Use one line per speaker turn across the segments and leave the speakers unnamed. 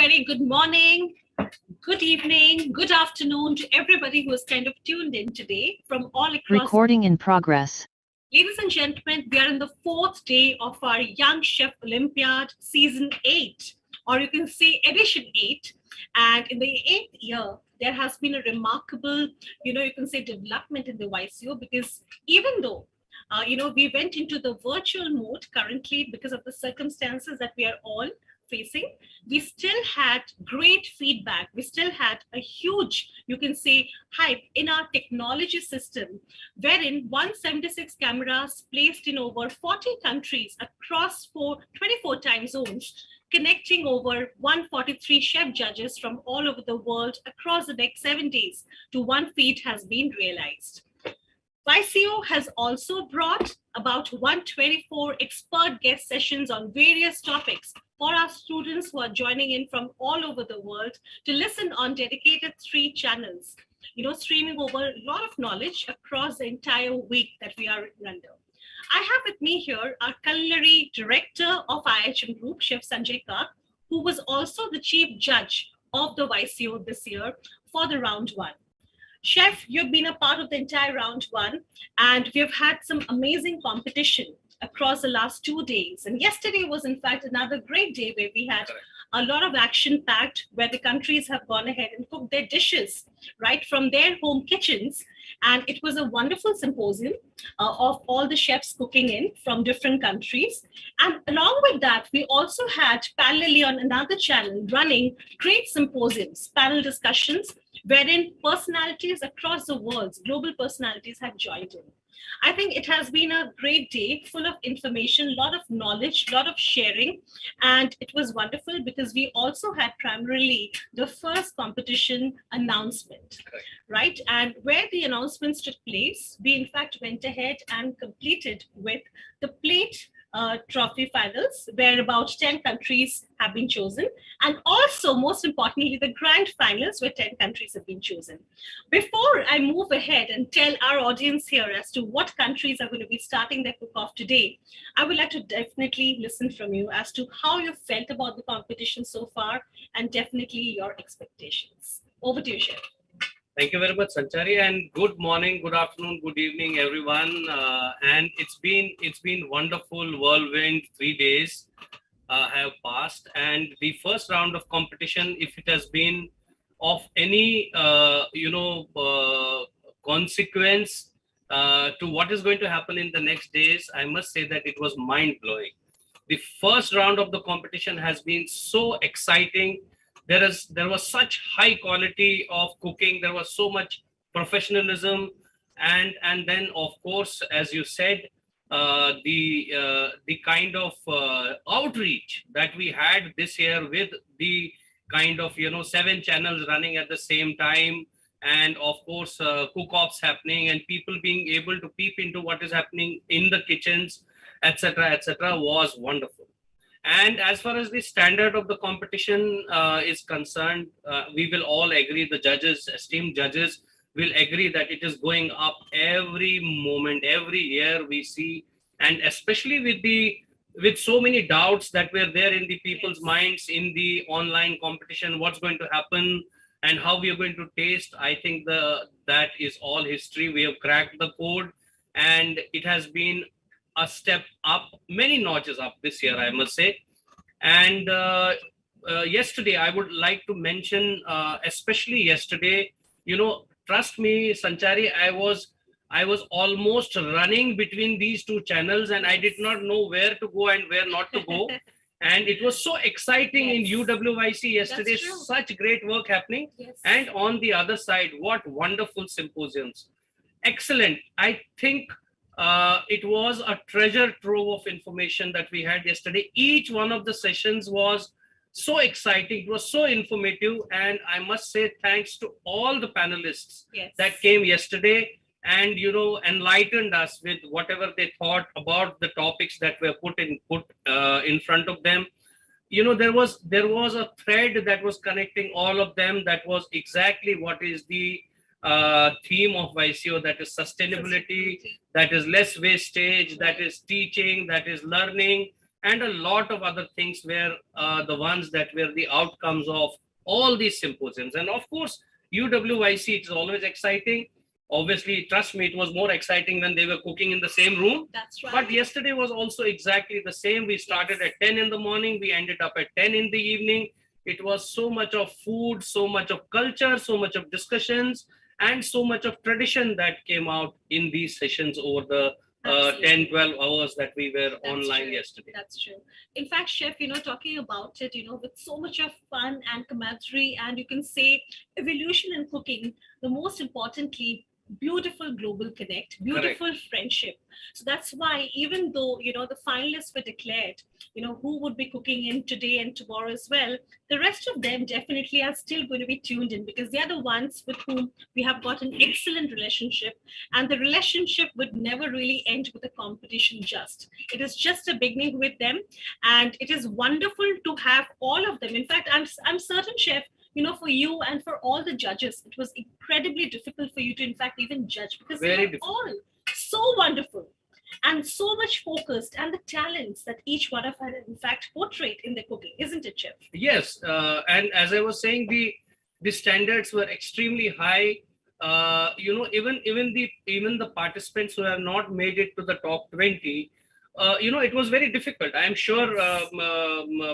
very good morning, good evening, good afternoon to everybody who is kind of tuned in today from all across.
Recording in progress.
Ladies and gentlemen, we are in the fourth day of our Young Chef Olympiad Season 8, or you can say Edition 8. And in the eighth year, there has been a remarkable, you can say development in the YCO because even though we went into the virtual mode currently because of the circumstances that we are all facing, we still had great feedback. We still had a huge, you can say, hype in our technology system, wherein 176 cameras placed in over 40 countries across 24 time zones, connecting over 143 chef judges from all over the world across the next 7 days to one feed has been realized. YCO has also brought about 124 expert guest sessions on various topics for our students who are joining in from all over the world to listen on dedicated 3 channels, streaming over a lot of knowledge across the entire week that we are under. I have with me here our culinary director of IHM Group, Chef Sanjay Kak, who was also the chief judge of the YCO this year for the round 1. Chef, you've been a part of the entire round 1, and we've had some amazing competition across the last 2 days. And yesterday was, in fact, another great day where we had a lot of action packed, where the countries have gone ahead and cooked their dishes right from their home kitchens. And it was a wonderful symposium of all the chefs cooking in from different countries. And along with that, we also had parallelly on another channel running great symposiums, panel discussions, wherein personalities across the world, global personalities have joined in. I think it has been a great day, full of information, a lot of knowledge, a lot of sharing. And it was wonderful because we also had primarily the first competition announcement, right? And where the announcements took place, we in fact went ahead and completed with the plate trophy finals, where about 10 countries have been chosen. And also, most importantly, the grand finals, where 10 countries have been chosen. Before I move ahead and tell our audience here as to what countries are going to be starting their cook-off today, I would like to definitely listen from you as to how you felt about the competition so far and definitely your expectations. Over to you, Chef.
Thank you very much, Sanchari, and good morning, good afternoon, good evening, everyone. And it's been wonderful whirlwind 3 days have passed, and the first round of competition, if it has been of any consequence to what is going to happen in the next days, I must say that it was mind blowing. The first round of the competition has been so exciting. There was such high quality of cooking. There was so much professionalism, and then of course, as you said, the kind of outreach that we had this year with the kind of 7 channels running at the same time, and of course cook-offs happening and people being able to peep into what is happening in the kitchens, etc., was wonderful. And as far as the standard of the competition is concerned, we will all agree, the judges, esteemed judges, will agree that it is going up every moment, every year we see, and especially with so many doubts that were there in the people's minds in the online competition, what's going to happen and how we are going to taste. I think that is all history. We have cracked the code, and it has been a step up, many notches up this year, I must say. And yesterday, I would like to mention, especially yesterday, trust me, Sanchari, I was almost running between these 2 channels, and I did not know where to go and where not to go. And it was so exciting. Yes. In UWYC yesterday, such great work happening. Yes. And on the other side, what wonderful symposiums. Excellent. I think it was a treasure trove of information that we had yesterday. Each one of the sessions was so exciting. It was so informative. And I must say thanks to all the panelists. Yes. That came yesterday and, enlightened us with whatever they thought about the topics that were put in front of them. There was a thread that was connecting all of them. That was exactly what is the theme of YCO, that is sustainability, that is less wastage, that is teaching, that is learning, and a lot of other things were the ones that were the outcomes of all these symposiums. And of course, UWIC, it's always exciting. Obviously, trust me, it was more exciting when they were cooking in the same room.
That's right.
But yesterday was also exactly the same. We started at 10 in the morning, we ended up at 10 in the evening. It was so much of food, so much of culture, so much of discussions, and so much of tradition that came out in these sessions over the 10, 12 hours that we were online yesterday.
That's true. In fact, Chef, talking about it, with so much of fun and camaraderie, and you can say evolution in cooking, the most importantly, beautiful global connect, beautiful friendship. So that's why, even though, the finalists were declared, who would be cooking in today and tomorrow as well, the rest of them definitely are still going to be tuned in because they are the ones with whom we have got an excellent relationship. And the relationship would never really end with a competition just. It is just a beginning with them. And it is wonderful to have all of them. In fact, I'm certain, Chef, for you and for all the judges, it was incredibly difficult for you to, in fact, even judge because they are all so wonderful and so much focused, and the talents that each one of us, in fact, portrayed in the cooking, isn't it, Chef?
Yes, and as I was saying, the standards were extremely high. Even the participants who have not made it to the top 20. It was very difficult. I'm sure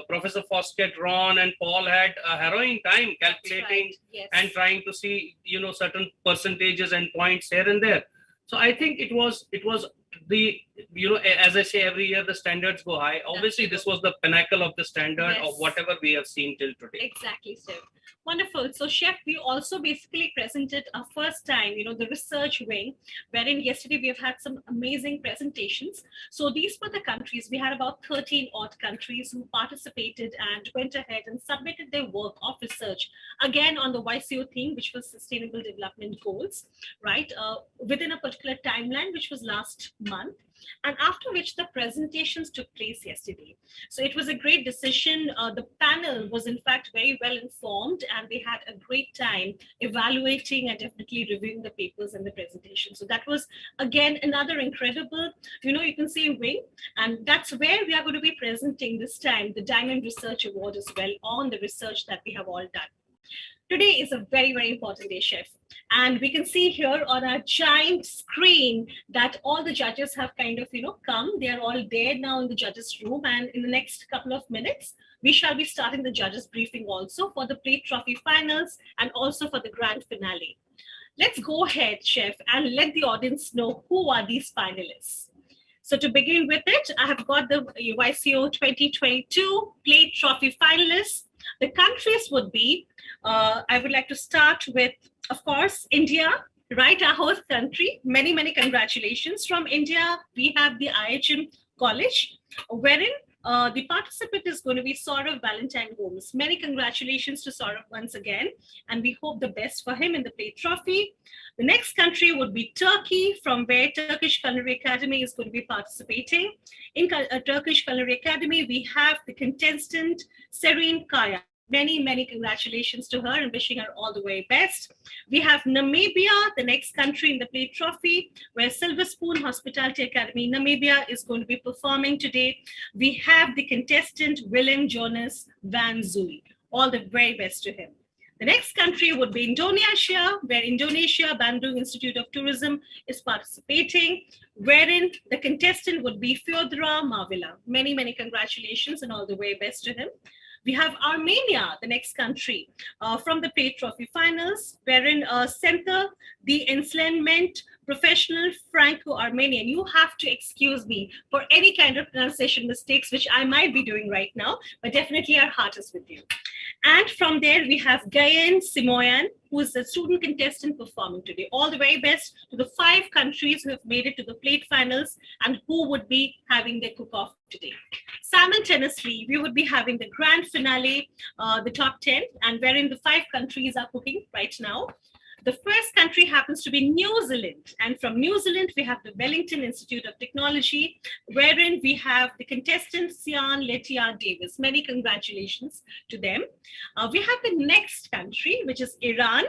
Professor Foskett, Ron, and Paul had a harrowing time calculating and trying to see, certain percentages and points here and there. So I think it was the, as I say, every year the standards go high. Obviously, this was the pinnacle of the standard of whatever we have seen till today.
Exactly, Steve. Wonderful. So, Chef, we also basically presented our first time, the research wing, wherein yesterday we have had some amazing presentations. So these were the countries. We had about 13 odd countries who participated and went ahead and submitted their work of research, again, on the YCO theme, which was Sustainable Development Goals, right, within a particular timeline, which was last month. And after which the presentations took place yesterday. So it was a great decision. The panel was in fact very well informed and they had a great time evaluating and definitely reviewing the papers and the presentation. So that was again another incredible, you can say wing, and that's where we are going to be presenting this time the Diamond Research Award as well on the research that we have all done. Today is a very, very important day, Chef. And we can see here on our giant screen that all the judges have kind of, come. They are all there now in the judges' room. And in the next couple of minutes, we shall be starting the judges' briefing also for the plate trophy finals and also for the grand finale. Let's go ahead, Chef, and let the audience know who are these finalists. So to begin with it, I have got the YCO 2022 plate trophy finalists. The countries would be, I would like to start with, of course, India, right, our host country. Many, many congratulations. From India, we have the IHM College, wherein the participant is going to be Saurav Valentine Gomes. Many congratulations to Saurav once again, and we hope the best for him in the plate trophy. The next country would be Turkey, from where Turkish Culinary Academy is going to be participating. In Turkish Culinary Academy, we have the contestant Serene Kaya. Many, many congratulations to her and wishing her all the very best. We have Namibia, the next country in the plate trophy, where Silver Spoon Hospitality Academy Namibia is going to be performing today. We have the contestant Willem Jonas Van Zooy. All the very best to him. The next country would be Indonesia, where Indonesia Bandung Institute of Tourism is participating, wherein the contestant would be Fyodora Mavila. Many, many congratulations and all the way best to him. We have Armenia, the next country, from the plate trophy finals, wherein Center, the enslavement professional Franco-Armenian. You have to excuse me for any kind of pronunciation mistakes, which I might be doing right now, but definitely our heart is with you. And from there, we have Gayen Simoyan, who is the student contestant performing today. All the very best to the 5 countries who have made it to the plate finals and who would be having their cook-off today. Simultaneously, we would be having the grand finale, the top 10, and wherein the 5 countries are cooking right now. The first country happens to be New Zealand. And from New Zealand, we have the Wellington Institute of Technology, wherein we have the contestant Sian Letia Davis. Many congratulations to them. We have the next country, which is Iran.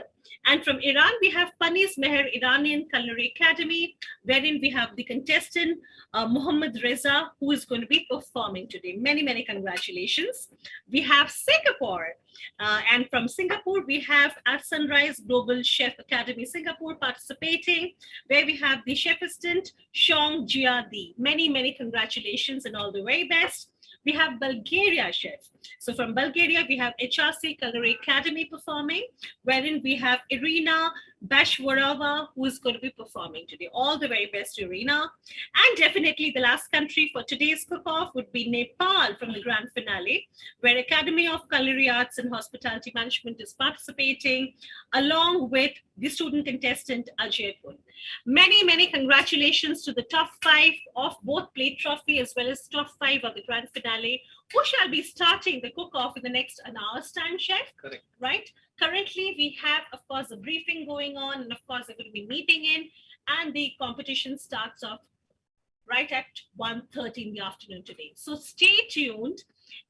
And from Iran, we have Panis Meher Iranian Culinary Academy, wherein we have the contestant Mohammad Reza, who is going to be performing today. Many, many congratulations. We have Singapore. And from Singapore, we have at Sunrise Global Chef Academy Singapore participating, where we have the chef assistant, Shong Jiadi. Many, many congratulations and all the very best. We have Bulgaria chef. So from Bulgaria, we have HRC Culinary Academy performing, wherein we have Irina Bashwarova, who is going to be performing today. All the very best, Irina. And definitely the last country for today's cook-off would be Nepal from the grand finale, where Academy of Culinary Arts and Hospitality Management is participating, along with the student contestant Ajay Pun. Many, many congratulations to the top 5 of both plate trophy as well as top 5 of the grand finale, who shall be starting the cook-off in the next an hour's time, Chef.
Correct.
Right? Currently, we have, of course, a briefing going on, and of course, they're going to be meeting in, and the competition starts off right at 1:30 in the afternoon today. So stay tuned,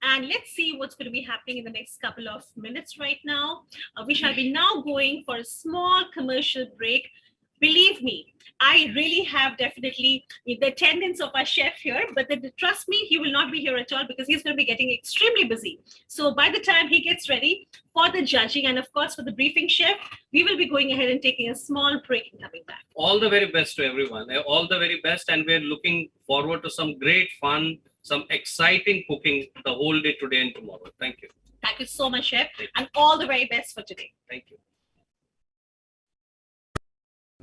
and let's see what's going to be happening in the next couple of minutes right now. We shall be now going for a small commercial break. Believe me, I really have definitely the attendance of our chef here, but trust me, he will not be here at all because he's going to be getting extremely busy. So by the time he gets ready for the judging and of course for the briefing, Chef, we will be going ahead and taking a small break and coming back.
All the very best to everyone. All the very best. And we're looking forward to some great fun, some exciting cooking the whole day today and tomorrow. Thank you.
Thank you so much, Chef, and all the very best for today.
Thank you.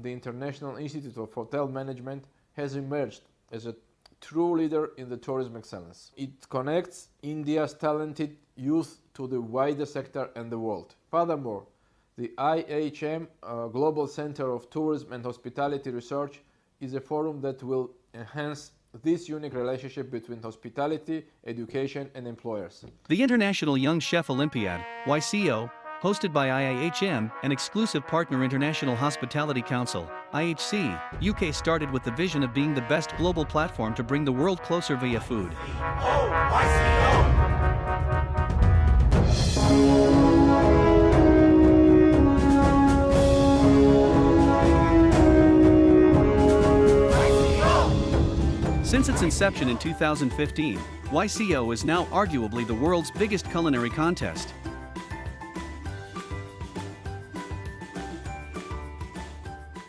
The International Institute of Hotel Management has emerged as a true leader in the tourism excellence. It connects India's talented youth to the wider sector and the world. Furthermore, the IHM Global Center of Tourism and Hospitality Research is a forum that will enhance this unique relationship between hospitality, education, and employers.
The International Young Chef Olympiad, YCO, hosted by IIHM, an exclusive partner International Hospitality Council, IHC, UK, started with the vision of being the best global platform to bring the world closer via food. Since its inception in 2015, YCO is now arguably the world's biggest culinary contest.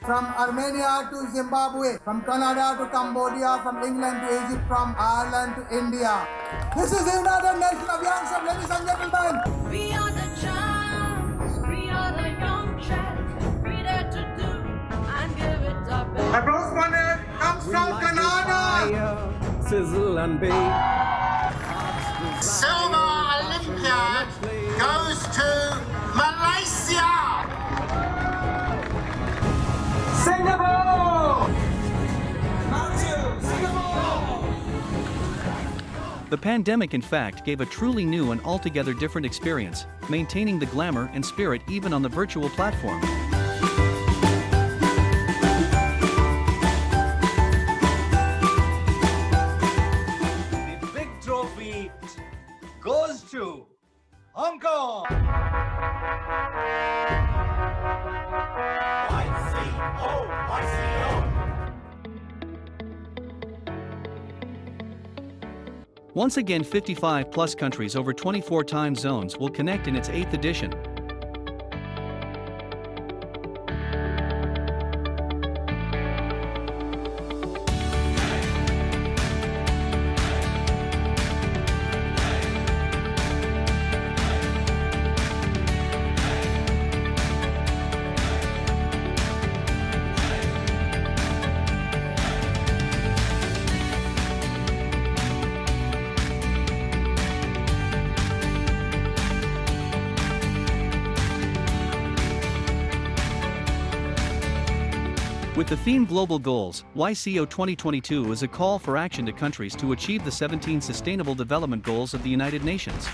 From Armenia to Zimbabwe, from Canada to Cambodia, from England to Egypt, from Ireland to India. This is the United Nations of Young Chefs, ladies and gentlemen.
We are the champs, we are the young chefs, ready to do and give it our best.
The bronze winner comes from Canada.
Sizzle and bake.
Silver Olympiad goes to Malaysia.
Singapore!
The pandemic, in fact, gave a truly new and altogether different experience, maintaining the glamour and spirit even on the virtual platform.
The big trophy goes to Hong Kong.
Once again, 55 plus countries over 24 time zones will connect in its 8th edition. With the theme Global Goals, YCO 2022 is a call for action to countries to achieve the 17 Sustainable Development Goals of the United Nations.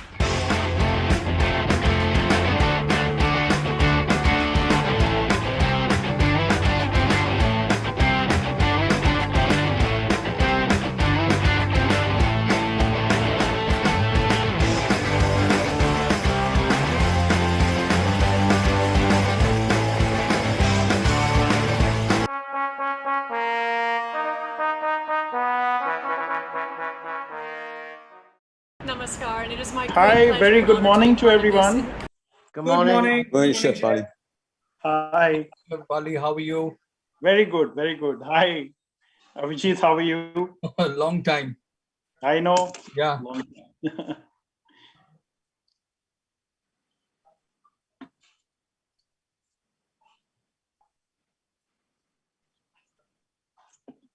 Namaskar, and it is my great
Hi,
pleasure
very
and
good
honor
morning
be
to
part of
everyone.
this.
Good morning.
Morning, Chef Ali.
Hi,
Bali, how are you?
very good, very good. Hi, Abhijit, how are you?
Long time.
I know.
Yeah.
Long time.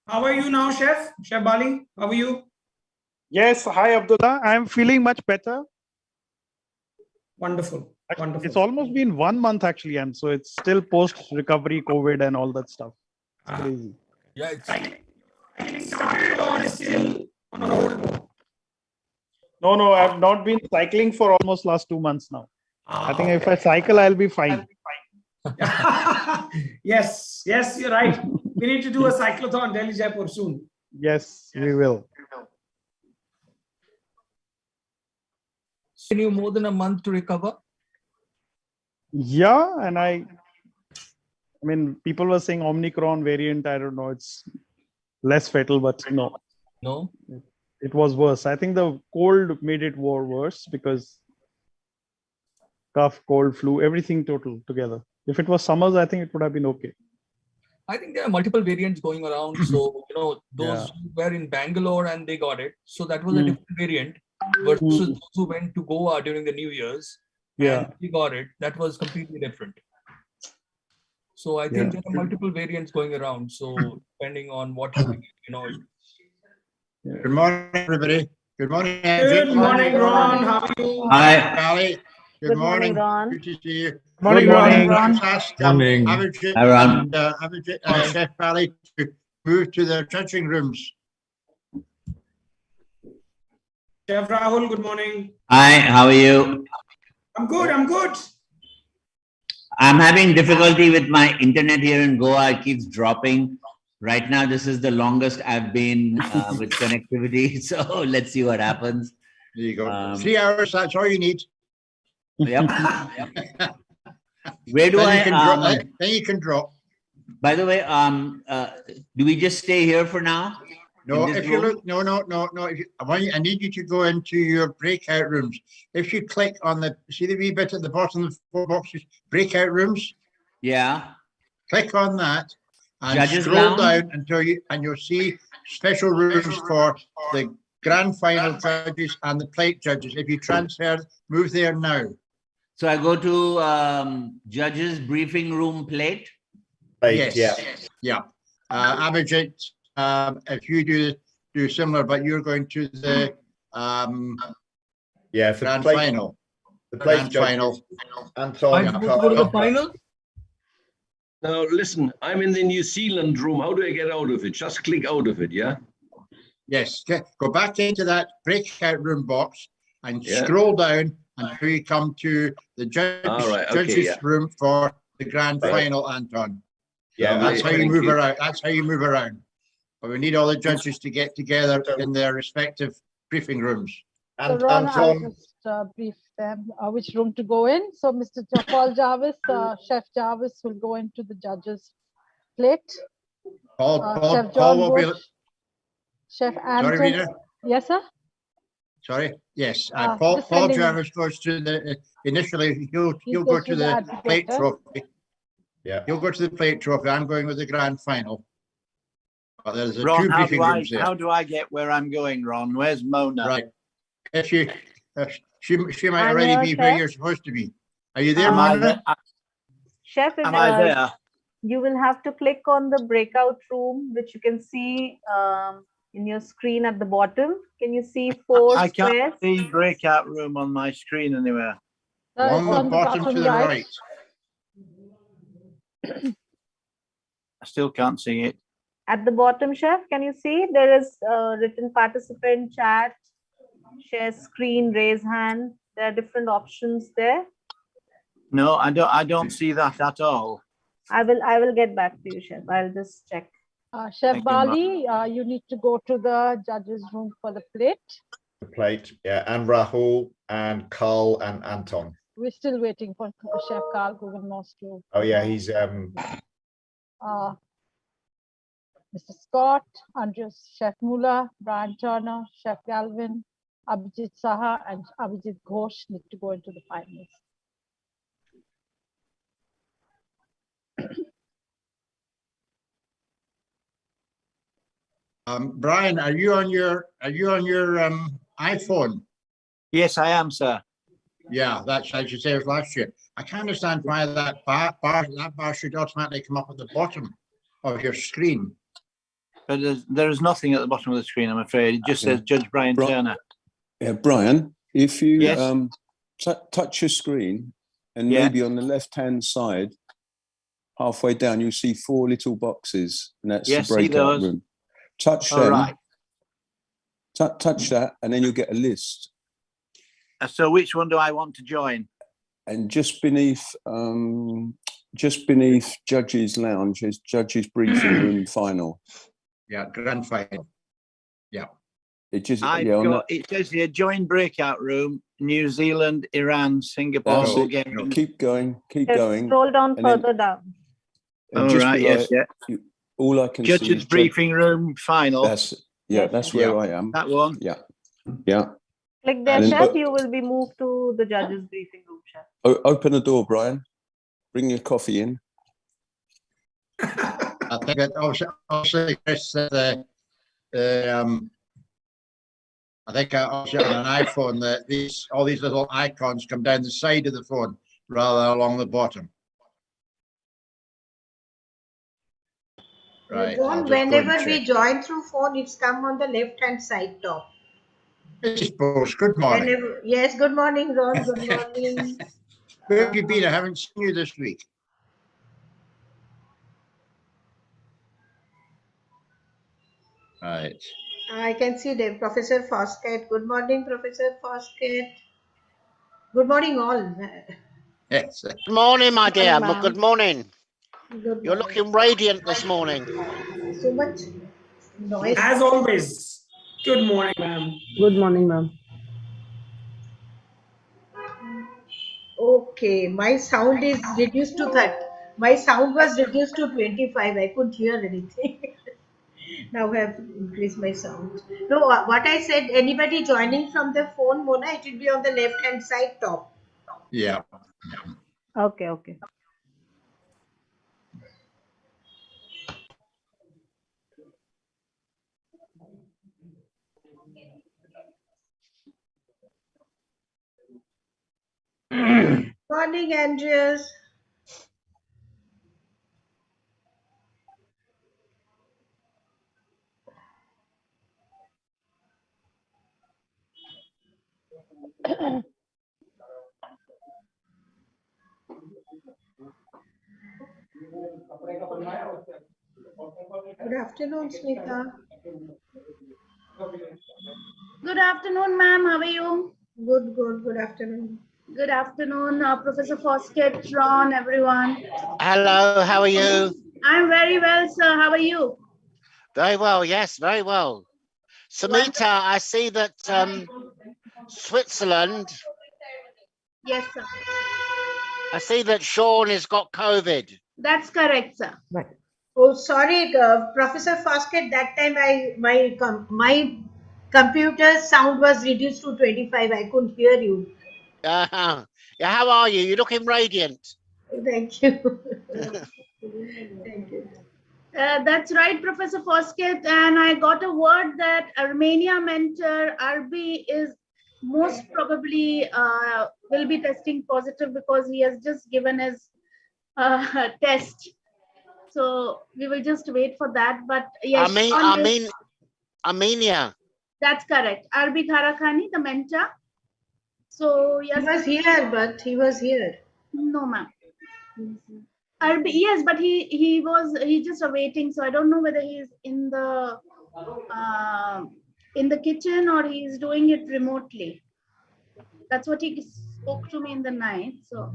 How are you now, Chef? Chef Bali, how are you?
Yes, hi, Abdullah. I'm feeling much better.
Wonderful.
Actually,
Wonderful.
it's almost been 1 month actually, and so it's still post recovery, COVID, and all that stuff. It's crazy.
Yeah, it's
No, I've not been cycling for almost last 2 months now. I think if I cycle, I'll be fine.
Yes, you're right. We need to do a cyclothon Delhi Jaipur soon.
Yes, we will.
taken you more than a month to recover?
Yeah, and I mean, people were saying Omicron variant. I don't know. It's less fatal, but no.
No.
It was worse. I think the cold made it worse because cough, cold, flu, everything total together. If it was summers, I think it would have been okay.
I think there are multiple variants going around. So, those who were in Bangalore and they got it. So that was a different variant versus those who went to Goa during the New Year's and they got it. That was completely different. So I think there are multiple variants going around. So depending on what
Good morning, everybody. Good morning,
Good morning, Ron. How are you?
Hi, Sally. Good morning, Ron. Good to see you.
Morning, Ron.
Let's ask Abhijit and Abhijit and Chef Ali to move to their judging rooms.
Chef Rahul, good morning.
Hi, how are you?
I'm good.
I'm having difficulty with my internet here in Goa. It keeps dropping. Right now, this is the longest I've been with connectivity. So let's see what happens.
There you go. 3 hours, that's all you need.
Yep. Where do
then you can drop.
By the way, do we just stay here for now?
No, if you look, no. I need you to go into your breakout rooms. If you click on see the wee bit at the bottom of the 4 boxes, breakout rooms.
Yeah.
Click on that and
Judges
scroll
lounge?
down until you'll see special rooms for the grand final judges and the plate judges. If you move there now.
So I go to judges briefing room plate.
Yes. Yeah. Abhijit, if you do similar, but you're going to the grand final.
The plate
final.
Anton,
go to the final.
Now listen, I'm in the New Zealand room. How do I get out of it? Just click out of it, yeah?
Yes. Go back into that breakout room box and scroll down until you come to the judges room for the grand final, Anton. Yeah, that's how you move around. That's how you move around. But we need all the judges to get together in their respective briefing rooms.
And so Ron, I'll just brief them which room to go in. So Mr. Paul Jarvis, Chef Jarvis will go into the judges' plate. Chef John Bush, Chef Anton.
Sorry, Rita?
Yes, sir?
Sorry? Yes. Paul Jarvis goes to the, initially, he'll go to the plate trophy.
Yeah.
He'll go to the plate trophy. I'm going with the grand final. But there's
Ron,
two briefing rooms there.
how do I get where I'm going, Ron? Where's Mona?
Right. If she might already be where you're supposed to be. Are you there, Mona?
Chef,
am I there?
You will have to click on the breakout room, which you can see in your screen at the bottom. Can you see 4
I
squares?
can't see breakout room on my screen anywhere.
On the bottom to the right.
I still can't see it.
At the bottom, Chef, can you see there is written participant chat, share screen, raise hand. There are different options there.
No, I don't see that at all.
I will get back to you, Chef. I'll just check.
Chef Bali, you need to go to the judges' room for the plate.
The plate, yeah, and Rahul and Carl and Anton.
We're still waiting for Chef Carl Guggenmoss to.
Oh yeah, he's
Mr. Scott, Andreas, Chef Muller, Brian Turner, Chef Galvin, Abhijit Saha and Abhijit Ghosh need to go into the finals.
Brian, are you on your iPhone?
Yes, I am, sir.
Yeah, that's as you say it was last year. I can't understand why that bar should automatically come up at the bottom of your screen.
But there is nothing at the bottom of the screen, I'm afraid. It just says Judge Brian Turner.
Yeah, Brian, if you
Yes.
touch your screen and maybe on the left-hand side, halfway down, you'll see 4 little boxes, and that's
Yes,
the
see
breakout
those.
room. Touch
All
them.
right.
Touch that, and then you'll get a list.
So which one do I want to join?
And just beneath Judges Lounge is Judges Briefing Room Final.
Yeah, grand final. Yeah.
It just
It says here, join breakout room, New Zealand, Iran, Singapore,
That's it.
Bulgaria.
Keep going, keep
Yes,
going.
scroll down
and then-
further down.
and
All
just
right,
below
yes,
it,
yeah.
all I can see
Judges
is
briefing room final.
That's where I am.
That one.
Yeah, yeah.
Click there,
And then
Chef. You will be moved to the judges briefing room, Chef.
Open the door, Brian. Bring your coffee in.
I think that obviously Chris said I think obviously on an iPhone that all these little icons come down the side of the phone rather than along the bottom. Right. I'll just go and
Whenever we
check.
join through phone, it's come on the left-hand side top.
Mrs. Post, good morning.
Yes, good morning, Ron. Good morning.
Where have you been? I haven't seen you this week. Right.
I can see them. Professor Foskett. Good morning, Professor Foskett. Good morning, all.
Yes.
Good morning, my dear.
Ma'am.
Good morning.
Good
You're looking radiant this morning.
So much noise.
As always. Good morning, ma'am.
Good morning, ma'am.
Okay, my sound is reduced to 30. My sound was reduced to 25. I couldn't hear anything. Now I have increased my sound. No, what I said, anybody joining from the phone, Mona, it will be on the left-hand side top.
Yeah.
Okay, okay.
Morning, Andreas. Good afternoon, Smita.
Good afternoon, ma'am. How are you?
Good, good. Good afternoon.
Good afternoon, Professor Foskett, Ron, everyone.
Hello, how are you?
I'm very well, sir. How are you?
Very well, yes, very well. Samita, I see that Switzerland,
Yes, sir.
I see that Sean has got COVID.
That's correct, sir.
Right. Oh, sorry, Professor Foskett. That time my computer sound was reduced to 25. I couldn't hear you.
Yeah, how are you? You're looking radiant.
Thank you. Thank you.
That's right, Professor Foskett. And I got a word that Armenia mentor Arbi is most probably will be testing positive because he has just given his test. So we will just wait for that. But yes,
Armenia.
That's correct. Arbi Tarakhani, the mentor. So yes,
he was here, but he was here.
No, ma'am. Arbi, yes, but he just awaiting. So I don't know whether he is in the kitchen or he is doing it remotely. That's what he spoke to me in the night. So.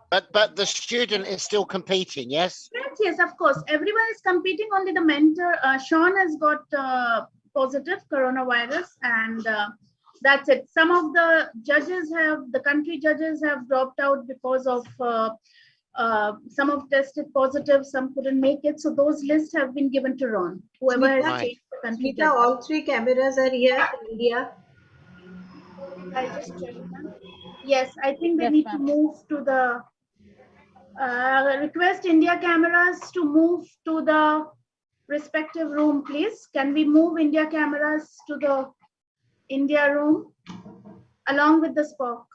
But the student is still competing, yes?
Yes, of course. Everyone is competing. Only the mentor, Sean, has got positive coronavirus, and that's it. Some of the judges the country judges have dropped out because of some have tested positive, some couldn't make it. So those lists have been given to Ron. Whoever has
Smita,
changed the country.
Smita, all 3 cameras are here in India.
I just checked them. Yes, I think they
Yes,
need to
ma'am.
move to the request India cameras to move to the respective room, please. Can we move India cameras to the India room along with the Spock?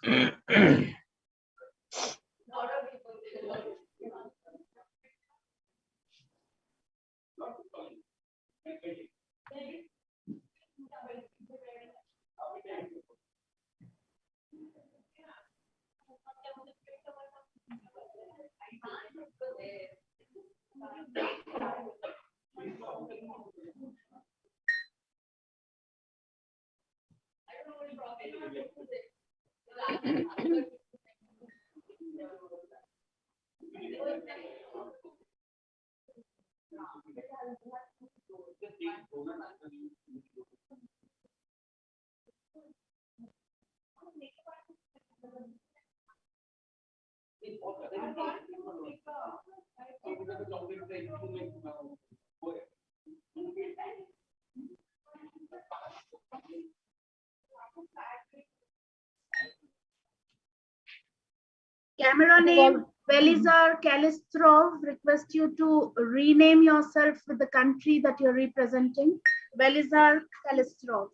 Camera name Velizar Kalistrov. Request you to rename yourself with the country that you're representing. Velizar Kalistrov.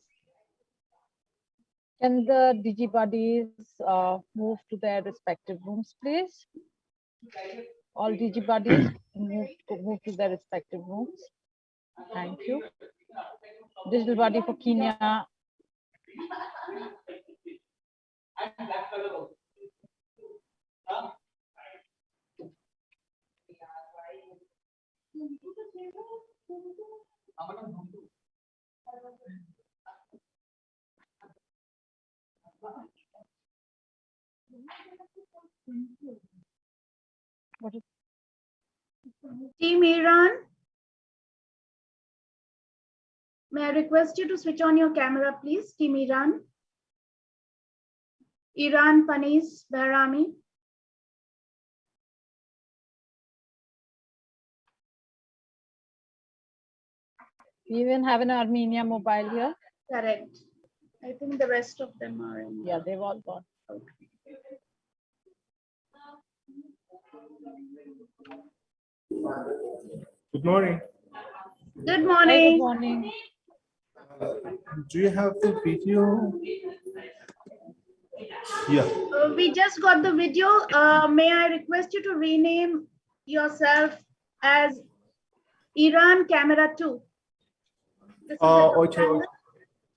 Can the digibuddies move to their respective rooms, please? All digibuddies move to their respective rooms. Thank you. Digital buddy for Kenya.
Team Iran. May I request you to switch on your camera, please? Team Iran. Iran Panis Bahrami.
We even have an Armenia mobile here.
Correct. I think the rest of them are in.
Yeah, they've all gone.
Okay.
Good morning.
Good morning.
Good morning.
Do you have the video? Yeah.
We just got the video. May I request you to rename yourself as Iran Camera 2?
Okay.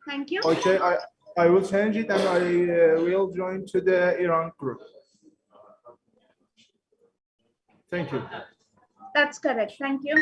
Thank you.
Okay, I will change it and I will join to the Iran group. Thank you.
That's correct. Thank you.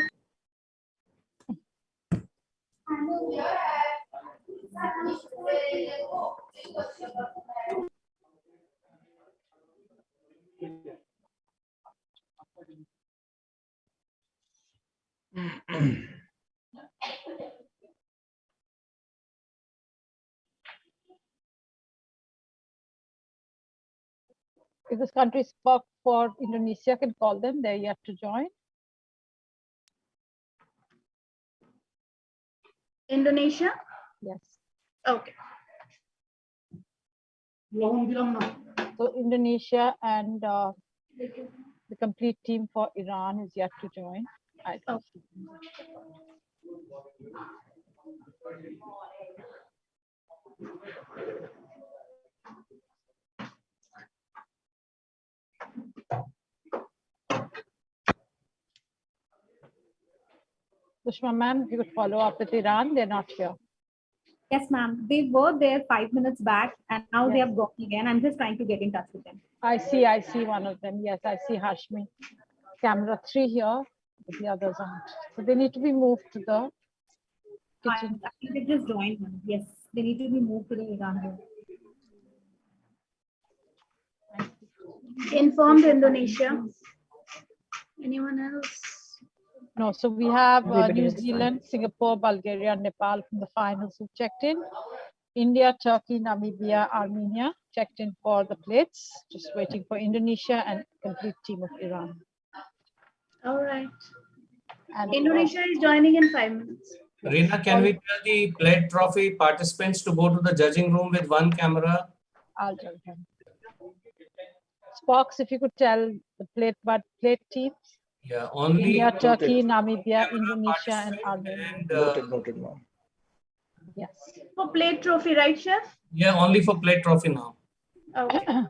If this country spoke for Indonesia, can call them. They're yet to join.
Indonesia?
Yes.
Okay.
So Indonesia and the complete team for Iran is yet to join. I think. Sushma ma'am, you could follow up with Iran. They're not here.
Yes, ma'am. They were there 5 minutes back and now they have gone again. I'm just trying to get in touch with them.
I see one of them. Yes, I see Hashmi. Camera 3 here, but the others aren't. So they need to be moved to the kitchen.
I think they just joined. Yes, they need to be moved to the Iran room.
Informed Indonesia. Anyone else?
No, so we have New Zealand, Singapore, Bulgaria, and Nepal from the finals who checked in. India, Turkey, Namibia, Armenia checked in for the plates. Just waiting for Indonesia and complete team of Iran.
All right.
And
Indonesia is joining in 5 minutes.
Reena, can we tell the plate trophy participants to go to the judging room with one camera?
I'll tell him. Spox, if you could tell the plate teams.
Yeah, only
India, Turkey, Namibia, Indonesia, and Armenia.
and,
Noted, ma'am.
Yes.
For plate trophy, right, Chef?
yeah, only for plate trophy now.
Okay.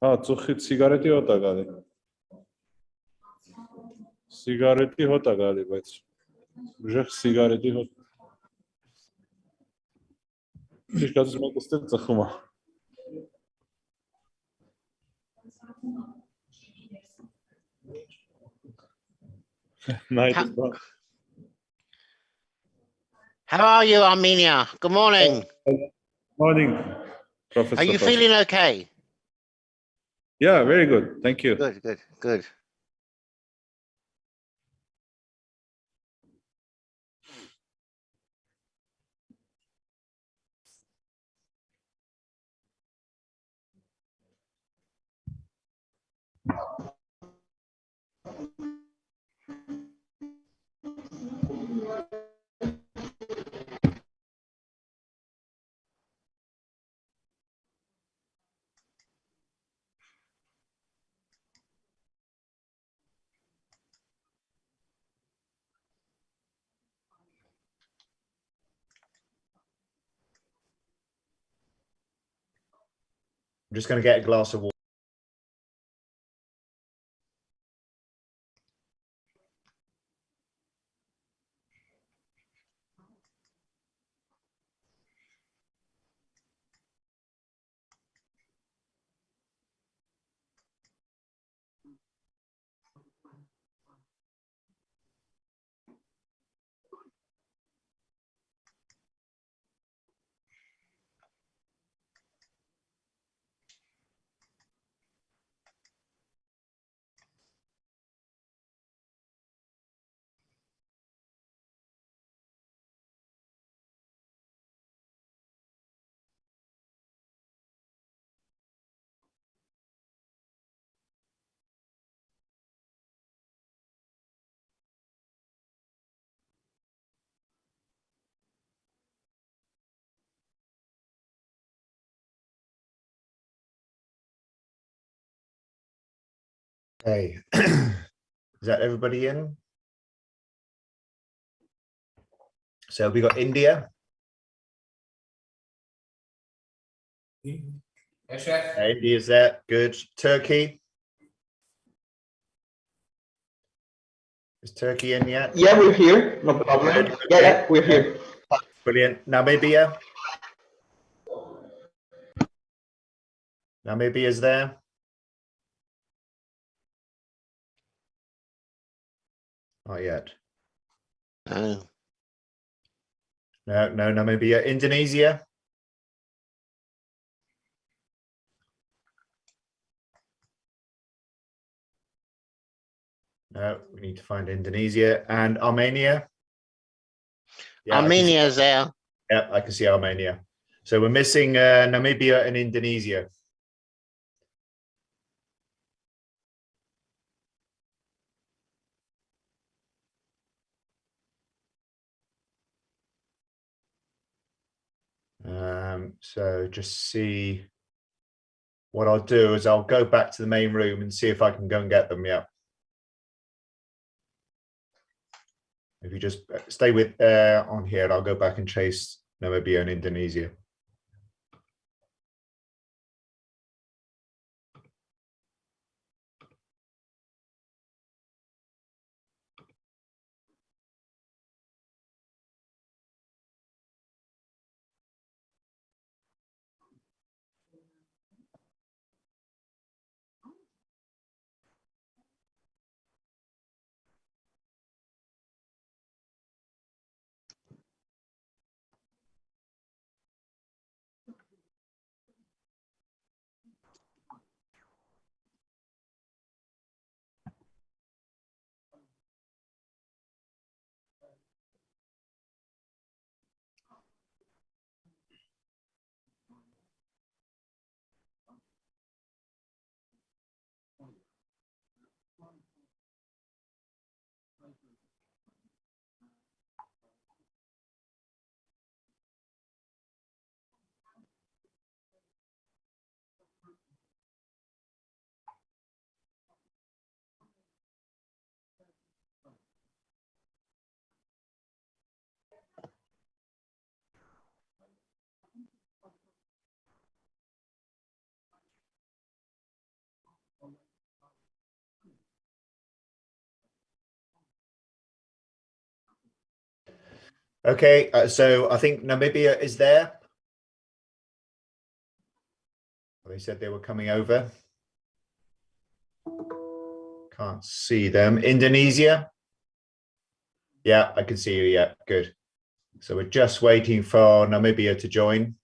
ծուխից սիգարետի հոտ է գալի։ Սիգարետի հոտ է գալի, բայց ուժեղ սիգարետի հոտ։ Ճիշտ ասած մեկը ստեղ ծխում է։
How are you, Armenia? Good morning.
Morning, Professor.
Are you feeling okay?
Yeah, very good. Thank you.
Good, good, good.
I'm just going to get a glass of water. Okay, is that everybody in? So we got India.
Yes, Chef.
India's there, good. Turkey. Is Turkey in yet?
Yeah, we're here. No problem.
Good.
Yeah, we're here.
Brilliant. Namibia. Namibia's there. Not yet.
No.
No, Namibia. Indonesia. We need to find Indonesia and Armenia. Yeah,
Armenia is there.
Yeah, I can see Armenia. So we're missing Namibia and Indonesia. So just see what I'll do is I'll go back to the main room and see if I can go and get them. Yeah. If you just stay with on here, I'll go back and chase Namibia and Indonesia. Okay, so I think Namibia is there. They said they were coming over. Can't see them. Indonesia. Yeah, I can see you. Yeah, good. So we're just waiting for Namibia to join.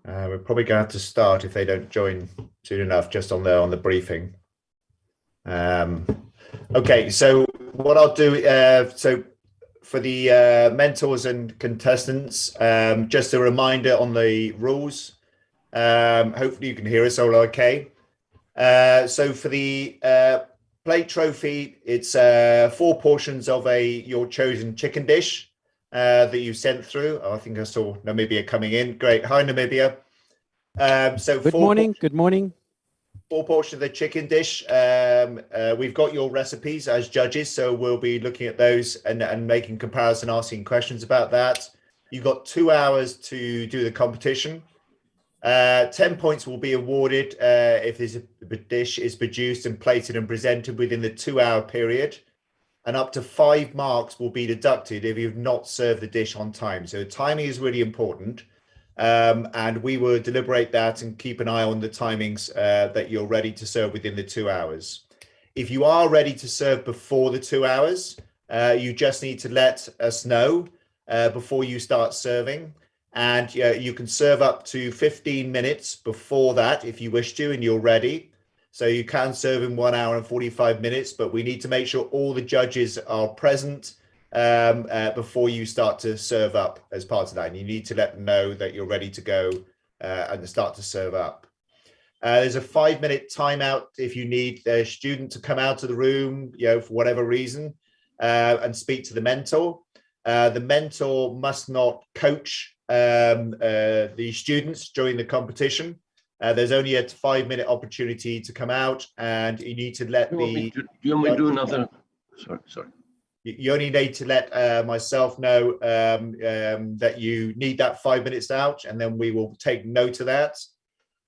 We're probably going to have to start if they don't join soon enough, just on the briefing. Okay, so what I'll do, so for the mentors and contestants, just a reminder on the rules. Hopefully you can hear us all okay. So for the plate trophy, it's 4 portions of your chosen chicken dish that you sent through. Oh, I think I saw Namibia coming in. Great. Hi, Namibia. So
good morning. Good morning.
4 portions of the chicken dish. We've got your recipes as judges, so we'll be looking at those and making comparison, asking questions about that. You've got 2 hours to do the competition. 10 points will be awarded if this dish is produced and plated and presented within the 2-hour period. And up to 5 marks will be deducted if you've not served the dish on time. So timing is really important. And we will deliberate that and keep an eye on the timings that you're ready to serve within the 2 hours. If you are ready to serve before the 2 hours, you just need to let us know before you start serving. And you can serve up to 15 minutes before that if you wish to and you're ready. So you can serve in 1 hour and 45 minutes, but we need to make sure all the judges are present before you start to serve up as part of that. And you need to let them know that you're ready to go and start to serve up. There's a 5-minute timeout if you need a student to come out of the room, for whatever reason, and speak to the mentor. The mentor must not coach the students during the competition. There's only a 5-minute opportunity to come out, and you need to let
you want me to do another? Sorry.
You only need to let myself know that you need that 5 minutes out, and then we will take note of that.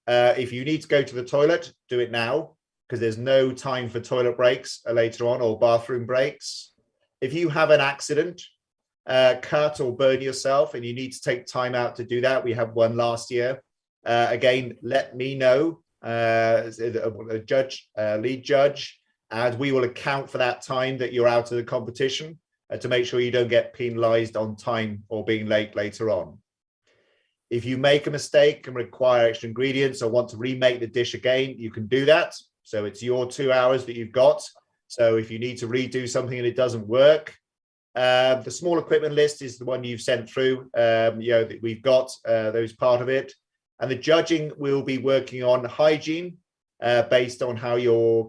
If you need to go to the toilet, do it now, because there's no time for toilet breaks later on or bathroom breaks. If you have an accident, cut or burn yourself, and you need to take time out to do that, we had one last year. Again, let me know, a lead judge, and we will account for that time that you're out of the competition. to make sure you don't get penalized on time or being late later on. If you make a mistake and require extra ingredients or want to remake the dish again, you can do that. So it's your 2 hours that you've got. So if you need to redo something and it doesn't work, the small equipment list is the one you've sent through. That we've got those part of it. And the judging will be working on hygiene based on how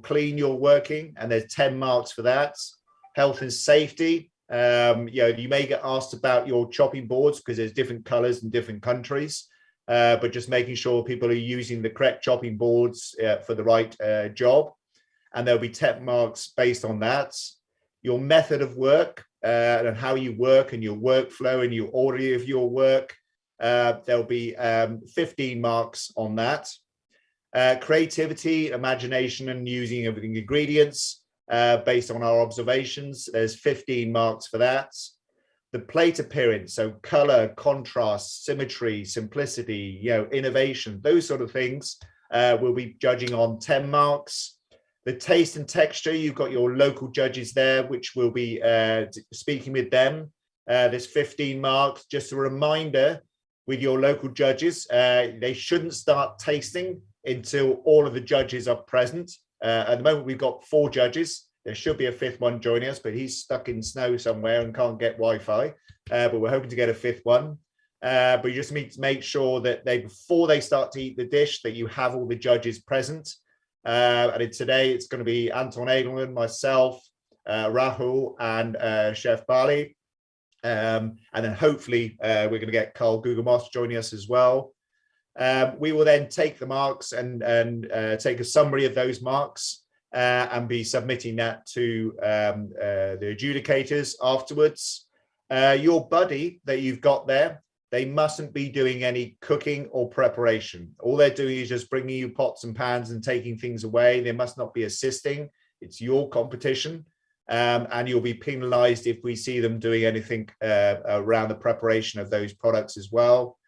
clean you're working. And there's 10 marks for that. Health and safety. You may get asked about your chopping boards because there's different colors in different countries, but just making sure people are using the correct chopping boards for the right job, and there'll be 10 marks based on that. Your method of work and how you work and your workflow and your order of your work, there'll be 15 marks on that. Creativity, imagination, and using of the ingredients based on our observations, there's 15 marks for that. The plate appearance, so color, contrast, symmetry, simplicity, innovation, those sort of things, we'll be judging on 10 marks. The taste and texture, you've got your local judges there, which will be speaking with them. There's 15 marks. Just a reminder with your local judges, they shouldn't start tasting until all of the judges are present. At the moment, we've got 4 judges. There should be a 5th one joining us, but he's stuck in snow somewhere and can't get Wi-Fi. But we're hoping to get a 5th one. But you just need to make sure that before they start to eat the dish, that you have all the judges present. And today, it's going to be Anton Egelman, myself, Rahul, and Chef Bali. And then hopefully, we're going to get Carl Gugelmoss joining us as well. We will then take the marks and take a summary of those marks and be submitting that to the adjudicators afterwards. Your buddy that you've got there, they mustn't be doing any cooking or preparation. All they're doing is just bringing you pots and pans and taking things away. They must not be assisting. It's your competition. And you'll be penalized if we see them doing anything around the preparation of those products as well.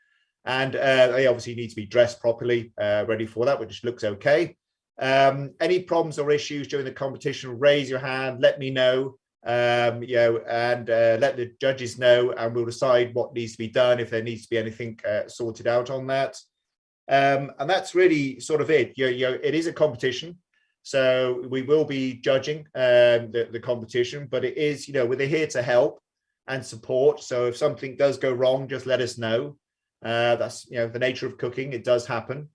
And they obviously need to be dressed properly, ready for that, which looks okay. Any problems or issues during the competition, raise your hand, let me know, and let the judges know, and we'll decide what needs to be done, if there needs to be anything sorted out on that. And that's really sort of it. It is a competition, so we will be judging the competition, but it is, we're here to help and support. So if something does go wrong, just let us know. That's the nature of cooking. It does happen.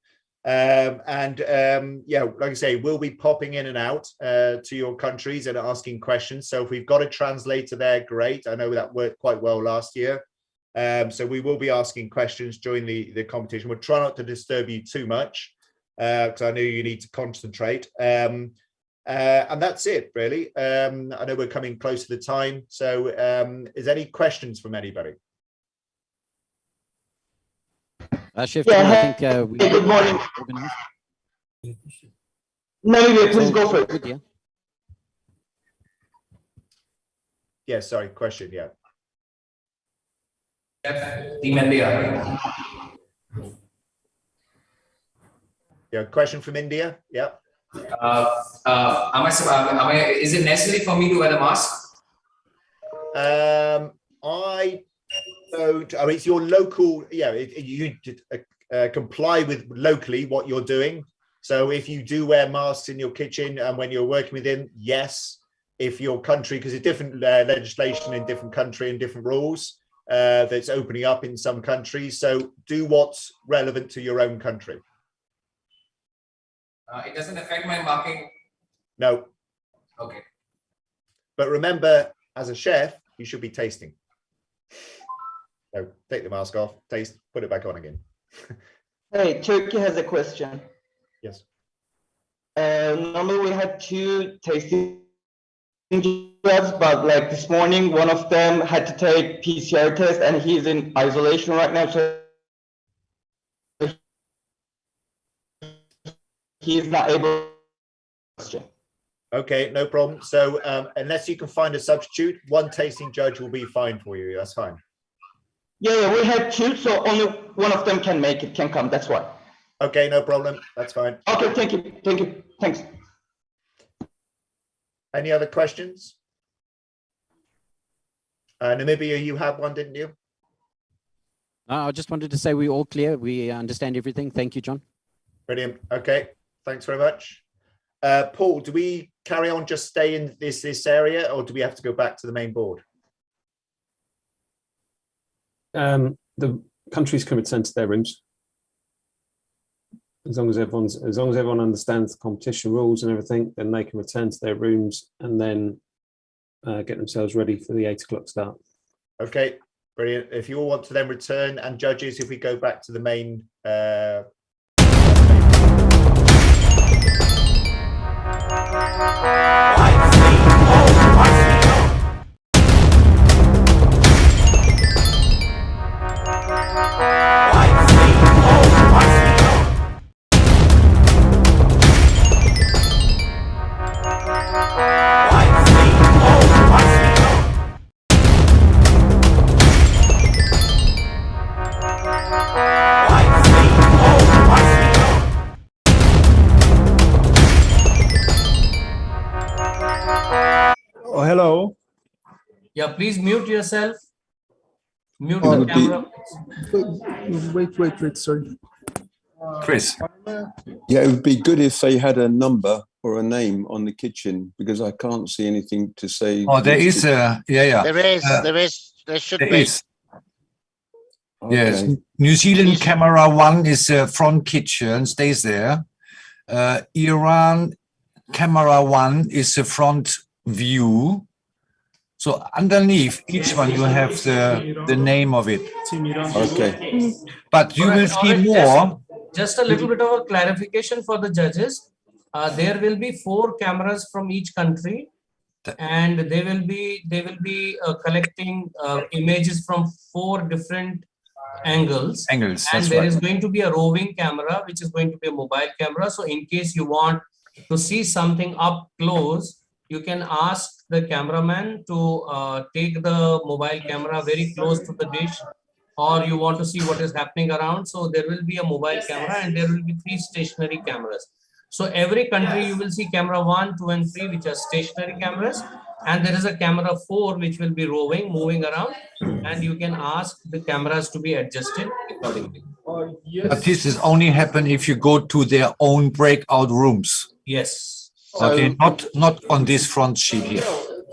Like I say, we'll be popping in and out to your countries and asking questions. So if we've got a translator there, great. I know that worked quite well last year. So we will be asking questions during the competition. We'll try not to disturb you too much because I know you need to concentrate. And that's it, really. I know we're coming close to the time. So is there any questions from anybody?
Chef, I think we
good morning. No, please go first.
Good, yeah.
Yeah, sorry, question, yeah.
Team India.
Yeah, question from India, yeah.
Is it necessary for me to wear the mask?
I mean, it's your local, you comply with locally what you're doing. So if you do wear masks in your kitchen and when you're working within, yes. If your country, because it's different legislation in different country and different rules that's opening up in some countries. So do what's relevant to your own country.
It doesn't affect my marking?
No.
Okay.
But remember, as a chef, you should be tasting. So take the mask off, taste, put it back on again.
Hey, Turkey has a question.
Yes.
Normally we had 2 tasting jobs, but like this morning, one of them had to take PCR test and he's in isolation right now. So he's not able to.
Okay, no problem. So unless you can find a substitute, 1 tasting judge will be fine for you. That's fine.
Yeah, we had 2, so only one of them can come. That's why.
Okay, no problem. That's fine.
Okay, thank you. Thanks.
Any other questions? Namibia, you had one, didn't you?
I just wanted to say we're all clear. We understand everything. Thank you, John.
Brilliant. Okay, thanks very much. Paul, do we carry on just stay in this area, or do we have to go back to the main board?
The countries can return to their rooms as long as everyone understands the competition rules and everything. Then they can return to their rooms and then get themselves ready for the 8 o'clock start.
Okay, brilliant. If you all want to then return, and judges, if we go back to the main.
Oh, hello.
Yeah, please mute yourself. Mute the camera.
Wait, sorry.
Chris. Yeah, it would be good if they had a number or a name on the kitchen, because I can't see anything to say.
Oh, there is a, yeah.
There should be.
Is. Yes, New Zealand camera 1 is front kitchen, stays there. Iran camera 1 is the front view. So underneath each one, you have the name of it. Okay. But you will see more.
Just a little bit of a clarification for the judges. There will be 4 cameras from each country, and they will be collecting images from 4 different angles. And there is going to be a roving camera, which is going to be a mobile camera. So in case you want to see something up close, you can ask the cameraman to take the mobile camera very close to the dish, or you want to see what is happening around. So there will be a mobile camera, and there will be 3 stationary cameras. So every country you will see camera 1, 2, and 3, which are stationary cameras. And there is a camera 4, which will be roving, moving around. And you can ask the cameras to be adjusted accordingly.
But this is only happen if you go to their own breakout rooms.
Yes.
Okay, not on this front sheet here.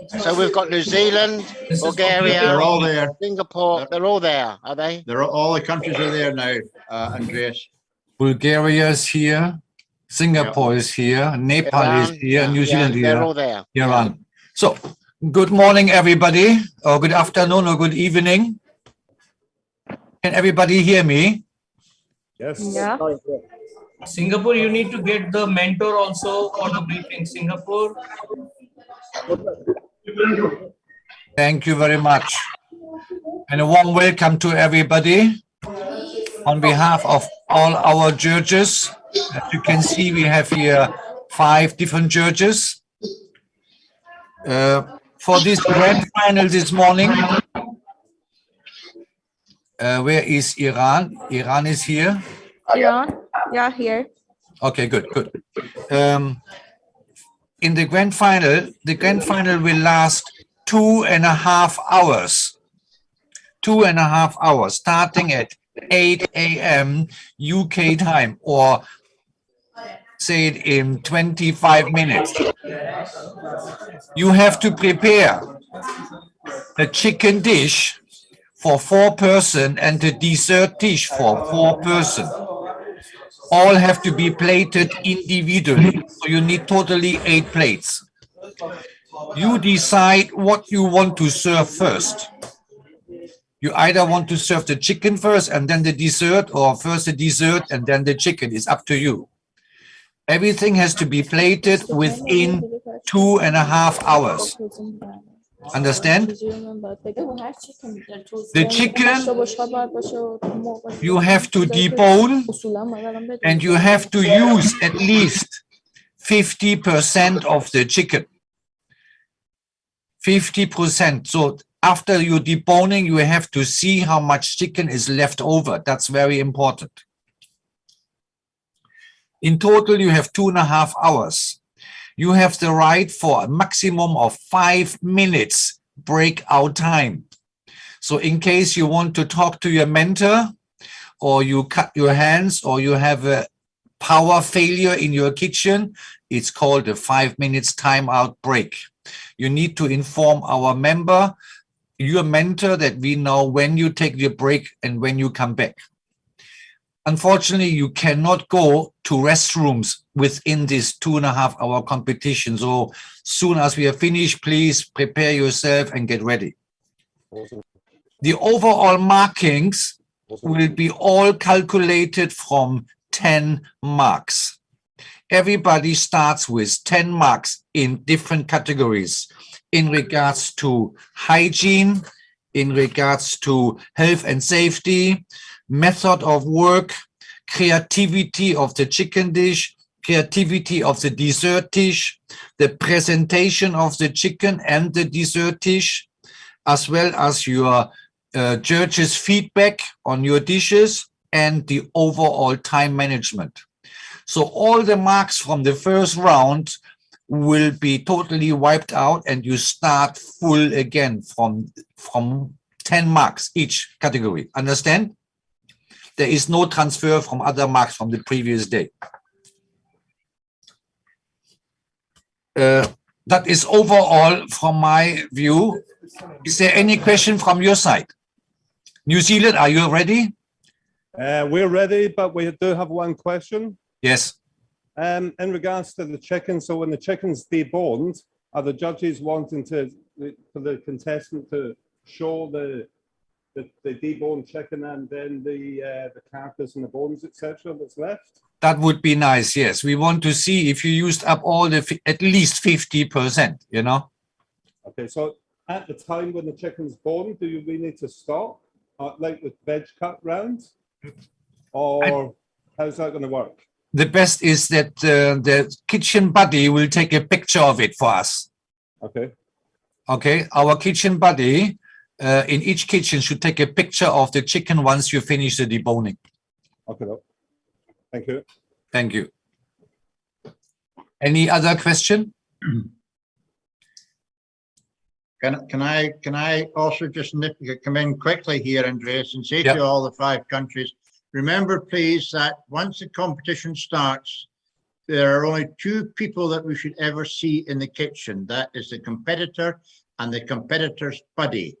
So we've got New Zealand, Bulgaria,
They're all there.
Singapore. They're all there, are they?
All the countries are there now, Andreas.
Bulgaria is here, Singapore is here, Nepal
Iran,
is here, New Zealand here.
they're all there.
Iran. So, good morning, everybody, or good afternoon, or good evening. Can everybody hear me?
Yes. Yeah. Singapore, you need to get the mentor also for the briefing. Singapore.
Thank you very much. And a warm welcome to everybody. On behalf of all our judges, as you can see, we have here 5 different judges. For this grand final this morning, where is Iran? Iran is here.
Iran, yeah, here.
Okay, good. In the grand final will last 2.5 hours. 2.5 hours, starting at 8 a.m. UK time, or say it in 25 minutes. You have to prepare the chicken dish for 4 persons and the dessert dish for 4 persons. All have to be plated individually, so you need totally 8 plates. You decide what you want to serve first. You either want to serve the chicken first and then the dessert, or first the dessert and then the chicken. It's up to you. Everything has to be plated within 2.5 hours. Understand? The chicken, you have to debone, and you have to use at least 50% of the chicken. 50%. So after you deboning, you have to see how much chicken is left over. That's very important. In total, you have 2.5 hours. You have the right for a maximum of 5 minutes breakout time. So in case you want to talk to your mentor, or you cut your hands, or you have a power failure in your kitchen, it's called a 5 minutes timeout break. You need to inform our member, your mentor, that we know when you take your break and when you come back. Unfortunately, you cannot go to restrooms within this 2.5 hour competition. So soon as we are finished, please prepare yourself and get ready.
Awesome.
The overall markings will be all calculated from 10 marks. Everybody starts with 10 marks in different categories in regards to hygiene, in regards to health and safety, method of work, creativity of the chicken dish, creativity of the dessert dish, the presentation of the chicken and the dessert dish, as well as your judges' feedback on your dishes and the overall time management. So all the marks from the first round will be totally wiped out, and you start full again from 10 marks each category. Understand? There is no transfer from other marks from the previous day. That is overall from my view. Is there any question from your side? New Zealand, are you ready?
We're ready, but we do have one question.
Yes.
In regards to the chicken, so when the chicken's deboned, are the judges wanting for the contestant to show the deboned chicken and then the carcass and the bones, etc., that's left?
That would be nice, yes. We want to see if you used up all the, at least 50%, you know?
Okay, so at the time when the chicken's boned, do we need to stop, like with veg cut rounds? Or how's that going to work?
The best is that the kitchen buddy will take a picture of it for us.
Okay.
Okay, our kitchen buddy in each kitchen should take a picture of the chicken once you finish the deboning.
Okay, thank you.
Thank you. Any other question?
Can I also just come in quickly here, Andreas, and say to all the 5 countries, remember, please, that once the competition starts, there are only 2 people that we should ever see in the kitchen. That is the competitor and the competitor's buddy.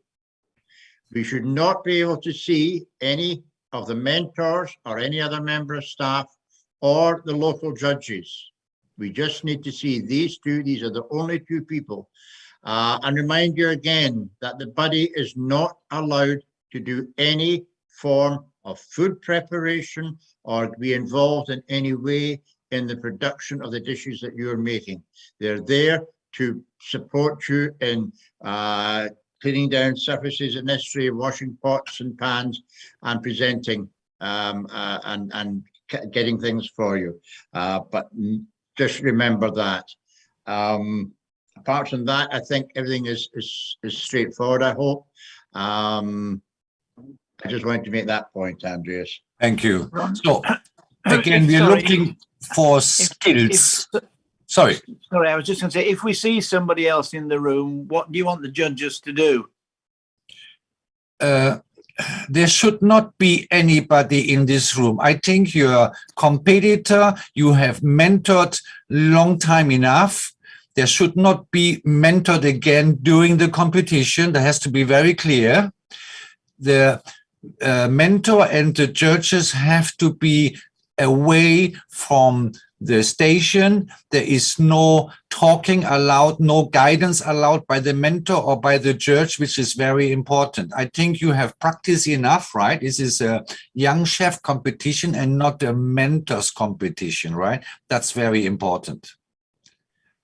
We should not be able to see any of the mentors or any other member of staff or the local judges. We just need to see these 2. These are the only 2 people. And remind you again that the buddy is not allowed to do any form of food preparation or be involved in any way in the production of the dishes that you're making. They're there to support you in cleaning down surfaces if necessary, washing pots and pans, and presenting and getting things for you. But just remember that. Apart from that, I think everything is straightforward, I hope. I just wanted to make that point, Andreas.
Thank you. So, again, we're looking for skills. Sorry.
Sorry, I was just going to say, if we see somebody else in the room, what do you want the judges to do?
There should not be anybody in this room. I think you're a competitor. You have mentored long time enough. There should not be mentored again during the competition. That has to be very clear. The mentor and the judges have to be away from the station. There is no talking allowed, no guidance allowed by the mentor or by the judge, which is very important. I think you have practiced enough, right? This is a young chef competition and not a mentor's competition, right? That's very important.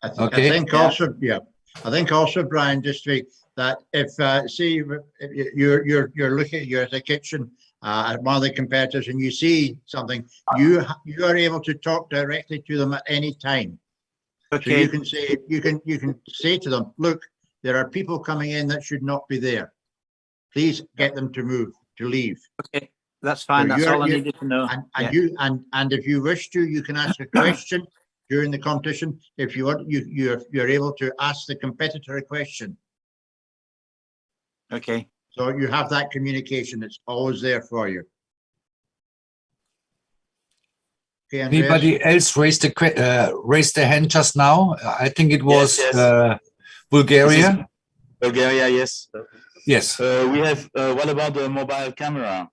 I think also, Brian, just to that if see if you're looking, you're at the kitchen at one of the competitors and you see something, you are able to talk directly to them at any time. Okay. So you can say to them, look, there are people coming in that should not be there. Please get them to move, to leave.
Okay, that's fine. So that's all I needed to know.
And if you wish to, you can ask a question during the competition. If you want, you're able to ask the competitor a question.
Okay.
So you have that communication. It's always there for you. Okay, Andreas?
Anybody else raised the hand just now? I think it was Bulgaria.
Bulgaria, yes.
Yes.
We have, what about the mobile camera?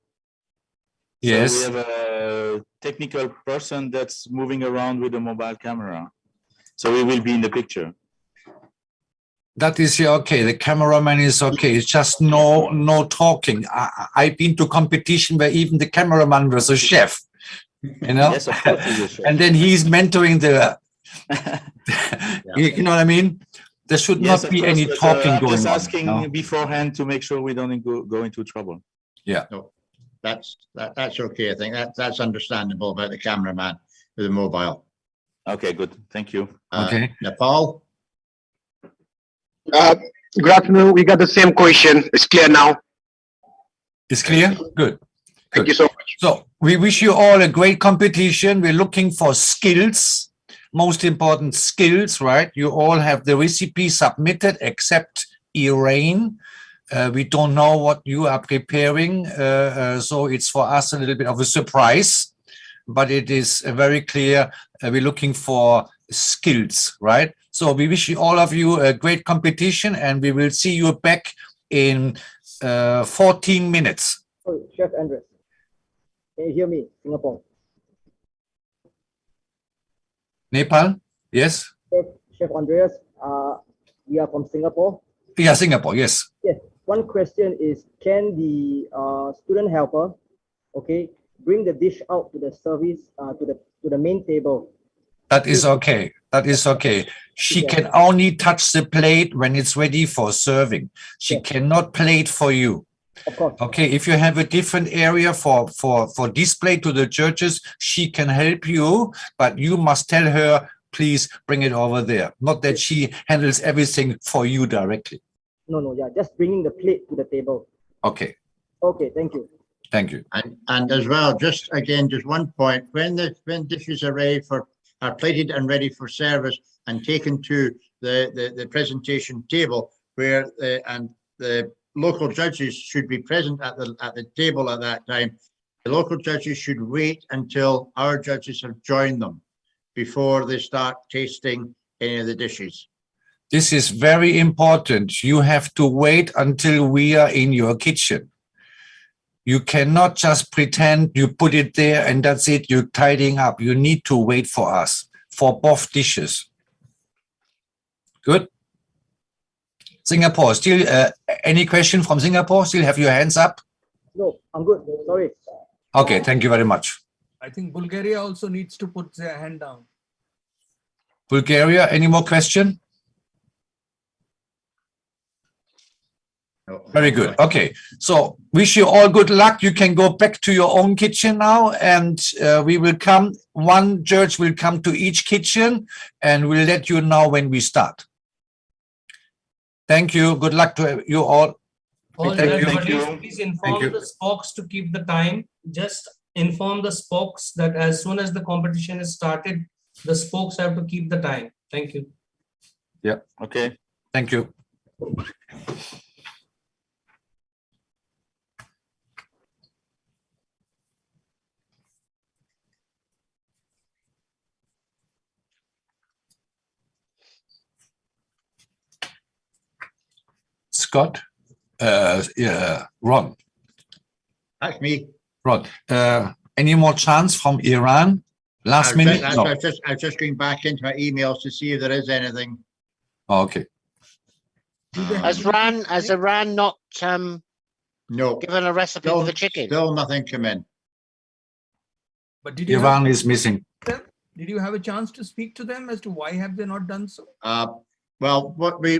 Yes.
So we have a technical person that's moving around with the mobile camera. So we will be in the picture.
That is okay. The cameraman is okay. It's just no talking. I've been to competition where even the cameraman was a chef, you know,
Yes, of course he's a chef.
and then he's mentoring the. You know what I mean? There should
Yes,
not
of
be
course,
any
but,
talking
I'm
going
just
on.
asking
no?
beforehand to make sure we don't go into trouble.
Yeah.
No, that's okay. I think that's understandable about the cameraman with the mobile.
Okay, good. Thank you.
Okay.
Nepal.
Good afternoon. We got the same question. It's clear now.
It's clear? Good.
Thank you so much.
So we wish you all a great competition. We're looking for skills, most important skills, right? You all have the recipe submitted except Irain. We don't know what you are preparing. So it's for us a little bit of a surprise, but it is very clear. We're looking for skills, right? So we wish you all of you a great competition, and we will see you back in 14 minutes.
Oh, Chef Andres, can you hear me? Singapore.
Nepal? Yes?
Chef Andreas, we are from Singapore.
Yeah, Singapore, yes.
Yes. One question is, can the student helper, okay, bring the dish out to the service, to the main table?
That is okay. That is okay. She can only touch the plate when it's ready for serving. She cannot plate for you.
Of course.
Okay, if you have a different area for display to the judges, she can help you, but you must tell her, please bring it over there. Not that she handles everything for you directly.
No, yeah, just bringing the plate to the table.
Okay,
Okay, thank you.
thank you.
And as well, just one point, when dishes are plated and ready for service and taken to the presentation table, where the local judges should be present at the table at that time, the local judges should wait until our judges have joined them before they start tasting any of the dishes.
This is very important. You have to wait until we are in your kitchen. You cannot just pretend you put it there and that's it, you're tidying up. You need to wait for us, for both dishes. Good. Singapore, still any question from Singapore? Still have your hands up?
No, I'm good. Sorry.
Okay, thank you very much.
I think Bulgaria also needs to put their hand down.
Bulgaria, any more question? Very good. Okay, so wish you all good luck. You can go back to your own kitchen now, and we will come. One judge will come to each kitchen, and we'll let you know when we start. Thank you. Good luck to you all.
All
Thank you.
judges, please inform the spokes to keep the time. Just inform the spokes that as soon as the competition is started, the spokes have to keep the time. Thank you.
Yeah.
Okay.
Thank you. Scott, Ron.
That's me.
Ron, any more chance from Iran? Last minute?
I
No.
was just going back into my emails to see if there is anything.
Oh, okay.
Has Iran not
No.
given a recipe for the chicken?
Still nothing come in.
But did you
Iran is missing.
Did you have a chance to speak to them as to why have they not done so?
Well, what the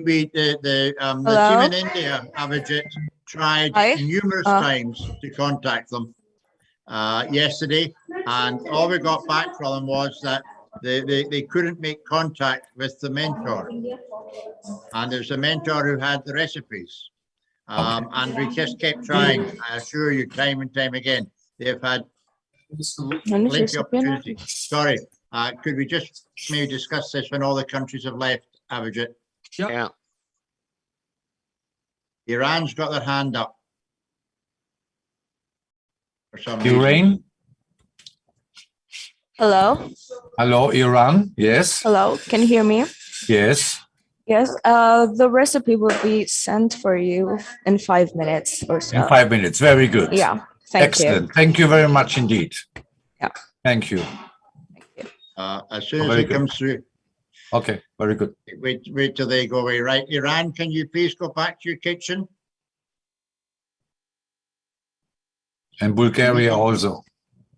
Hello?
team in India, Avijit, tried
Hi.
numerous times to contact them yesterday, and all we got back from them was that they couldn't make contact with the mentor, and there's a mentor who had the recipes, and we just kept trying. I assure you, time and time again, they've had plenty of opportunity. Sorry, could we just maybe discuss this when all the countries have left, Avijit?
Yeah.
Iran's got their hand up. for some reason.
Iran?
Hello.
Hello, Iran? Yes,
Hello. Can you hear me?
yes.
Yes. The recipe will be sent for you in 5 minutes or so.
In 5 minutes. Very good.
Yeah. Thank
Excellent.
you.
Thank you very much indeed.
Yeah.
Thank you.
As soon as
Very
it
good.
comes through,
Okay, very good.
wait till they go away. Right, Iran, can you please go back to your kitchen?
And Bulgaria also.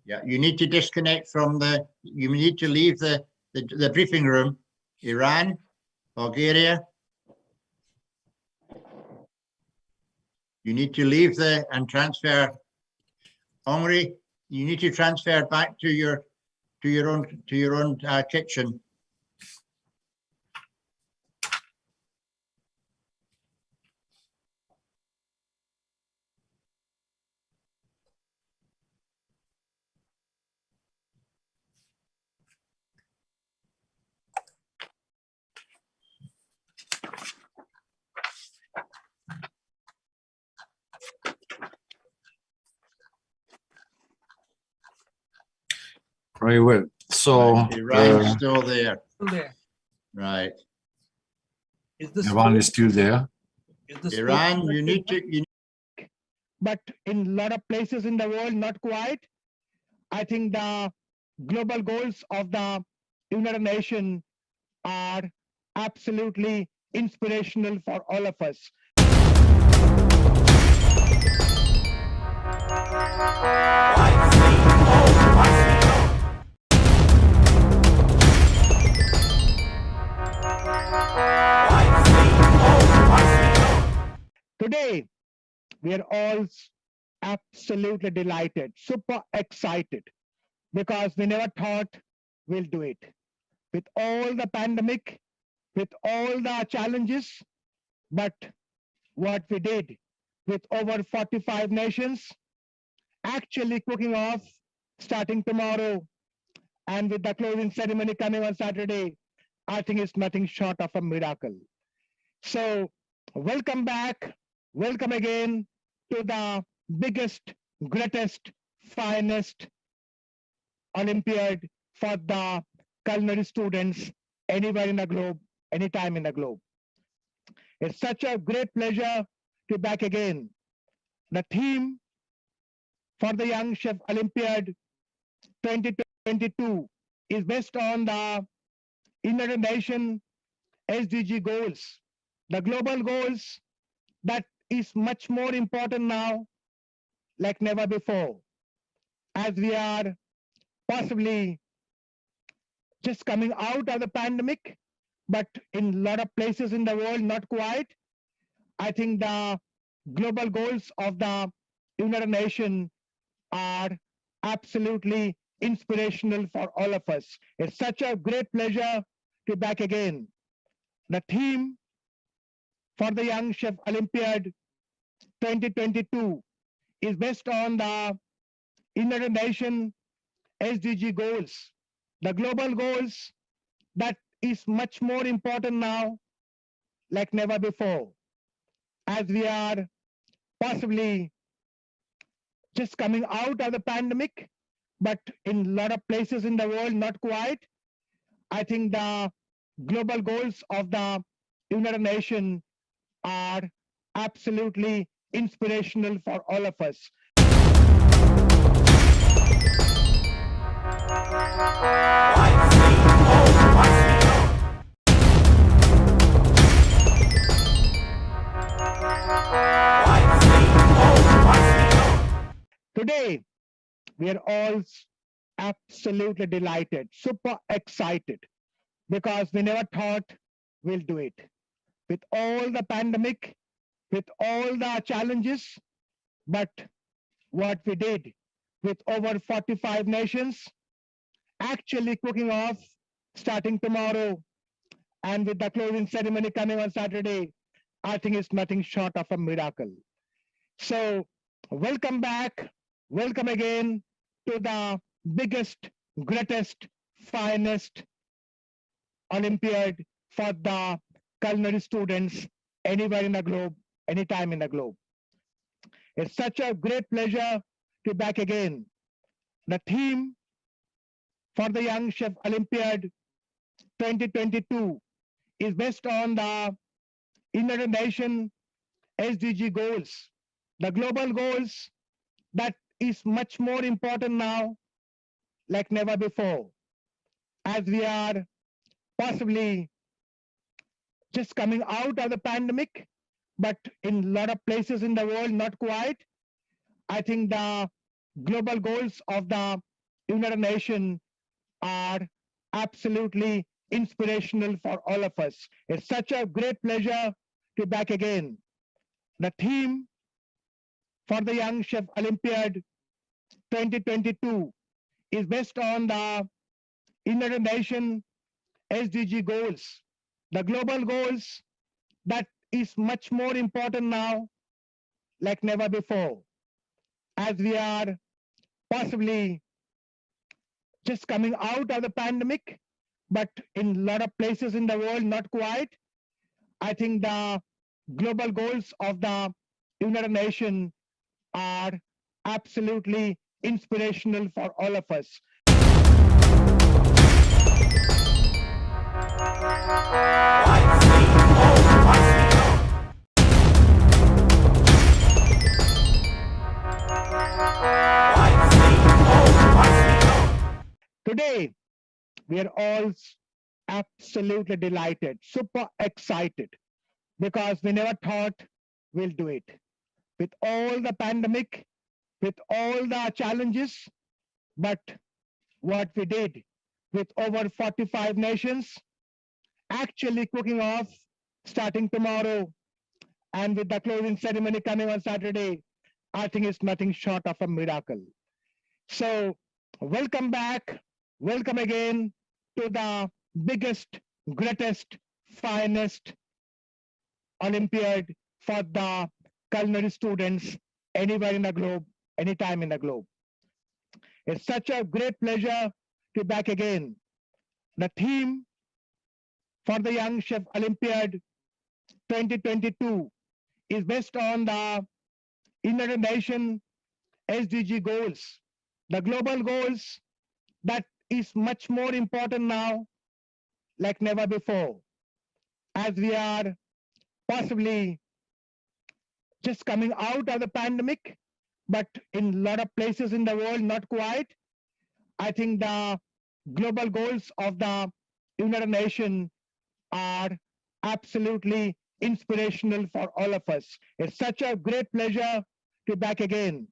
Yeah, you need to disconnect from you need to leave the briefing room. Iran, Bulgaria. You need to leave and transfer. Hungary, you need to transfer back to your own kitchen.
Very well. So
Iran's still there.
Still there.
Right.
Is the
Iran is still there.
Iran, you need to.
But in a lot of places in the world, not quite. I think the global goals of the United Nations are absolutely inspirational for all of us. Today, we are all absolutely delighted, super excited, because we never thought we'll do it. With all the pandemic, with all the challenges, but what we did with over 45 nations, actually kicking off starting tomorrow, and with the closing ceremony coming on Saturday, I think it's nothing short of a miracle. So welcome back, welcome again to the biggest, greatest, finest Olympiad for the culinary students anywhere in the globe, anytime in the globe. It's such a great pleasure to be back again. The theme for the Young Chef Olympiad 2022 is based on the United Nations SDG goals, the global goals that is much more important now, like never before, as we are possibly just coming out of the pandemic, but in a lot of places in the world, not quite. I think the global goals of the United Nations are absolutely inspirational for all of us. It's such a great pleasure to be back again. The theme for the Young Chef Olympiad 2022 is based on the United Nations SDG goals, the global goals that is much more important now, like never before, as we are possibly just coming out of the pandemic, but in a lot of places in the world, not quite. I think the global goals of the United Nations are absolutely inspirational for all of us. Today, we are all absolutely delighted, super excited, because we never thought we'll do it. With all the pandemic, with all the challenges, but what we did with over 45 nations, actually kicking off starting tomorrow, and with the closing ceremony coming on Saturday, I think it's nothing short of a miracle. So welcome back, welcome again to the biggest, greatest, finest Olympiad for the culinary students anywhere in the globe, anytime in the globe. It's such a great pleasure to to back again. The theme for the Young Chef Olympiad 2022 is based on the United Nations SDG goals, the global goals that is much more important now like never before, as we are possibly just coming out of the pandemic, but in a lot of places in the world, not quite. I think the global goals of the United Nations are absolutely inspirational for all of us. It's such a great pleasure to be back again. The theme for the Young Chef Olympiad 2022 is based on the United Nations SDG goals, the global goals that is much more important now like never before, as we are possibly just coming out of the pandemic, but in a lot of places in the world, not quite. I think the global goals of the United Nations are absolutely inspirational for all of us. Today, we are all absolutely delighted, super excited, because we never thought we'll do it. With all the pandemic, with all the challenges, but what we did with over 45 nations, actually kicking off starting tomorrow, and with the closing ceremony coming on Saturday, I think it's nothing short of a miracle. So welcome back, welcome again to the biggest, greatest, finest Olympiad for the culinary students anywhere in the globe, anytime in the globe. It's such a great pleasure to be back again. The theme for the Young Chef Olympiad 2022 is based on the United Nations SDG goals, the global goals that is much more important now like never before, as we are possibly just coming out of the pandemic, but in a lot of places in the world, not quite. I think the global goals of the United Nations are absolutely inspirational for all of us. It's such a great pleasure to be back again.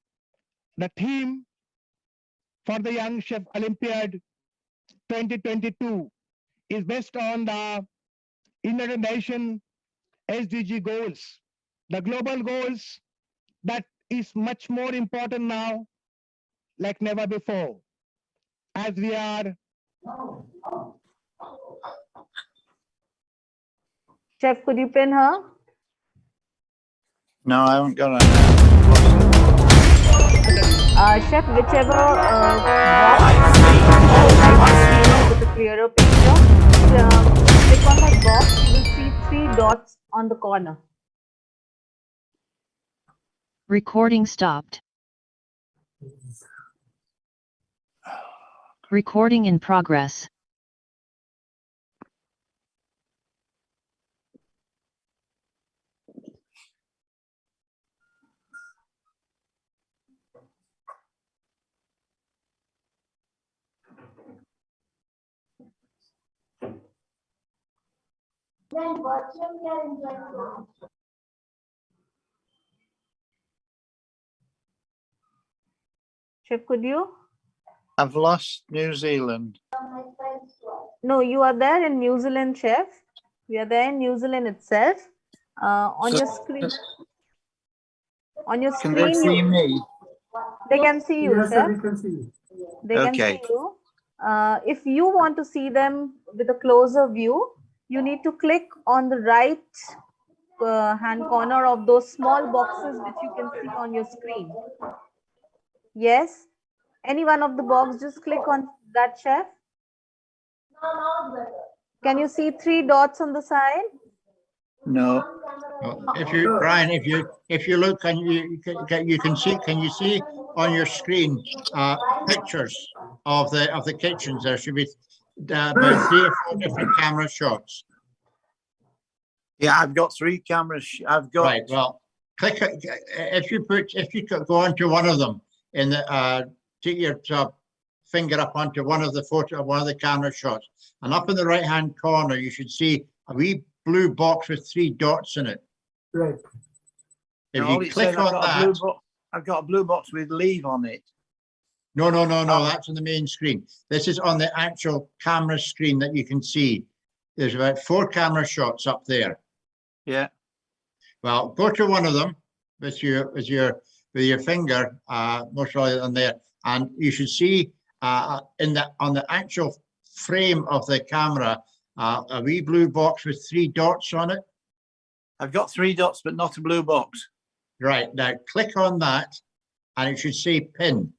The theme for the Young Chef Olympiad 2022 is based on the United Nations SDG goals, the global goals that is much more important now like never before, as we are.
Chef, could you pin her?
No, I haven't got her
now. Chef, whichever box with a clearer picture, click on that box, you will see 3 dots on the corner.
Recording stopped. Recording in progress.
Chef, could you?
I've lost New Zealand.
No, you are there in New Zealand, Chef. We are there in New Zealand itself. On your screen. On your screen.
Can they see me?
They can see you,
Yes,
Chef.
they can see you.
They can see you. If you want to see them with a closer view, you need to click on the right hand corner of those small boxes which you can see on your screen. Yes, any one of the box, just click on that, Chef. Can you see 3 dots on the side?
No.
If you, Brian, if you look and you can see, can you see on your screen pictures of the kitchens? There should be about 3 or 4 different camera shots.
Yeah, I've got 3 cameras. I've got.
Right. Well, click if you go onto one of them in the take your finger up onto one of the camera shots, and up in the right hand corner you should see a wee blue box with 3 dots in it.
Right.
If
All
you
it
click
says,
on that,
I've got a blue box with leave on it.
no, that's on the main screen. This is on the actual camera screen that you can see. There's about 4 camera shots up there.
Yeah.
Well, go to one of them with your finger, most likely on there, and you should see on the actual frame of the camera a wee blue box with 3 dots on it.
I've got 3 dots, but not a blue box.
Right, now click on that and it should say pin.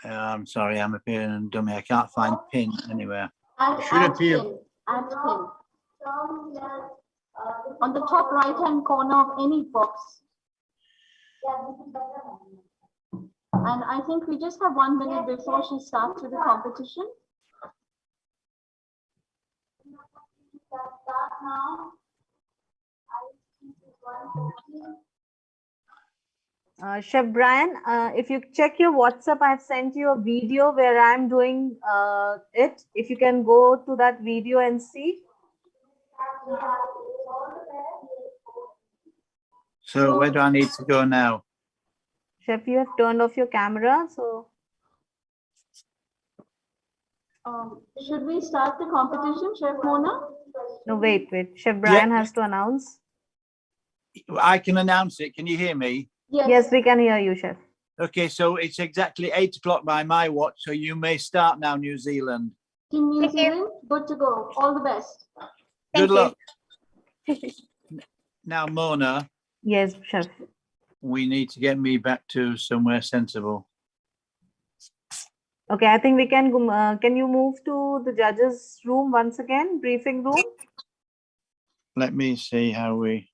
I'm sorry, I'm appearing a dummy. I can't find pin anywhere.
It should appear.
Add pin. On the top right hand corner of any box. And I think we just have 1 minute before she starts with the competition.
Chef Brian, if you check your WhatsApp, I've sent you a video where I'm doing it. If you can go to that video and see.
So where do I need to go now?
Chef, you have turned off your camera, so.
Should we start the competition, Chef Mona?
No, wait. Chef Brian has to announce.
I can announce it. Can you hear me?
Yes, we can hear you, Chef.
Okay, so it's exactly 8 o'clock by my watch, so you may start now, New Zealand.
Team New Zealand, good to go. All the best.
Good luck. Now, Mona.
Yes, Chef.
We need to get me back to somewhere sensible.
Okay, I think we can go. Can you move to the judges' room once again, briefing room?
Let me see how we.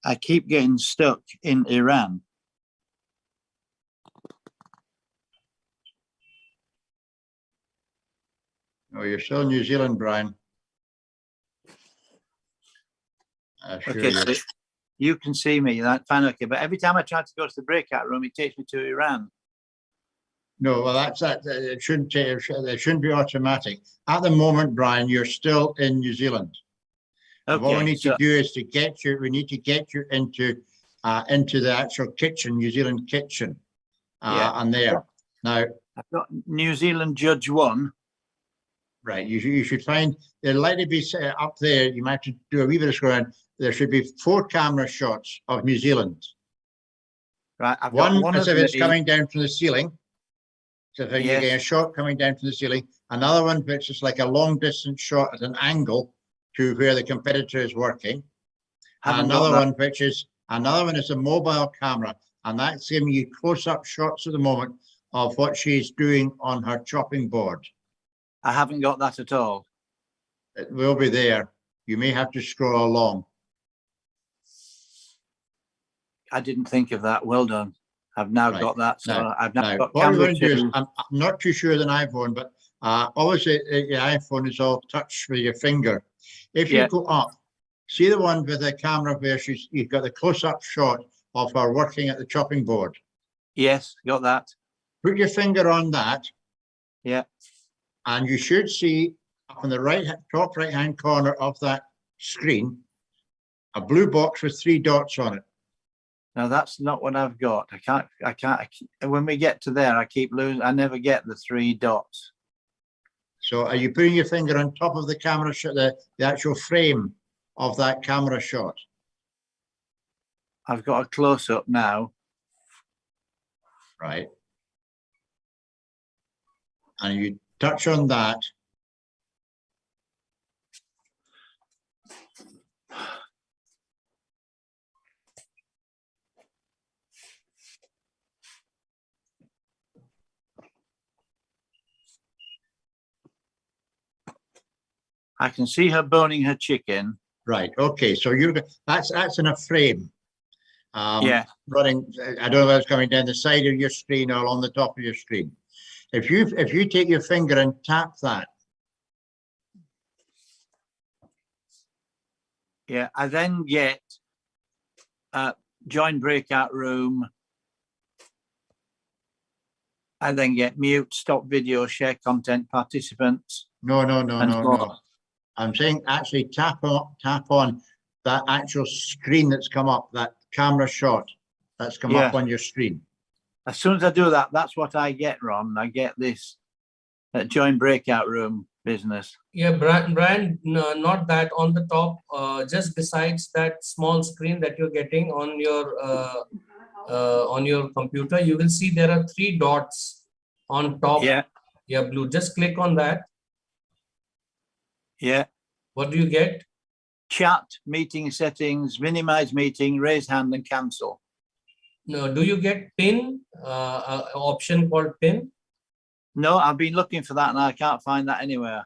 I keep getting stuck in Iran.
Oh, you're still in New Zealand, Brian.
Okay, so you can see me. That's fine. Okay, but every time I try to go to the breakout room, it takes me to Iran.
No, well, it shouldn't be automatic. At the moment, Brian, you're still in New Zealand.
Okay,
what we need to do is we need to get you into the actual kitchen, New Zealand kitchen, and there. Now,
I've got New Zealand Judge 1.
Right, you should find, they're likely to be up there. You might have to do a wee bit of scrolling. There should be 4 camera shots of New Zealand.
Right, I've got
one as if it's coming down from the ceiling. So if you're getting a shot coming down from the ceiling, another one which is like a long distance shot at an angle to where the competitor is working. Another one is a mobile camera, and that's giving you close-up shots at the moment of what she's doing on her chopping board.
I haven't got that at all.
It will be there. You may have to scroll along.
I didn't think of that. Well done. I've now got that. So I've now got
what I'm
camera
going to do is,
2.
I'm not too sure than iPhone, but obviously your iPhone is all touch with your finger. If you go up, see the one with the camera where you've got the close-up shot of her working at the chopping board.
Yes, got that.
Put your finger on that.
Yeah.
And you should see up in the top right-hand corner of that screen, a blue box with 3 dots on it.
No, that's not what I've got. I can't, when we get to there, I keep losing. I never get the 3 dots.
So are you putting your finger on top of the camera shot, the actual frame of that camera shot?
I've got a close up now.
Right. And you touch on that.
I can see her boning her chicken.
Right. Okay. So that's in a frame.
Yeah.
Running. I don't know whether it's coming down the side of your screen or on the top of your screen. If you take your finger and tap that.
Yeah. I then get join breakout room. I then get mute, stop video, share content, participants.
No. I'm saying actually tap on that actual screen that's come up, that camera shot that's come up on your screen.
As soon as I do that, that's what I get, Ron. I get this join breakout room business.
Yeah, Brian, no, not that on the top, just besides that small screen that you're getting on your computer, you will see there are 3 dots on top.
Yeah.
Yeah, blue. Just click on that.
Yeah.
What do you get?
Chat, meeting settings, minimize meeting, raise hand and cancel.
No, do you get pin, option called pin?
No, I've been looking for that and I can't find that anywhere.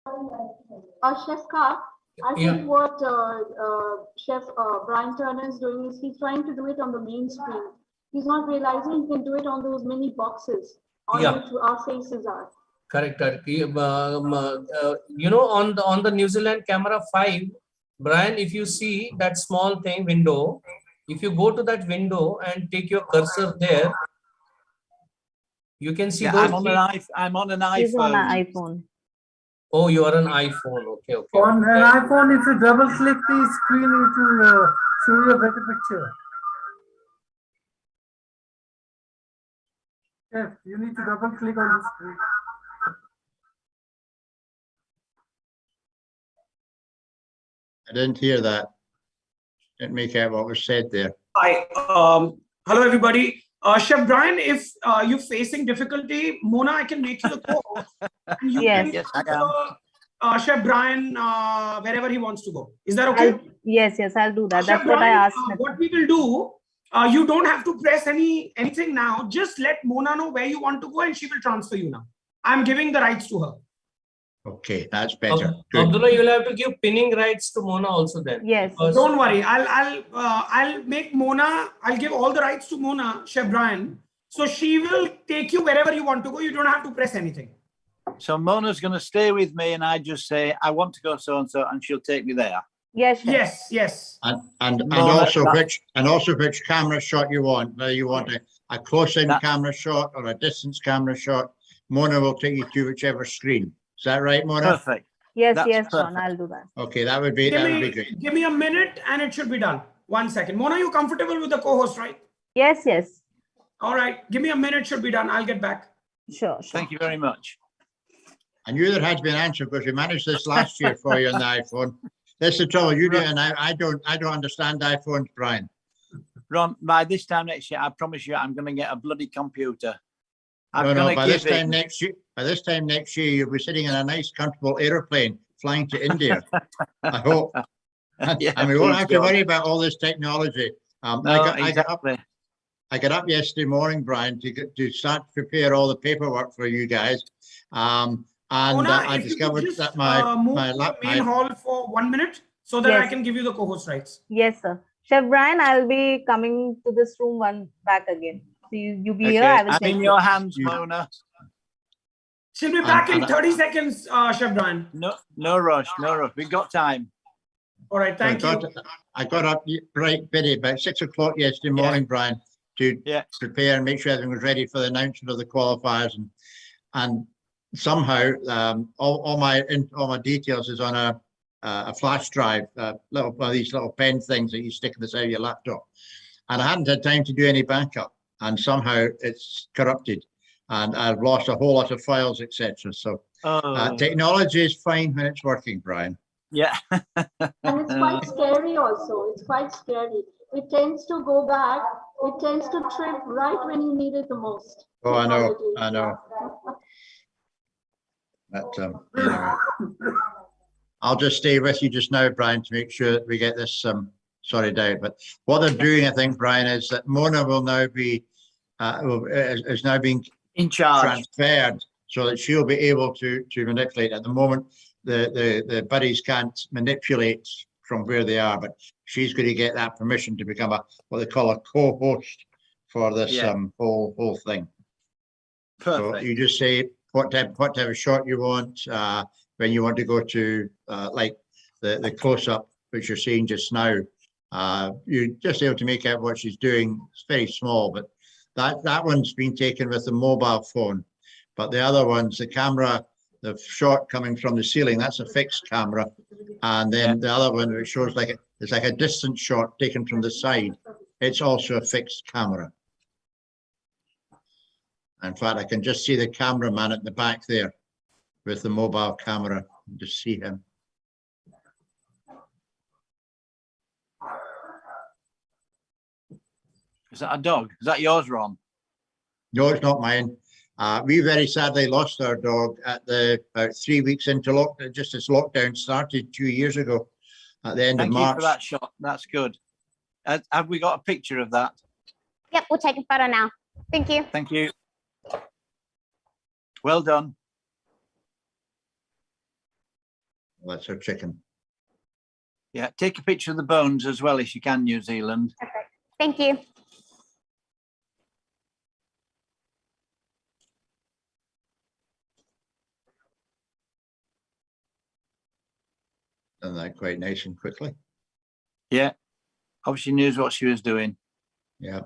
Chef Scott, I think what Chef Brian Turner is doing is he's trying to do it on the main screen. He's not realizing he can do it on those mini boxes on which our faces are.
Correct. You know, on the New Zealand camera 5, Brian, if you see that small thing window, if you go to that window and take your cursor there, you can see those.
I'm on an iPhone.
He's on an iPhone.
Oh, you are an iPhone. Okay.
On an iPhone, if you double click the screen, it will show you a better picture. Yes, you need to double click on the screen.
I didn't hear that. Didn't make out what was said there.
Hi. Hello, everybody. Chef Brian, if you're facing difficulty, Mona, I can make you the co-host. And you can go, Chef Brian, wherever he wants to go. Is that okay?
Yes, I'll do that.
Chef
That's what I
Brian,
asked.
what we will do, you don't have to press anything now. Just let Mona know where you want to go and she will transfer you now. I'm giving the rights to her.
Okay, that's better.
Abdullah, you'll have to give pinning rights to Mona also then.
Yes.
Don't worry. I'll make Mona. I'll give all the rights to Mona, Chef Brian. So she will take you wherever you want to go. You don't have to press anything.
So Mona's going to stay with me, and I just say I want to go so and so, and she'll take me there.
Yes.
Yes.
And also which camera shot you want. Whether you want a close-in camera shot or a distance camera shot, Mona will take you to whichever screen. Is that right, Mona?
Perfect.
Yes, John, I'll do that.
Okay, that would be great.
Give me a minute and it should be done. 1 second. Mona, you comfortable with the co-host, right?
Yes.
All right. Give me a minute, should be done. I'll get back.
Sure.
Thank you very much.
I knew there had been an answer because we managed this last year for you on the iPhone. That's the trouble. You do, and I don't understand iPhones, Brian.
Ron, by this time next year, I promise you, I'm going to get a bloody computer.
No, by this time next year, you'll be sitting in a nice, comfortable aeroplane flying to India. I hope. And we won't have to worry about all this technology. I got up yesterday morning, Brian, to start to prepare all the paperwork for you guys. And
Mona,
I discovered that
move to the main hall for 1 minute so that I can give you the co-host rights.
Yes, sir. Chef Brian, I'll be coming to this room back again. So you be here. I will
I'm in your hands, Mona.
She'll be back in 30 seconds, Chef Brian.
No rush. We've got time.
All right, thank you.
I got up right Biddy about 6 o'clock yesterday morning, Brian, to prepare and make sure everything was ready for the announcement of the qualifiers, and somehow all my details is on a flash drive, one of these little pen things that you stick in the side of your laptop, and I hadn't had time to do any backup, and somehow it's corrupted. and I've lost a whole lot of files, etc. So technology is fine when it's working, Brian.
Yeah.
And it's quite scary also. It's quite scary. It tends to go back. It tends to trip right when you need it the most.
Oh, I know. I know. But anyway, I'll just stay with you just now, Brian, to make sure that we get this sorted out. But what they're doing, I think, Brian, is that Mona will now be is now being
in charge,
transferred, so that she'll be able to manipulate. At the moment, the buddies can't manipulate from where they are, but she's going to get that permission to become what they call a co-host for this whole thing.
Perfect.
So you just say what type of shot you want, when you want to go to like the close-up, which you're seeing just now. You're just able to make out what she's doing. It's very small, but that one's been taken with a mobile phone. But the other ones, the camera, the shot coming from the ceiling, that's a fixed camera. And then the other one, which shows it's like a distant shot taken from the side. It's also a fixed camera. In fact, I can just see the cameraman at the back there with the mobile camera. Just see him.
Is that a dog? Is that yours, Ron?
No, it's not mine. We very sadly lost our dog at about 3 weeks into lockdown, just as lockdown started 2 years ago at the end of March.
Thank you for that shot. That's good. Have we got a picture of that?
Yep, we'll take a photo now. Thank you.
Thank you. Well done.
Well, that's our chicken.
Yeah, take a picture of the bones as well if you can, New Zealand.
Perfect. Thank you.
Done that quite nice and quickly.
Yeah, obviously knows what she was doing.
Yeah.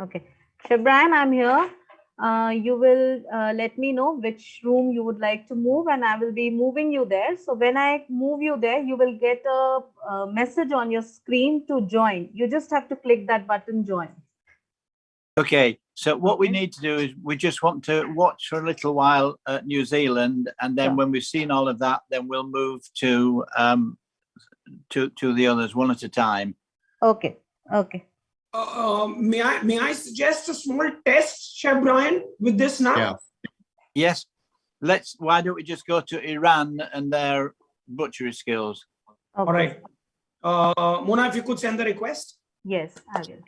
Okay, Brian, I'm here. You will let me know which room you would like to move, and I will be moving you there. So when I move you there, you will get a message on your screen to join. You just have to click that button, join.
Okay, so what we need to do is we just want to watch for a little while at New Zealand, and then when we've seen all of that, then we'll move to the others one at a time.
Okay, okay.
May I suggest a small test, Chef Brian, with this now?
Yeah.
Yes. Why don't we just go to Iran and their butchery skills?
Okay.
All right. Mona, if you could send the request.
Yes, I will.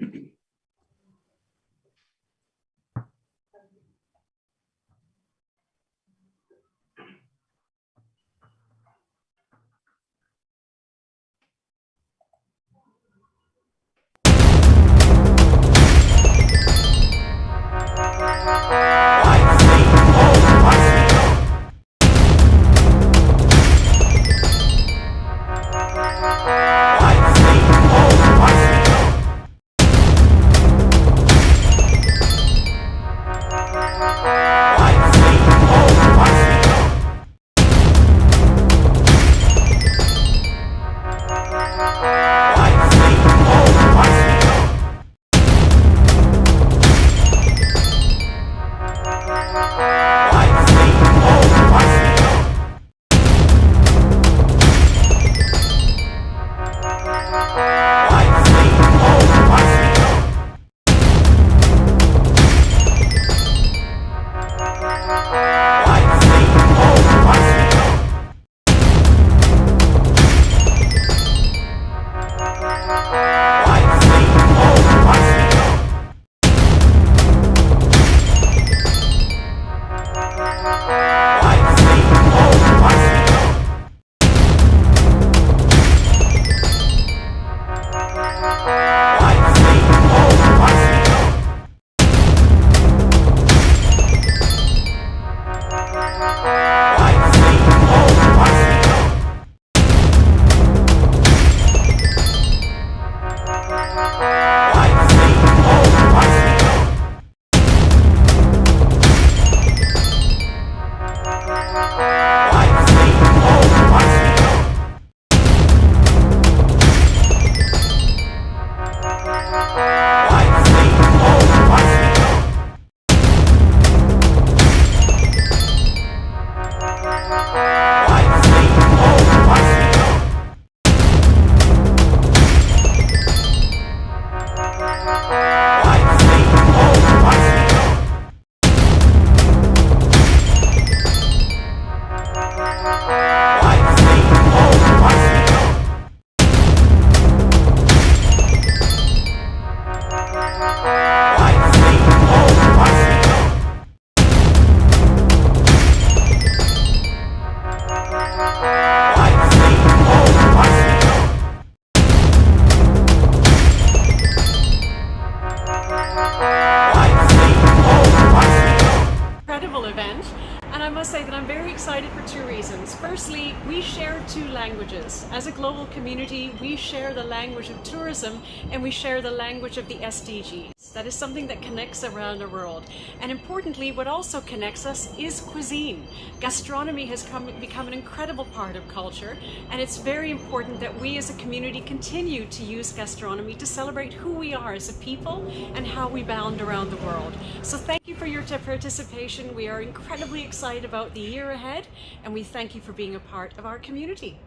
reasons. Firstly, we share two languages. As a global community, we share the language of tourism and we share the language of the SDGs. That is something that connects around the world. And importantly, what also connects us is cuisine. Gastronomy has become an incredible part of culture, and it's very important that we as a community continue to use gastronomy to celebrate who we are as a people and how we bound around the world. So thank you for your participation. We are incredibly excited about the year ahead, and we thank you for being a part of our community.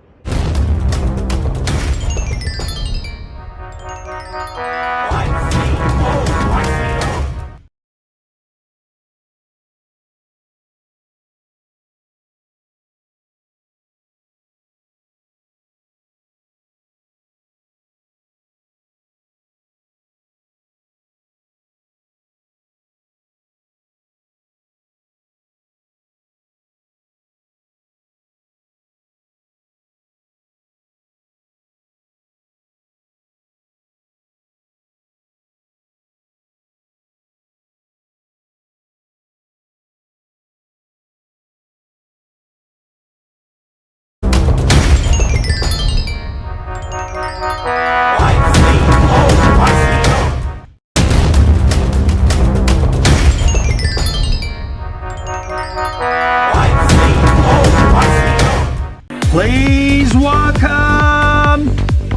Please welcome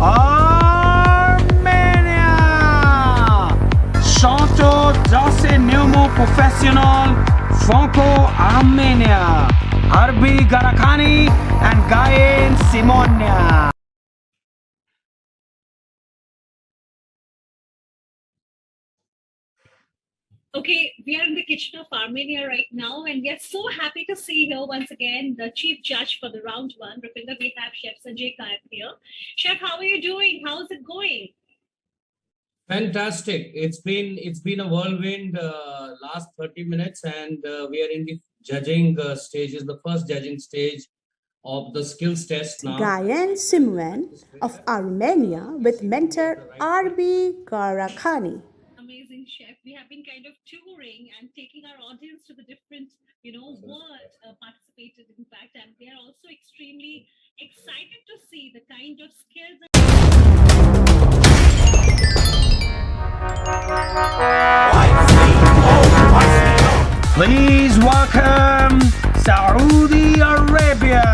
Armenia! Chanto Dase Neumo Professional Franco-Armenia, Arbi Garakani and Gayen Simonia.
Okay, we are in the kitchen of Armenia right now, and we are so happy to see here once again the chief judge for the round one. Rupinder, we have Chef Sanjay Kayat here. Chef, how are you doing? How is it going?
Fantastic. It's been a whirlwind last 30 minutes, and we are in the judging stages, the first judging stage of the skills test now.
Gayen Simwen of Armenia with mentor Arbi Garakani.
Amazing, Chef. We have been kind of touring and taking our audience to the different, world participated in fact, and they are also extremely excited to see the kind of skills.
Please welcome Saudi Arabia,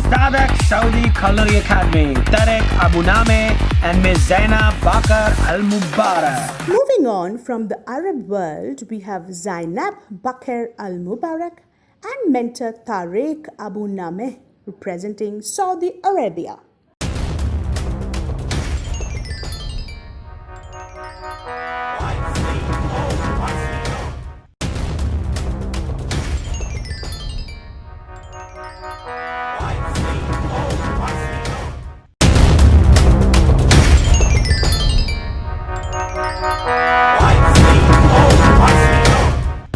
Sadak Saudi Culinary Academy, Tarek Abu Name and Ms. Zainab Bakar Al Mubarak.
Moving on from the Arab world, we have Zainab Bakar Al Mubarak and mentor Tarek Abu Name representing Saudi Arabia.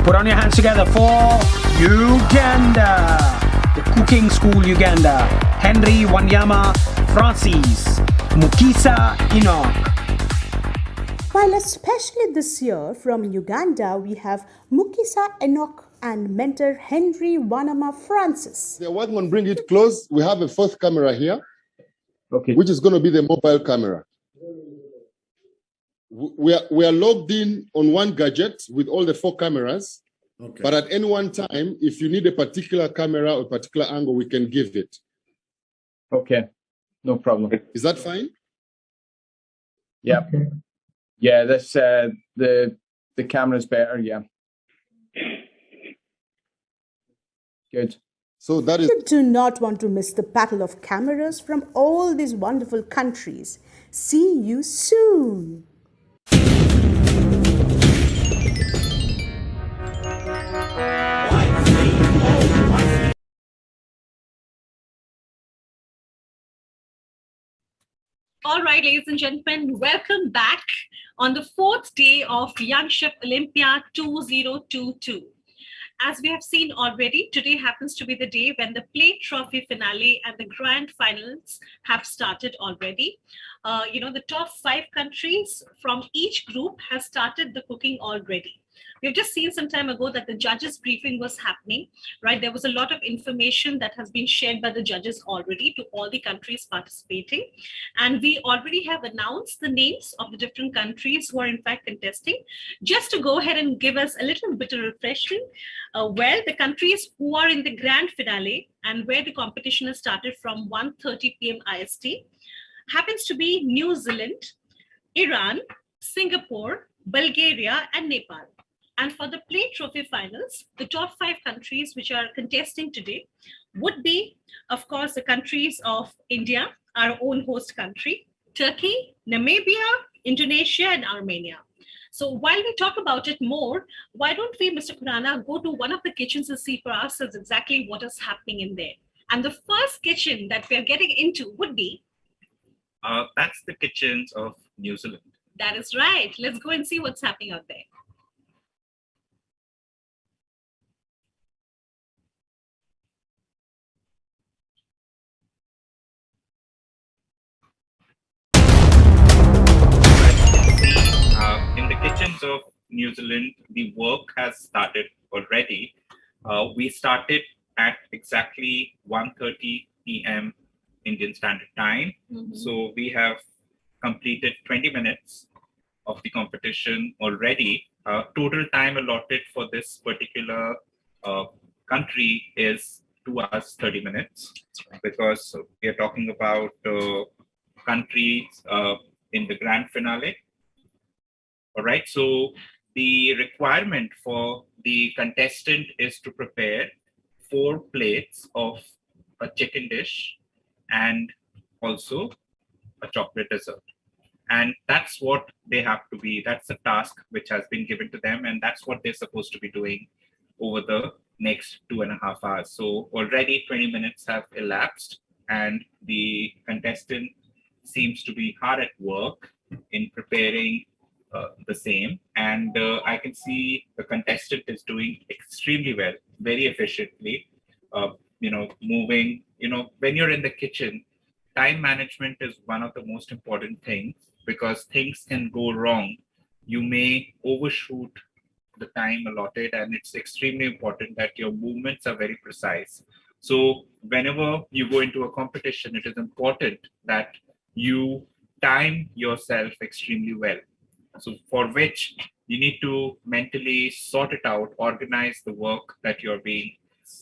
Put on your hands together for Uganda, the Cooking School Uganda, Henry Wanyama Francis, Mukisa Enoch.
While especially this year from Uganda, we have Mukisa Enoch and mentor Henry Wanyama Francis.
They're working on bringing it close. We have a fourth camera here, which is going to be the mobile camera. We are logged in on one gadget with all the 4 cameras, but at any one time, if you need a particular camera or particular angle, we can give it.
Okay, no problem.
Is that fine?
Yeah. Okay. Yeah, this the camera's better. Yeah. Good.
So that is.
You do not want to miss the battle of cameras from all these wonderful countries. See you soon.
All right, ladies and gentlemen, welcome back on the 4th day of Young Chef Olympia 2022. As we have seen already, today happens to be the day when the plate trophy finale and the grand finals have started already. The top 5 countries from each group has started the cooking already. We've just seen some time ago that the judges briefing was happening, right? There was a lot of information that has been shared by the judges already to all the countries participating. And we already have announced the names of the different countries who are in fact contesting. Just to go ahead and give us a little bit of refreshment, well, the countries who are in the grand finale and where the competition has started from 1:30 p.m. IST happens to be New Zealand, Iran, Singapore, Bulgaria, and Nepal. And for the plate trophy finals, the top 5 countries which are contesting today would be, of course, the countries of India, our own host country, Turkey, Namibia, Indonesia, and Armenia. So while we talk about it more, why don't we, Mr. Khurana, go to one of the kitchens and see for ourselves exactly what is happening in there. And the first kitchen that we're getting into would be?
That's the kitchens of New Zealand.
That is right. Let's go and see what's happening out there.
In the kitchens of New Zealand, the work has started already. We started at exactly 1:30 p.m. Indian Standard Time. So we have completed 20 minutes of the competition already. Total time allotted for this particular country is 2 hours 30 minutes, because we are talking about countries in the grand finale. All right, so the requirement for the contestant is to prepare 4 plates of a chicken dish and also a chocolate dessert. And that's what they have to be, that's the task which has been given to them, and that's what they're supposed to be doing over the next 2.5 hours. So already 20 minutes have elapsed, and the contestant seems to be hard at work in preparing the same. And I can see the contestant is doing extremely well, very efficiently, moving, when you're in the kitchen, time management is one of the most important things, because things can go wrong. You may overshoot the time allotted, and it's extremely important that your movements are very precise. So whenever you go into a competition, it is important that you time yourself extremely well. So for which you need to mentally sort it out, organize the work that you're being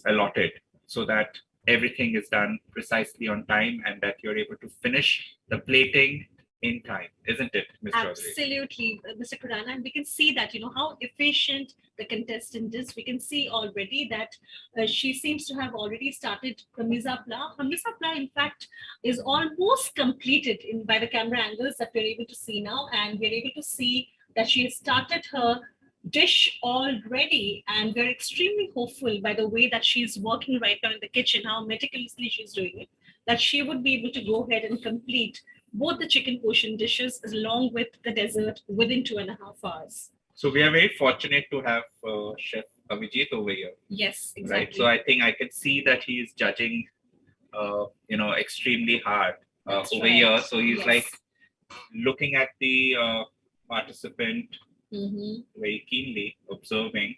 allotted, so that everything is done precisely on time and that you're able to finish the plating in time, isn't it, Ms. Chaudhary?
Absolutely, Mr. Khurana, and we can see that, how efficient the contestant is. We can see already that she seems to have already started the mise en place. Her mise en place, in fact, is almost completed by the camera angles that we're able to see now, and we're able to see that she has started her dish already, and we're extremely hopeful by the way that she's working right now in the kitchen, how meticulously she's doing it, that she would be able to go ahead and complete both the chicken portion dishes along with the dessert within 2.5 hours.
So we are very fortunate to have Chef Abhijit over here.
Yes, exactly.
Right. So I think I can see that he is judging, extremely hard over here. So he's like looking at the participant very keenly, observing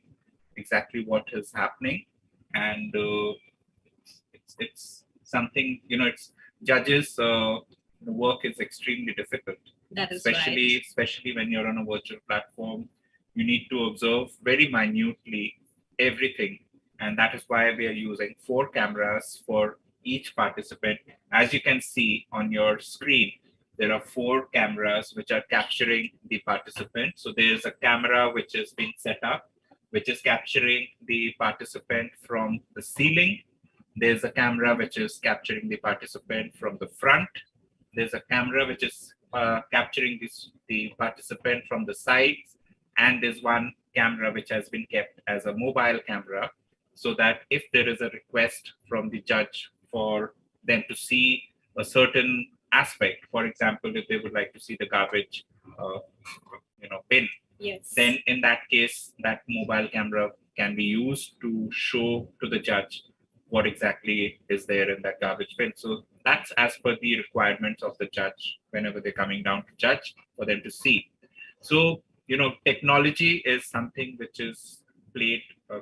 exactly what is happening, and it's something, it's judges. The work is extremely difficult.
That is
especially when you're on a virtual platform. You need to observe very minutely everything, and that is why we are using 4 cameras for each participant. As you can see on your screen, there are 4 cameras which are capturing the participant. So there's a camera which has been set up, which is capturing the participant from the ceiling. There's a camera which is capturing the participant from the front. There's a camera which is capturing the participant from the sides. And there's one camera which has been kept as a mobile camera, so that if there is a request from the judge for them to see a certain aspect, for example, if they would like to see the garbage bin, then in that case, that mobile camera can be used to show to the judge what exactly is there in that garbage bin. So that's as per the requirements of the judge whenever they're coming down to judge, for them to see. So technology is something which is played a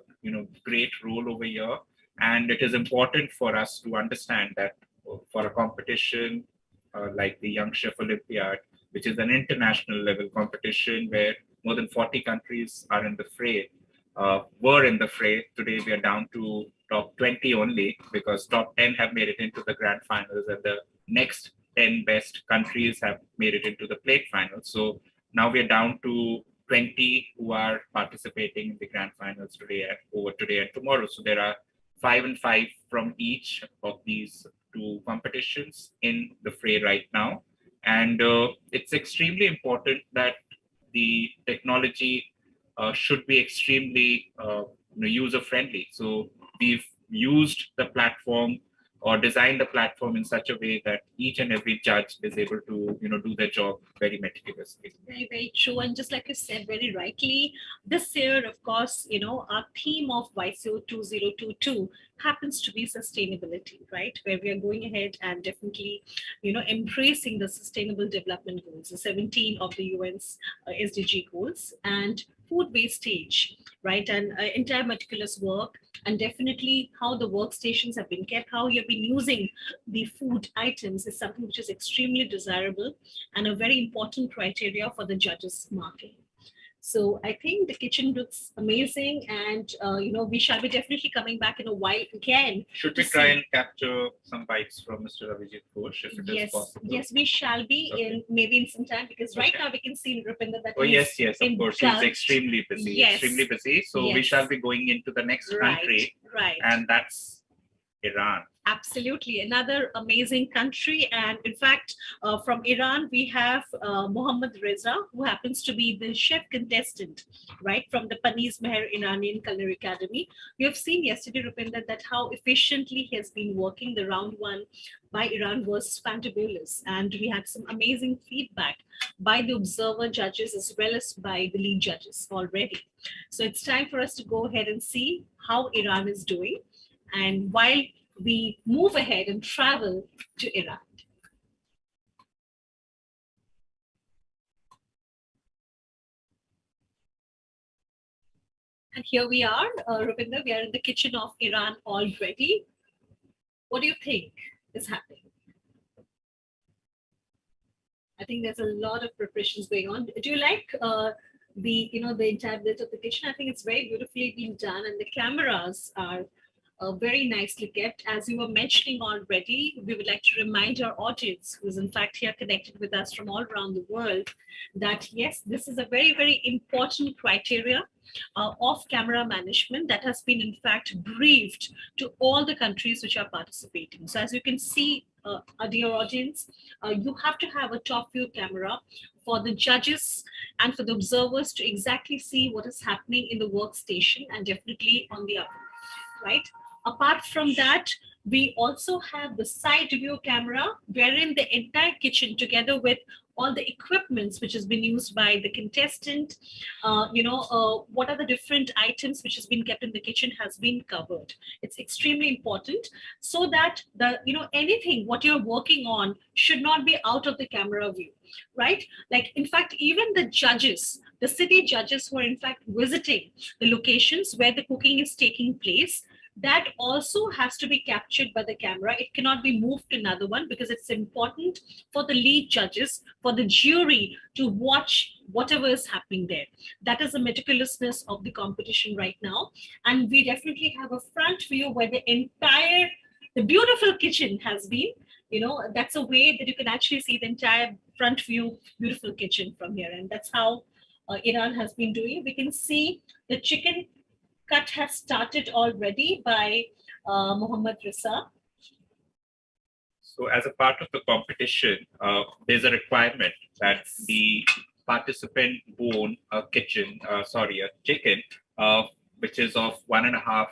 great role over here, and it is important for us to understand that for a competition like the Young Chef Olympiad, which is an international level competition where more than 40 countries are in the fray, were in the fray. Today we are down to top 20 only, because top 10 have made it into the grand finals and the next 10 best countries have made it into the plate finals. So now we are down to 20 who are participating in the grand finals today and tomorrow. So there are 5 and 5 from each of these 2 competitions in the fray right now. And it's extremely important that the technology should be extremely user-friendly. So we've used the platform or designed the platform in such a way that each and every judge is able to do their job very meticulously.
Very, very true. And just like you said very rightly, this year, of course, our theme of YCO 2022 happens to be sustainability, right? Where we are going ahead and definitely, embracing the sustainable development goals, the 17 of the UN's SDG goals, and food wastage, right? And entire meticulous work, and definitely how the workstations have been kept, how you've been using the food items is something which is extremely desirable and a very important criteria for the judges' marking. So I think the kitchen looks amazing, and we shall be definitely coming back in a while again.
Should we try and capture some bites from Mr. Avijit Ghosh, if it is possible?
Yes, we shall be in some time, because right now we can see Rupinder that
yes, of course, he's extremely busy. So we shall be going into the next country, and that's Iran.
Absolutely, another amazing country. And in fact, from Iran, we have Mohammad Reza, who happens to be the chef contestant, right, from the Panis Meher Iranian Culinary Academy. You have seen yesterday, Rupinder, that how efficiently he has been working. The round 1 by Iran was fantabulous. And we had some amazing feedback by the observer judges as well as by the lead judges already. So it's time for us to go ahead and see how Iran is doing. And while we move ahead and travel to Iran. And here we are, Rupinder, we are in the kitchen of Iran already. What do you think is happening? I think there's a lot of preparations going on. Do you like the entire bit of the kitchen? I think it's very beautifully been done, and the cameras are very nicely kept. As you were mentioning already, we would like to remind our audience, who is in fact here connected with us from all around the world, that yes, this is a very, very important criteria of camera management that has been in fact briefed to all the countries which are participating. So as you can see, dear audience, you have to have a top view camera for the judges and for the observers to exactly see what is happening in the workstation and definitely on the oven, right? Apart from that, we also have the side view camera, wherein the entire kitchen, together with all the equipments which has been used by the contestant, what are the different items which has been kept in the kitchen has been covered. It's extremely important so that anything what you're working on should not be out of the camera view, right? Like, in fact, even the judges, the city judges who are in fact visiting the locations where the cooking is taking place, that also has to be captured by the camera. It cannot be moved to another one, because it's important for the lead judges, for the jury to watch whatever is happening there. That is the meticulousness of the competition right now. And we definitely have a front view where the beautiful kitchen has been, that's a way that you can actually see the entire front view, beautiful kitchen from here. And that's how Iran has been doing. We can see the chicken cut has started already by Mohammad Reza.
So as a part of the competition, there's a requirement that the participant bone a chicken, which is of 1.5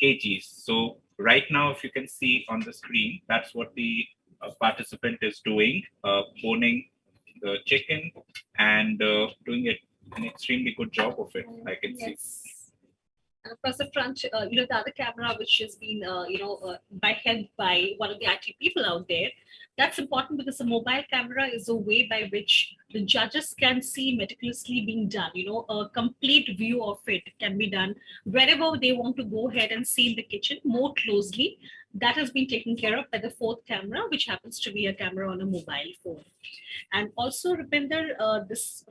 kgs. So right now, if you can see on the screen, that's what the participant is doing, boning the chicken and doing it an extremely good job of it, I can see.
And of course, the front, the other camera, which has been, held by one of the IT people out there, That's important because the mobile camera is a way by which the judges can see meticulously being done. A complete view of it can be done wherever they want to go ahead and see in the kitchen more closely. That has been taken care of by the fourth camera, which happens to be a camera on a mobile phone. And also, Rupinder, this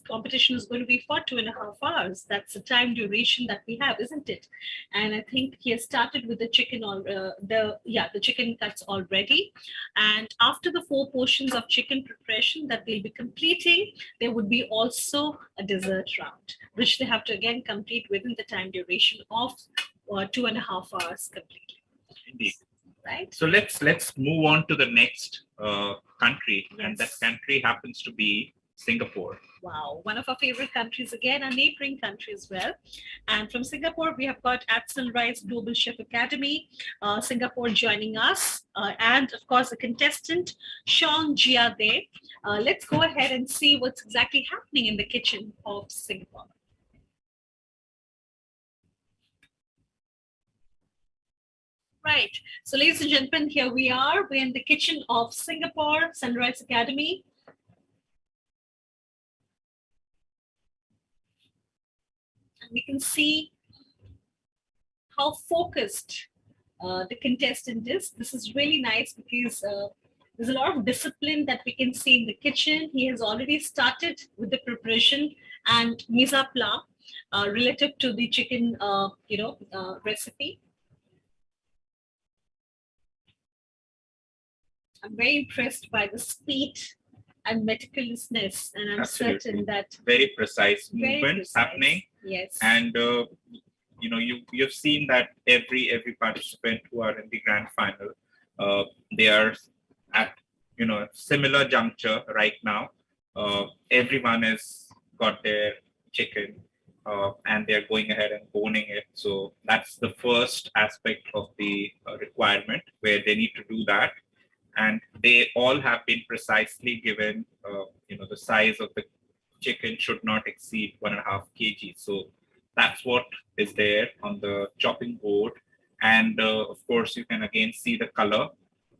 competition is going to be for 2.5 hours. That's the time duration that we have, isn't it? And I think he has started with the chicken the chicken cuts already. And after the 4 portions of chicken preparation that they'll be completing, there would be also a dessert round, which they have to again complete within the time duration of 2.5 hours completely.
Indeed.
Right.
So let's move on to the next country, and that country happens to be Singapore.
Wow, one of our favorite countries again, a neighboring country as well. And from Singapore, we have got At Sunrise Global Chef Academy, Singapore joining us, and of course the contestant Sean Jia there. Let's go ahead and see what's exactly happening in the kitchen of Singapore. Right. So ladies and gentlemen, here we are. We're in the kitchen of Singapore Sunrise Academy. And we can see how focused the contestant is. This is really nice because there's a lot of discipline that we can see in the kitchen. He has already started with the preparation and mise en place relative to the chicken, recipe. I'm very impressed by the speed and meticulousness, and I'm certain that
very precise movements happening.
Yes.
And you've seen that every participant who are in the grand final, they are at a similar juncture right now. Everyone has got their chicken, and they're going ahead and boning it. So that's the first aspect of the requirement where they need to do that. And they all have been precisely given, the size of the chicken should not exceed 1.5 kg. So that's what is there on the chopping board. And of course, you can again see the color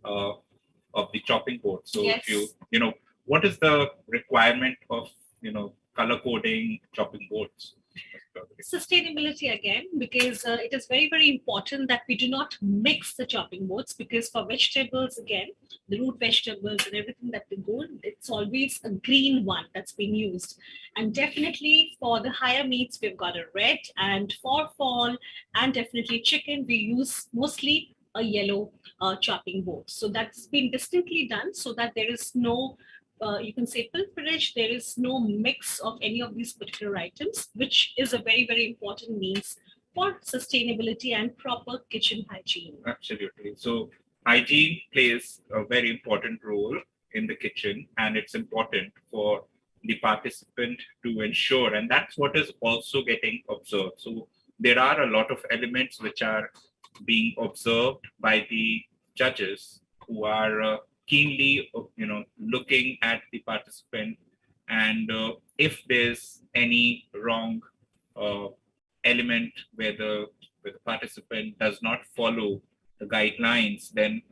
of the chopping board. So
yes.
If what is the requirement of, color coding chopping boards?
Sustainability again, because it is very, very important that we do not mix the chopping boards, because for vegetables, again, the root vegetables and everything that we go, it's always a green one that's been used. And definitely for the higher meats, we've got a red, and for fall and definitely chicken, we use mostly a yellow chopping board. So that's been distinctly done so that there is no you can say pilferage, there is no mix of any of these particular items, which is a very, very important means for sustainability and proper kitchen hygiene.
Absolutely. So hygiene plays a very important role in the kitchen, and it's important for the participant to ensure, and that's what is also getting observed. So there are a lot of elements which are being observed by the judges who are keenly, looking at the participant, and if there's any wrong element where the participant does not follow the guidelines, then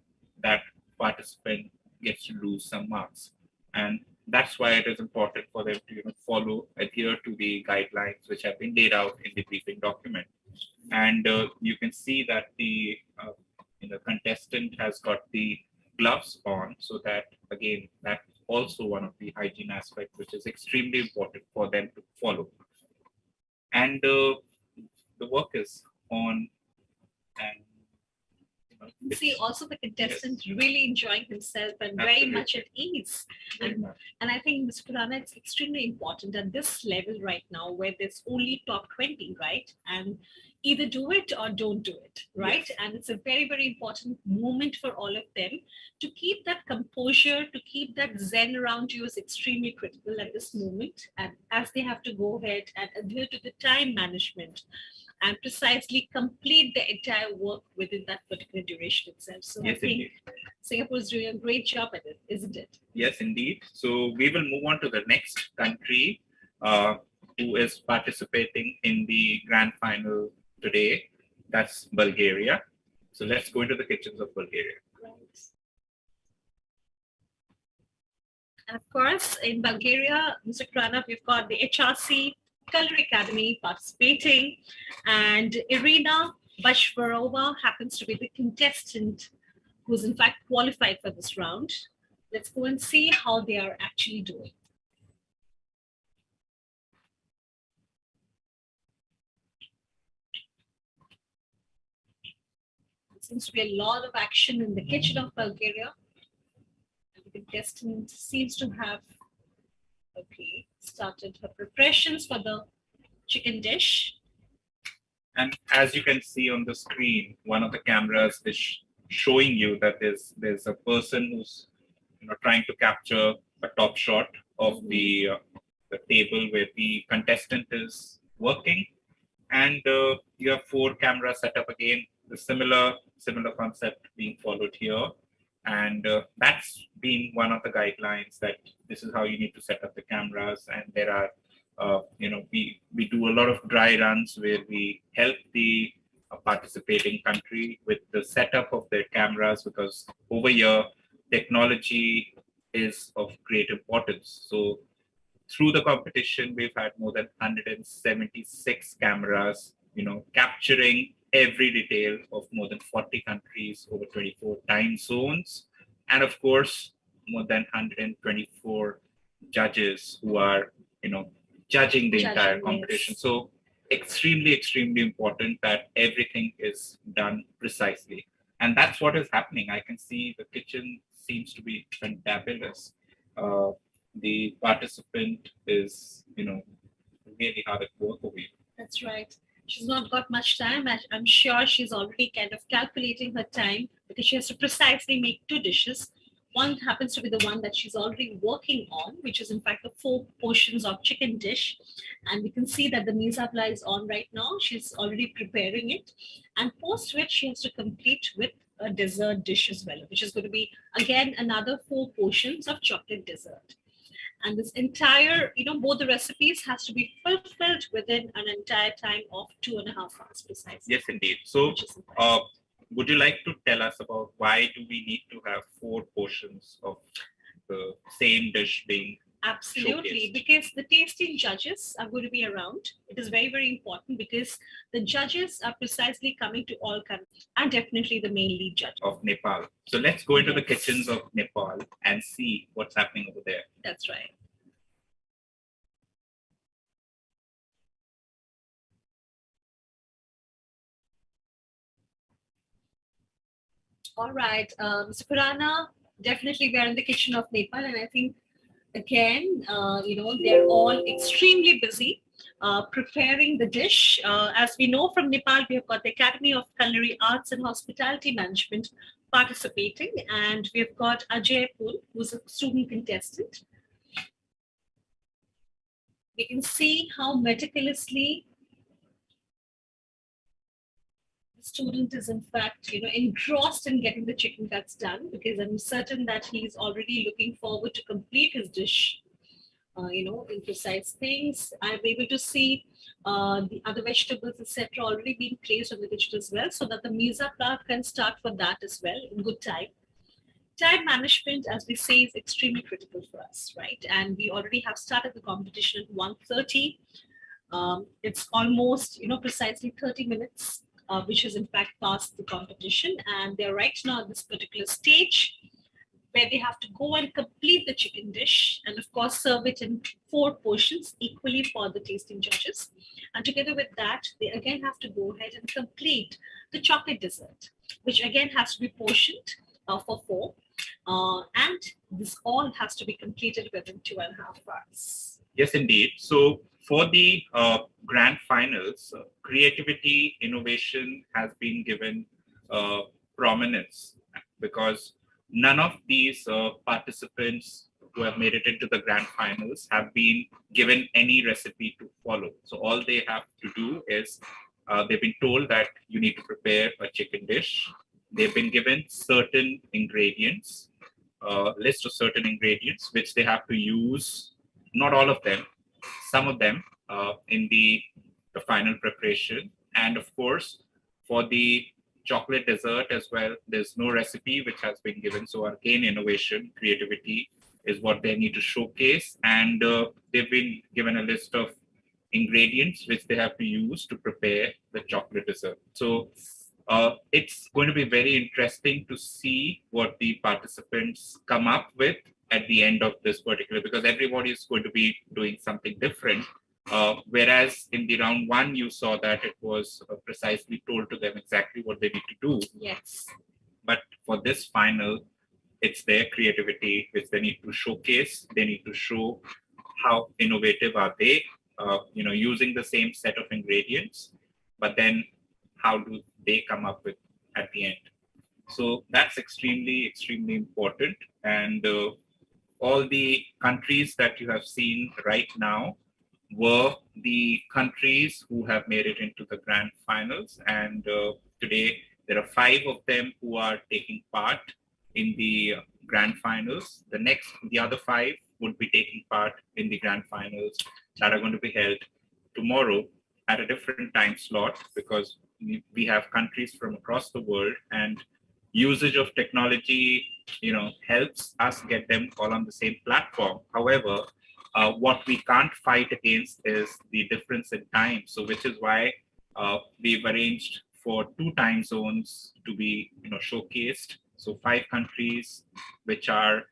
that participant gets to lose some marks. And that's why it is important for them to, adhere to the guidelines which have been laid out in the briefing document. And you can see that the contestant has got the gloves on, so that again, that's also one of the hygiene aspects which is extremely important for them to follow. And the work is on, and
you see also the contestant really enjoying himself and very much at ease. And I think, Mr. Khurana, it's extremely important at this level right now where there's only top 20, right? And either do it or don't do it, right? Yes. And it's a very, very important moment for all of them. To keep that composure, to keep that zen around you is extremely critical at this moment. And as they have to go ahead and adhere to the time management and precisely complete the entire work within that particular duration itself. So yes, I think indeed. Singapore is doing a great job at it, isn't it?
Yes, indeed. So we will move on to the next country who is participating in the grand final today. That's Bulgaria. So let's go into the kitchens of Bulgaria.
And of course, in Bulgaria, Mr. Krana, we've got the HRC Culinary Academy participating, and Irina Bashvarova happens to be the contestant who's in fact qualified for this round. Let's go and see how they are actually doing. There seems to be a lot of action in the kitchen of Bulgaria. The contestant seems to have started her preparations for the chicken dish.
And as you can see on the screen, one of the cameras is showing you that there's a person who's trying to capture a top shot of the table where the contestant is working, and you have 4 cameras set up again. The similar concept being followed here. And that's been one of the guidelines, that this is how you need to set up the cameras. And there are, we do a lot of dry runs where we help the participating country with the setup of their cameras, because over here, technology is of great importance. So through the competition, we've had more than 176 cameras, capturing every detail of more than 40 countries over 24 time zones. And of course, more than 124 judges who are, judging the entire competition.
Yes.
So extremely, extremely important that everything is done precisely. And that's what is happening. I can see the kitchen seems to be fantabulous. The participant is, really hard at work over here.
That's right. She's not got much time. I'm sure she's already kind of calculating her time, because she has to precisely make 2 dishes. One happens to be the one that she's already working on, which is in fact the 4 portions of chicken dish. And we can see that the mise en place is on right now. She's already preparing it. And post which she has to complete with a dessert dish as well, which is going to be, again, another 4 portions of chocolate dessert. And this entire, both the recipes has to be fulfilled within an entire time of 2.5 hours precisely.
Yes, indeed. So, would you like to tell us about why do we need to have 4 portions of the same dish being
Absolutely,
showcased?
because the tasting judges are going to be around. It is very, very important, because the judges are precisely coming to all countries, and definitely the main lead judge
Of Nepal. So let's go into the kitchens of Nepal and see what's happening over there.
That's right. All right, Mr. Khurana, definitely we are in the kitchen of Nepal, and I think again, they're all extremely busy preparing the dish. As we know from Nepal, we have got the Academy of Culinary Arts and Hospitality Management participating, and we've got Ajay Pul, who's a student contestant. We can see how meticulously the student is in fact, engrossed in getting the chicken cuts done, because I'm certain that he's already looking forward to complete his dish, in precise things. I'm able to see the other vegetables, etc., already being placed on the dish as well, so that the mise en place can start for that as well in good time. Time management, as we say, is extremely critical for us, right? And we already have started the competition at 1:30. It's almost, precisely 30 minutes, which is in fact past the competition. And they're right now at this particular stage where they have to go and complete the chicken dish, and of course serve it in 4 portions equally for the tasting judges. And together with that, they again have to go ahead and complete the chocolate dessert, which again has to be portioned for 4. And this all has to be completed within 2.5 hours.
Yes, indeed. So for the grand finals, creativity, innovation has been given prominence, because none of these participants who have made it into the grand finals have been given any recipe to follow. So all they have to do is they've been told that you need to prepare a chicken dish. They've been given certain ingredients, list of certain ingredients, which they have to use, not all of them, some of them in the final preparation. And of course, for the chocolate dessert as well, there's no recipe which has been given. So again, innovation, creativity is what they need to showcase. And they've been given a list of ingredients which they have to use to prepare the chocolate dessert. So it's going to be very interesting to see what the participants come up with at the end of this particular, because everybody is going to be doing something different. Whereas in the round one, you saw that it was precisely told to them exactly what they need to do.
Yes.
But for this final, it's their creativity which they need to showcase. They need to show how innovative are they, using the same set of ingredients, but then how do they come up with at the end. So that's extremely, extremely important. And all the countries that you have seen right now were the countries who have made it into the grand finals. And today there are 5 of them who are taking part in the grand finals. The other 5 would be taking part in the grand finals that are going to be held tomorrow at a different time slot, because we have countries from across the world, and usage of technology, helps us get them all on the same platform. However, what we can't fight against is the difference in time. So which is why we've arranged for 2 time zones to be showcased. So 5 countries which are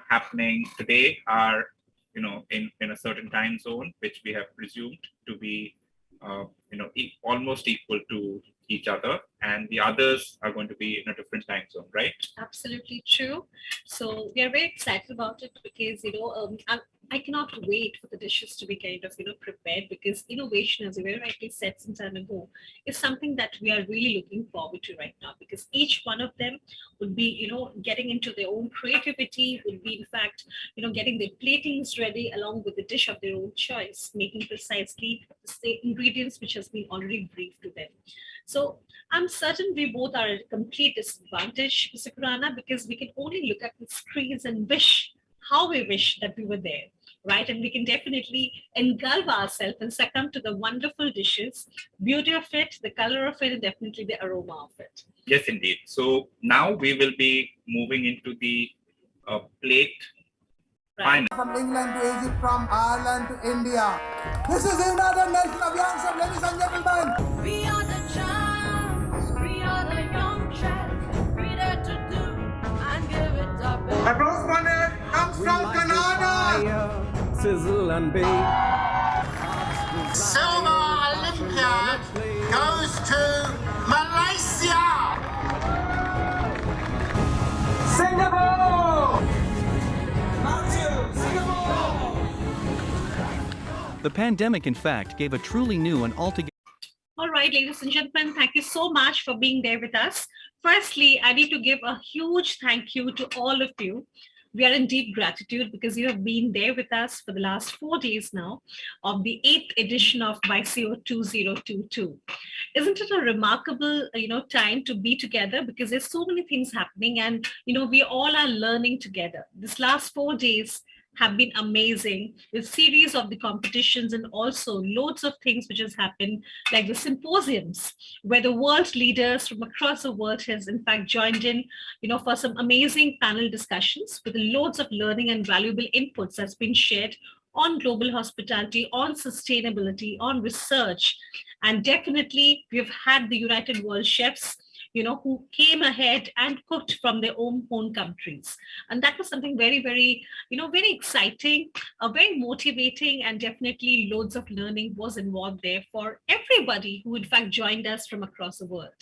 happening today are in a certain time zone, which we have presumed to be almost equal to each other, and the others are going to be in a different time zone, right?
Absolutely true. So we are very excited about it because I cannot wait for the dishes to be kind of prepared, because innovation, as you very rightly said some time ago, is something that we are really looking forward to right now, because each one of them would be getting into their own creativity, would be in fact getting their platings ready along with the dish of their own choice, making precisely the same ingredients which has been already briefed to them. So I'm certain we both are at a complete disadvantage, Mr. Khurana, because we can only look at the screens and wish how we wish that we were there, right? And we can definitely engulf ourselves and succumb to the wonderful dishes, beauty of it, the color of it, and definitely the aroma of it.
Yes, indeed. So now we will be moving into the plate final.
From England to Egypt, from Ireland to India. This is the United Nations of Young Chefs, ladies and gentlemen. We are the champs, we are the young chefs, ready to do and give it up. The bronze winner comes from Canada.
Sizzle and bake.
Silver Olympiad goes to Malaysia. Singapore.
The pandemic, in fact, gave a truly new and altogether.
All right, ladies and gentlemen, thank you so much for being there with us. Firstly, I need to give a huge thank you to all of you. We are in deep gratitude because you have been there with us for the last 4 days now of the 8th edition of YCO 2022. Isn't it a remarkable, time to be together, because there's so many things happening and, we all are learning together. This last 4 days have been amazing, with series of the competitions and also loads of things which has happened, like the symposiums, where the world leaders from across the world has in fact joined in, for some amazing panel discussions with loads of learning and valuable inputs that's been shared on global hospitality, on sustainability, on research. And definitely we've had the United World Chefs who came ahead and cooked from their own home countries. And that was something very, very, very exciting, very motivating, and definitely loads of learning was involved there for everybody who in fact joined us from across the world.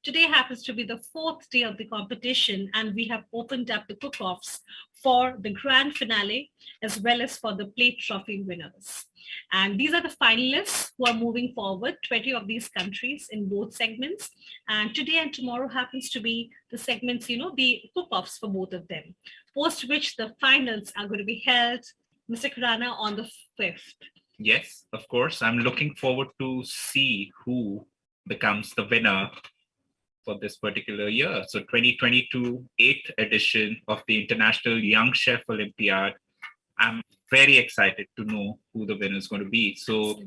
Today happens to be the 4th day of the competition, and we have opened up the cook-offs for the grand finale as well as for the plate trophy winners. And these are the finalists who are moving forward, 20 of these countries in both segments. And today and tomorrow happens to be the segments, the cook-offs for both of them, post which the finals are going to be held, Mr. Khurana, on the 5th.
Yes, of course. I'm looking forward to see who becomes the winner for this particular year. So 2022 8th edition of the International Young Chef Olympiad. I'm very excited to know who the winner is going to be. So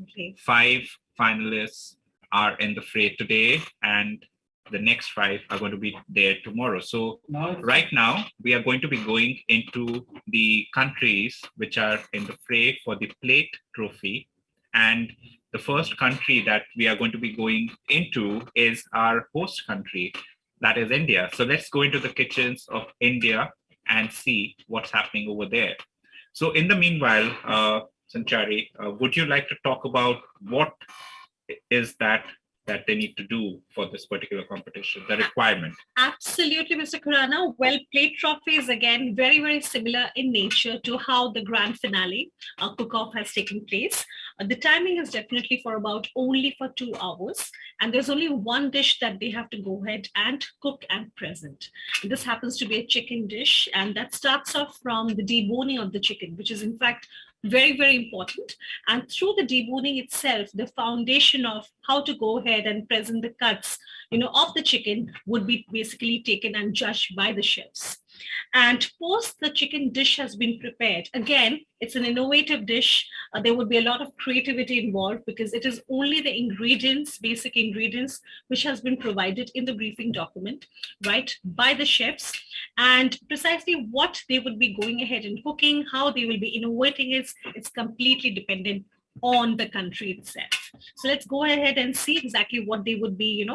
5 finalists are in the fray today, and the next 5 are going to be there tomorrow. So right now, we are going to be going into the countries which are in the fray for the plate trophy. And the first country that we are going to be going into is our host country, that is India. So let's go into the kitchens of India and see what's happening over there. So in the meanwhile, Sanchari, would you like to talk about what is that they need to do for this particular competition, the requirement?
Absolutely, Mr. Khurana. Well, plate trophy is again very, very similar in nature to how the grand finale cook-off has taken place. The timing is definitely for about only for 2 hours, and there's only one dish that they have to go ahead and cook and present. This happens to be a chicken dish, and that starts off from the deboning of the chicken, which is in fact very, very important. And through the deboning itself, the foundation of how to go ahead and present the cuts, of the chicken would be basically taken and judged by the chefs. And post the chicken dish has been prepared, again, it's an innovative dish. There would be a lot of creativity involved because it is only the ingredients, basic ingredients, which has been provided in the briefing document, right, by the chefs. And precisely what they would be going ahead and cooking, how they will be innovating it, it's completely dependent on the country itself. So let's go ahead and see exactly what they would be,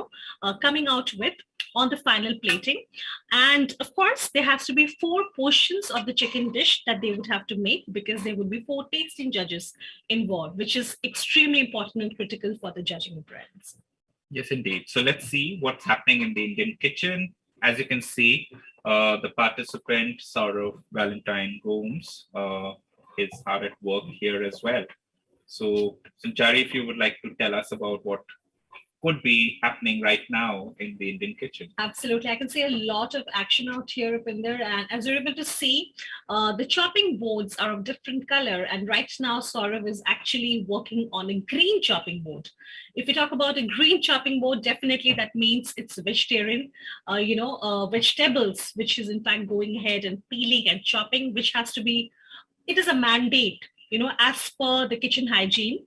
coming out with on the final plating. And of course, there has to be 4 portions of the chicken dish that they would have to make because there would be 4 tasting judges involved, which is extremely important and critical for the judging brands.
Yes, indeed. So let's see what's happening in the Indian kitchen. As you can see, the participant, Saurav Valentine Gomes, is hard at work here as well. So, Sanchari, if you would like to tell us about what could be happening right now in the Indian kitchen.
Absolutely. I can see a lot of action out here, Rupinder. And as you're able to see, the chopping boards are of different color. And right now, Saurav is actually working on a green chopping board. If you talk about a green chopping board, definitely that means it's vegetarian, vegetables, which is in fact going ahead and peeling and chopping, which has to be, it is a mandate, as per the kitchen hygiene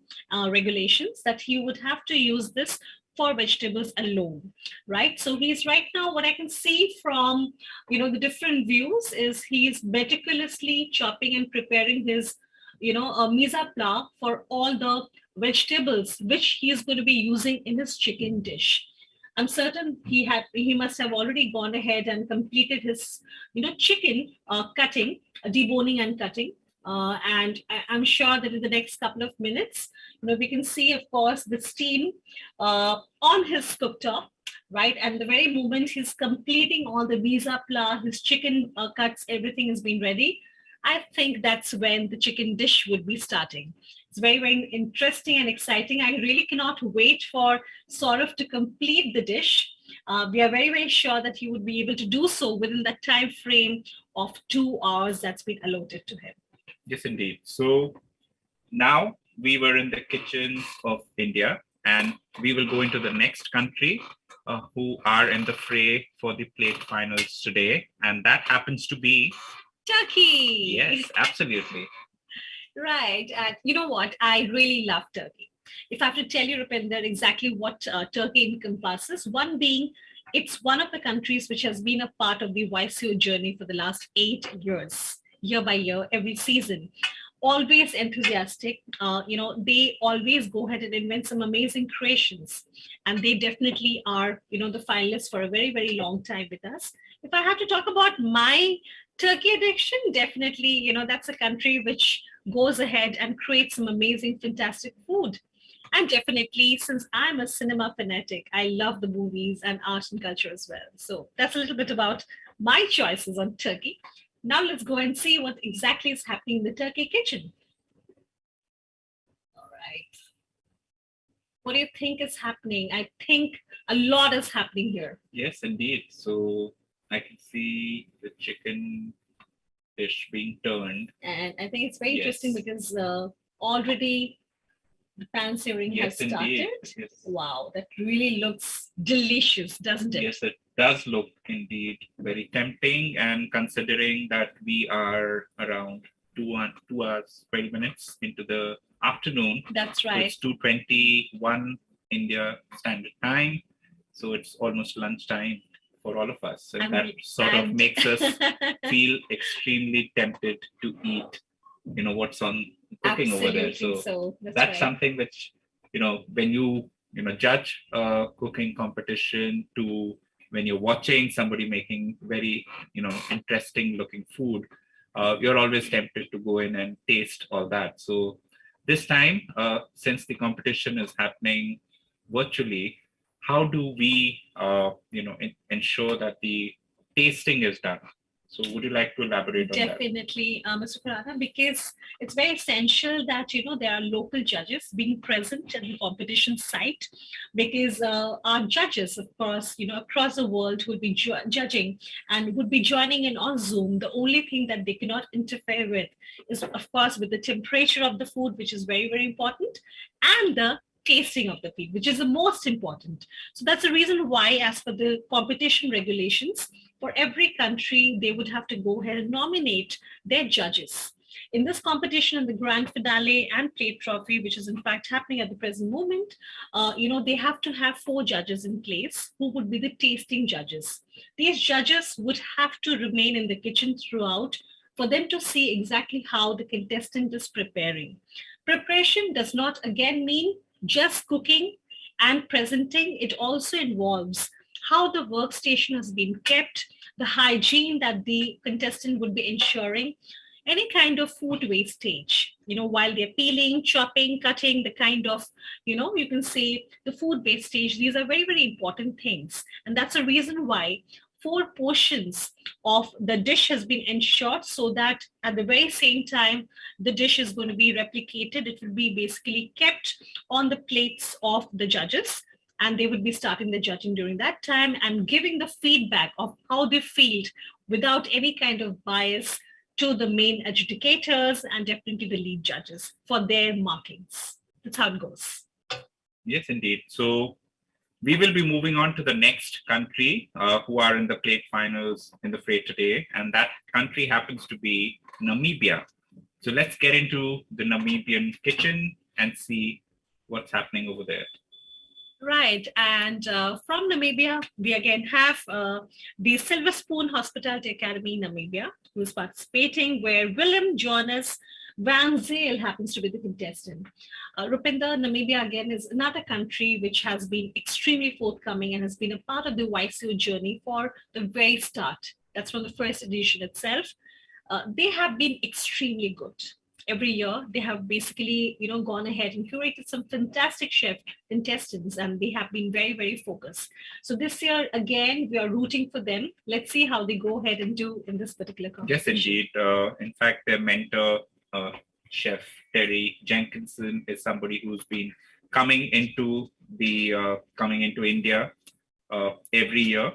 regulations, that he would have to use this for vegetables alone, right? So he's right now, what I can see from, the different views is he's meticulously chopping and preparing his, a mise a plat for all the vegetables, which he is going to be using in his chicken dish. I'm certain he must have already gone ahead and completed his, chicken cutting, deboning and cutting. And I'm sure that in the next couple of minutes, we can see, of course, the steam on his cooktop, right? And the very moment he's completing all the mise a plat, his chicken cuts, everything has been ready. I think that's when the chicken dish would be starting. It's very, very interesting and exciting. I really cannot wait for Saurav to complete the dish. We are very, very sure that he would be able to do so within that time frame of 2 hours that's been allotted to him.
Yes, indeed. So now we were in the kitchens of India, and we will go into the next country who are in the fray for the plate finals today. And that happens to be
Turkey.
Yes, absolutely.
Right. And you know what? I really love Turkey. If I have to tell you, Rupinder, exactly what Turkey encompasses, one being, it's one of the countries which has been a part of the YCO journey for the last 8 years. Year by year, every season, always enthusiastic. They always go ahead and invent some amazing creations, and they definitely are, the finalists for a very, very long time with us. If I have to talk about my Turkey addiction, definitely, that's a country which goes ahead and creates some amazing, fantastic food. And definitely, since I'm a cinema fanatic, I love the movies and art and culture as well. So that's a little bit about my choices on Turkey. Now let's go and see what exactly is happening in the Turkey kitchen. All right. What do you think is happening? I think a lot is happening here.
Yes, indeed. So I can see the chicken dish being turned.
And I think it's very interesting because already the pan searing has started.
Yes.
Wow, that really looks delicious, doesn't it?
Yes, it does look indeed very tempting, and considering that we are around 2 hours 20 minutes into the afternoon.
That's right.
So it's 2:21 India Standard Time. So it's almost lunchtime for all of us. And that sort of makes us feel extremely tempted to eat, what's on cooking over there. So that's
right.
something which, when you, judge a cooking competition to when you're watching somebody making very, interesting looking food, you're always tempted to go in and taste all that. So this time, since the competition is happening virtually, how do we, ensure that the tasting is done? So would you like to elaborate on that?
Definitely, Mr. Khurana, because it's very essential that, there are local judges being present at the competition site, because our judges, of course, across the world will be judging and would be joining in on Zoom. The only thing that they cannot interfere with is, of course, with the temperature of the food, which is very, very important, and the tasting of the feed, which is the most important. So that's the reason why, as per the competition regulations, for every country, they would have to go ahead and nominate their judges. In this competition, in the grand finale and plate trophy, which is in fact happening at the present moment, they have to have 4 judges in place who would be the tasting judges. These judges would have to remain in the kitchen throughout for them to see exactly how the contestant is preparing. Preparation does not again mean just cooking and presenting. It also involves how the workstation has been kept, the hygiene that the contestant would be ensuring, any kind of food wastage, while they're peeling, chopping, cutting, the kind of, you can say the food wastage. These are very, very important things. And that's the reason why 4 portions of the dish has been ensured, so that at the very same time, the dish is going to be replicated. It will be basically kept on the plates of the judges, and they would be starting the judging during that time and giving the feedback of how they feel without any kind of bias to the main adjudicators and definitely the lead judges for their markings. That's how it goes.
Yes, indeed. So we will be moving on to the next country who are in the plate finals in the fray today, and that country happens to be Namibia. So let's get into the Namibian kitchen and see what's happening over there.
Right, and from Namibia, we again have the Silver Spoon Hospitality Academy Namibia, who is participating, where Willem Jonas Van Zyl happens to be the contestant. Rupinder, Namibia again is another country which has been extremely forthcoming and has been a part of the YCO journey for the very start. That's from the first edition itself. They have been extremely good. Every year, they have basically, gone ahead and curated some fantastic chef contestants, and they have been very, very focused. So this year, again, we are rooting for them. Let's see how they go ahead and do in this particular competition.
Yes, indeed. In fact, their mentor, Chef Terry Jenkinson, is somebody who's been coming into India every year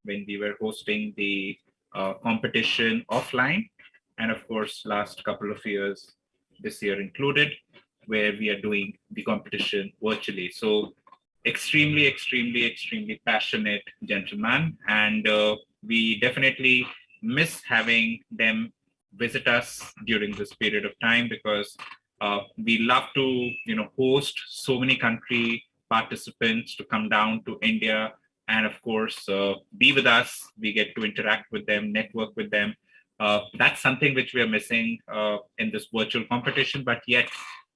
when we were hosting the competition offline. And of course, last couple of years, this year included, where we are doing the competition virtually. So extremely, extremely, extremely passionate gentleman. And we definitely miss having them visit us during this period of time, because we love to, host so many country participants to come down to India and of course, be with us. We get to interact with them, network with them. That's something which we are missing in this virtual competition, but yet,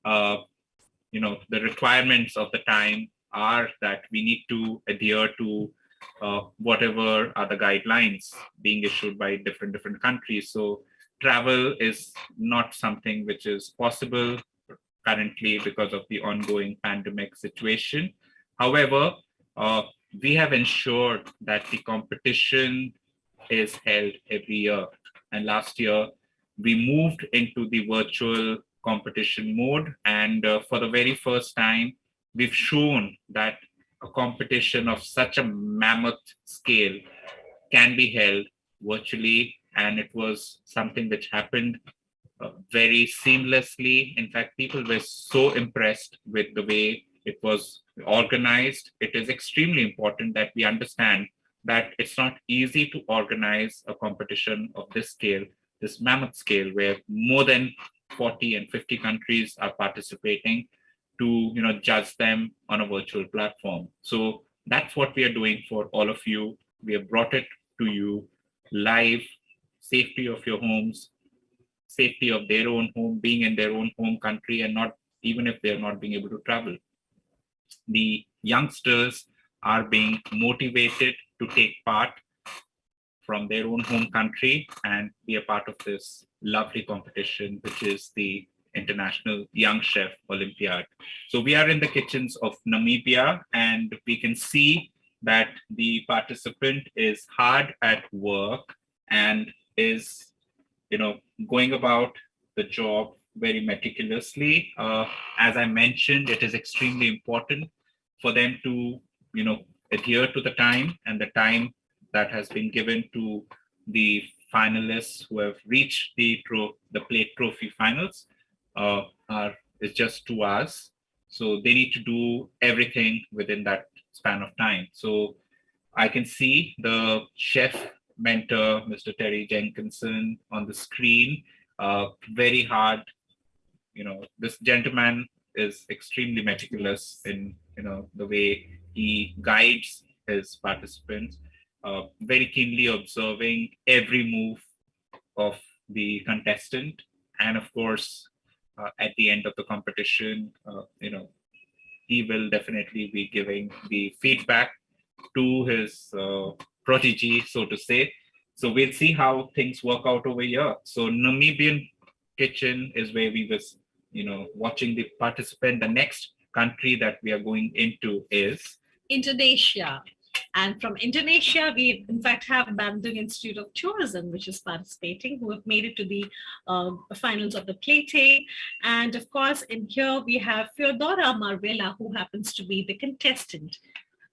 the requirements of the time are that we need to adhere to whatever are the guidelines being issued by different countries. So travel is not something which is possible currently because of the ongoing pandemic situation. However, we have ensured that the competition is held every year. And last year, we moved into the virtual competition mode. And for the very first time, we've shown that a competition of such a mammoth scale can be held virtually. And it was something which happened very seamlessly. In fact, people were so impressed with the way it was organized. It is extremely important that we understand that it's not easy to organize a competition of this scale, this mammoth scale, where more than 40 and 50 countries are participating to judge them on a virtual platform. So that's what we are doing for all of you. We have brought it to you live, safety of your homes, safety of their own home, being in their own home country, and not even if they're not being able to travel. The youngsters are being motivated to take part from their own home country and be a part of this lovely competition, which is the International Young Chef Olympiad. So we are in the kitchens of Namibia, and we can see that the participant is hard at work and is, going about the job very meticulously. As I mentioned, it is extremely important for them to, adhere to the time, and the time that has been given to the finalists who have reached the plate trophy finals is just 2 hours. So they need to do everything within that span of time. So I can see the chef mentor, Mr. Terry Jenkinson, on the screen. Very hard. This gentleman is extremely meticulous in the way he guides his participants, very keenly observing every move of the contestant, and of course at the end of the competition, he will definitely be giving the feedback to his protege, so to say. So we'll see how things work out over here. So Namibian kitchen is where we was, watching the participant. The next country that we are going into is
Indonesia. And from Indonesia, we in fact have Bandung Institute of Tourism, which is participating, who have made it to the finals of the plating. And of course, in here we have Feodora Marvela, who happens to be the contestant.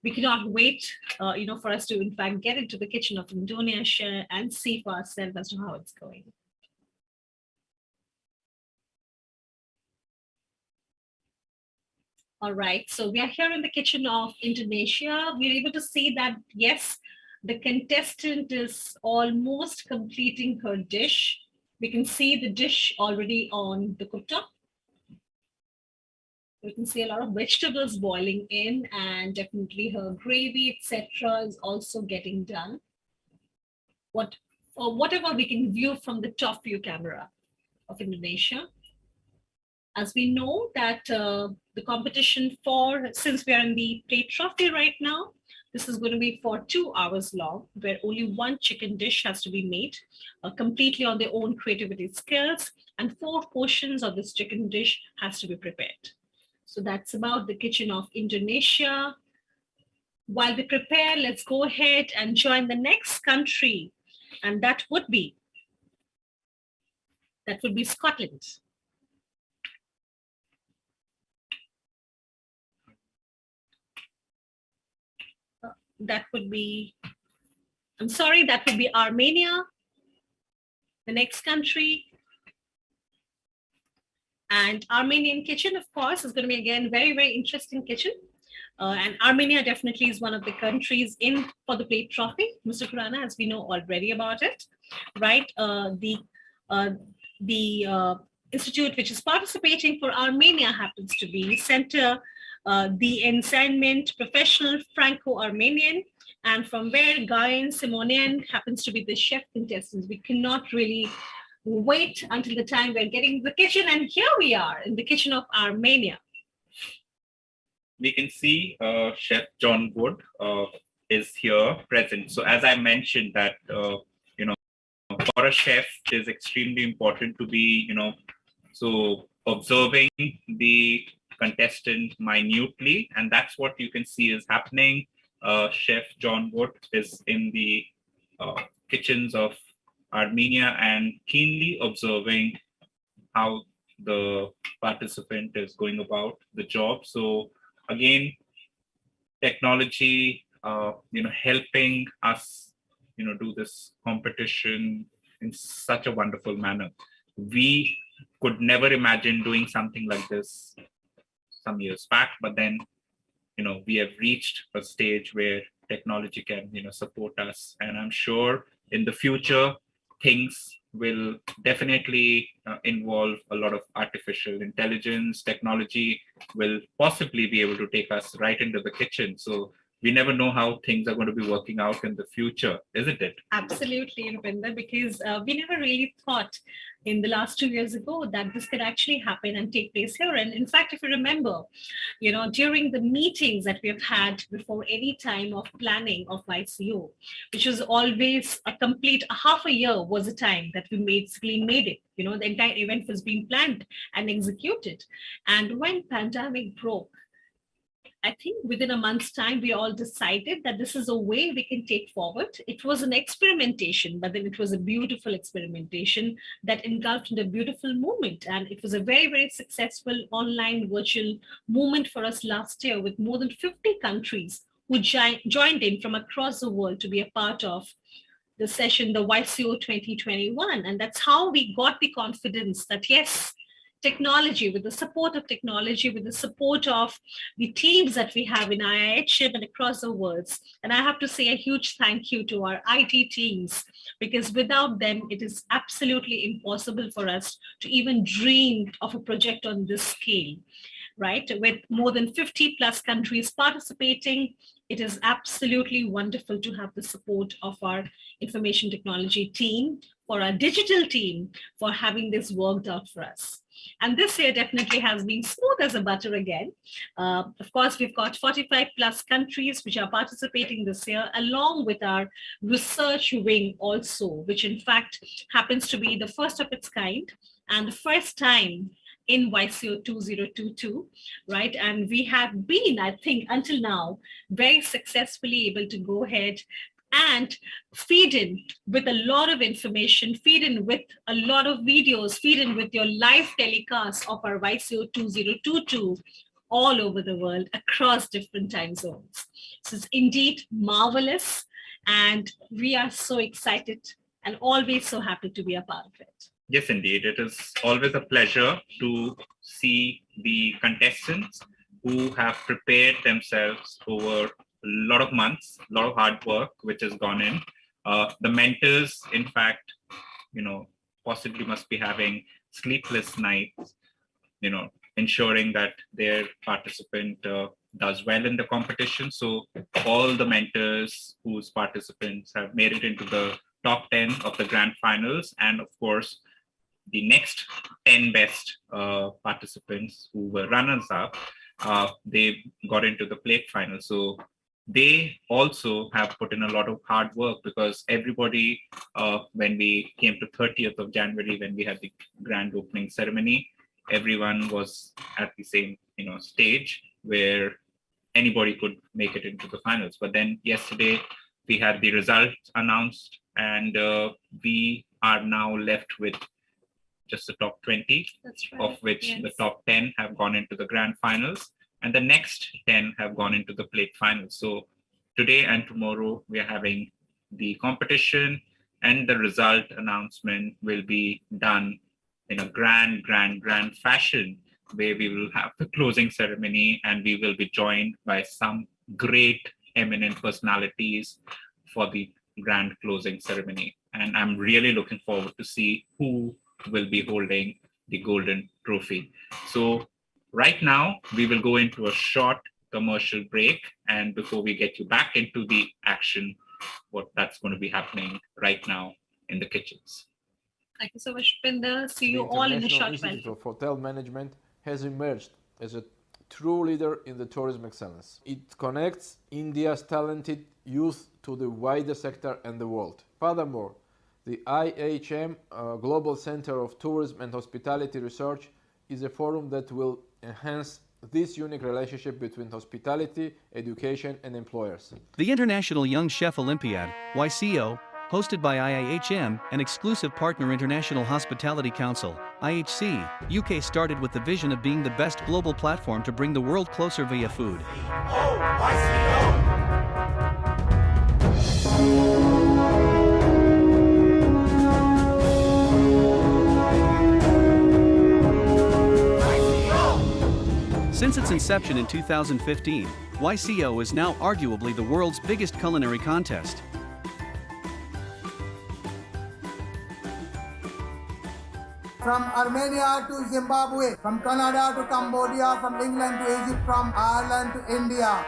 We cannot wait, for us to in fact get into the kitchen of Indonesia and see for ourselves as to how it's going. All right, so we are here in the kitchen of Indonesia. We're able to see that, yes, the contestant is almost completing her dish. We can see the dish already on the cooktop. We can see a lot of vegetables boiling in, and definitely her gravy, etc., is also getting done. Whatever we can view from the top view camera of Indonesia. As we know that the competition since we are in the plate trophy right now, this is going to be for 2 hours long, where only one chicken dish has to be made completely on their own creativity skills, and 4 portions of this chicken dish has to be prepared. So that's about the kitchen of Indonesia. While we prepare, let's go ahead and join the next country, and that would be Scotland. That would be Armenia, the next country. And Armenian kitchen, of course, is going to be, again, very, very interesting kitchen. And Armenia definitely is one of the countries in for the plate trophy, Mr. Khurana, as we know already about it, right? The institute which is participating for Armenia happens to be Center the Enseignement Professional Franco-Armenian, and from where Gayan Simonian happens to be the chef contestants. We cannot really wait until the time we're getting the kitchen, and here we are in the kitchen of Armenia.
We can see Chef John Wood is here present. So as I mentioned that, for a chef, it is extremely important to be, so observing the contestant minutely, and that's what you can see is happening. Chef John Wood is in the kitchens of Armenia and keenly observing how the participant is going about the job. So again, technology, helping us, do this competition in such a wonderful manner. We could never imagine doing something like this some years back, but then, we have reached a stage where technology can, support us. And I'm sure in the future, things will definitely involve a lot of artificial intelligence. Technology will possibly be able to take us right into the kitchen. So we never know how things are going to be working out in the future, isn't it?
Absolutely, Rupinder, because we never really thought in the last 2 years ago that this could actually happen and take place here. And in fact, if you remember, during the meetings that we have had before any time of planning of YCO, which was always a complete half a year was the time that we basically made it. The entire event was being planned and executed. And when pandemic broke, I think within a month's time, we all decided that this is a way we can take forward. It was an experimentation, but then it was a beautiful experimentation that engulfed in a beautiful movement. And it was a very, very successful online virtual movement for us last year with more than 50 countries who joined in from across the world to be a part of the session, the YCO 2021. And that's how we got the confidence that, yes, technology, with the support of technology, with the support of the teams that we have in IIHM and across the world. And I have to say a huge thank you to our IT teams, because without them, it is absolutely impossible for us to even dream of a project on this scale, right? With more than 50 plus countries participating, it is absolutely wonderful to have the support of our information technology team, for our digital team, for having this worked out for us. And this year definitely has been smooth as a butter again. Of course, we've got 45 plus countries which are participating this year, along with our research wing also, which in fact happens to be the first of its kind and the first time in YCO 2022, right? And we have been, I think, until now, very successfully able to go ahead and feed in with a lot of information, feed in with a lot of videos, feed in with your live telecast of our YCO 2022 all over the world across different time zones. So it's indeed marvelous, and we are so excited and always so happy to be a part of it.
Yes, indeed. It is always a pleasure to see the contestants who have prepared themselves over a lot of months, a lot of hard work which has gone in. The mentors, in fact, possibly must be having sleepless nights, ensuring that their participant does well in the competition. So all the mentors whose participants have made it into the top 10 of the grand finals, and of course, the next 10 best participants who were runners-up, they got into the plate final. So they also have put in a lot of hard work, because everybody, when we came to 30th of January, when we had the grand opening ceremony, everyone was at the same stage where anybody could make it into the finals. But then yesterday we had the results announced, and we are now left with just the top 20, of which the top 10 have gone into the grand finals, and the next 10 have gone into the plate finals. So today and tomorrow we are having the competition, and the result announcement will be done in a grand fashion, where we will have the closing ceremony, and we will be joined by some great eminent personalities for the grand closing ceremony. And I'm really looking forward to see who will be holding the golden trophy. So right now we will go into a short commercial break, and before we get you back into the action, what that's going to be happening right now in the kitchens.
Thank you so much, Rupinder. See you all in a short while.
The International Institute of Hotel Management has emerged as a true leader in the tourism excellence. It connects India's talented youth to the wider sector and the world. Furthermore, the IIHM Global Center of Tourism and Hospitality Research is a forum that will enhance this unique relationship between hospitality, education, and employers.
The International Young Chef Olympiad, YCO, hosted by IIHM, an exclusive partner International Hospitality Council, IHC, UK, started with the vision of being the best global platform to bring the world closer via food. Since its inception in 2015, YCO is now arguably the world's biggest culinary contest.
from Armenia to Zimbabwe, from Canada to Cambodia, from England to Egypt, from Ireland to India.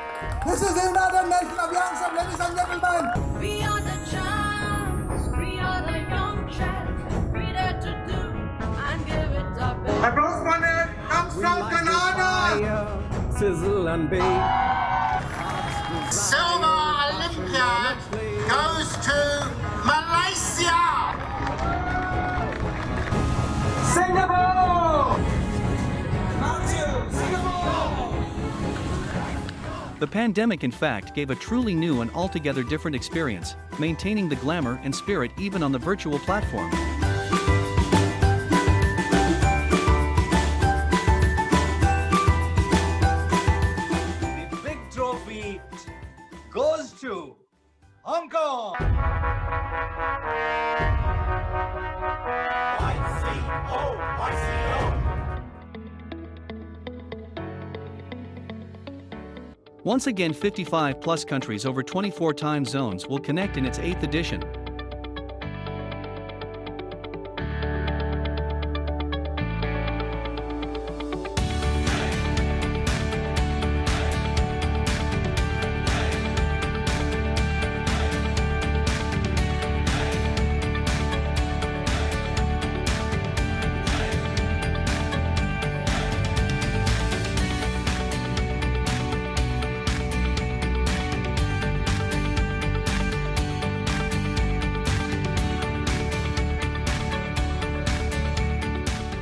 This is the United Nations of Young Chefs, ladies and gentlemen.
We are the champs, we are the young chefs, ready to do and give it our best.
The bronze medal comes from Canada.
Sizzle and bake.
Silver Olympiad goes to Malaysia. Singapore!
The pandemic, in fact, gave a truly new and altogether different experience, maintaining the glamour and spirit even on the virtual platform.
The big trophy goes to Hong Kong.
Once again, 55+ countries over 24 time zones will connect in its 8th edition.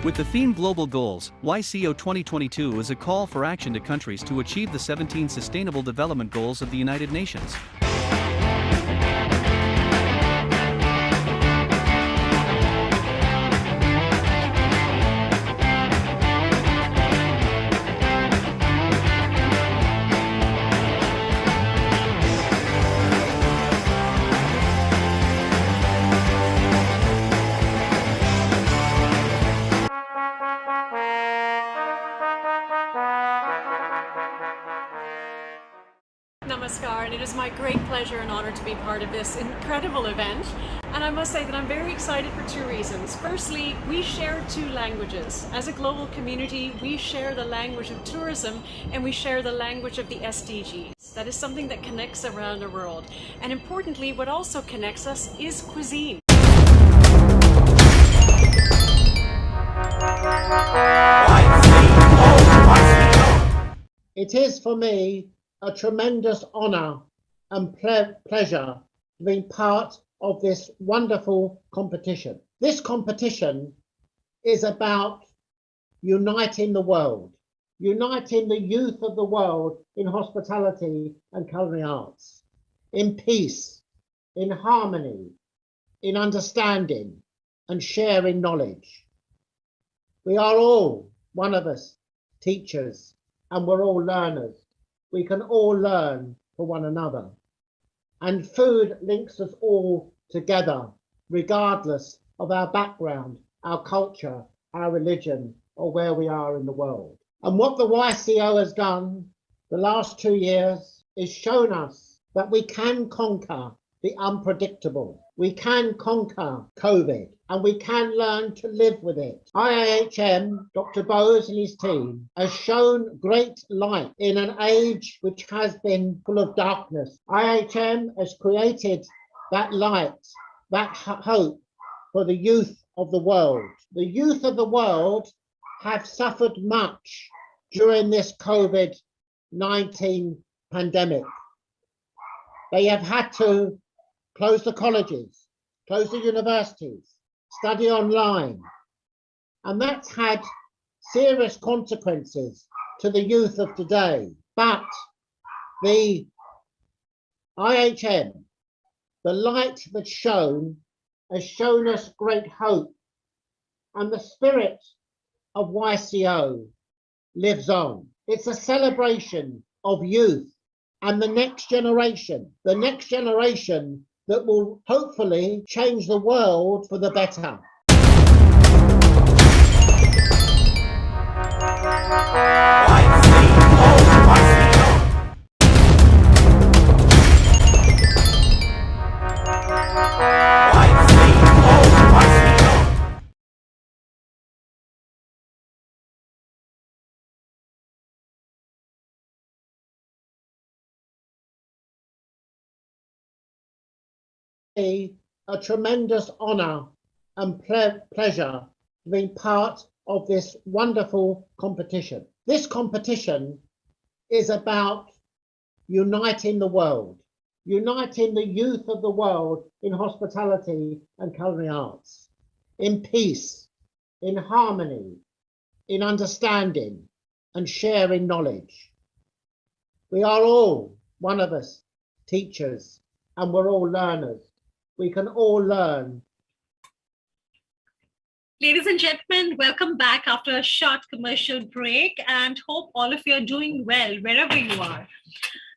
With the theme Global Goals, YCO 2022 is a call for action to countries to achieve the 17 Sustainable Development Goals of the United Nations.
Namaskar, and it is my great pleasure and honor to be part of this incredible event. And I must say that I'm very excited for two reasons. Firstly, we share two languages. As a global community, we share the language of tourism and we share the language of the SDGs. That is something that connects around the world. And importantly, what also connects us is cuisine.
It is for me a tremendous honor and pleasure to be part of this wonderful competition. This competition is about uniting the world, uniting the youth of the world in hospitality and culinary arts, in peace, in harmony, in understanding and sharing knowledge. We are all, one of us, teachers, and we're all learners. We can all learn for one another. And food links us all together, regardless of our background, our culture, our religion, or where we are in the world. And what the YCO has done the last 2 years is shown us that we can conquer the unpredictable. We can conquer COVID, and we can learn to live with it. IAHM, Dr. Bose and his team, has shown great light in an age which has been full of darkness. IAHM has created that light, that hope for the youth of the world. The youth of the world have suffered much during this COVID-19 pandemic. They have had to close the colleges, close the universities, study online. And that's had serious consequences to the youth of today. But the IHM, the light that's shown, has shown us great hope. And the spirit of YCO lives on. It's a celebration of youth and the next generation that will hopefully change the world for the better. a tremendous honor and pleasure being part of this wonderful competition. This competition is about uniting the world, uniting the youth of the world in hospitality and culinary arts, in peace, in harmony, in understanding and sharing knowledge. We are all, one of us, teachers, and we're all learners. We can all learn.
Ladies and gentlemen, welcome back after a short commercial break, and hope all of you are doing well wherever you are.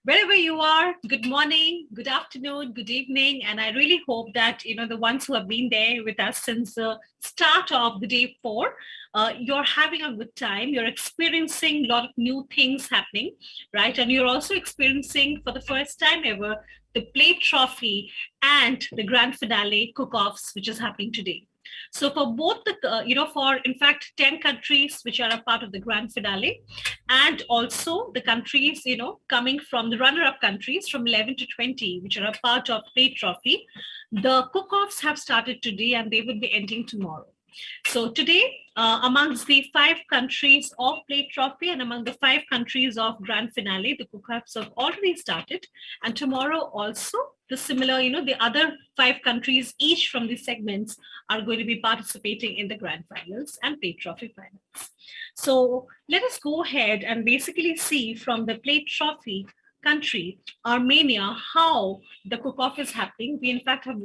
Wherever you are, good morning, good afternoon, good evening, and I really hope that the ones who have been there with us since the start of the day 4, you're having a good time. You're experiencing a lot of new things happening, right? And you're also experiencing for the first time ever the plate trophy and the grand finale cook-offs, which is happening today. So for both the, for in fact 10 countries which are a part of the grand finale, and also the countries, coming from the runner-up countries from 11 to 20, which are a part of plate trophy, the cook-offs have started today and they will be ending tomorrow. So today, amongst the 5 countries of plate trophy and among the 5 countries of grand finale, the cook-offs have already started, and tomorrow also the similar, the other 5 countries, each from these segments, are going to be participating in the grand finals and plate trophy finals. So let us go ahead and basically see from the plate trophy country, Armenia, how the cook-off is happening. We in fact have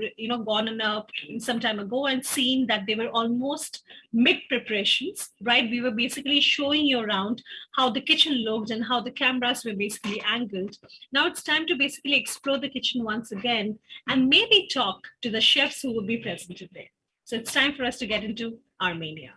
gone in some time ago and seen that they were almost mid-preparations, right? We were basically showing you around how the kitchen looked and how the cameras were basically angled. Now it's time to basically explore the kitchen once again and maybe talk to the chefs who will be present today. So it's time for us to get into Armenia.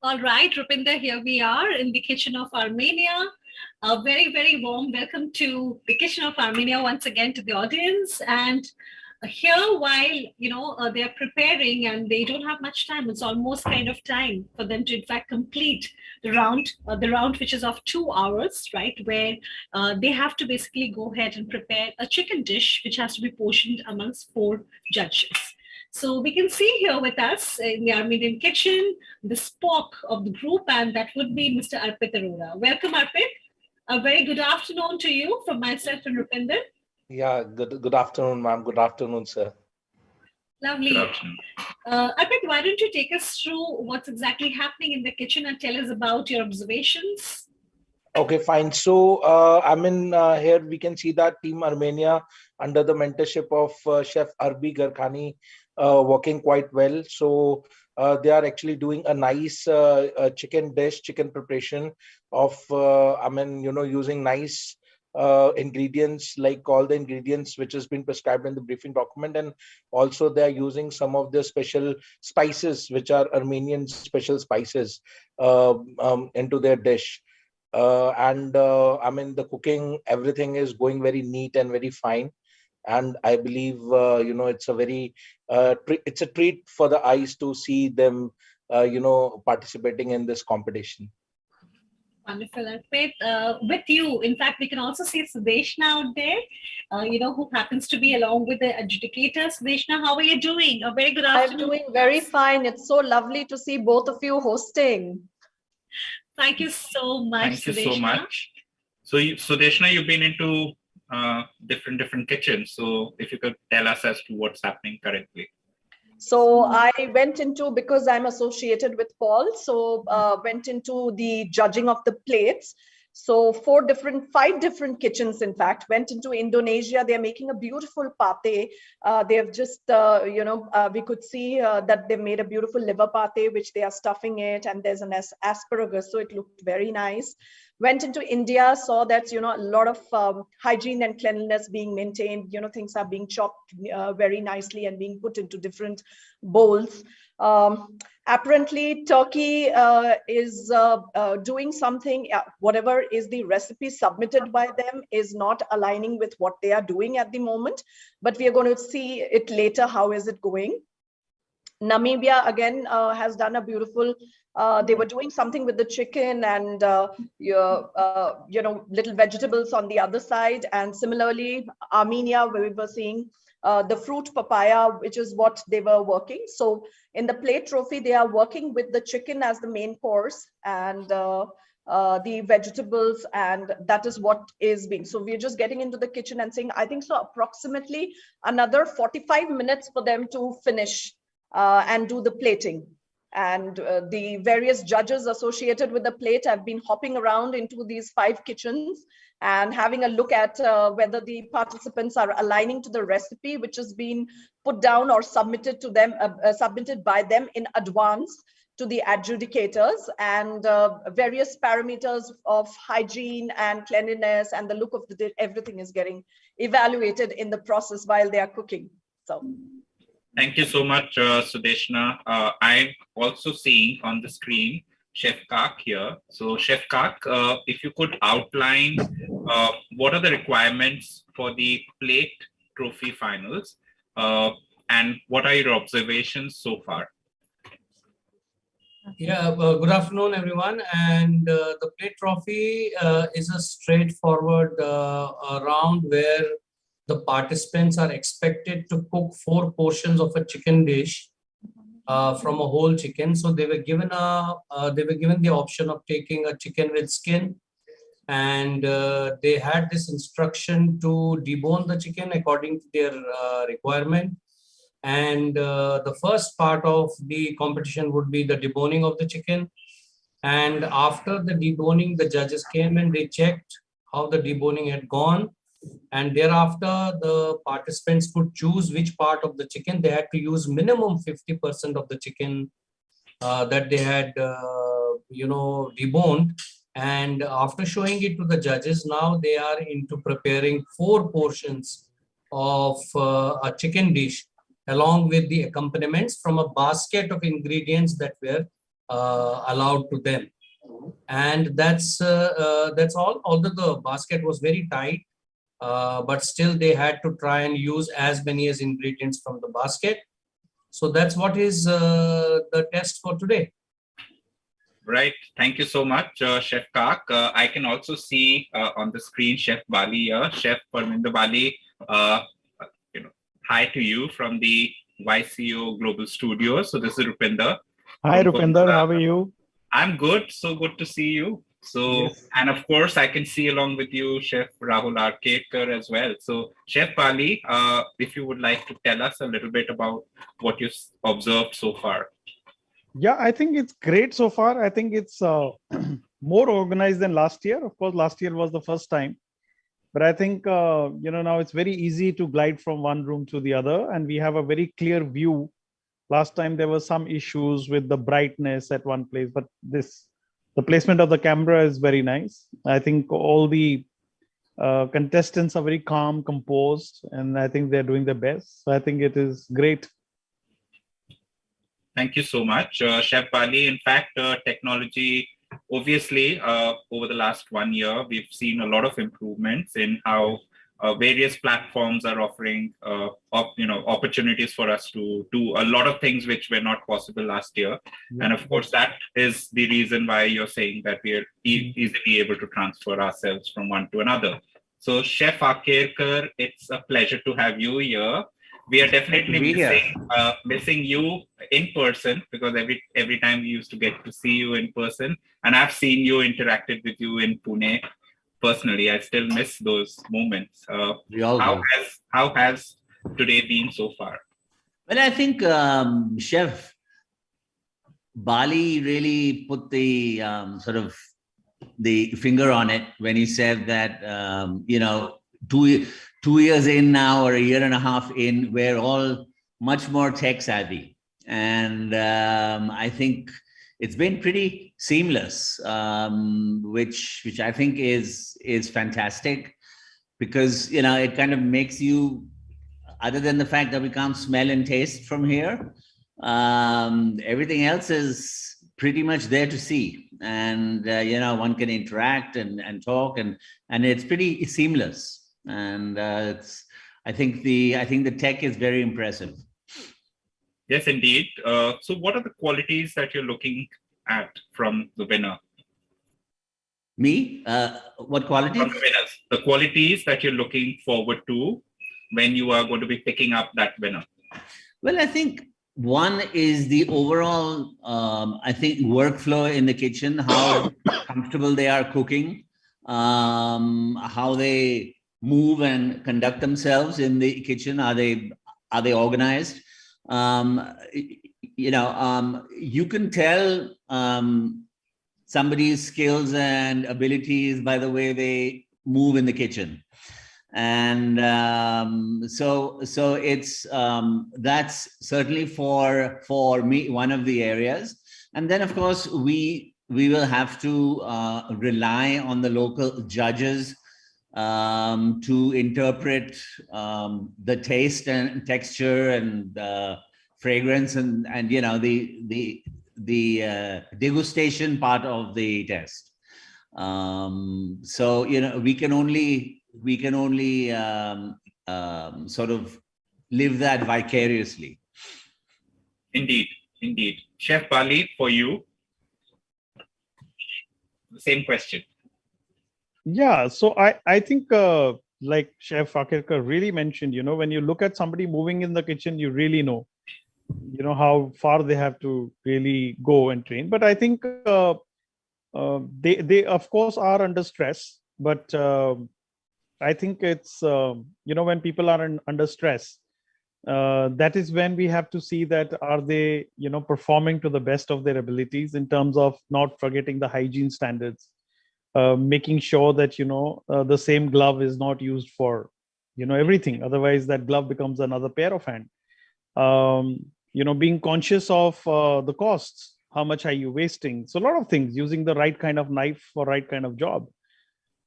All right, Rupinder, here we are in the kitchen of Armenia. A very, very warm welcome to the kitchen of Armenia once again to the audience. And here, while they are preparing and they don't have much time, it's almost kind of time for them to in fact complete the round which is of 2 hours, right? Where they have to basically go ahead and prepare a chicken dish which has to be portioned amongst 4 judges. So we can see here with us in the Armenian kitchen, the spoke of the group, and that would be Mr. Arpit Arora. Welcome, Arpit. A very good afternoon to you from myself and Rupinder.
Yeah, good afternoon, ma'am. Good afternoon, sir.
Lovely. Arpit, why don't you take us through what's exactly happening in the kitchen and tell us about your observations?
Okay, fine. So, here we can see that Team Armenia under the mentorship of Chef Arbi Garkhani working quite well. So they are actually doing a nice chicken preparation of, using nice ingredients, like all the ingredients which has been prescribed in the briefing document, and also they are using some of the special spices which are Armenian special spices into their dish. The cooking, everything is going very neat and very fine, and I believe it's a very it's a treat for the eyes to see them participating in this competition.
Wonderful, Arpit. With you, in fact, we can also see Sudeshna out there, who happens to be along with the adjudicator. Sudeshna, how are you doing? A very good afternoon.
I'm doing very fine. It's so lovely to see both of you hosting.
Thank you so much.
Thank you so much. So, Sudeshna, you've been into different kitchens. So, if you could tell us as to what's happening currently.
So I went into, because I'm associated with Paul, so went into the judging of the plates. So 5 different kitchens, in fact, went into Indonesia. They're making a beautiful pate. They have just, we could see that they made a beautiful liver pate, which they are stuffing it, and there's an asparagus, so it looked very nice. Went into India, saw that, a lot of hygiene and cleanliness being maintained, things are being chopped very nicely and being put into different bowls. Apparently, Turkey is doing something, whatever is the recipe submitted by them is not aligning with what they are doing at the moment, but we are going to see it later, how is it going. Namibia again has done a beautiful, they were doing something with the chicken and little vegetables on the other side. And similarly, Armenia, where we were seeing the fruit papaya, which is what they were working. So in the plate trophy, they are working with the chicken as the main course and the vegetables, and that is what is being. So we're just getting into the kitchen and saying, I think so approximately another 45 minutes for them to finish and do the plating. And the various judges associated with the plate have been hopping around into these 5 kitchens and having a look at whether the participants are aligning to the recipe which has been put down or submitted to them, submitted by them in advance to the adjudicators, and various parameters of hygiene and cleanliness and the look of the dish, everything is getting evaluated in the process while they are cooking. So.
Thank you so much, Sudeshna. I'm also seeing on the screen Chef Kak here. So Chef Kak, if you could outline what are the requirements for the plate trophy finals and what are your observations so far?
Yeah, good afternoon, everyone. And the plate trophy is a straightforward round where the participants are expected to cook 4 portions of a chicken dish from a whole chicken. So they were given the option of taking a chicken with skin, and they had this instruction to debone the chicken according to their requirement. And the first part of the competition would be the deboning of the chicken. And after the deboning, the judges came and they checked how the deboning had gone. And thereafter, the participants could choose which part of the chicken. They had to use minimum 50% of the chicken that they had, deboned. And after showing it to the judges, now they are into preparing 4 portions of a chicken dish, along with the accompaniments from a basket of ingredients that were allowed to them. And that's all. Although the basket was very tight, but still they had to try and use as many as ingredients from the basket. So that's what is the test for today.
Right. Thank you so much, Chef Kak. I can also see on the screen Chef Bali here. Chef Parminder Bali, hi to you from the YCO Global Studios. So this is Rupinder.
Hi, Rupinder. How are you?
I'm good. So good to see you. So, yes. And of course, I can see along with you, Chef Rahul Arkekar as well. So, Chef Bali, if you would like to tell us a little bit about what you've observed so far.
Yeah, I think it's great so far. I think it's more organized than last year. Of course, last year was the first time. But I think, now it's very easy to glide from one room to the other. And we have a very clear view. Last time, there were some issues with the brightness at one place. But the placement of the camera is very nice. I think all the contestants are very calm, composed, and I think they're doing their best. So I think it is great.
Thank you so much, Chef Bali. In fact, technology, obviously, over the last 1 year, we've seen a lot of improvements in how various platforms are offering opportunities for us to do a lot of things which were not possible last year. Yeah. And of course, that is the reason why you're saying that we are easily able to transfer ourselves from one to another. So Chef Arkekar, it's a pleasure to have you here. We are definitely missing you in person, because every time we used to get to see you in person, and I've seen you interacted with you in Pune. Personally, I still miss those moments. How has today been so far?
Well, I think Chef Bali really put the the finger on it when he said that, you know, 2 years in now, or a year and a half in, we're all much more tech savvy. And I think it's been pretty seamless, which I think is fantastic, because, you know, it kind of makes you, other than the fact that we can't smell and taste from here, everything else is pretty much there to see. And, you know, one can interact and talk, and it's pretty seamless. And I think the tech is very impressive.
Yes, indeed. So what are the qualities that you're looking at from the winner?
Me? What qualities?
From the winners. The qualities that you're looking forward to when you are going to be picking up that winner.
Well, I think one is the overall, I think, workflow in the kitchen, how comfortable they are cooking, how they move and conduct themselves in the kitchen. Are they organized? You know, you can tell somebody's skills and abilities by the way they move in the kitchen. And so it's that's certainly for me one of the areas. And then, of course, we will have to rely on the local judges to interpret the taste and texture and fragrance and you know, the degustation part of the test. So, you know, we can only sort of live that vicariously.
Indeed, indeed. Chef Bali, for you, the same question.
Yeah, so I think like Chef Akirkar really mentioned, you know, when you look at somebody moving in the kitchen, you really know, you know, how far they have to really go and train. But I think they of course are under stress, but I think it's, you know, when people are under stress, that is when we have to see that are they, you know, performing to the best of their abilities in terms of not forgetting the hygiene standards, making sure that, you know, the same glove is not used for, you know, everything. Otherwise, that glove becomes another pair of hands. You know, being conscious of the costs. How much are you wasting? So a lot of things, using the right kind of knife for right kind of job.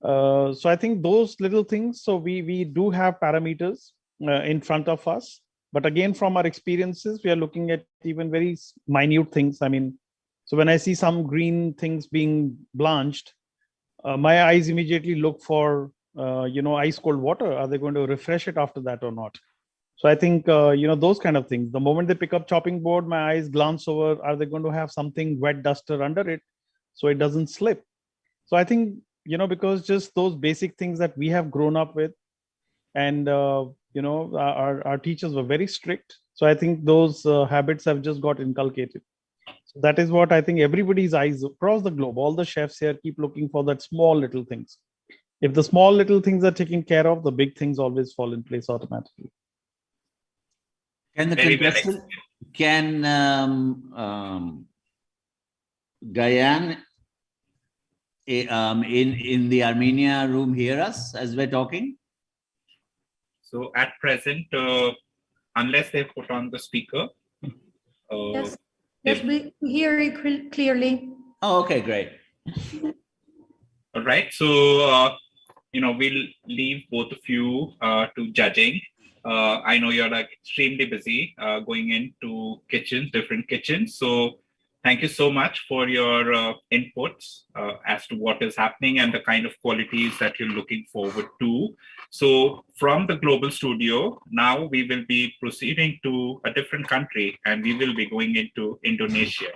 So I think those little things, so we do have parameters in front of us, but again, from our experiences, we are looking at even very minute things. I mean, so when I see some green things being blanched, my eyes immediately look for, you know, ice cold water. Are they going to refresh it after that or not? So I think, you know, those kind of things. The moment they pick up chopping board, my eyes glance over, are they going to have something wet duster under it so it doesn't slip? So I think, you know, because just those basic things that we have grown up with, and, you know, our teachers were very strict. So I think those habits have just got inculcated. So that is what I think everybody's eyes across the globe, all the chefs here keep looking for, that small little things. If the small little things are taken care of, the big things always fall in place automatically.
Can the contestant, can Gayan in the Armenia room hear us as we're talking?
So at present, unless they put on the speaker.
Yes, we hear it clearly.
Oh, okay, great.
All right, so you know, we'll leave both of you to judging. I know you're like extremely busy going into kitchens, different kitchens. So thank you so much for your inputs as to what is happening and the kind of qualities that you're looking forward to. So from the global studio, now we will be proceeding to a different country, and we will be going into Indonesia.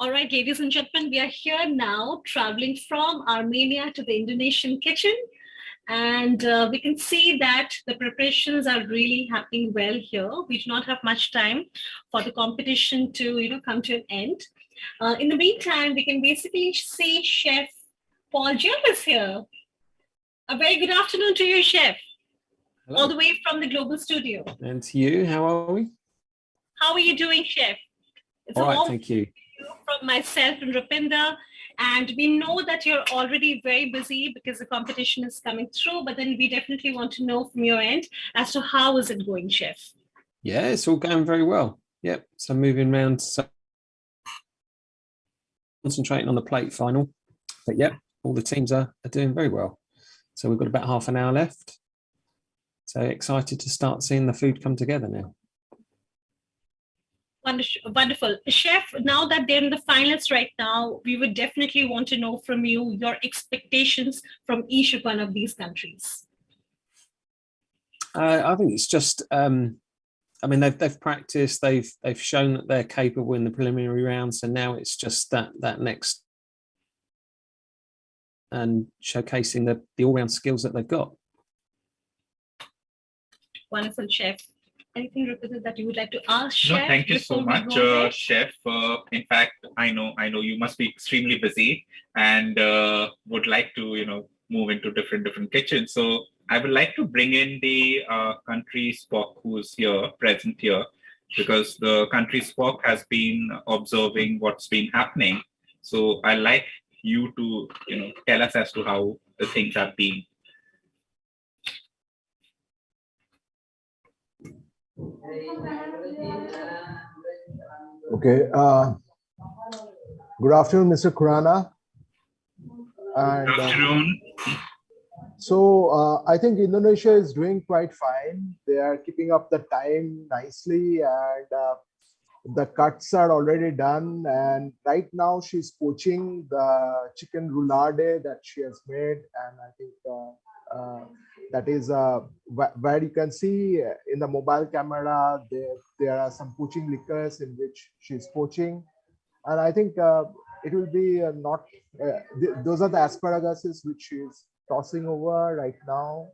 All right, ladies and gentlemen, we are here now traveling from Armenia to the Indonesian kitchen. And we can see that the preparations are really happening well here. We do not have much time for the competition to come to an end. In the meantime, we can basically see Chef Paul Jim is here. A very good afternoon to you, Chef.
Hello.
All the way from the Global Studio.
And to you, how are we?
How are you doing, Chef? It's
All
a
right,
warm
thank you.
from myself and Rupinder. And we know that you're already very busy because the competition is coming through, but then we definitely want to know from your end as to how is it going, Chef?
Yeah, it's all going very well. Yep, so moving around, so concentrating on the plate final. But yep, all the teams are doing very well. So we've got about half an hour left. So excited to start seeing the food come together now.
Wonderful. Chef, now that they're in the finals right now, we would definitely want to know from you your expectations from each one of these countries.
I think it's just, I mean, they've practiced, they've shown that they're capable in the preliminary round. So now it's just that next and showcasing the all-round skills that they've got.
Wonderful, Chef. Anything that you would like to ask, Chef?
No, thank you so much, Chef. In fact, I know you must be extremely busy and would like to, move into different kitchens. So I would like to bring in the country Spock who's present here, because the country Spock has been observing what's been happening. So I like you to, tell us as to how the things have been.
Okay. Good afternoon, Mr. Khurana. And,
Good afternoon.
I think Indonesia is doing quite fine. They are keeping up the time nicely, and the cuts are already done. And right now she's poaching the chicken roulade that she has made. And I think that is where you can see in the mobile camera, there are some poaching liquors in which she's poaching. And I think it will be those are the asparaguses which she's tossing over right now.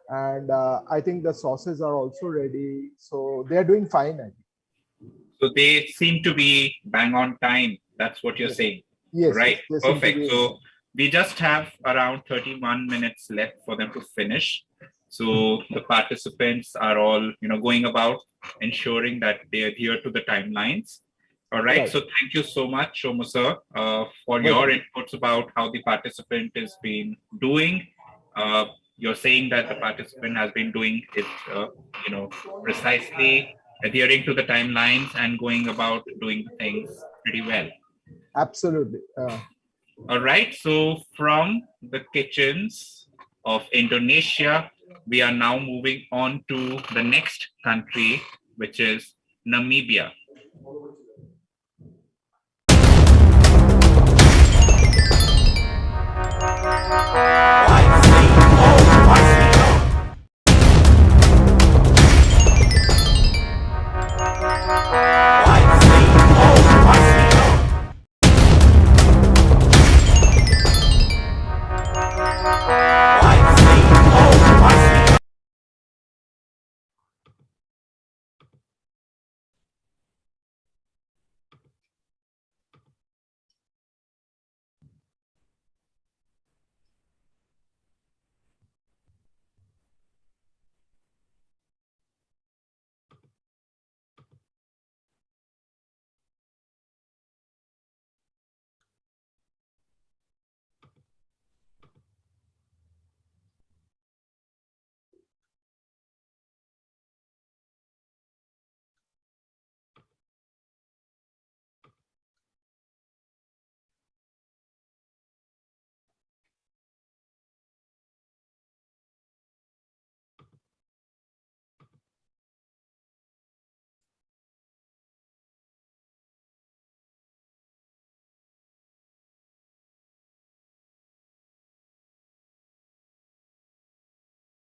And I think the sauces are also ready. So they're doing fine, I think.
So they seem to be bang on time. That's what you're saying.
Yes.
Right.
Yes, they seem to
Perfect.
be-
So we just have around 31 minutes left for them to finish. So the participants are all, going about ensuring that they adhere to the timelines. All right.
Right.
So thank you so much, Shomu sir, for your inputs about how the participant has been doing. You're saying that the participant has been doing it, precisely adhering to the timelines and going about doing things pretty well.
Absolutely.
All right. So from the kitchens of Indonesia, we are now moving on to the next country, which is Namibia.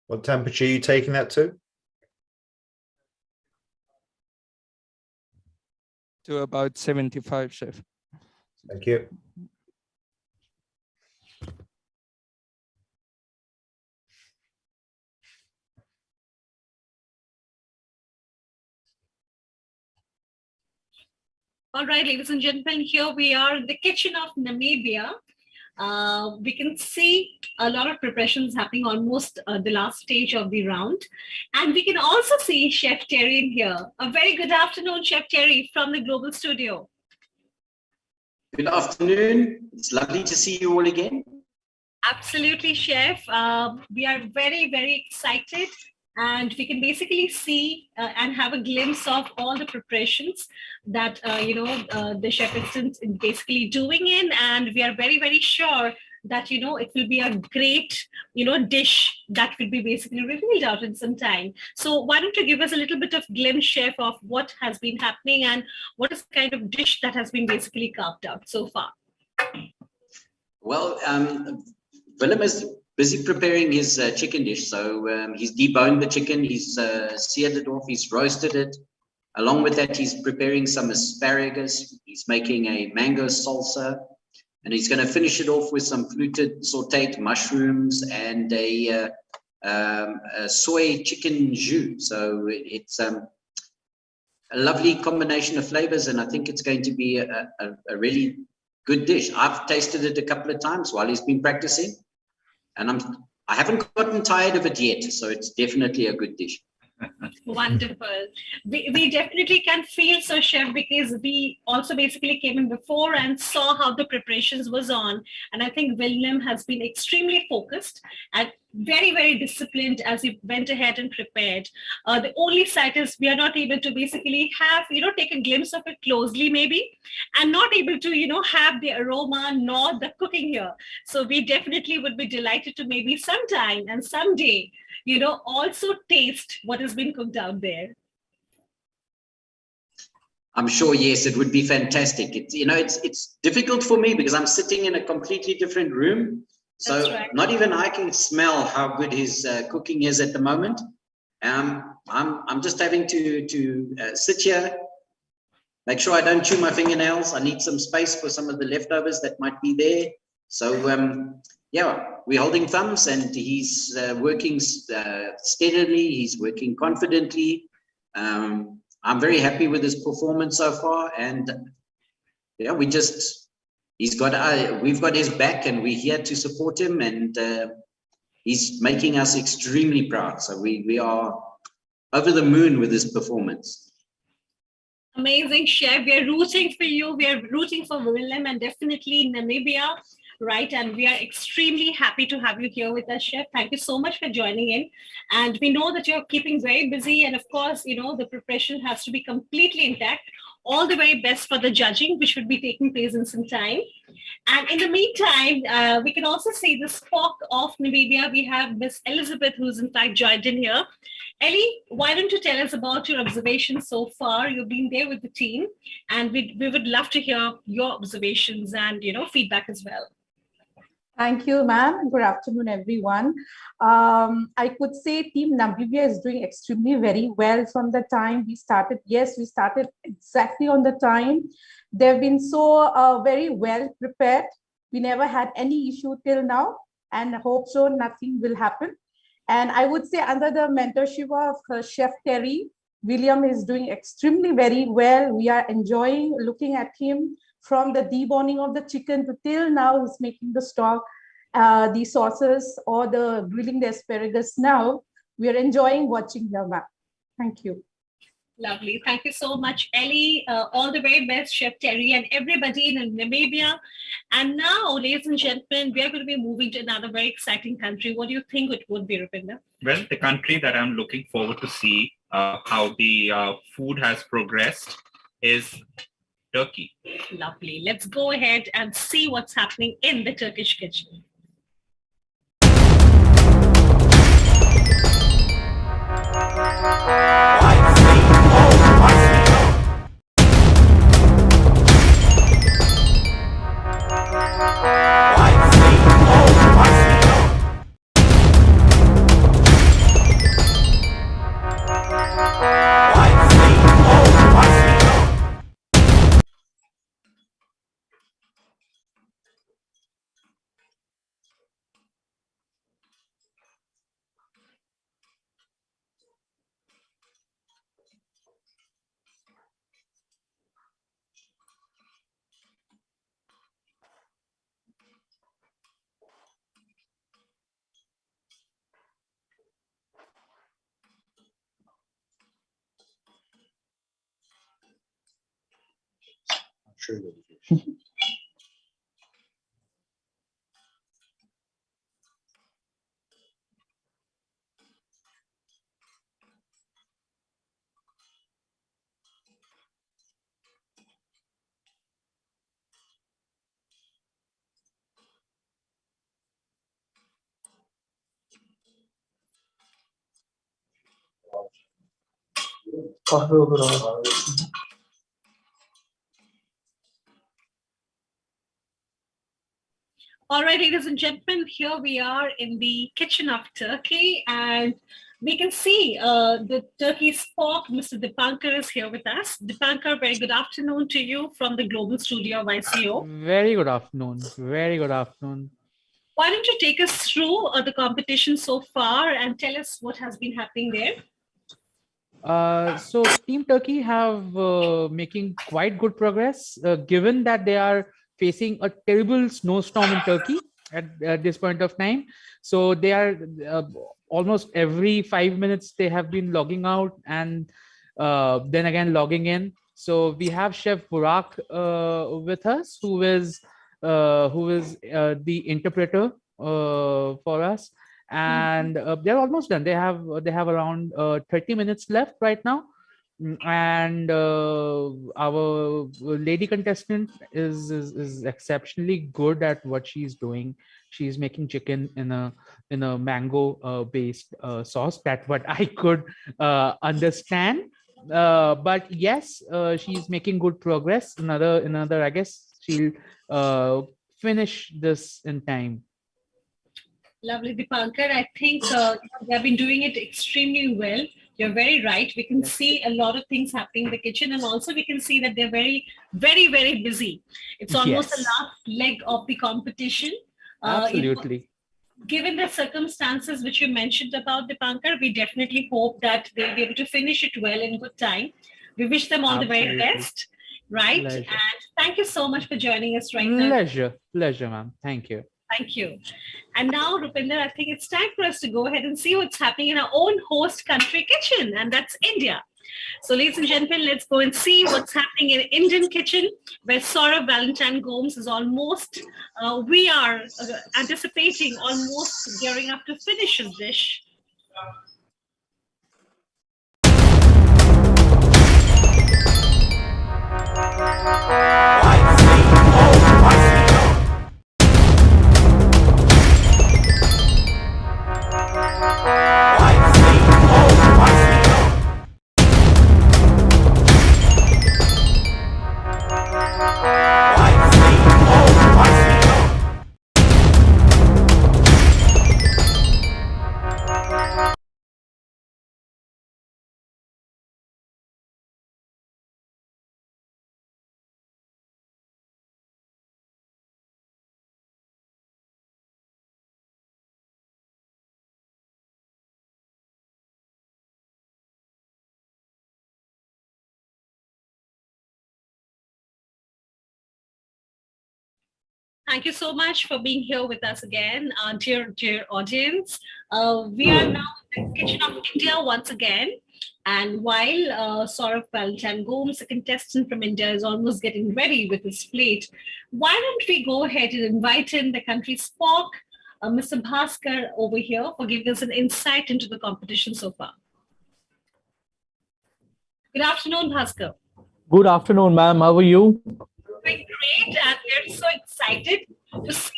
What temperature are you taking that to?
To about 75, Chef.
Thank you.
All right, ladies and gentlemen, here we are in the kitchen of Namibia. We can see a lot of preparations happening almost the last stage of the round. And we can also see Chef Terry in here. A very good afternoon, Chef Terry from the Global Studio.
Good afternoon. It's lovely to see you all again.
Absolutely, Chef. We are very, very excited. And we can basically see and have a glimpse of all the preparations that, the chef is basically doing in. And we are very, very sure that, it will be a great, dish that will be basically revealed out in some time. So why don't you give us a little bit of glimpse, Chef, of what has been happening and what is the kind of dish that has been basically carved out so far?
Well, Willem is busy preparing his chicken dish. So he's deboned the chicken, he's seared it off, he's roasted it. Along with that, he's preparing some asparagus. He's making a mango salsa, and he's going to finish it off with some fluted sauteed mushrooms and a soy chicken jus. So it's a lovely combination of flavors, and I think it's going to be a really good dish. I've tasted it a couple of times while he's been practicing. And I haven't gotten tired of it yet, so it's definitely a good dish.
Wonderful. We definitely can feel so, Chef, because we also basically came in before and saw how the preparations was on. And I think Willem has been extremely focused and very, very disciplined as he went ahead and prepared. The only side is we are not able to basically have, take a glimpse of it closely maybe, and not able to, have the aroma nor the cooking here. So we definitely would be delighted to maybe sometime and someday, also taste what has been cooked out there.
I'm sure, yes, it would be fantastic. It's difficult for me because I'm sitting in a completely different room. So right. Not even I can smell how good his cooking is at the moment. I'm just having to sit here, make sure I don't chew my fingernails. I need some space for some of the leftovers that might be there. So yeah, we're holding thumbs, and he's working steadily. He's working confidently. I'm very happy with his performance so far, and yeah, we've got his back, and we're here to support him, and he's making us extremely proud. So we are over the moon with his performance.
Amazing, Chef. We are rooting for you. We are rooting for Willem and definitely Namibia, right? And we are extremely happy to have you here with us, Chef. Thank you so much for joining in. And we know that you're keeping very busy. And of course, the preparation has to be completely intact. All the very best for the judging, which would be taking place in some time. And in the meantime, we can also see the Spock of Namibia. We have Miss Elizabeth, who's in fact joined in here. Ellie, why don't you tell us about your observations so far? You've been there with the team, and we would love to hear your observations and feedback as well.
Thank you, ma'am. Good afternoon, everyone. I could say Team Namibia is doing extremely very well from the time we started. Yes, we started exactly on the time. They've been so very well prepared. We never had any issue till now, and I hope so nothing will happen. And I would say under the mentorship of Chef Terry, William is doing extremely very well. We are enjoying looking at him from the deboning of the chicken to till now he's making the stock, the sauces or the grilling the asparagus now. We are enjoying watching them. Thank you.
Lovely. Thank you so much, Ellie. All the very best, Chef Terry, and everybody in Namibia. And now, ladies and gentlemen, we are going to be moving to another very exciting country. What do you think it would be, Rupinder?
Well, the country that I'm looking forward to see how the food has progressed is Turkey.
Lovely. Let's go ahead and see what's happening in the Turkish kitchen.
tertiary education.
All right, ladies and gentlemen, here we are in the kitchen of Turkey, and we can see the Turkey Spork. Mr. Dipankar is here with us. Dipankar, very good afternoon to you from the global studio of ICO.
Very good afternoon. Very good afternoon.
Why don't you take us through the competition so far and tell us what has been happening there?
So Team Turkey have making quite good progress, given that they are facing a terrible snowstorm in Turkey at this point of time. So they are almost every 5 minutes they have been logging out and then again logging in. So we have Chef Burak with us, who is the interpreter for us, and they're almost done. They have around 30 minutes left right now, and our lady contestant is exceptionally good at what she's doing. She's making chicken in a mango based sauce. That's what I could understand. But yes, she's making good progress. Another I guess she'll finish this in time.
Lovely, Dipankar. I think they have been doing it extremely well. You're very right. We can see a lot of things happening in the kitchen, and also we can see that they're very, very, very busy. It's almost the last leg of the competition.
Absolutely.
Given the circumstances which you mentioned about, Dipankar, we definitely hope that they'll be able to finish it well in good time. We wish them all the very best, right?
Pleasure.
And thank you so much for joining us right now.
Pleasure, ma'am. Thank you.
Thank you. And now, Rupinder, I think it's time for us to go ahead and see what's happening in our own host country kitchen, and that's India. So, ladies and gentlemen, let's go and see what's happening in Indian kitchen, where Saurabh Valentine Gomes is almost, we are anticipating almost gearing up to finish his dish. Thank you so much for being here with us again, dear audience. We are now in the kitchen of India once again. And while Saurabh Valentine Gomes, a contestant from India, is almost getting ready with his plate, why don't we go ahead and invite in the country's Spork, Mr. Bhaskar over here, for giving us an insight into the competition so far. Good afternoon, Bhaskar.
Good afternoon, ma'am. How are you?
Doing great, and we're so excited to see,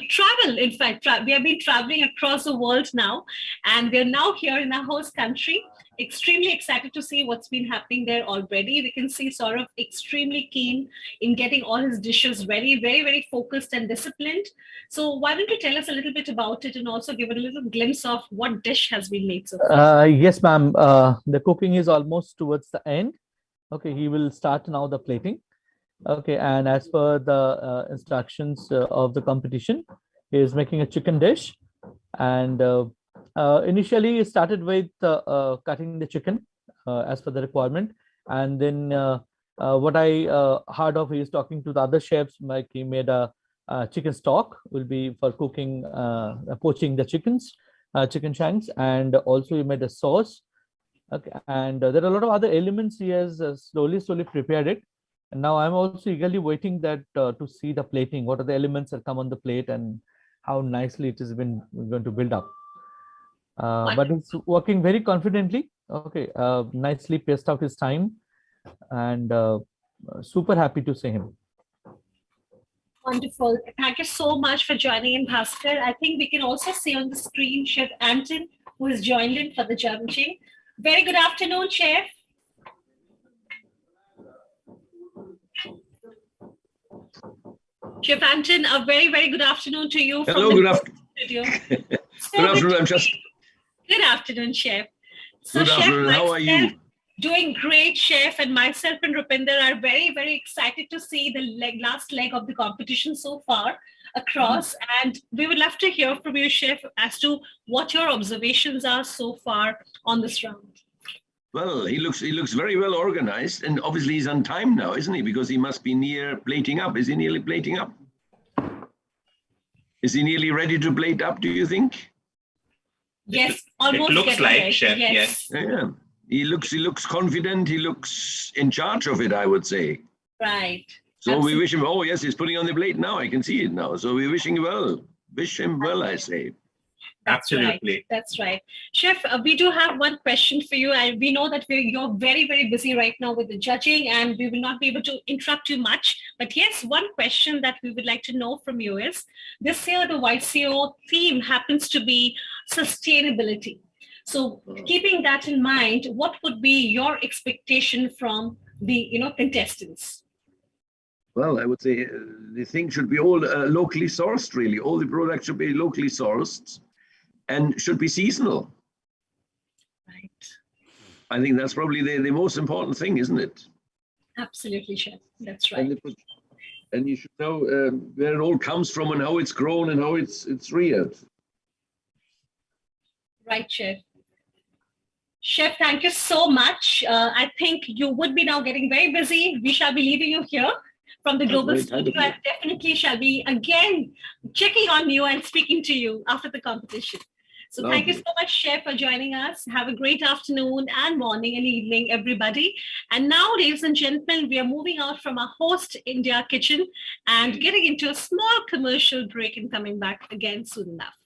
travel. In fact, we have been traveling across the world now, and we're now here in our host country. Extremely excited to see what's been happening there already. We can see Saurabh extremely keen in getting all his dishes ready, very, very focused and disciplined. So why don't you tell us a little bit about it and also give it a little glimpse of what dish has been made so far?
Yes, ma'am. The cooking is almost towards the end. Okay, he will start now the plating. Okay, and as per the instructions of the competition, he is making a chicken dish, and initially he started with cutting the chicken as per the requirement, and then what I heard of, he is talking to the other chefs, like he made a chicken stock, will be for cooking, poaching the chicken shanks, and also he made a sauce. Okay, and there are a lot of other elements he has slowly prepared it. And now I'm also eagerly waiting that to see the plating, what are the elements that come on the plate and how nicely it has been going to build up. But it's working very confidently. Okay, nicely paced out his time, and super happy to see him.
Wonderful. Thank you so much for joining in, Bhaskar. I think we can also see on the screen Chef Anton, who has joined in for the judging. Very good afternoon, Chef. Chef Anton, a very, very good afternoon to you.
Hello, good afternoon.
Good
afternoon.
Good afternoon, Chef. So,
good afternoon.
Chef,
how are you?
Doing great, Chef, and myself and Rupinder are very, very excited to see the last leg of the competition so far across. And we would love to hear from you, Chef, as to what your observations are so far on this round.
Well, he looks very well organized, and obviously he's on time now, isn't he? Because he must be near plating up. Is he nearly plating up? Is he nearly ready to plate up, do you think?
Yes, almost.
It looks like,
ready.
Chef, yes.
Yeah. He looks confident. He looks in charge of it, I would say.
Right.
So we wish him, oh yes, he's putting on the plate now. I can see it now. So we're wishing him well. Wish him well, I say.
Absolutely.
Right. That's right. Chef, we do have one question for you. We know that you're very, very busy right now with the judging, and we will not be able to interrupt you much. But yes, one question that we would like to know from you is, this year the YCO theme happens to be sustainability. So keeping that in mind, what would be your expectation from the contestants?
Well, I would say the thing should be all locally sourced, really. All the products should be locally sourced and should be seasonal.
Right.
I think that's probably the most important thing, isn't it?
Absolutely, Chef. That's right.
And you should know where it all comes from and how it's grown and how it's reared.
Right, Chef. Chef, thank you so much. I think you would be now getting very busy. We shall be leaving you here from the Global Studio. I definitely shall be again checking on you and speaking to you after the competition. So thank you so much, Chef, for joining us. Have a great afternoon and morning and evening, everybody. And now, ladies and gentlemen, we are moving out from our host India kitchen and getting into a small commercial break and coming back again soon enough.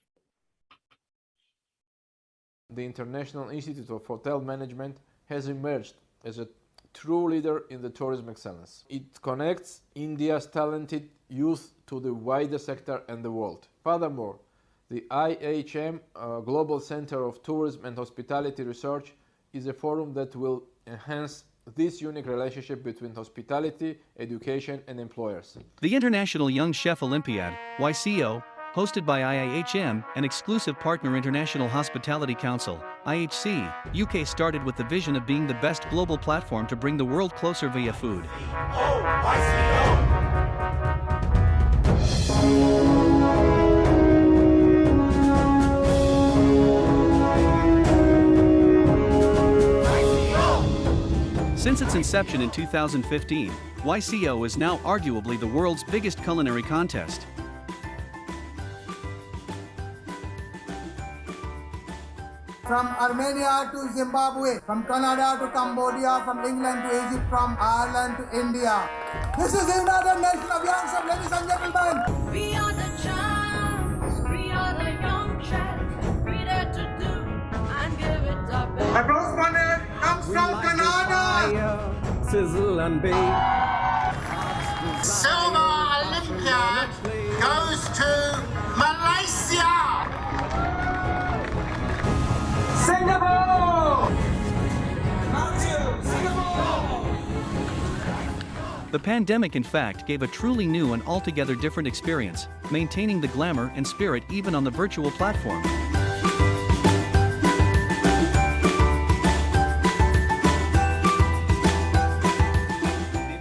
The International Institute of Hotel Management has emerged as a true leader in the tourism excellence. It connects India's talented youth to the wider sector and the world. Furthermore, the IHM Global Center of Tourism and Hospitality Research is a forum that will enhance this unique relationship between hospitality, education, and employers.
The International Young Chef Olympiad, YCO, hosted by IIHM, an exclusive partner International Hospitality Council, IHC, UK, started with the vision of being the best global platform to bring the world closer via food. Since its inception in 2015, YCO is now arguably the world's biggest culinary contest.
From Armenia to Zimbabwe, from Canada to Cambodia, from England to Egypt, from Ireland to India. This is the United Nations of Young Chefs, ladies and gentlemen. We are the champs, we are the young chefs, ready to do and give it our best. My bronze winner comes from Canada.
Sizzle and bake.
Silver Olympiad goes to Malaysia. Singapore!
The pandemic, in fact, gave a truly new and altogether different experience, maintaining the glamour and spirit even on the virtual platform.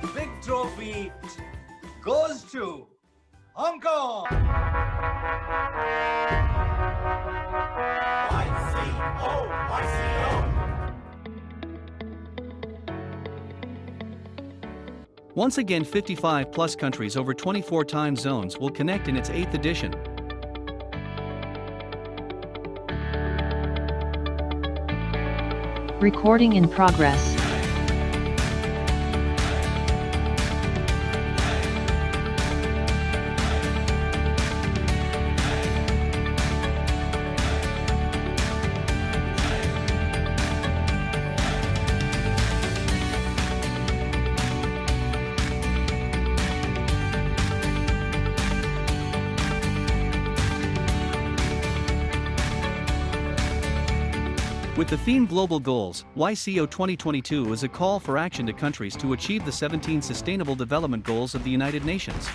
The big trophy goes to Hong Kong.
Once again, 55-plus countries over 24 time zones will connect in its 8th edition.
Recording in progress.
With the theme Global Goals, YCO 2022 is a call for action to countries to achieve the 17 Sustainable Development Goals of the United Nations.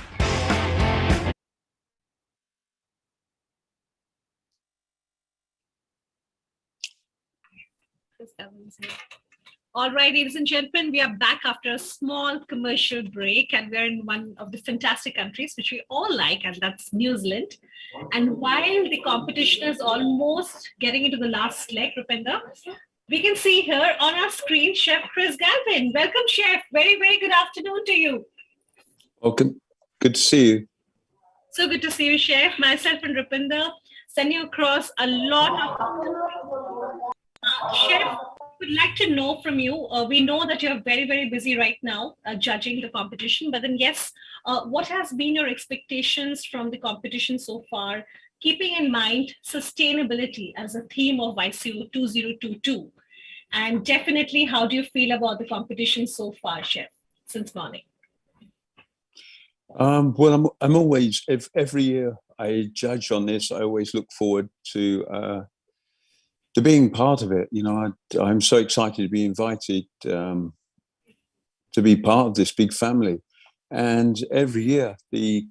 All right, ladies and gentlemen, we are back after a small commercial break, and we're in one of the fantastic countries which we all like, and that's New Zealand. And while the competition is almost getting into the last leg, Rupinder, we can see here on our screen Chef Chris Galvin. Welcome, Chef. Very, very good afternoon to you.
Welcome. Good to see you.
So good to see you, Chef. Myself and Rupinder send you across a lot of... Chef, we'd like to know from you. We know that you're very, very busy right now judging the competition, but then yes, what has been your expectations from the competition so far, keeping in mind sustainability as a theme of YCO 2022? And definitely, how do you feel about the competition so far, Chef, since morning?
Well, I'm always, every year I judge on this, I always look forward to being part of it. You know, I'm so excited to be invited to be part of this big family. And every year the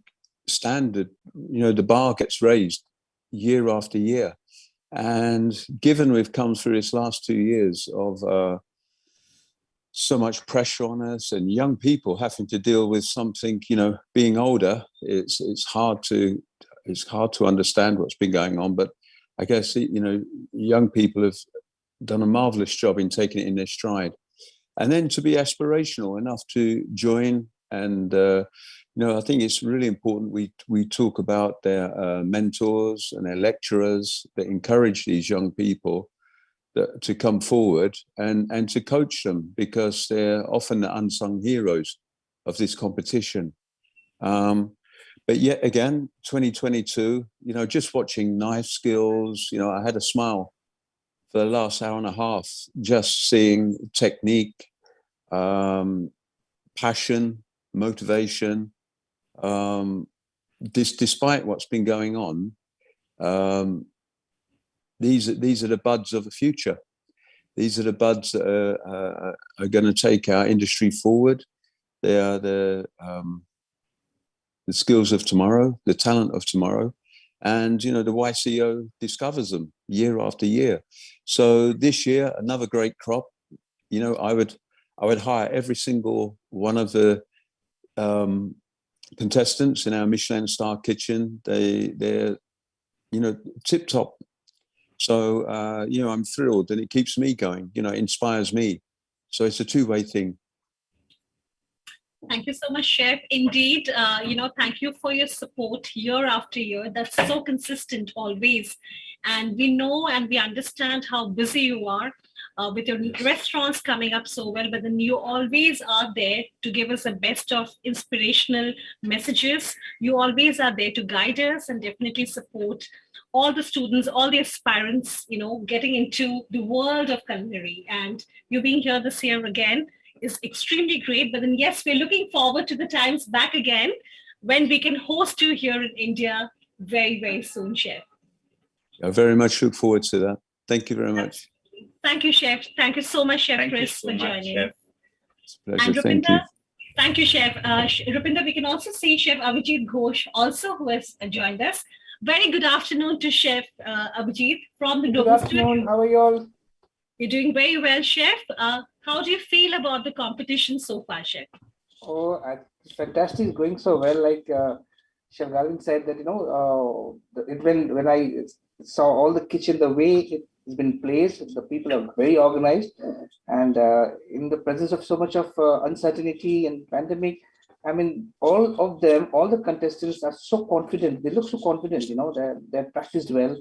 standard, you know, the bar gets raised year after year. And given we've come through this last 2 years of so much pressure on us and young people having to deal with something, you know, being older, it's hard to understand what's been going on. But I guess, you know, young people have done a marvelous job in taking it in their stride. And then to be aspirational enough to join. And, you know, I think it's really important we talk about their mentors and their lecturers that encourage these young people to come forward and to coach them, because they're often the unsung heroes of this competition. But yet again, 2022, you know, just watching knife skills, you know, I had a smile for the last hour and a half, just seeing technique, passion, motivation. Despite what's been going on, these are the buds of the future. These are the buds that are going to take our industry forward. They are the skills of tomorrow, the talent of tomorrow. And, you know, the YCO discovers them year after year. So this year, another great crop. You know, I would hire every single one of the contestants in our Michelin star kitchen. They're, you know, tip top. So, you know, I'm thrilled, and it keeps me going, you know, it inspires me. So it's a two-way thing.
Thank you so much, Chef. Indeed, you know, thank you for your support year after year. That's so consistent always. And we know and we understand how busy you are with your restaurants coming up so well, but then you always are there to give us the best of inspirational messages. You always are there to guide us and definitely support all the students, all the aspirants, you know, getting into the world of culinary. And you being here this year again is extremely great. But then, yes, we're looking forward to the times back again when we can host you here in India very, very soon, Chef.
I very much look forward to that. Thank you very much.
Thank you, Chef. Thank you so much, Chef Chris, for joining.
It's a pleasure.
And
Thank you.
Thank you, Chef. Rupinder, we can also see Chef Abhijit Ghosh also, who has joined us. Very good afternoon to Chef Abhijit from the Global Studio.
Good afternoon. How are you all?
You're doing very well, Chef. How do you feel about the competition so far, Chef?
Oh, it's fantastic. It's going so well. Like Chef Galvin said that, you know, when I saw all the kitchen, the way it's been placed, the people are very organized, and in the presence of so much of uncertainty and pandemic, I mean, all of them, all the contestants are so confident. They look so confident, you know, they're practiced well,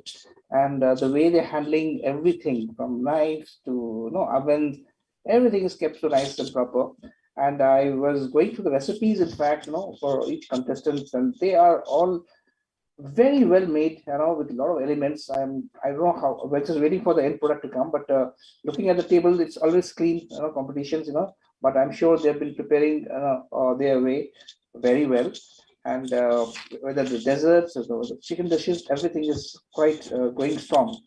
and the way they're handling everything from knives to, you know, ovens, everything is kept so nice and proper. And I was going through the recipes, in fact, you know, for each contestant, and they are all very well made, you know, with a lot of elements. I don't know how, we're just waiting for the end product to come, but looking at the table, it's always clean, you know, competitions, you know, but I'm sure they've been preparing their way very well. And whether the desserts or the chicken dishes, everything is quite going strong.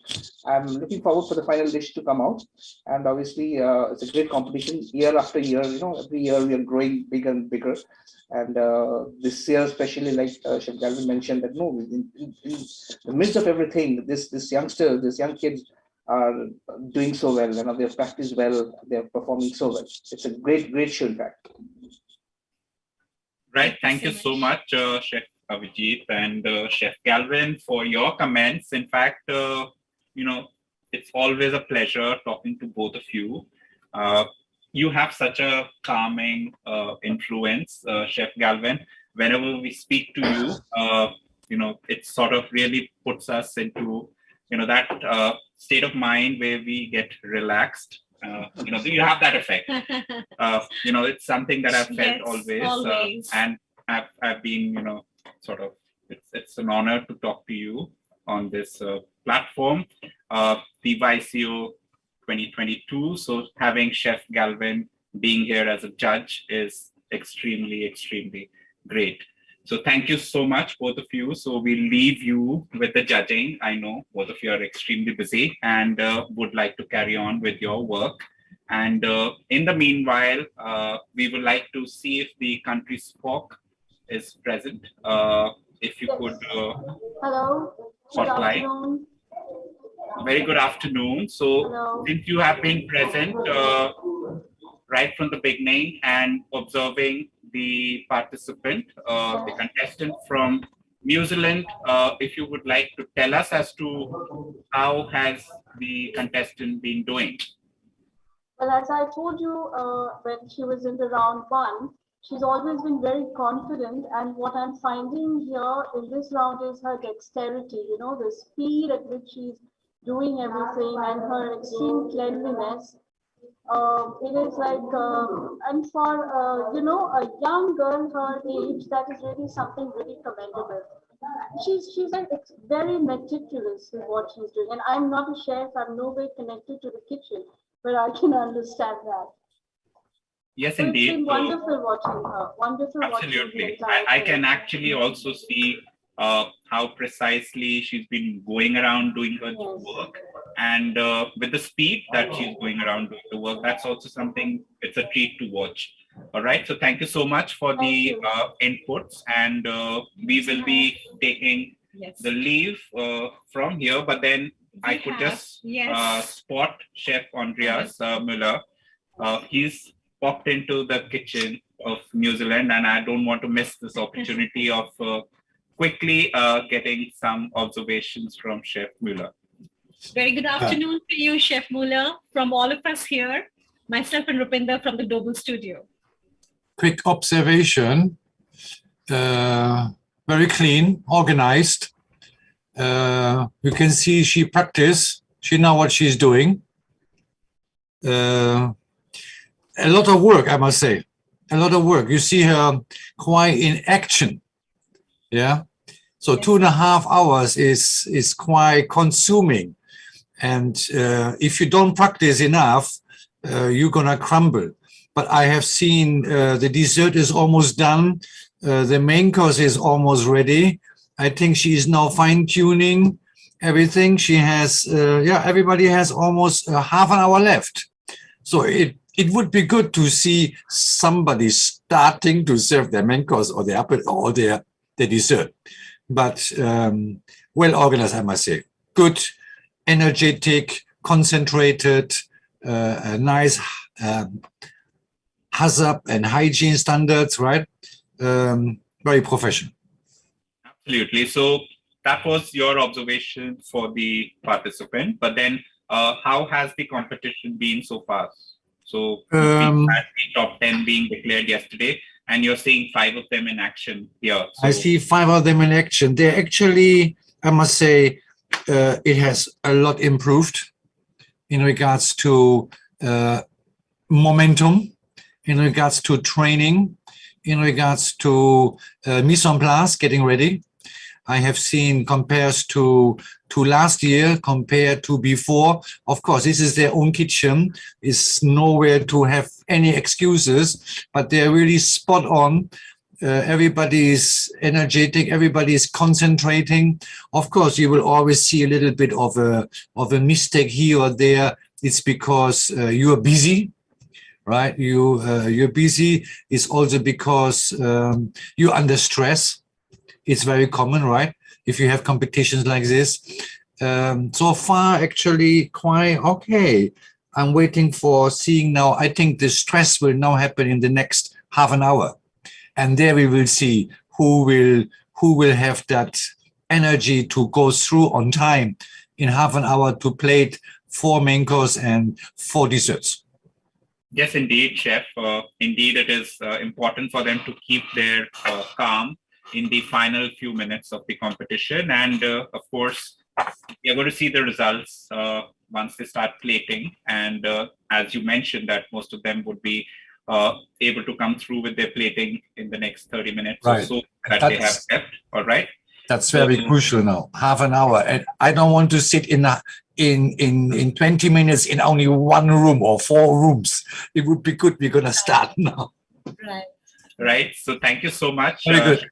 I'm looking forward for the final dish to come out. And obviously, it's a great competition year after year. You know, every year we are growing bigger and bigger. And this year, especially, like Chef Galvin mentioned, that no, in the midst of everything, this young kids are doing so well, and they've practiced well, they're performing so well. It's a great show, in fact.
Right. Thank you so much, Chef Abhijit and Chef Galvin, for your comments. In fact, you know, it's always a pleasure talking to both of you. You have such a calming influence, Chef Galvin. Whenever we speak to you, you know, it sort of really puts us into, you know, that state of mind where we get relaxed. You know, you have that effect. You know, it's something that I've felt always. And I've been, you know, sort of, it's an honor to talk to you on this platform, the YCO 2022. So having Chef Galvin being here as a judge is extremely great. So thank you so much, both of you. So we'll leave you with the judging. I know both of you are extremely busy and would like to carry on with your work. And in the meanwhile, we would like to see if the country spoke is present. If you could
Hello.
spotlight. Very good afternoon. So
Hello.
Since you have been present right from the beginning and observing the participant, the contestant from New Zealand, if you would like to tell us as to how has the contestant been doing?
Well, as I told you when she was in the round one, she's always been very confident. And what I'm finding here in this round is her dexterity, you know, the speed at which she's doing everything and her extreme cleanliness. It is like, and for, you know, a young girl her age, that is really something really commendable. She's like very meticulous in what she's doing. And I'm not a chef, I'm no way connected to the kitchen, but I can understand that.
Yes,
So
indeed.
It's been
So-
wonderful watching her. Wonderful watching the
Absolutely.
entire
I can
thing.
actually also see how precisely she's been going around doing her work. And with the speed that she's going around doing the work, that's also something, it's a treat to watch. All right. So thank you so much for the inputs. And we will be taking the leave from here. But then I could just spot Chef Andreas Müller. He's popped into the kitchen of New Zealand, and I don't want to miss this opportunity of quickly getting some observations from Chef Müller.
Very good afternoon to you, Chef Müller, from all of us here, myself and Rupinder from the Global Studio.
Quick observation, very clean, organized. You can see she practiced, she knows what she's doing. A lot of work, I must say, a lot of work. You see her quite in action, yeah? So 2.5 hours is quite consuming. And if you don't practice enough, you're gonna crumble. But I have seen the dessert is almost done. The main course is almost ready. I think she is now fine tuning everything. She has, everybody has almost half an hour left. So it would be good to see somebody starting to serve their main course or the upper or the dessert. But well organized, I must say. Good, energetic, concentrated, a nice hazard and hygiene standards, right? Very professional.
Absolutely. So that was your observation for the participant. But then how has the competition been so far? So we had the top 10 being declared yesterday, and you're seeing 5 of them in action here. So
I see 5 of them in action. They actually, I must say, it has a lot improved in regards to momentum, in regards to training, in regards to mise en place, getting ready. I have seen compared to last year, compared to before. Of course, this is their own kitchen. It's nowhere to have any excuses, but they're really spot on. everybody is energetic, everybody is concentrating. Of course, you will always see a little bit of a mistake here or there. It's because you are busy, right? You're busy. It's also because you're under stress. It's very common, right? If you have competitions like this. So far, actually, quite okay. I'm waiting for seeing now. I think the stress will now happen in the next half an hour. And there we will see who will have that energy to go through on time in half an hour to plate 4 main course and 4 desserts.
Yes, indeed, Chef. Indeed, it is important for them to keep their calm in the final few minutes of the competition. And of course, you're going to see the results once they start plating. And as you mentioned, that most of them would be able to come through with their plating in the next 30 minutes or so that they have left. All right.
That's very crucial now. Half an hour, and I don't want to sit in 20 minutes in only 1 room or 4 rooms. It would be good. We're gonna start now.
Right.
Right. So thank you so much.
Very good.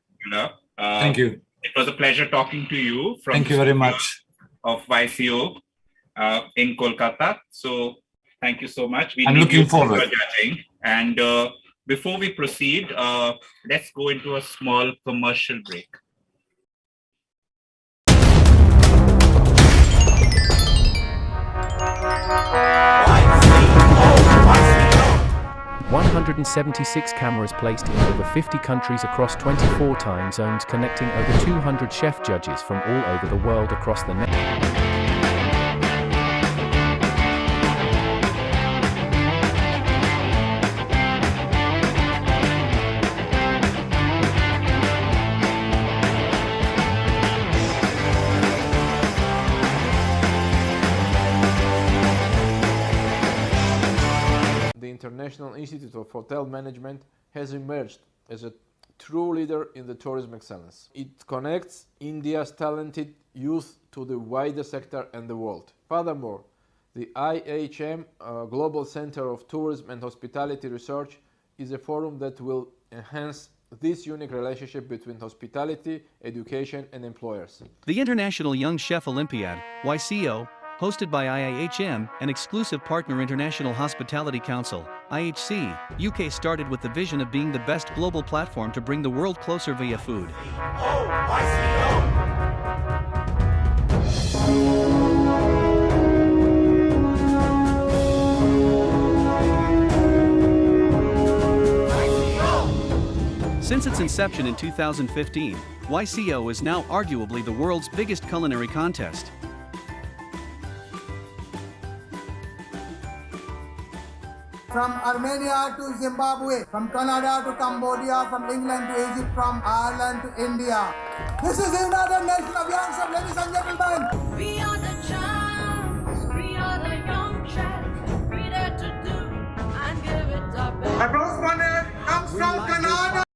Thank
you.
It was a pleasure talking to you.
Thank you very much.
Of YCO in Kolkata. So thank you so much.
I'm looking forward.
For judging. And before we proceed, let's go into a small commercial break.
YCO. 176 cameras placed in over 50 countries across 24 time zones, connecting over 200 chef judges from all over the world across the net.
The International Institute of Hotel Management has emerged as a true leader in the tourism excellence. It connects India's talented youth to the wider sector and the world. Furthermore, the IHM Global Center of Tourism and Hospitality Research is a forum that will enhance this unique relationship between hospitality, education, and employers.
The International Young Chef Olympiad, YCO, hosted by IIHM, an exclusive partner International Hospitality Council, IHC, UK, started with the vision of being the best global platform to bring the world closer via food. Since its inception in 2015, YCO is now arguably the world's biggest culinary contest.
From Armenia to Zimbabwe, from Canada to Cambodia, from England to Egypt, from Ireland to India. This is the United Nations of Young Chefs, ladies and gentlemen. We are the champs, we are the young chefs, ready to do and give it our best. My first one comes from Canada.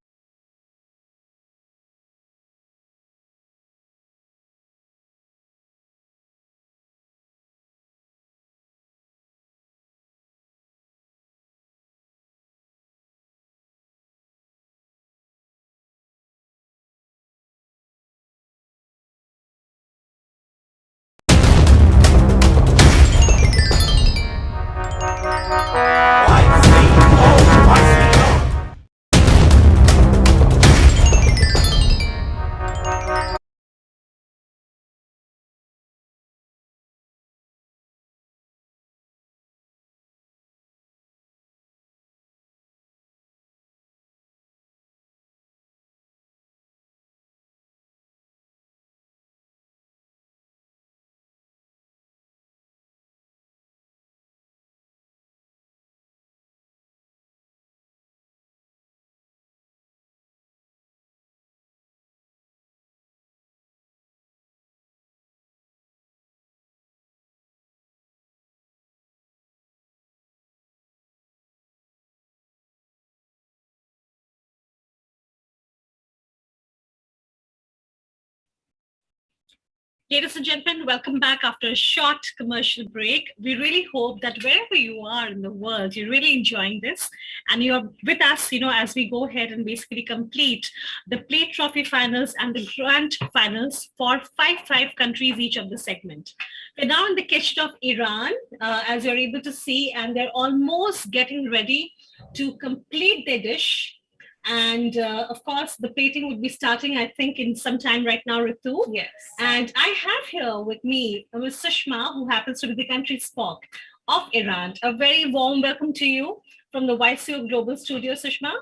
Ladies and gentlemen, welcome back after a short commercial break. We really hope that wherever you are in the world, you're really enjoying this and you're with us, as we go ahead and basically complete the Plate Trophy finals and the Grand finals for five countries each of the segment. We're now in the kitchen of Iran, as you're able to see, and they're almost getting ready to complete their dish. And of course, the plating would be starting, I think, in some time right now, Ritu. Yes. And I have here with me Ms. Sushma, who happens to be the country spoke of Iran. A very warm welcome to you from the YCO Global Studio, Sushma.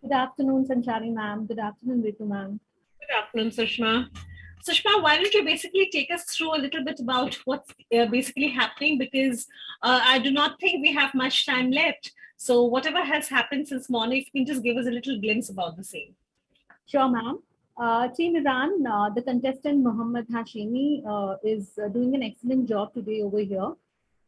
Good afternoon, Sanchari ma'am. Good afternoon, Ritu ma'am.
Good afternoon, Sushma. Sushma, why don't you basically take us through a little bit about what's basically happening, because I do not think we have much time left. So whatever has happened since morning, if you can just give us a little glimpse about the same.
Sure, ma'am. Team Iran, the contestant Mohammad Hashemi is doing an excellent job today over here.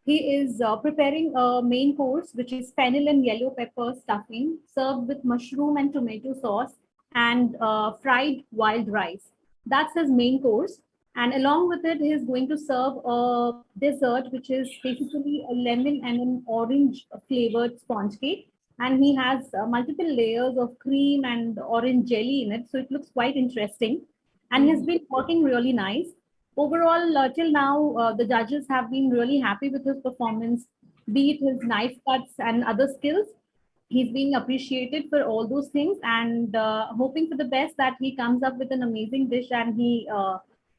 He is preparing a main course, which is fennel and yellow pepper stuffing, served with mushroom and tomato sauce and fried wild rice. That's his main course. And along with it, he is going to serve a dessert, which is basically a lemon and an orange flavored sponge cake. And he has multiple layers of cream and orange jelly in it. So it looks quite interesting. And he's been working really nice. Overall, till now, the judges have been really happy with his performance, be it his knife cuts and other skills. He's being appreciated for all those things, and hoping for the best that he comes up with an amazing dish and he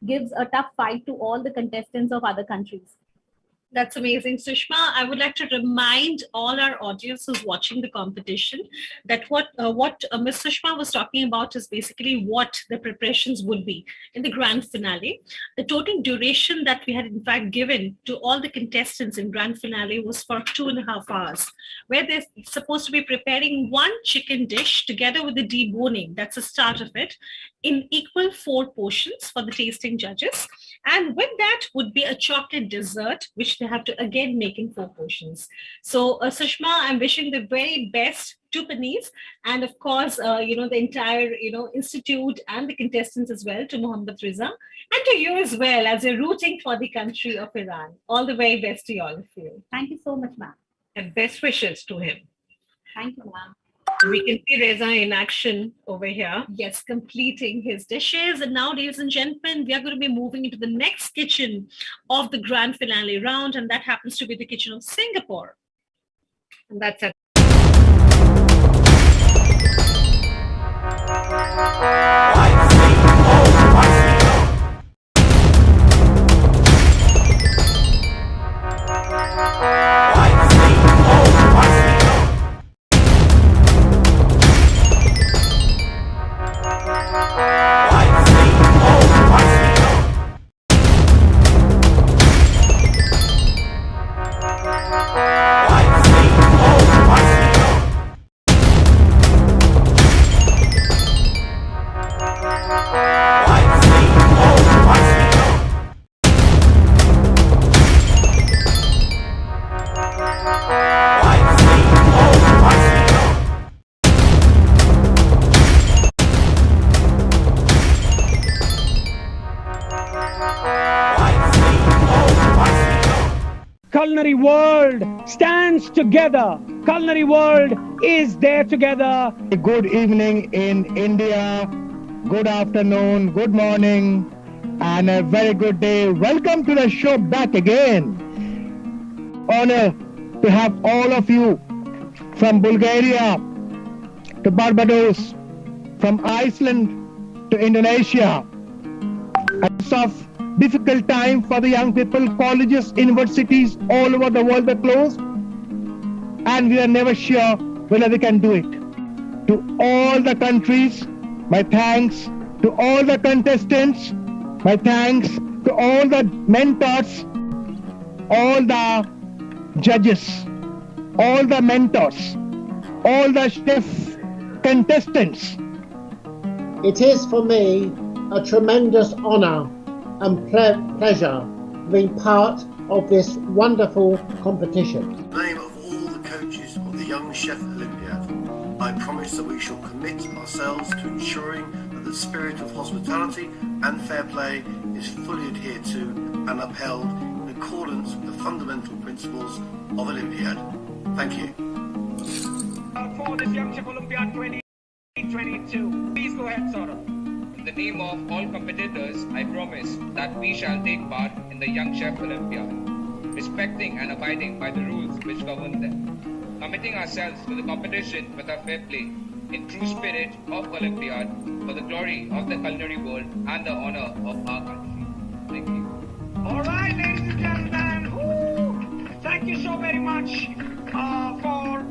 gives a tough fight to all the contestants of other countries.
That's amazing, Sushma. I would like to remind all our audience who's watching the competition that what Ms. Sushma was talking about is basically what the preparations would be in the grand finale. The total duration that we had in fact given to all the contestants in grand finale was for 2.5 hours, where they're supposed to be preparing one chicken dish together with the deboning, that's the start of it, in equal 4 portions for the tasting judges. And with that would be a chocolate dessert, which they have to again make in 4 portions. So Sushma, I'm wishing the very best to Panees and of course, the entire, institute and the contestants as well, to Mohammad Riza and to you as well, as you're rooting for the country of Iran. All the very best to all of you.
Thank you so much, ma'am.
And best wishes to him.
Thank you, ma'am.
We can see Reza in action over here. Yes, completing his dishes. And now, ladies and gentlemen, we are going to be moving into the next kitchen of the grand finale round. And that happens to be the kitchen of Singapore. And that's it.
Culinary world stands together. Culinary world is there together. Good evening in India. Good afternoon, good morning, and a very good day. Welcome to the show back again. Honor to have all of you from Bulgaria to Barbados, from Iceland to Indonesia. It's of difficult time for the young people. Colleges, universities all over the world are closed, and we are never sure whether we can do it. To all the countries, my thanks. To all the contestants, my thanks. To all the mentors, all the judges, all the mentors, all the chef contestants.
It is for me a tremendous honor and pleasure being part of this wonderful competition.
In the name of all the coaches of the Young Chef Olympiad, I promise that we shall commit ourselves to ensuring that the spirit of hospitality and fair play is fully adhered to and upheld in accordance with the fundamental principles of Olympiad. Thank you.
For this Young Chef Olympiad 2022. Please go ahead, Saurabh.
In the name of all competitors, I promise that we shall take part in the Young Chef Olympiad, respecting and abiding by the rules which govern them, committing ourselves to the competition with a fair play, in true spirit of Olympiad, for the glory of the culinary world and the honor of our country. Thank you.
All right, ladies and gentlemen. Woo! Thank you so very much for,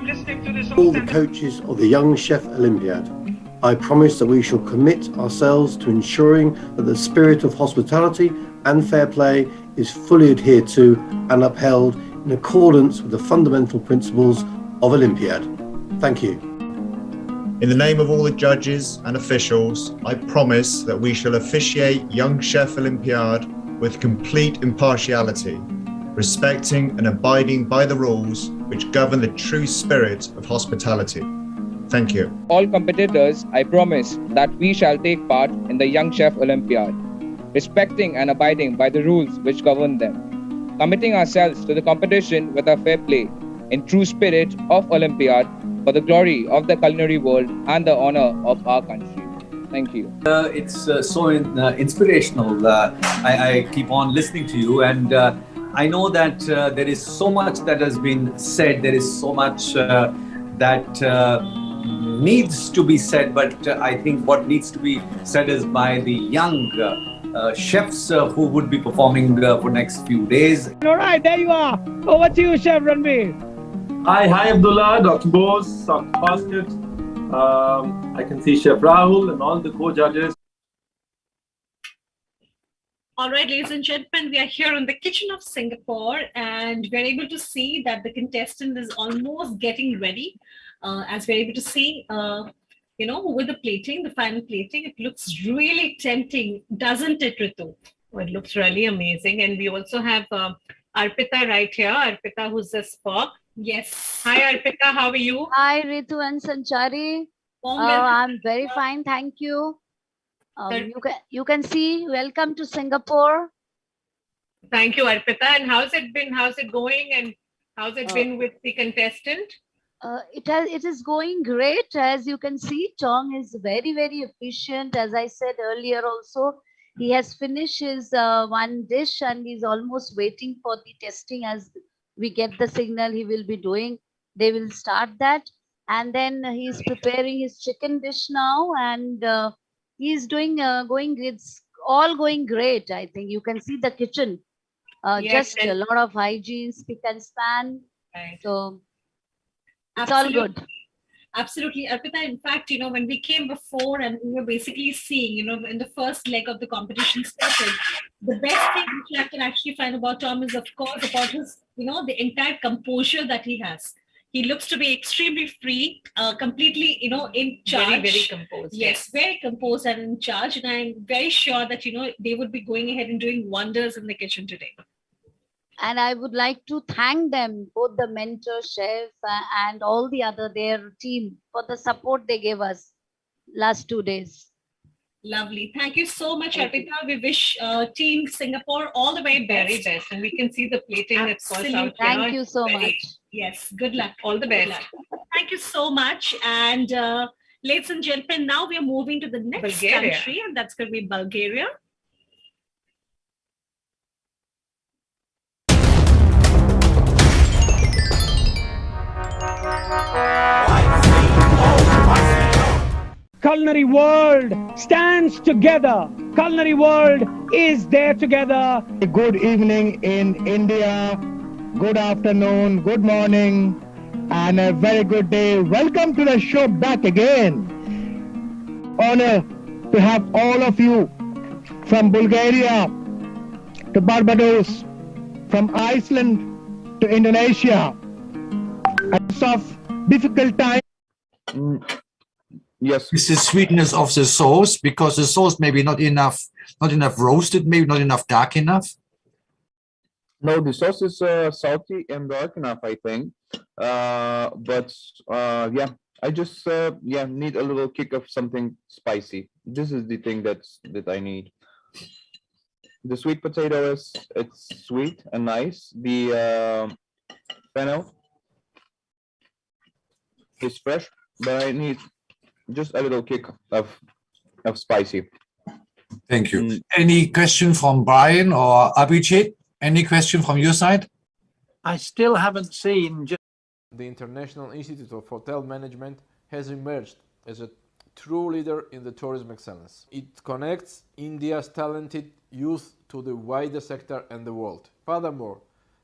listening to this.
All the coaches of the Young Chef Olympiad, I promise that we shall commit ourselves to ensuring that the spirit of hospitality and fair play is fully adhered to and upheld in accordance with the fundamental principles of Olympiad. Thank you.
In the name of all the judges and officials, I promise that we shall officiate Young Chef Olympiad with complete impartiality, respecting and abiding by the rules which govern the true spirit of hospitality. Thank you.
All competitors, I promise that we shall take part in the Young Chef Olympiad, respecting and abiding by the rules which govern them, committing ourselves to the competition with a fair play, in true spirit of Olympiad, for the glory of the culinary world and the honor of our country. Thank you.
It's so inspirational. I keep on listening to you, and I know that there is so much that has been said. There is so much that needs to be said, but I think what needs to be said is by the young chefs who would be performing for next few days.
All right, there you are. Over to you, Chef Ranveer.
Hi Abdullah, Dr. Bose, Dr. Basket. I can see Chef Rahul and all the co-judges.
All right, ladies and gentlemen, we are here in the kitchen of Singapore, and we're able to see that the contestant is almost getting ready. As we're able to see, with the plating, the final plating, it looks really tempting, doesn't it, Ritu? Oh, it looks really amazing. And we also have Arpita right here, Arpita who's the spok. Yes. Hi, Arpita, how are you?
Hi, Ritu and Sanchari. I'm very fine, thank you. You can see, welcome to Singapore.
Thank you, Arpita. And how's it been? How's it going? And how's it been with the contestant?
It is going great. As you can see, Chong is very, very efficient. As I said earlier also, he has finished his one dish and he's almost waiting for the testing. As we get the signal he will be doing, they will start that. And then he's preparing his chicken dish now, and he's doing it's all going great. I think you can see the kitchen,
Yes,
just a lot of hygiene, spick and span.
Right.
So it's all good.
Absolutely, Arpita. In fact, when we came before and we were basically seeing, in the first leg of the competition started, the best thing which I can actually find about Tom is, of course, about his, the entire composure that he has. He looks to be extremely free, completely, in charge.
Very, very composed.
Yes, very composed and in charge. And I'm very sure that, they would be going ahead and doing wonders in the kitchen today.
And I would like to thank them, both the mentor, chef, and all the other, their team, for the support they gave us last 2 days.
Lovely. Thank you so much, Arpita. We wish Team Singapore all the way best.
Very best. And we can see the plating that calls out.
Thank you so much.
Yes, good luck.
All the best.
Thank you so much. And ladies and gentlemen, now we are moving to the next
Bulgaria.
country, and that's going to be Bulgaria.
Culinary world stands together. Culinary world is there together. Good evening in India. Good afternoon, good morning, and a very good day. Welcome to the show back again. Honor to have all of you from Bulgaria to Barbados, from Iceland to Indonesia. It's of difficult time.
Yes. This is sweetness of the sauce, because the sauce maybe not enough roasted, maybe not enough dark enough.
No, the sauce is salty and dark enough, I think. Yeah, I just need a little kick of something spicy. This is the thing that I need. The sweet potato it's sweet and nice. The fennel is fresh, but I need just a little kick of spicy.
Thank you. Any question from Brian or Abhijit? Any question from your side?
I still haven't seen.
The International Institute of Hotel Management has emerged as a true leader in the tourism excellence. It connects India's talented youth to the wider sector and the world. Furthermore,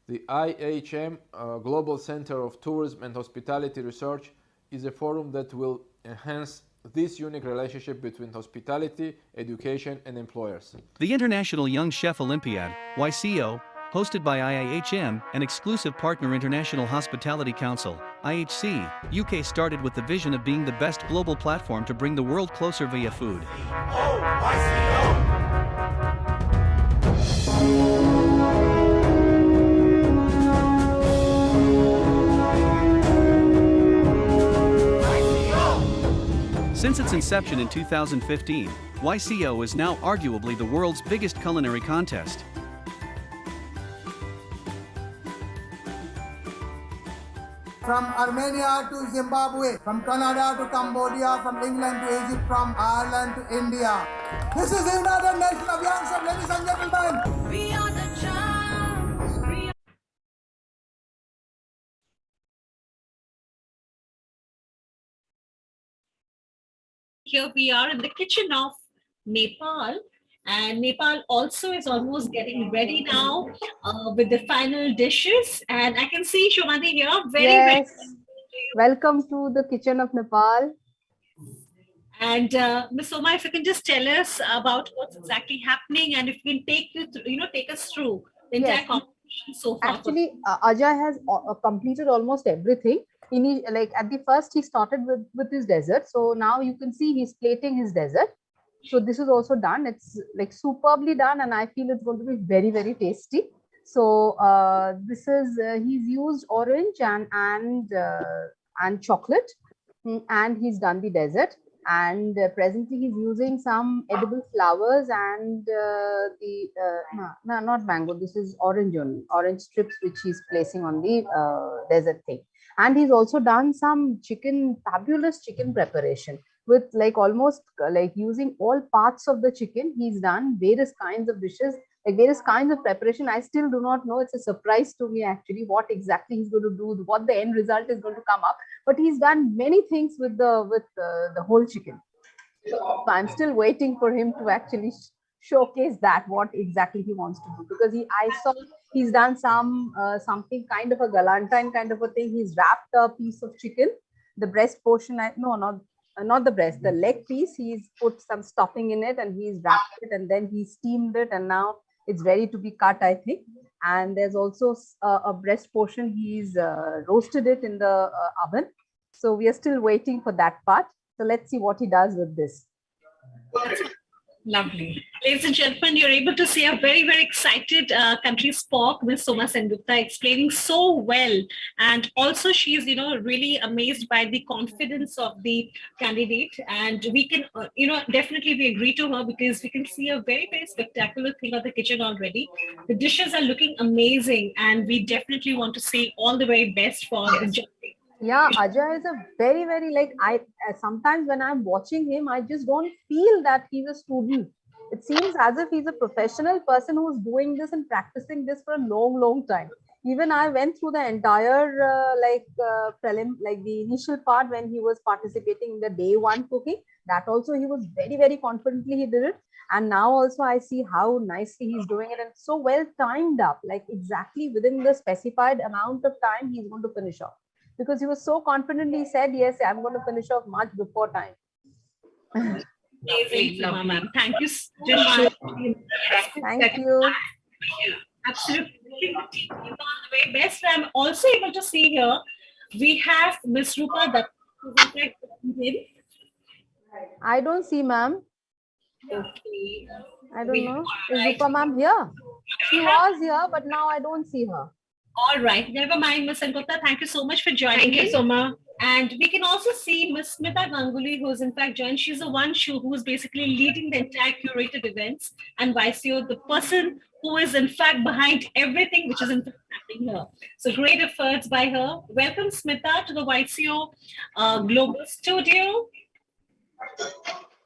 the IHM Global Center of Tourism and Hospitality Research is a forum that will enhance this unique relationship between hospitality, education, and employers.
The International Young Chef Olympiad, YCO, hosted by IIHM, an exclusive partner International Hospitality Council, IHC, UK started with the vision of being the best global platform to bring the world closer via food. Since its inception in 2015, YCO is now arguably the world's biggest culinary contest.
From Armenia to Zimbabwe, from Canada to Cambodia, from England to Egypt, from Ireland to India. This is the United Nations of Young Chefs, ladies and gentlemen. We are the champs.
Here we are in the kitchen of Nepal, and Nepal also is almost getting ready now with the final dishes. And I can see Shomati here. Very
welcome to the kitchen of Nepal.
And Ms. Soma, if you can just tell us about what's exactly happening, and if you can take you through, take us through the entire competition so far.
Actually, Ajay has completed almost everything. Like at the first, he started with his dessert. So now you can see he's plating his dessert. So this is also done. It's like superbly done, and I feel it's going to be very, very tasty. So this is he's used orange and chocolate, and he's done the dessert. And presently he's using some edible flowers and not mango. This is orange only, orange strips which he's placing on the dessert thing. And he's also done some fabulous chicken preparation with like almost like using all parts of the chicken. He's done various kinds of dishes, like various kinds of preparation. I still do not know. It's a surprise to me actually what exactly he's going to do, what the end result is going to come up. But he's done many things with the whole chicken. So I'm still waiting for him to actually showcase that what exactly he wants to do, because I saw he's done something kind of a galantine kind of a thing. He's wrapped a piece of chicken, the breast portion. Not the breast, the leg piece. He's put some stuffing in it and he's wrapped it, and then he steamed it, and now it's ready to be cut, I think. And there's also a breast portion. He's roasted it in the oven. So we are still waiting for that part. So let's see what he does with this.
Lovely. Ladies and gentlemen, you're able to see a very, very excited country spork, Ms. Soma Sengupta, explaining so well. And also she's, really amazed by the confidence of the candidate. And we can, definitely we agree to her, because we can see a very, very spectacular thing of the kitchen already. The dishes are looking amazing, and we definitely want to say all the very best for the judging.
Yeah, Ajay is a very, very sometimes when I'm watching him, I just don't feel that he's a student. It seems as if he's a professional person who's doing this and practicing this for a long, long time. Even I went through the entire the initial part when he was participating in the day one cooking. That also he was very, very confidently he did it. And now also I see how nicely he's doing it, and so well timed up, like exactly within the specified amount of time he's going to finish off. Because he was so confident, he said, yes, I'm going to finish off much before time.
Amazing, ma'am. Thank you so much.
Thank you.
Absolutely. All the very best. I'm also able to see here, we have Ms. Rupa.
I don't see, ma'am.
Okay.
I don't know. Is Rupa ma'am here? She was here, but now I don't see her.
All right, never mind, Ms. Gupta. Thank you so much for joining
Thank you,
in.
Soma.
And we can also see Ms. Smita Ganguly, who's in fact joined. She's the one who's basically leading the entire curated events, and YCO, the person who is in fact behind everything which is in fact happening here. So great efforts by her. Welcome, Smita, to the YCO Global Studio.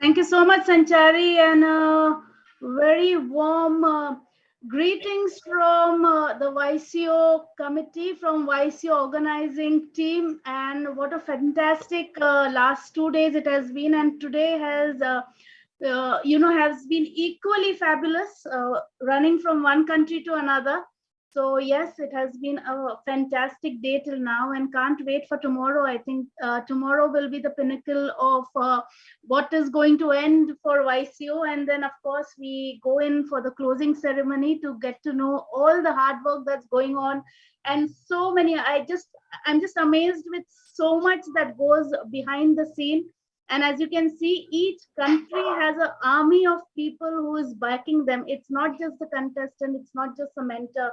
Thank you so much, Sanchari, and very warm greetings from the YCO committee, from YCO organizing team, and what a fantastic last 2 days it has been, and today has has been equally fabulous, running from one country to another. So yes, it has been a fantastic day till now, and can't wait for tomorrow. I think tomorrow will be the pinnacle of what is going to end for YCO. And then of course we go in for the closing ceremony to get to know all the hard work that's going on. And so many, I'm just amazed with so much that goes behind the scene. And as you can see, each country has an army of people who is backing them. It's not just the contestant, it's not just the mentor.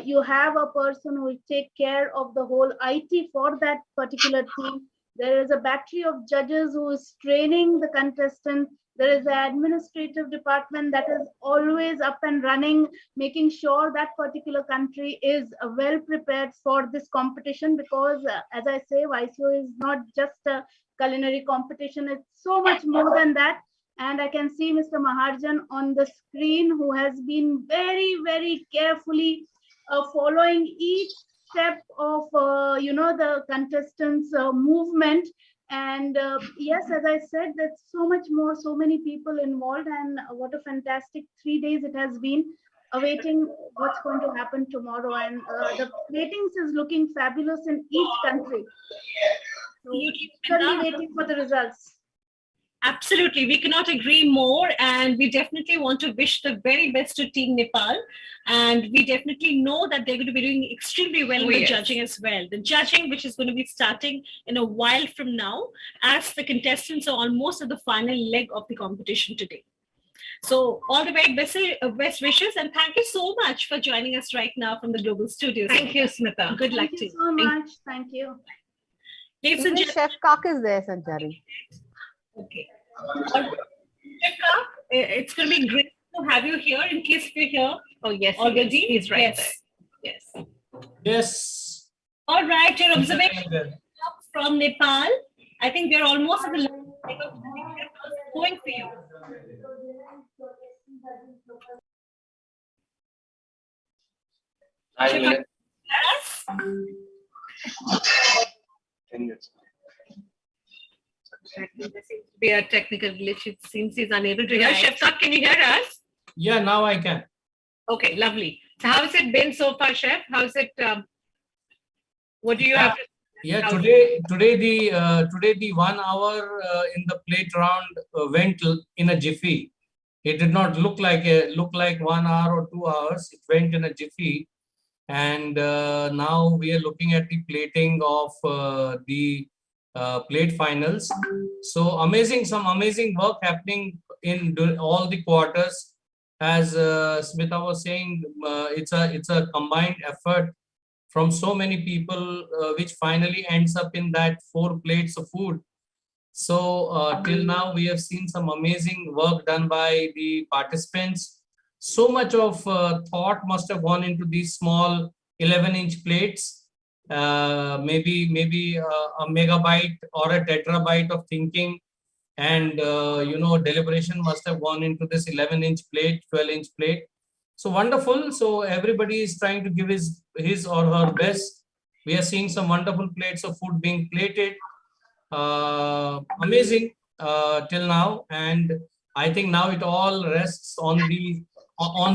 You have a person who will take care of the whole IT for that particular team. There is a battery of judges who is training the contestant. There is an administrative department that is always up and running, making sure that particular country is well prepared for this competition, because as I say, YCO is not just a culinary competition, it's so much more than that. And I can see Mr. Maharjan on the screen, who has been very, very carefully following each step of the contestants' movement. And yes, as I said, there's so much more, so many people involved, and what a fantastic 3 days it has been, awaiting what's going to happen tomorrow. And the ratings is looking fabulous in each country. So certainly waiting for the results.
Absolutely, we cannot agree more, and we definitely want to wish the very best to Team Nepal, and we definitely know that they're going to be doing extremely well in the judging as well. The judging, which is going to be starting in a while from now, as the contestants are almost at the final leg of the competition today. So all the very best wishes, and thank you so much for joining us right now from the Global Studios.
Thank you, Smita.
Good luck to you.
Thank you so much. Thank you.
Ladies and
Chef Kak is there, Sanchari.
Okay. It's going to be great to have you here, in case you're here.
Oh, yes.
Already?
He's right.
Yes.
There. Yes.
Yes.
All right. Your observation from Nepal. I think we're almost at the leg of going for you.
There seems to be a technical glitch. It seems he's unable to hear. Chef Kak, can you hear us?
Yeah, now I can.
Okay, lovely. So how's it been so far, Chef? How's it? What do you have to?
Yeah, today the 1 hour in the plate round went in a jiffy. It did not look like 1 hour or 2 hours. It went in a jiffy, and now we are looking at the plating of the plate finals. So some amazing work happening in all the quarters. As Smita was saying, it's a combined effort from so many people, which finally ends up in that 4 plates of food. So till now we have seen some amazing work done by the participants. So much of thought must have gone into these small 11-inch plates. Maybe a megabyte or a terabyte of thinking and deliberation must have gone into this 11-inch plate, 12-inch plate. So wonderful. So everybody is trying to give his or her best. We are seeing some wonderful plates of food being plated. Amazing till now, and I think now it all rests on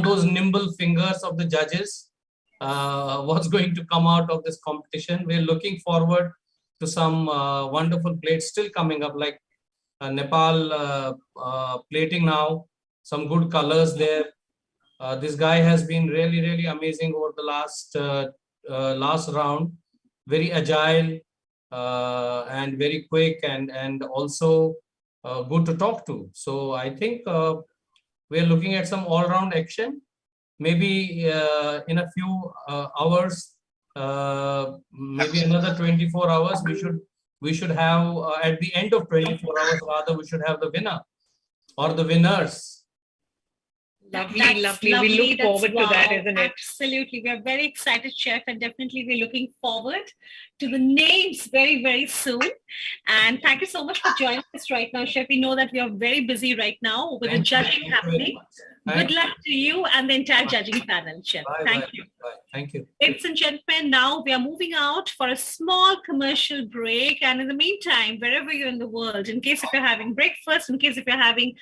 those nimble fingers of the judges. What's going to come out of this competition? We're looking forward to some wonderful plates still coming up, like Nepal plating now, some good colors there. This guy has been really amazing over the last round, very agile and very quick, and also good to talk to. So I think we're looking at some all-round action. maybe in a few hours, maybe another 24 hours, we should have at the end of 24 hours, rather, we should have the winner or the winners.
Lovely. We look forward to that, isn't it? Absolutely. We are very excited, Chef, and definitely we're looking forward to the names very, very soon. And thank you so much for joining us right now, Chef. We know that we are very busy right now with the judging happening. Good luck to you and the entire judging panel, Chef. Thank you.
Thank you.
Ladies and gentlemen, now we are moving out for a small commercial break. And in the meantime, wherever you're in the world, in case if you're having breakfast, in case if you're having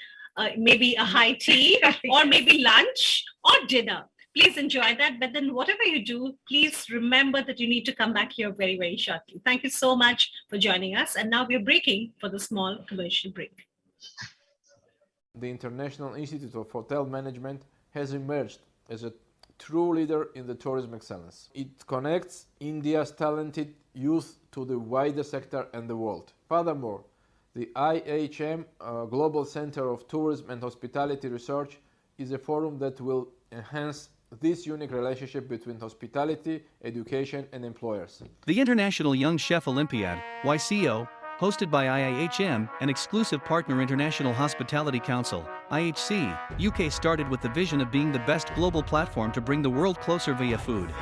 maybe a high tea or maybe lunch or dinner, please enjoy that. But then whatever you do, please remember that you need to come back here very, very shortly. Thank you so much for joining us. And now we're breaking for the small commercial break.
The International Institute of Hotel Management has emerged as a true leader in the tourism excellence. It connects India's talented youth to the wider sector and the world. Furthermore, the IHM Global Center of Tourism and Hospitality Research is a forum that will enhance this unique relationship between hospitality, education, and employers.
The International Young Chef Olympiad, YCO, hosted by IIHM, an exclusive partner International Hospitality Council, IHC, UK, started with the vision of being the best global platform to bring the world closer via food.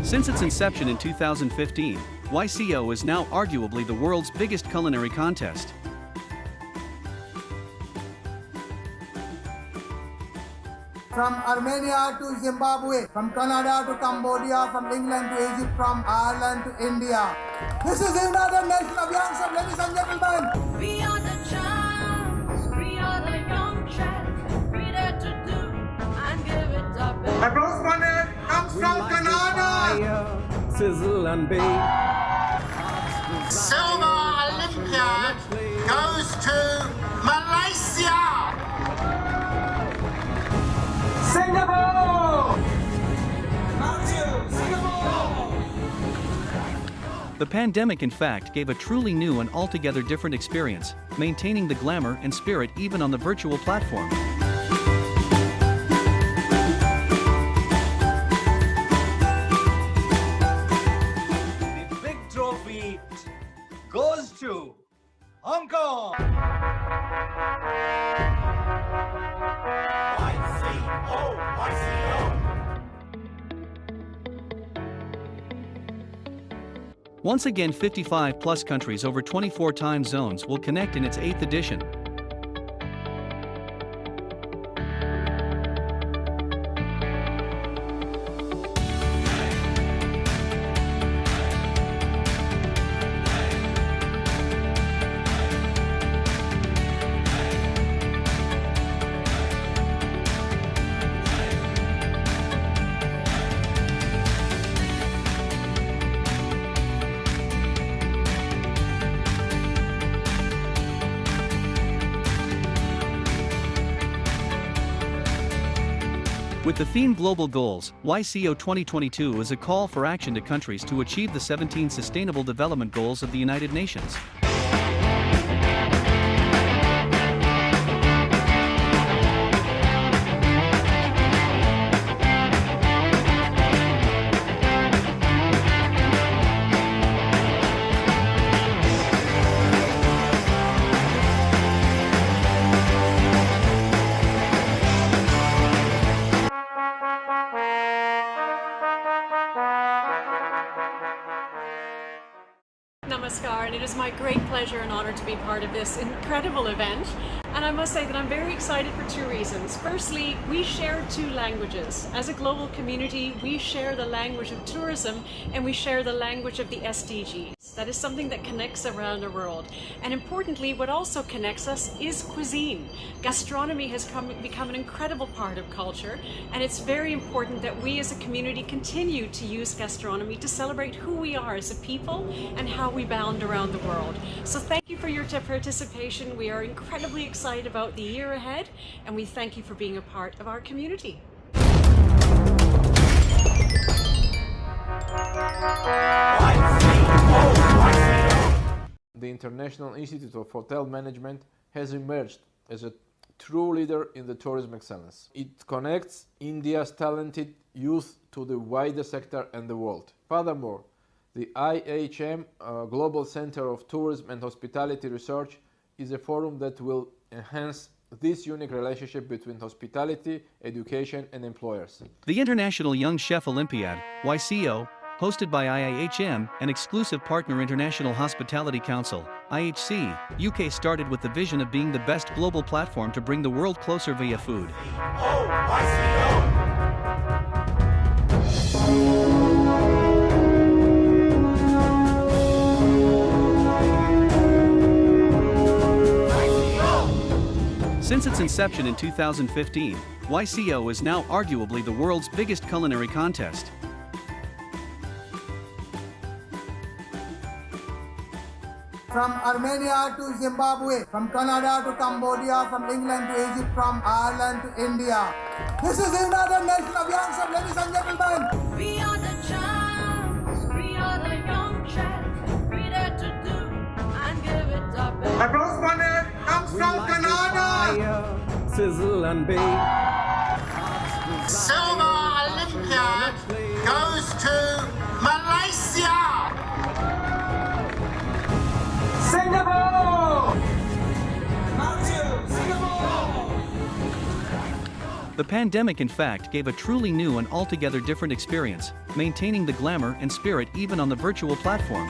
Since its inception in 2015, YCO is now arguably the world's biggest culinary contest.
From Armenia to Zimbabwe, from Canada to Cambodia, from England to Egypt, from Ireland to India. This is the United Nations of Young Chefs, ladies and gentlemen. We are the champs, we are the young chefs, ready to do and give it up. The bronze medal comes from Canada.
Sizzle and bake.
Silver Olympiad goes to Malaysia. Singapore!
The pandemic, in fact, gave a truly new and altogether different experience, maintaining the glamour and spirit even on the virtual platform.
The big trophy goes to Hong Kong.
Once again, 55+ countries over 24 time zones will connect in its 8th edition. With the theme Global Goals, YCO 2022 is a call for action to countries to achieve the 17 Sustainable Development Goals of the United Nations.
Namaskar, and it is my great pleasure and honor to be part of this incredible event. And I must say that I'm very excited for two reasons. Firstly, we share two languages. As a global community, we share the language of tourism and we share the language of the SDGs. That is something that connects around the world. And importantly, what also connects us is cuisine. Gastronomy has become an incredible part of culture, and it's very important that we as a community continue to use gastronomy to celebrate who we are as a people and how we bound around the world. So thank you for your participation. We are incredibly excited about the year ahead, and we thank you for being a part of our community.
The International Institute of Hotel Management has emerged as a true leader in the tourism excellence. It connects India's talented youth to the wider sector and the world. Furthermore, the IHM Global Center of Tourism and Hospitality Research is a forum that will enhance this unique relationship between hospitality, education, and employers.
The International Young Chef Olympiad, YCO, hosted by IIHM, an exclusive partner International Hospitality Council, IHC, UK started with the vision of being the best global platform to bring the world closer via food. Since its inception in 2015, YCO is now arguably the world's biggest culinary contest.
From Armenia to Zimbabwe, from Canada to Cambodia, from England to Egypt, from Ireland to India. This is another nation of young chefs, ladies and gentlemen. We are the champs, we are the young chefs, ready to do and give it up. The bronze medal comes from Canada.
Sizzle and bake.
Silver Olympiad goes to Malaysia. Singapore! Singapore!
The pandemic, in fact, gave a truly new and altogether different experience, maintaining the glamour and spirit even on the virtual platform.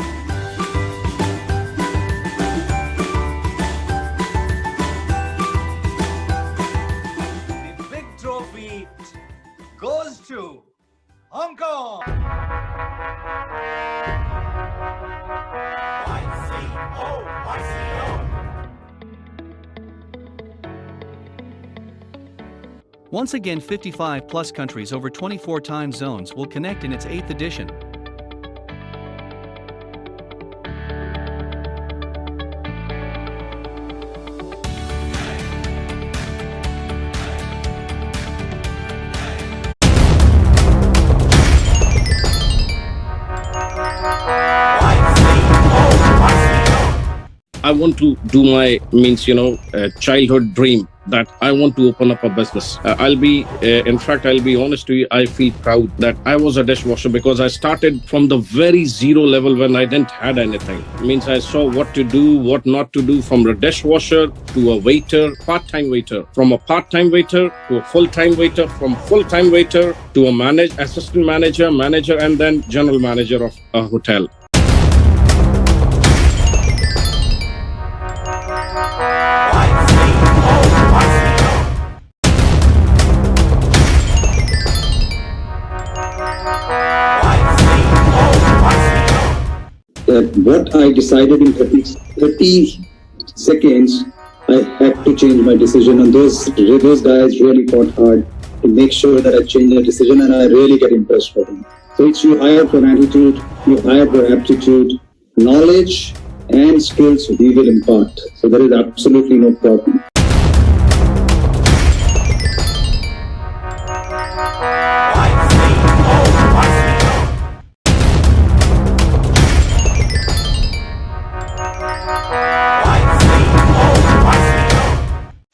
The big trophy goes to Hong Kong.
Once again, 55+ countries over 24 time zones will connect in its 8th edition.
I want to do my childhood dream that I want to open up a business. I'll be honest to you, I feel proud that I was a dishwasher because I started from the very zero level when I didn't had anything. Means I saw what to do, what not to do, from a dishwasher to a waiter, part-time waiter, from a part-time waiter to a full-time waiter, from full-time waiter to a assistant manager, and then general manager of a hotel.
What I decided in 30 seconds, I had to change my decision, and those guys really fought hard to make sure that I change the decision, and I really get impressed for them. So it's you hire for attitude, you hire for aptitude, knowledge and skills we will impart. So there is absolutely no problem.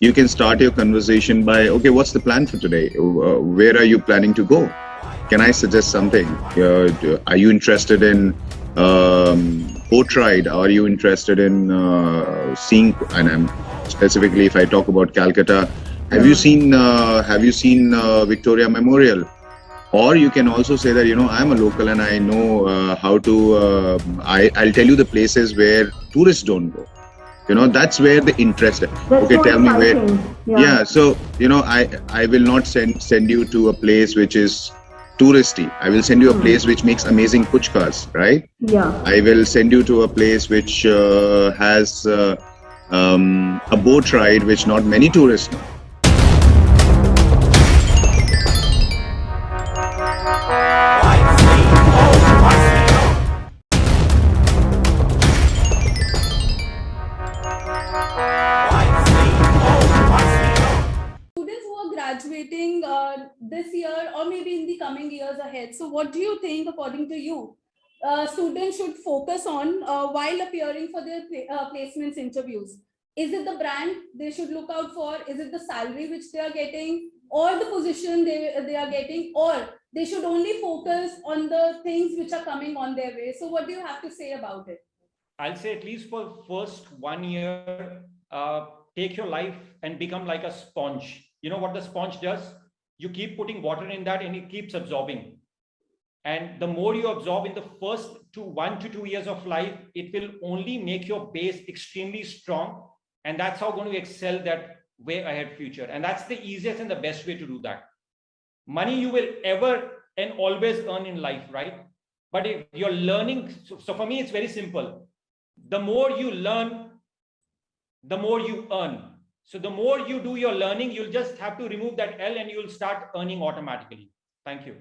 You can start your conversation by, okay, what's the plan for today? Where are you planning to go? Can I suggest something? Are you interested in boat ride? Are you interested in seeing, and I'm specifically if I talk about Calcutta, have you seen Victoria Memorial? Or you can also say that, I'm a local and I know how to, I'll tell you the places where tourists don't go. That's where the interest is. Okay, tell me where. Yeah, so, I will not send you to a place which is touristy. I will send you a place which makes amazing puchkas, right?
Yeah.
I will send you to a place which has a boat ride which not many tourists know.
Graduating this year or maybe in the coming years ahead. So what do you think, according to you,
students should focus on while appearing for their placements interviews? Is it the brand they should look out for? Is it the salary which they are getting, or the position they are getting, or they should only focus on the things which are coming on their way? So what do you have to say about it?
I'll say at least for first 1 year, take your life and become like a sponge. You know what the sponge does? You keep putting water in that and it keeps absorbing. And the more you absorb in the first 1 to 2 years of life, it will only make your base extremely strong. And that's how going to excel that way ahead future. And that's the easiest and the best way to do that. Money you will ever and always earn in life, right? But if you're learning, so for me, it's very simple. The more you learn, the more you earn. So the more you do your learning, you'll just have to remove that L and you'll start earning automatically. Thank you.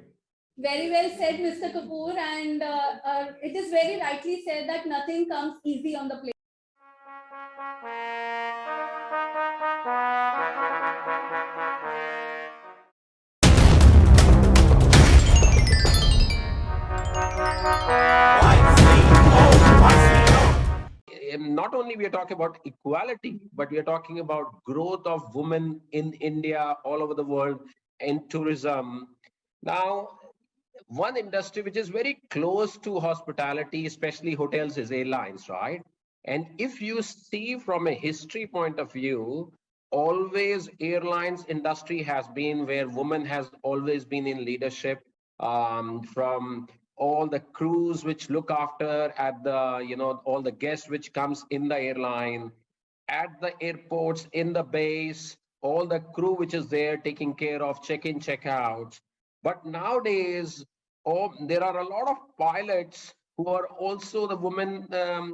Very well said, Mr. Kapoor. And it is very rightly said that nothing comes easy on the plate.
Not only we are talking about equality, but we are talking about growth of women in India, all over the world, in tourism. Now, one industry which is very close to hospitality, especially hotels, is airlines, right? And if you see from a history point of view, always airlines industry has been where women has always been in leadership, from all the crews which look after at the, you know, all the guests which comes in the airline, at the airports, in the base, all the crew which is there taking care of check-in, check-outs. But nowadays, there are a lot of pilots who are also the women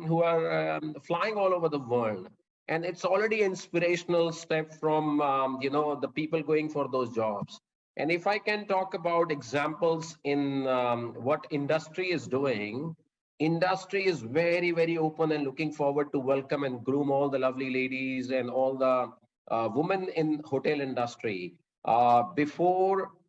who are flying all over the world. And it's already an inspirational step from, you know, the people going for those jobs. And if I can talk about examples in what industry is doing, industry is very, very open and looking forward to welcome and groom all the lovely ladies and all the women in hotel industry.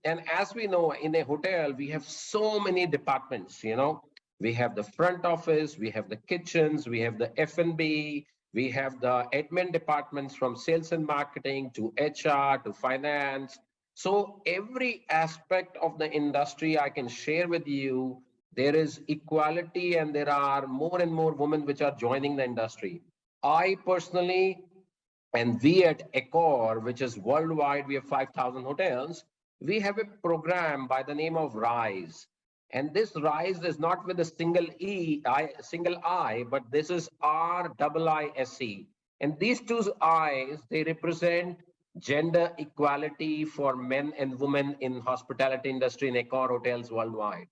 And as we know, in a hotel, we have so many departments, you know. We have the front office, we have the kitchens, we have the F&B, we have the admin departments from sales and marketing to HR to finance. So every aspect of the industry I can share with you, there is equality and there are more and more women which are joining the industry. I personally, and we at Accor, which is worldwide, we have 5,000 hotels, we have a program by the name of RISE. And this RISE is not with a single I, but this is RIISE. And these two I's, they represent gender equality for men and women in hospitality industry in Accor hotels worldwide.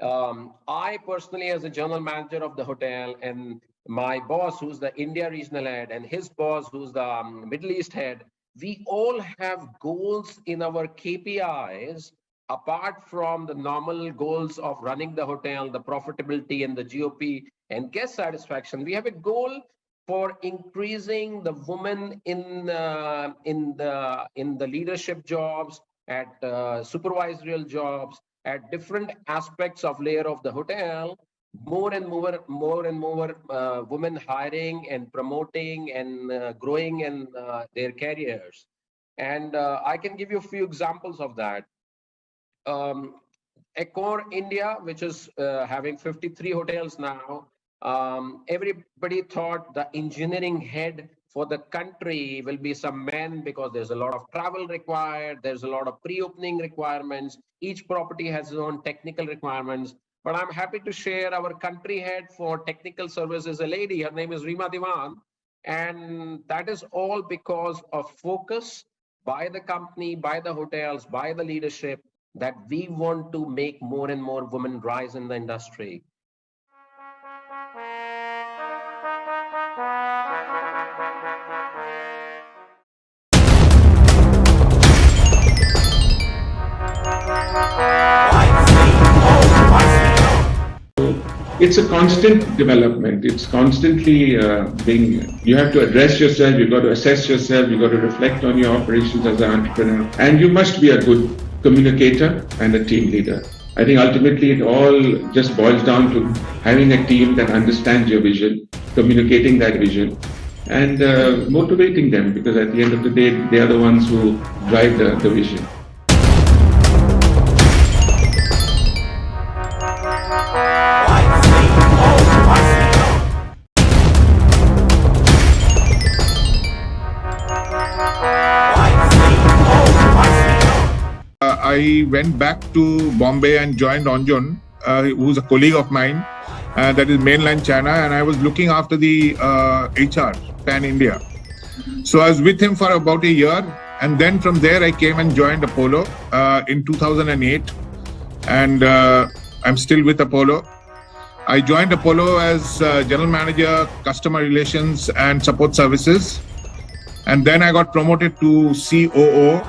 I personally, as a general manager of the hotel, and my boss, who's the India regional head, and his boss, who's the Middle East head, we all have goals in our KPIs, apart from the normal goals of running the hotel, the profitability and the GOP and guest satisfaction. We have a goal for increasing the women in the leadership jobs, at supervisorial jobs, at different aspects of layer of the hotel. More and more women hiring and promoting and growing in their careers. And I can give you a few examples of that. Accor India, which is having 53 hotels now, everybody thought the engineering head for the country will be some men because there's a lot of travel required, there's a lot of pre-opening requirements, each property has its own technical requirements. But I'm happy to share our country head for technical services, a lady, her name is Rima Diwan. And that is all because of focus by the company, by the hotels, by the leadership, that we want to make more and more women rise in the industry.
It's a constant development. It's constantly you have to address yourself, you've got to assess yourself, you've got to reflect on your operations as an entrepreneur, and you must be a good communicator and a team leader. I think ultimately it all just boils down to having a team that understands your vision, communicating that vision, and motivating them, because at the end of the day, they are the ones who drive the vision.
I went back to Bombay and joined Anjan, who's a colleague of mine, that is mainland China, and I was looking after the HR, Pan India. So I was with him for about a year, and then from there I came and joined Apollo in 2008, and I'm still with Apollo. I joined Apollo as General Manager, Customer Relations and Support Services, and then I got promoted to COO.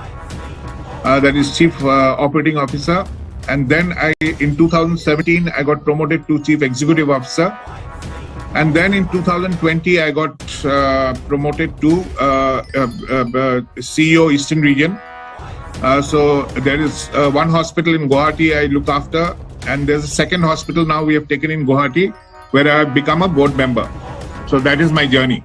That is Chief Operating Officer, and then in 2017 I got promoted to Chief Executive Officer, and then in 2020 I got promoted to CEO Eastern Region. So there is one hospital in Guwahati I look after, and there's a second hospital now we have taken in Guwahati where I have become a board member. So that is my journey.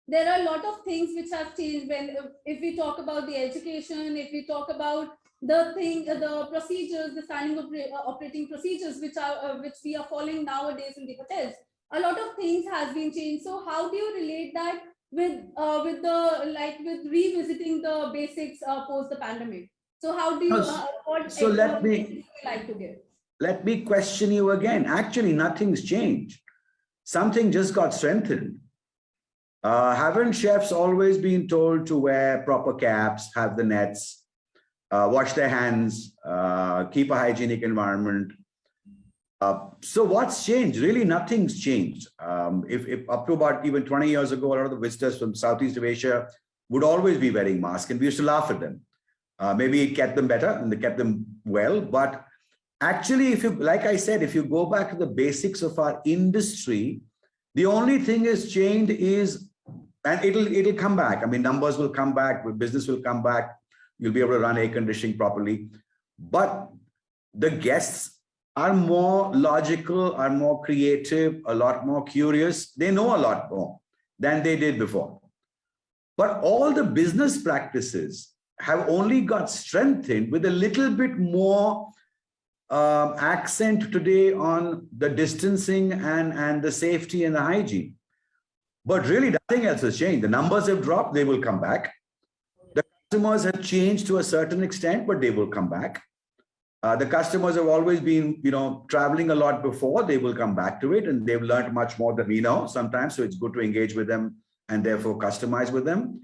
There are a lot of things which have changed if we talk about the education, if we talk about the procedures, the standing operating procedures which we are following nowadays in the hotels. A lot of things has been changed. So how do you relate that with revisiting the basics post the pandemic? So how do you
let me
like to give?
Let me question you again. Actually, nothing's changed. Something just got strengthened. Haven't chefs always been told to wear proper caps, have the nets, wash their hands, keep a hygienic environment? So what's changed? Really, nothing's changed. If up to about even 20 years ago, a lot of the visitors from Southeast Asia would always be wearing masks, and we used to laugh at them. Maybe it kept them better and they kept them well, but actually, like I said, if you go back to the basics of our industry, the only thing has changed is, and it'll come back. I mean, numbers will come back, business will come back. You'll be able to run air conditioning properly. But the guests are more logical, are more creative, a lot more curious. They know a lot more than they did before. But all the business practices have only got strengthened with a little bit more accent today on the distancing and the safety and the hygiene. But really, nothing else has changed. The numbers have dropped, they will come back. The customers have changed to a certain extent, but they will come back. The customers have always been, traveling a lot before, they will come back to it, and they've learned much more than we know sometimes. So it's good to engage with them and therefore customize with them.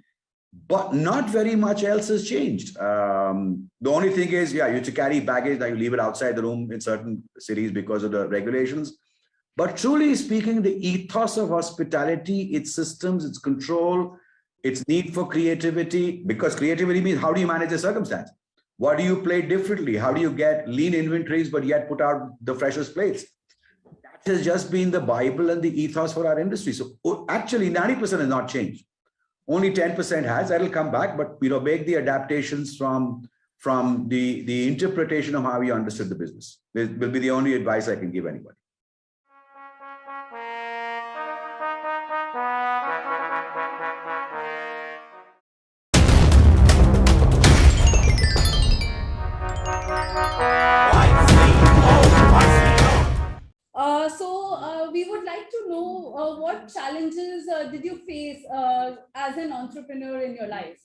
But not very much else has changed. The only thing is, you have to carry baggage, that you leave it outside the room in certain cities because of the regulations. But truly speaking, the ethos of hospitality, its systems, its control, its need for creativity, because creativity means how do you manage the circumstance? What do you play differently? How do you get lean inventories, but yet put out the freshest plates? That has just been the Bible and the ethos for our industry. So actually 90% has not changed. Only 10% has. That'll come back, but make the adaptations from the interpretation of how you understood the business. This will be the only advice I can give anybody.
We would like to know what challenges did you face as an entrepreneur in your life?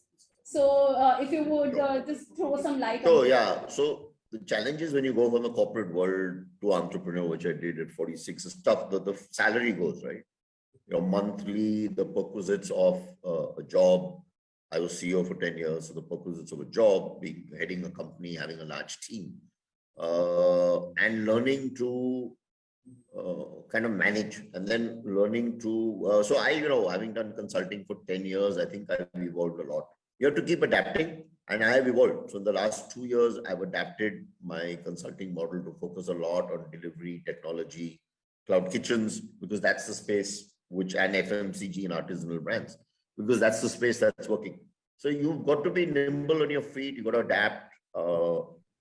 So if you would just throw some light on that.
So the challenges when you go from the corporate world to entrepreneur, which I did at 46, is tough. The salary goes, right? Your monthly, the perquisites of a job. I was CEO for 10 years, so the perquisites of a job, heading a company, having a large team, and learning to kind of manage, and then learning to, so I, having done consulting for 10 years, I think I've evolved a lot. You have to keep adapting, and I have evolved. So in the last 2 years, I've adapted my consulting model to focus a lot on delivery, technology, cloud kitchens, because that's the space which, and FMCG and artisanal brands, because that's the space that's working. So you've got to be nimble on your feet. You've got to adapt.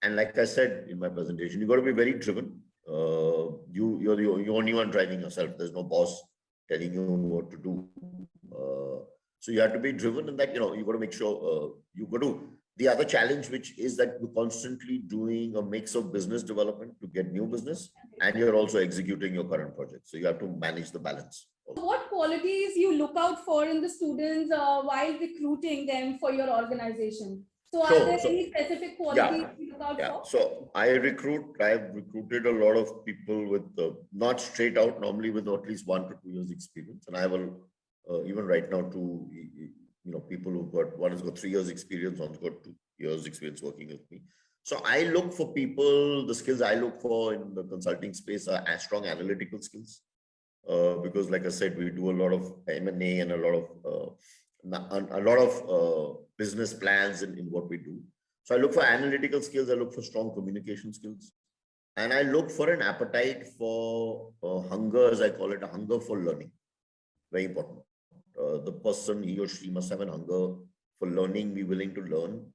And like I said in my presentation, you've got to be very driven. You're the only one driving yourself. There's no boss telling you what to do. So you have to be driven, and that, you've got to make sure you've got to. The other challenge, which is that you're constantly doing a mix of business development to get new business, and you're also executing your current project. So you have to manage the balance.
What qualities you look out for in the students while recruiting them for your organization? So are there any specific qualities you look out for?
So I've recruited a lot of people with not straight out, normally with at least 1 to 2 years experience. And I will even right now people who've got, one has got 3 years experience, one's got 2 years experience working with me. So I look for people, the skills I look for in the consulting space are strong analytical skills. Because like I said, we do a lot of M&A and a lot of business plans in what we do. So I look for analytical skills, I look for strong communication skills, and I look for an appetite for hunger, as I call it, a hunger for learning. Very important. The person, he or she, must have an hunger for learning, be willing to learn.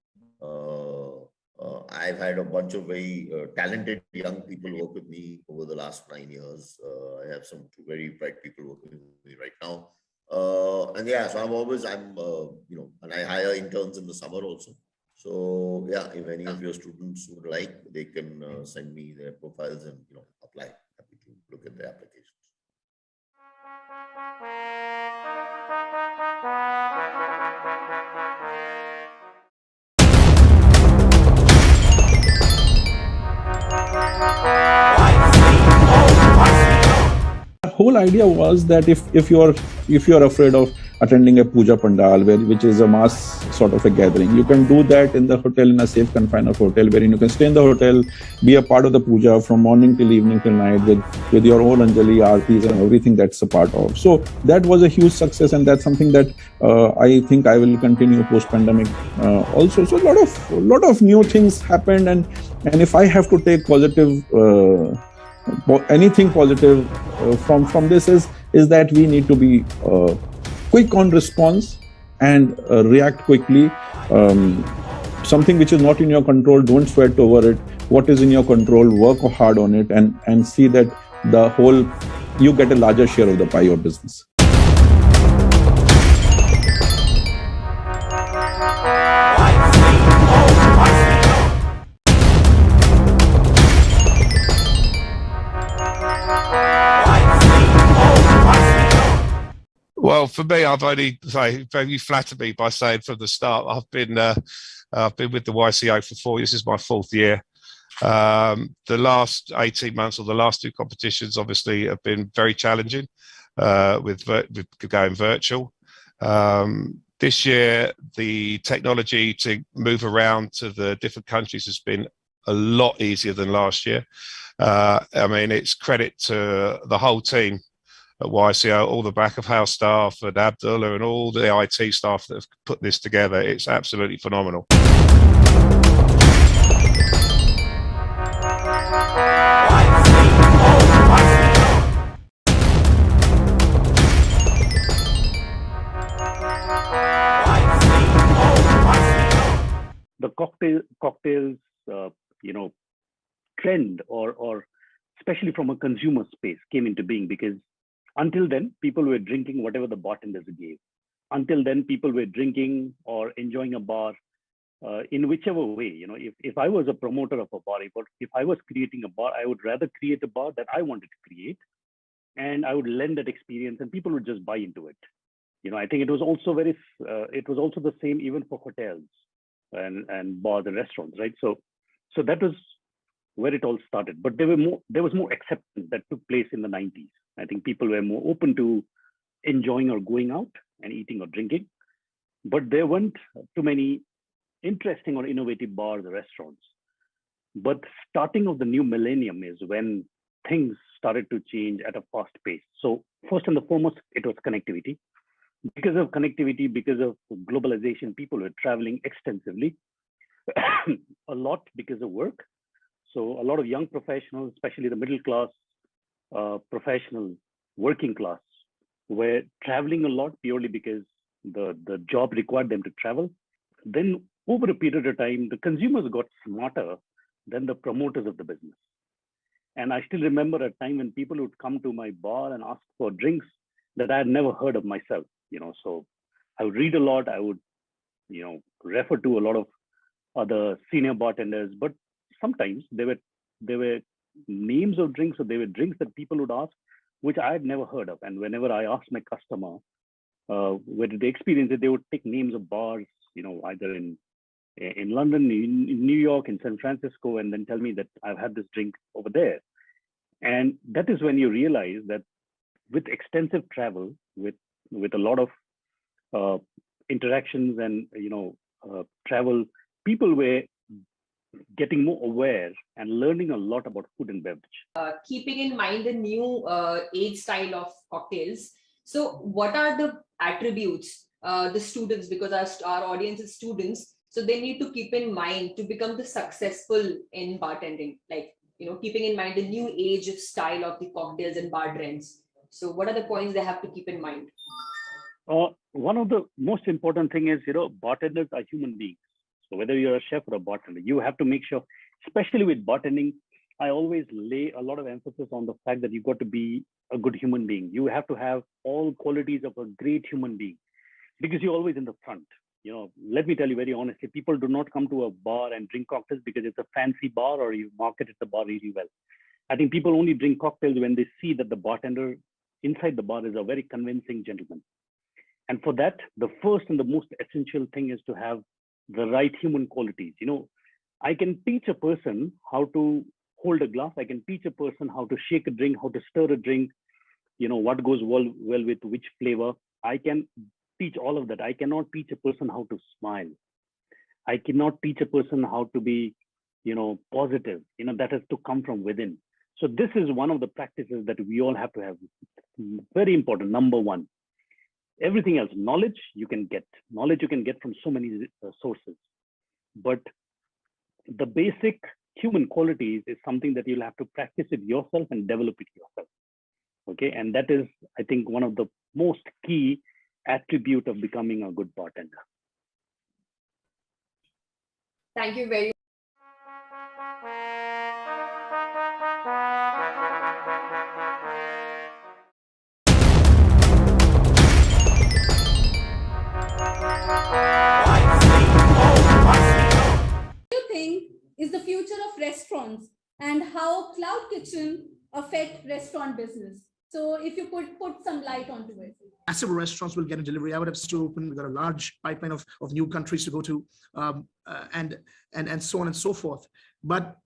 I've had a bunch of very talented young people work with me over the last 9 years. I have some very bright people working with me right now. So and I hire interns in the summer also. So if any of your students would like, they can send me their profiles and apply. Happy to look at their applications.
Whole idea was that if you're afraid of attending a puja pandal, which is a mass sort of a gathering, you can do that in the hotel, in a safe confine of hotel, wherein you can stay in the hotel, be a part of the puja from morning till evening till night with your own Anjali, Aartis and everything that's a part of. So that was a huge success, and that's something that I think I will continue post-pandemic also. So a lot of new things happened, and if I have to take positive anything positive from this is that we need to be quick on response and react quickly. Something which is not in your control, don't sweat over it. What is in your control, work hard on it, and see that you get a larger share of the pie of business.
Well, for me, I've only you flatter me by saying from the start, I've been with the YCO for 4 years. This is my 4th year. The last 18 months, or the last 2 competitions, obviously have been very challenging with going virtual. This year, the technology to move around to the different countries has been a lot easier than last year. I mean, it's credit to the whole team at YCO, all the back of house staff and Abdullah and all the IT staff that have put this together. It's absolutely phenomenal.
The cocktails, trend or especially from a consumer space came into being, because until then, people were drinking whatever the bartenders gave. Until then, people were drinking or enjoying a bar in whichever way. If I was a promoter of a bar, if I was creating a bar, I would rather create a bar that I wanted to create, and I would lend that experience, and people would just buy into it. I think it was also the same even for hotels and bars and restaurants, right? So that was where it all started. But there was more acceptance that took place in the 90s. I think people were more open to enjoying or going out and eating or drinking, but there weren't too many interesting or innovative bars or restaurants. But starting of the new millennium is when things started to change at a fast pace. So first and the foremost, it was connectivity. because of connectivity, because of globalization, people were traveling extensively, a lot because of work. So a lot of young professionals, especially the middle class professionals, working class, were traveling a lot purely because the job required them to travel. Then over a period of time, the consumers got smarter than the promoters of the business. And I still remember a time when people would come to my bar and ask for drinks that I had never heard of myself, so I would read a lot, I would, refer to a lot of other senior bartenders, but sometimes they were names of drinks, or they were drinks that people would ask, which I had never heard of. And whenever I asked my customer, where did they experience it, they would take names of bars, either in London, in New York, in San Francisco, and then tell me that I've had this drink over there. And that is when you realize that with extensive travel, with a lot of interactions and travel, people were getting more aware and learning a lot about food and beverage.
Keeping in mind the new age style of cocktails, so what are the attributes the students, because our audience is students, so they need to keep in mind to become the successful in bartending, like keeping in mind the new age of style of the cocktails and bar trends. So what are the points they have to keep in mind?
One of the most important thing is, bartenders are human beings. So whether you're a chef or a bartender, you have to make sure, especially with bartending, I always lay a lot of emphasis on the fact that you've got to be a good human being. You have to have all qualities of a great human being, because you're always in the front. Let me tell you very honestly, people do not come to a bar and drink cocktails because it's a fancy bar or you marketed the bar really well. I think people only drink cocktails when they see that the bartender inside the bar is a very convincing gentleman. And for that, the first and the most essential thing is to have the right human qualities. I can teach a person how to hold a glass. I can teach a person how to shake a drink, how to stir a drink, what goes well with which flavor. I can teach all of that. I cannot teach a person how to smile. I cannot teach a person how to be, positive. That has to come from within. So this is one of the practices that we all have to have. Very important, number one. Everything else, knowledge you can get from so many sources, but the basic human qualities is something that you'll have to practice it yourself and develop it yourself. Okay, and that is, I think, one of the most key attribute of becoming a good bartender.
Thank you very much.
Is the future of restaurants and how cloud kitchen affect restaurant business? So if you could put some light onto it.
Massive restaurants will get a delivery. Our have to open. We've got a large pipeline of new countries to go to, and so on and so forth. But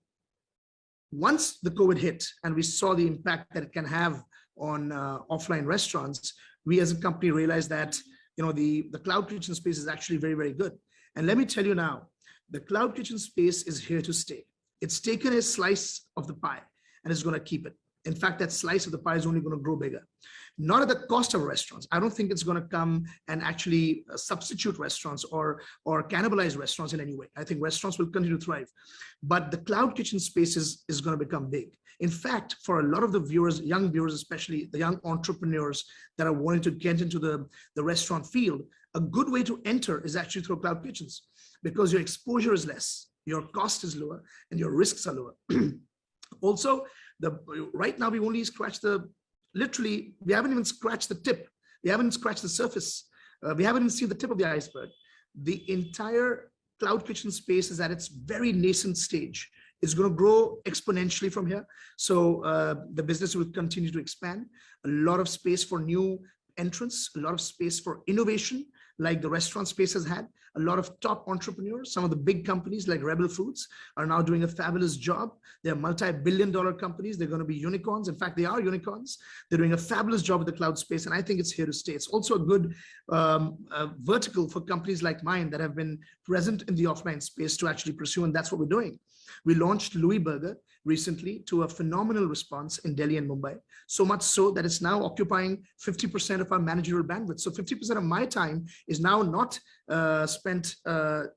once the COVID hit and we saw the impact that it can have on offline restaurants, we as a company realized that the cloud kitchen space is actually very, very good. And let me tell you now, the cloud kitchen space is here to stay. It's taken a slice of the pie and it's going to keep it. In fact, that slice of the pie is only going to grow bigger. Not at the cost of restaurants. I don't think it's going to come and actually substitute restaurants or cannibalize restaurants in any way. I think restaurants will continue to thrive. But the cloud kitchen space is going to become big. In fact, for a lot of the viewers, young viewers, especially the young entrepreneurs that are wanting to get into the restaurant field, a good way to enter is actually through cloud kitchens, because your exposure is less, your cost is lower, and your risks are lower. Also, right now we've only scratched we haven't even scratched the tip. We haven't scratched the surface. We haven't even seen the tip of the iceberg. The entire cloud kitchen space is at its very nascent stage. It's going to grow exponentially from here. So the business will continue to expand. A lot of space for new entrants, a lot of space for innovation, like the restaurant space has had. A lot of top entrepreneurs, some of the big companies like Rebel Foods are now doing a fabulous job. They're multi-billion-dollar companies. They're going to be unicorns. In fact, they are unicorns. They're doing a fabulous job with the cloud space, and I think it's here to stay. It's also a good vertical for companies like mine that have been present in the offline space to actually pursue, and that's what we're doing. We launched Louis Burger recently to a phenomenal response in Delhi and Mumbai, so much so that it's now occupying 50% of our managerial bandwidth. So 50% of my time is now not spent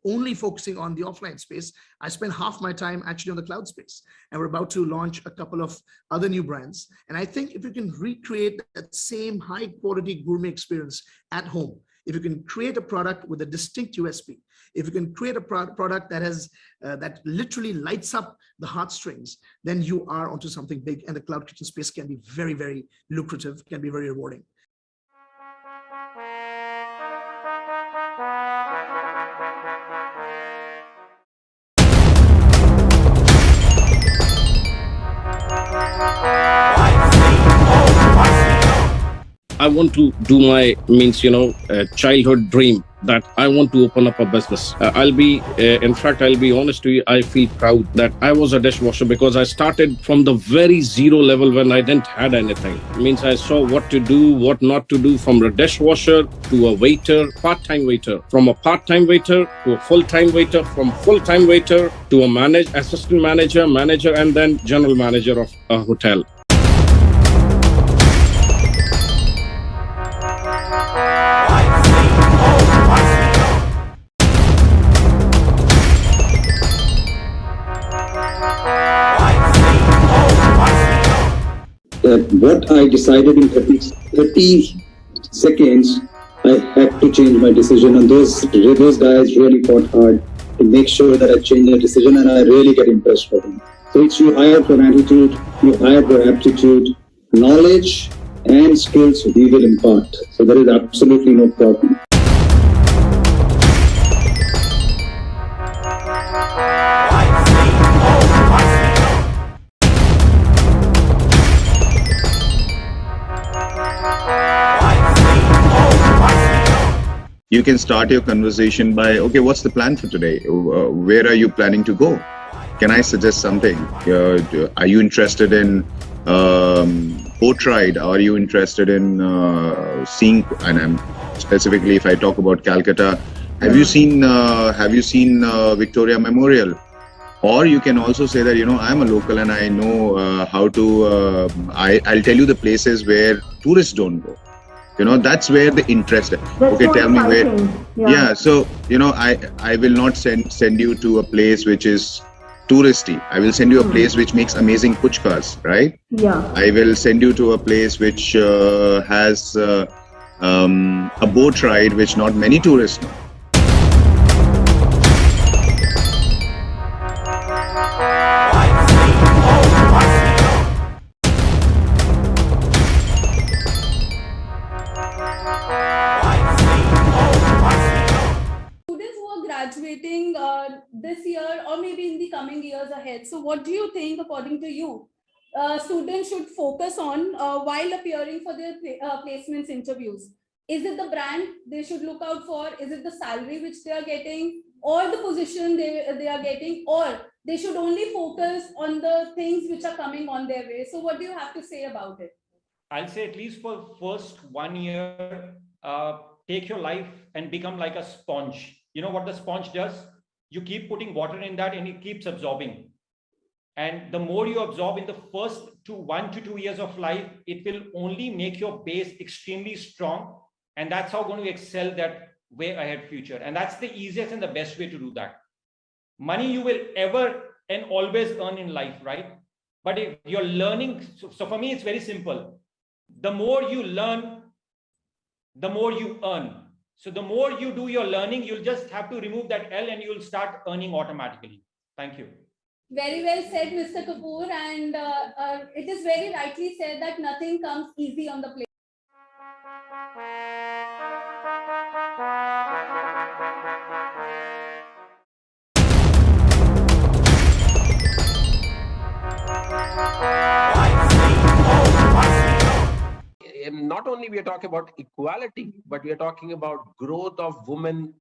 only focusing on the offline space. I spend half my time actually on the cloud space. And we're about to launch a couple of other new brands. And I think if you can recreate that same high quality gourmet experience at home, if you can create a product with a distinct USP, if you can create a product that has that literally lights up the heartstrings, then you are onto something big. And the cloud kitchen space can be very, very lucrative, can be very rewarding.
I want to do my childhood dream that I want to open up a business. I'll be honest to you, I feel proud that I was a dishwasher because I started from the very zero level when I didn't had anything. Means I saw what to do, what not to do, from a dishwasher to a waiter, part-time waiter, from a part-time waiter to a full-time waiter, from full-time waiter to a assistant manager, and then general manager of a hotel.
What I decided in 30 seconds, I had to change my decision, and those guys really fought hard to make sure that I changed the decision, and I really get impressed for them. So it's you hire for attitude, you hire for aptitude, knowledge and skills we will impart. So there is absolutely no problem.
You can start your conversation by, okay, what's the plan for today? Where are you planning to go? Can I suggest something? Are you interested in boat ride? Are you interested in seeing, and I'm specifically, if I talk about Calcutta, have you seen Victoria Memorial? Or you can also say that, I'm a local and I know how to, I'll tell you the places where tourists don't go. That's where the interest is. Okay, tell me where. Yeah, so, I will not send you to a place which is touristy. I will send you a place which makes amazing puchkas, right?
Yeah.
I will send you to a place which has a boat ride which not many tourists know.
Graduating this year or maybe in the coming years ahead. So what do you think, according to you, students should focus on while appearing for their placements interviews? Is it the brand they should look out for? Is it the salary which they are getting, or the position they are getting, or they should only focus on the things which are coming on their way? So what do you have to say about it?
I'll say at least for first 1 year, take your life and become like a sponge. You know what the sponge does? You keep putting water in that and it keeps absorbing. And the more you absorb in the first 1 to 2 years of life, it will only make your base extremely strong. And that's how going to excel that way ahead future. And that's the easiest and the best way to do that. Money you will ever and always earn in life, right? But if you're learning, so for me, it's very simple. The more you learn, the more you earn. So the more you do your learning, you'll just have to remove that L and you'll start earning automatically. Thank you.
Very well said, Mr. Kapoor. And it is very rightly said that nothing comes easy on the plate.
Not only we are talking about equality, but we are talking about growth of women.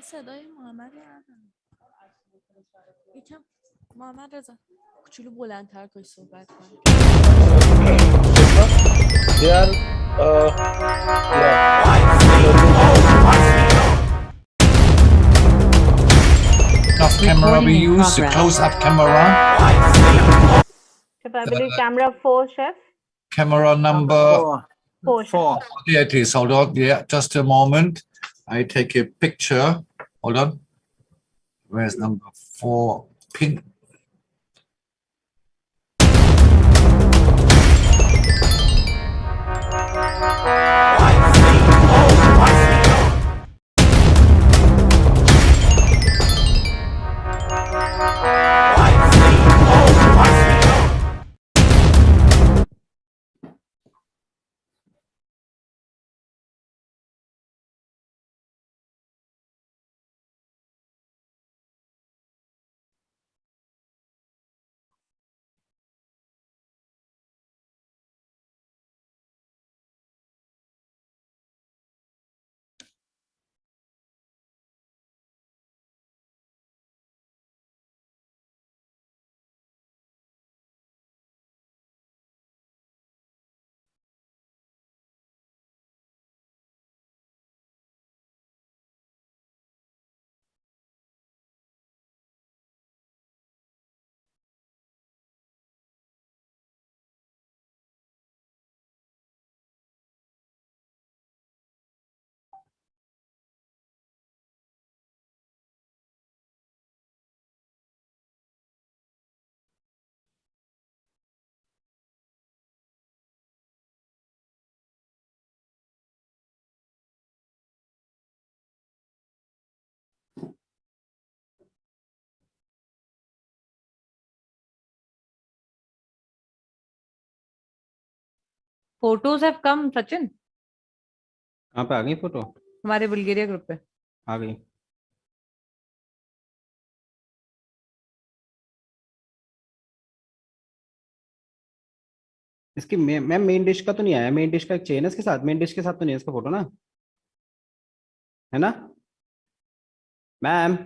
صدای محمد یکم محمد رضا کوچولو بلندتر کنی صحبت کنی. They are,
Of camera we use, the close-up camera.
Chef, I believe camera 4, chef.
Camera number
Four.
Here it is. Hold on. Yeah, just a moment. I take a picture. Hold on. Where's number 4? Pin.
Photos have come, Sachin.
कहाँ पे आ गई photo?
हमारे Bulgaria group पे
आ गई। इसकी ma'am main dish का तो नहीं आया। मेन डिश का एक चेन है इसके साथ। मेन डिश के साथ तो नहीं है इसका फोटो ना, है ना ma'am?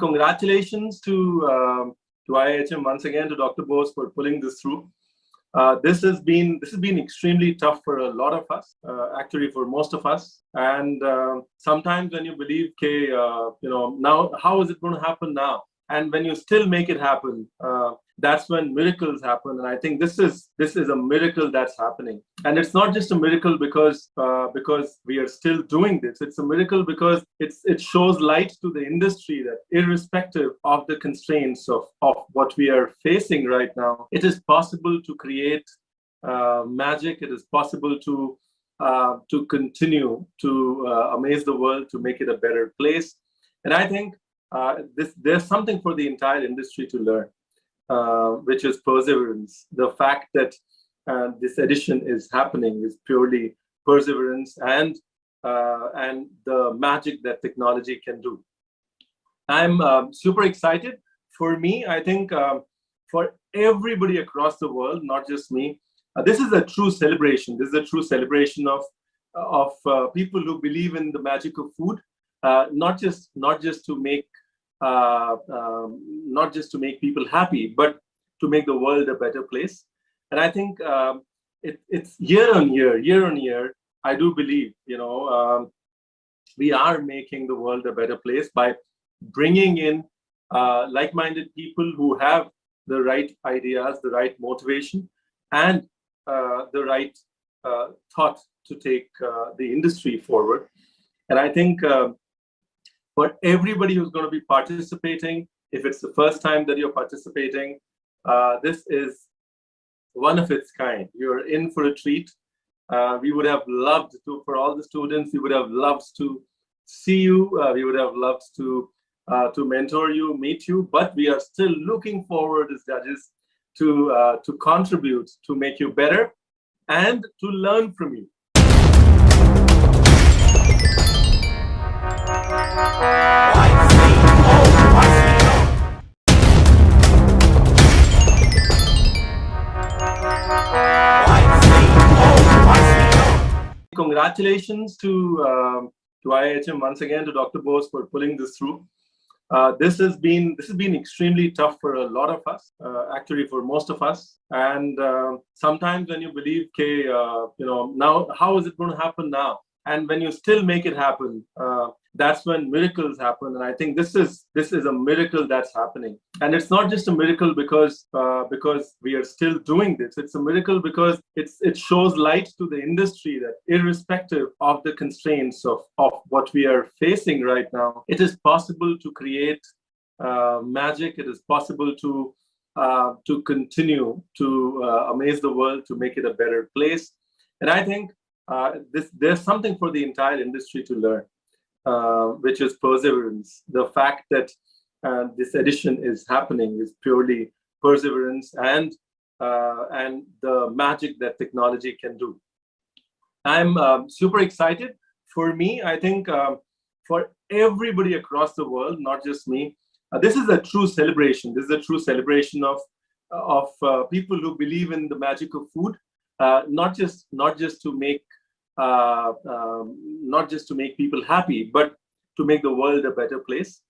Congratulations to IIHM once again, to Dr. Bose for pulling this through. This has been extremely tough for a lot of us, actually for most of us. And sometimes when you believe, okay, now how is it going to happen now? And when you still make it happen, that's when miracles happen. And I think this is a miracle that's happening. And it's not just a miracle because we are still doing this. It's a miracle because it shows light to the industry that irrespective of the constraints of what we are facing right now, it is possible to create magic. It is possible to continue to amaze the world, to make it a better place. And I think there's something for the entire industry to learn, which is perseverance. The fact that this edition is happening is purely perseverance and the magic that technology can do. I'm super excited. For me, I think for everybody across the world, not just me, this is a true celebration. This is a true celebration of people who believe in the magic of food, not just to make people happy, but to make the world a better place. And I think it's year on year, I do believe, we are making the world a better place by bringing in like-minded people who have the right ideas, the right motivation, and the right thought to take the industry forward. And I think for everybody who's going to be participating, if it's the first time that you're participating, this is one of its kind. You're in for a treat. We would have loved to, for all the students, we would have loved to see you. We would have loved to mentor you, meet you, but we are still looking forward as judges to contribute, to make you better and to learn from you. Congratulations to IIHM once again, to Dr. Bose for pulling this through. This has been extremely tough for a lot of us, actually for most of us. And sometimes when you believe, okay, now how is it going to happen now? And when you still make it happen, that's when miracles happen. And I think this is a miracle that's happening. And it's not just a miracle because we are still doing this. It's a miracle because it shows light to the industry that irrespective of the constraints of what we are facing right now, it is possible to create magic. It is possible to continue to amaze the world, to make it a better place. And I think there's something for the entire industry to learn, which is perseverance. The fact that this edition is happening is purely perseverance and the magic that technology can do. I'm super excited. For me, I think for everybody across the world, not just me, this is a true celebration. This is a true celebration of people who believe in the magic of food, not just to make people happy, but to make the world a better place.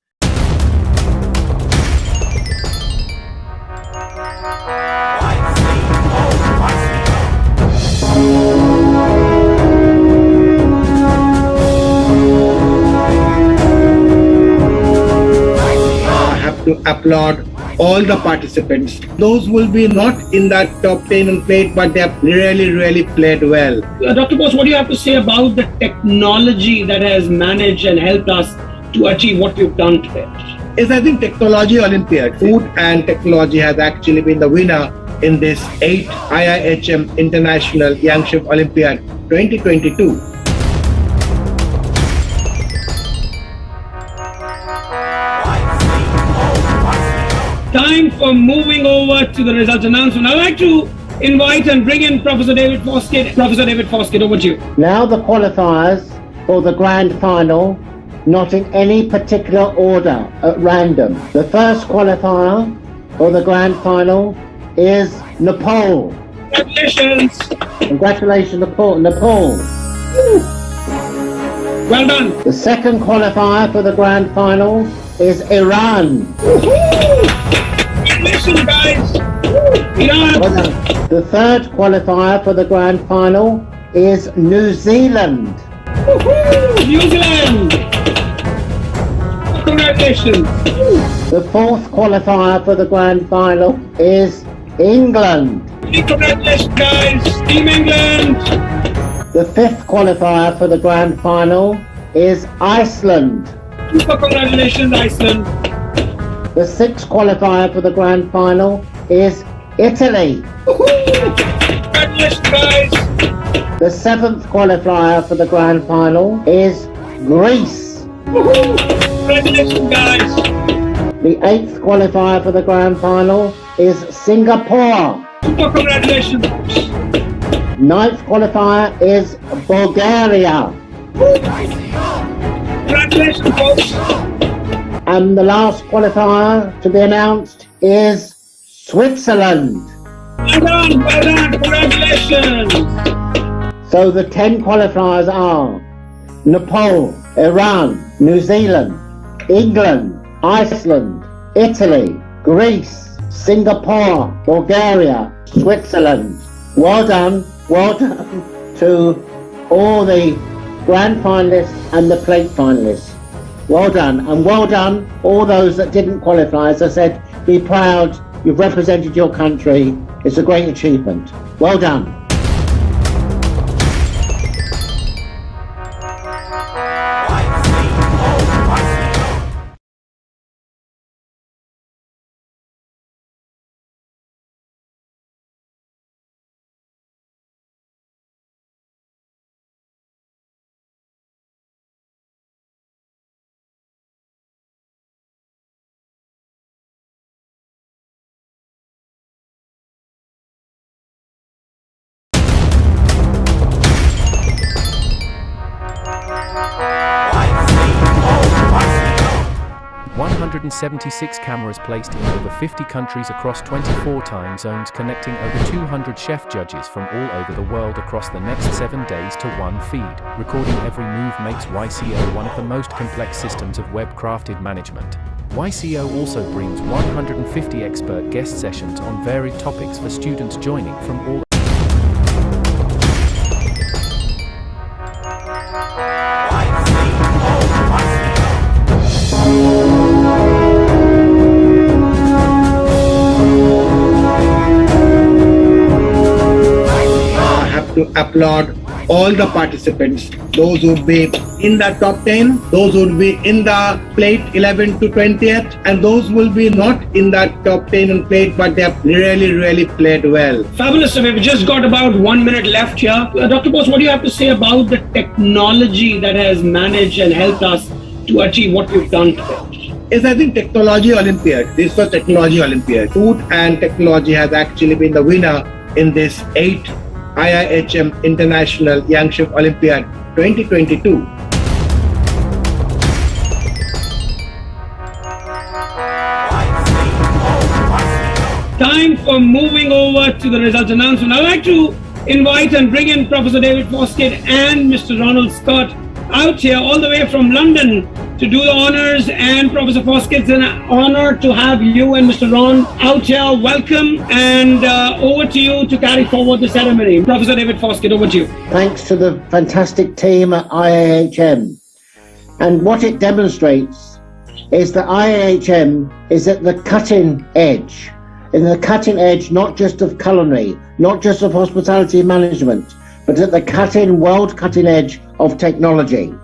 I have to applaud all the participants. Those will be not in that top 10 and played, but they have really played well.
Dr. Bose, what do you have to say about the technology that has managed and helped us to achieve what we've done today?
Is I think Technology Olympiad, food and technology has actually been the winner in this 8th IIHM International Young Chef Olympiad 2022.
Time for moving over to the results announcement. I'd like to invite and bring in Professor David Foskett. Professor David Foskett, over to you.
Now the qualifiers for the grand final, not in any particular order, at random. The first qualifier for the grand final is Nepal.
Congratulations.
Congratulations, Nepal.
Well done.
The second qualifier for the grand final is Iran.
Listen, guys. Iran.
The third qualifier for the grand final is New Zealand.
New Zealand. Congratulations.
The fourth qualifier for the grand final is England.
Congratulations, guys. Team England.
The fifth qualifier for the grand final is Iceland.
Congratulations, Iceland.
The sixth qualifier for the grand final is Italy.
Congratulations, guys.
The seventh qualifier for the grand final is Greece.
Congratulations, guys.
The eighth qualifier for the grand final is Singapore.
Congratulations.
Ninth qualifier is Bulgaria.
Congratulations, folks.
And the last qualifier to be announced is Switzerland.
Well done, congratulations.
So the 10 qualifiers are Nepal, Iran, New Zealand, England, Iceland, Italy, Greece, Singapore, Bulgaria, Switzerland. Well done to all the grand finalists and the plate finalists. Well done, and well done all those that didn't qualify. As I said, be proud, you've represented your country. It's a great achievement. Well done.
.76 cameras placed in over 50 countries across 24 time zones, connecting over 200 chef judges from all over the world across the next 7 days to one feed. Recording every move makes YCO one of the most complex systems of web-crafted management. YCO also brings 150 expert guest sessions on varied topics for students joining from all
to applaud all the participants, those who would be in the top 10, those who would be in the plate 11 to 20th, and those will be not in that top 10 and plate, but they have really played well.
Fabulous. We've just got about 1 minute left here. Dr. Bose, what do you have to say about the technology that has managed and helped us to achieve what we've done today?
Is I think Technology Olympiad. This was Technology Olympiad. Food and technology has actually been the winner in this 8th IIHM International Young Chef Olympiad 2022.
Time for moving over to the results announcement. I'd like to invite and bring in Professor David Foskett and Mr. Ronald Scott out here all the way from London to do the honors. And Professor Foskett, it's an honor to have you and Mr. Ron out here. Welcome, and over to you to carry forward the ceremony. Professor David Foskett, over to you.
Thanks to the fantastic team at IIHM. And what it demonstrates is that IIHM is at the cutting edge. In the cutting edge, not just of culinary, not just of hospitality management, but at the world cutting edge of technology.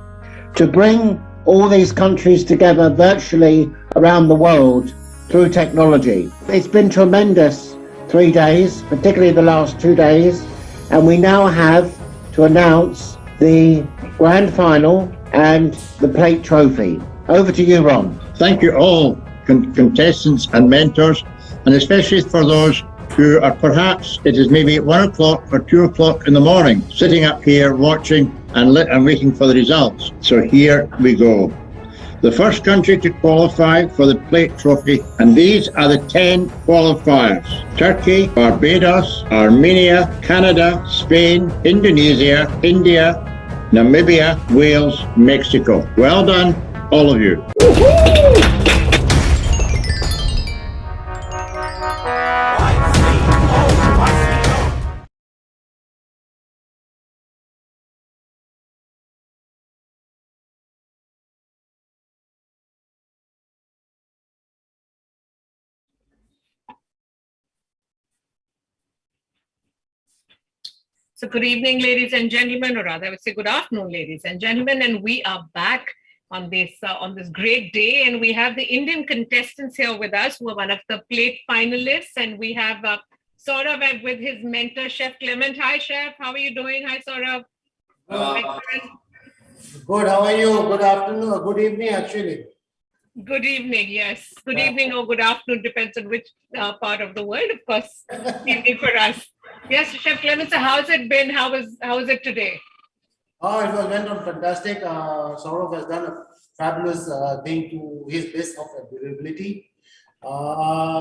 To bring all these countries together virtually around the world through technology. It's been tremendous 3 days, particularly the last 2 days, and we now have to announce the grand final and the plate trophy. Over to you, Ron.
Thank you all, contestants and mentors, and especially for those who are perhaps, it is maybe 1 o'clock or 2 o'clock in the morning, sitting up here watching and waiting for the results. So here we go. The first country to qualify for the plate trophy, and these are the 10 qualifiers: Turkey, Barbados, Armenia, Canada, Spain, Indonesia, India, Namibia, Wales, Mexico. Well done, all of you.
So good evening, ladies and gentlemen, or rather I would say good afternoon, ladies and gentlemen. And we are back on this great day. And we have the Indian contestants here with us who are one of the plate finalists. And we have Saurav with his mentor, Chef Clement. Hi, Chef. How are you doing? Hi, Saurav.
Good. How are you? Good afternoon or good evening, actually.
Good evening. Yes. Good evening or good afternoon, depends on which part of the world, of course. Evening for us. Yes, Chef Clement, so how's it been? How is it today?
Oh, it went on fantastic. Saurav has done a fabulous thing to his best of ability.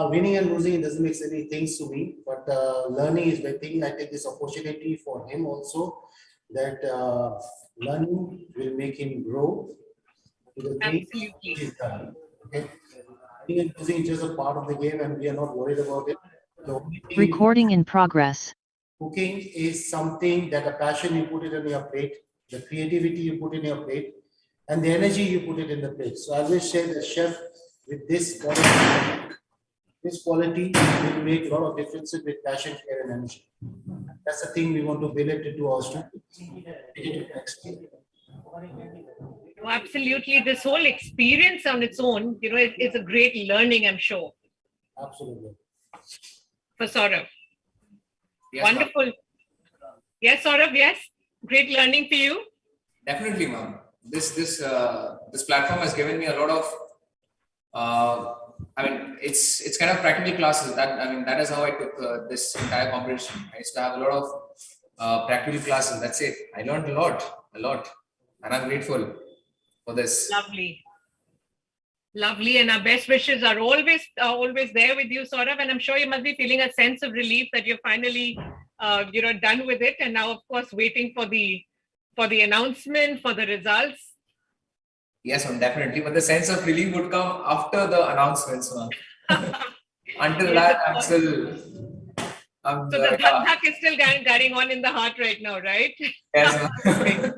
Winning and losing doesn't make any things to me, but learning is the thing. I take this opportunity for him also, that learning will make him grow to the thing he's done. Okay, winning and losing is just a part of the game, and we are not worried about it.
Recording in progress.
Cooking is something that a passion you put it on your plate, the creativity you put in your plate, and the energy you put it in the plate. So I will say that chef with this quality will make a lot of differences with passion, care, and energy. That's the thing we want to build it into our students.
Oh, absolutely. This whole experience on its own, it's a great learning, I'm sure.
Absolutely.
For Saurav.
Yes,
wonderful. Yes, Saurav, yes. Great learning for you.
Definitely, ma'am. This platform has given me a lot of it's kind of practical classes. That is how I took this entire competition. I used to have a lot of practical classes. That's it. I learned a lot, and I'm grateful for this.
Lovely, and our best wishes are always there with you, Saurav. And I'm sure you must be feeling a sense of relief that you're finally, done with it, and now, of course, waiting for the announcement, for the results.
Yes, ma'am, definitely. But the sense of relief would come after the announcements, ma'am. Until that, I'm still.
So the dhak is still going on in the heart right now, right?
Yes, ma'am.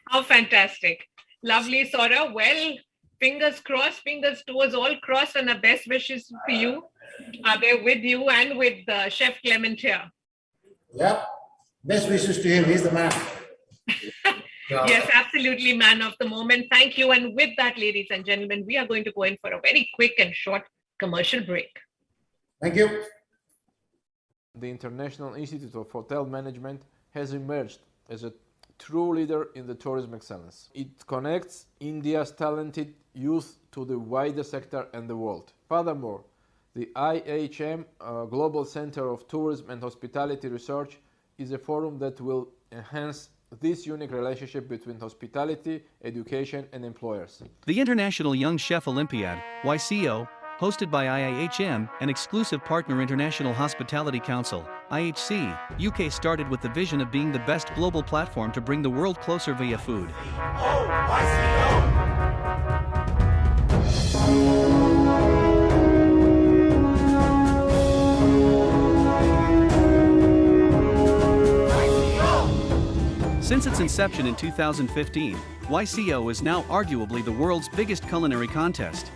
How fantastic! Lovely, Saurav. Well, fingers crossed, fingers toes all crossed, and our best wishes for you are there with you and with Chef Clement here.
Yeah, best wishes to him. He's the man.
Yes, absolutely, man of the moment. Thank you. And with that, ladies and gentlemen, we are going to go in for a very quick and short commercial break.
Thank you.
The International Institute of Hotel Management has emerged as a true leader in the tourism excellence. It connects India's talented youth to the wider sector and the world. Furthermore, the IHM Global Center of Tourism and Hospitality Research is a forum that will enhance this unique relationship between hospitality, education, and employers.
The International Young Chef Olympiad, YCO, hosted by IIHM, an exclusive partner International Hospitality Council, IHC, UK, started with the vision of being the best global platform to bring the world closer via food. Since its inception in 2015, YCO is now arguably the world's biggest culinary contest.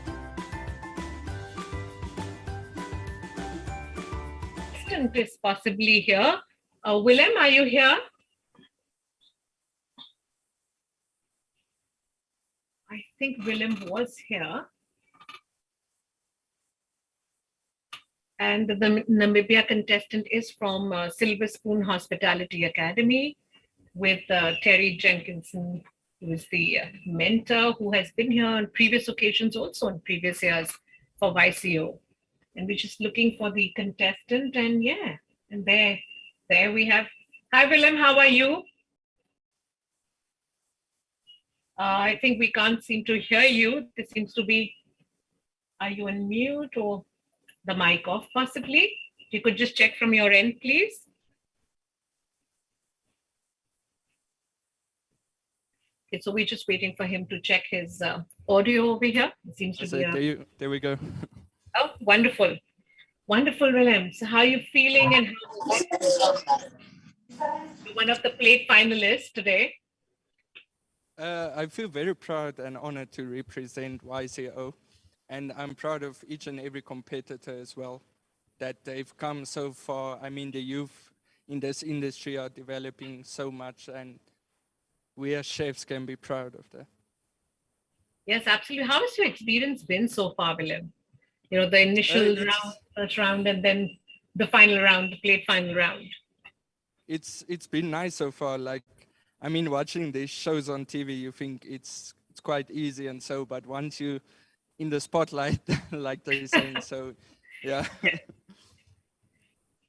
Is possibly here. Willem, are you here? I think Willem was here. And the Namibia contestant is from Silver Spoon Hospitality Academy with Terry Jenkinson, who is the mentor, who has been here on previous occasions, also in previous years for YCO. And we're just looking for the contestant, and yeah, and there we have. Hi, Willem, how are you? I think we can't seem to hear you. This seems to be, are you on mute or the mic off possibly? You could just check from your end, please. Okay, so we're just waiting for him to check his audio over here. It seems to be
there we go.
Oh, wonderful. Wonderful, Willem. So how are you feeling, and one of the plate finalists today?
I feel very proud and honored to represent YCO, and I'm proud of each and every competitor as well, that they've come so far. I mean, the youth in this industry are developing so much, and we as chefs can be proud of that.
Yes, absolutely. How has your experience been so far, Willem? You know, the initial round, first round, and then the final round, the plate final round.
It's been nice so far. Like, I mean, watching these shows on TV, you think it's quite easy and so, but once you in the spotlight, like they're saying, so yeah.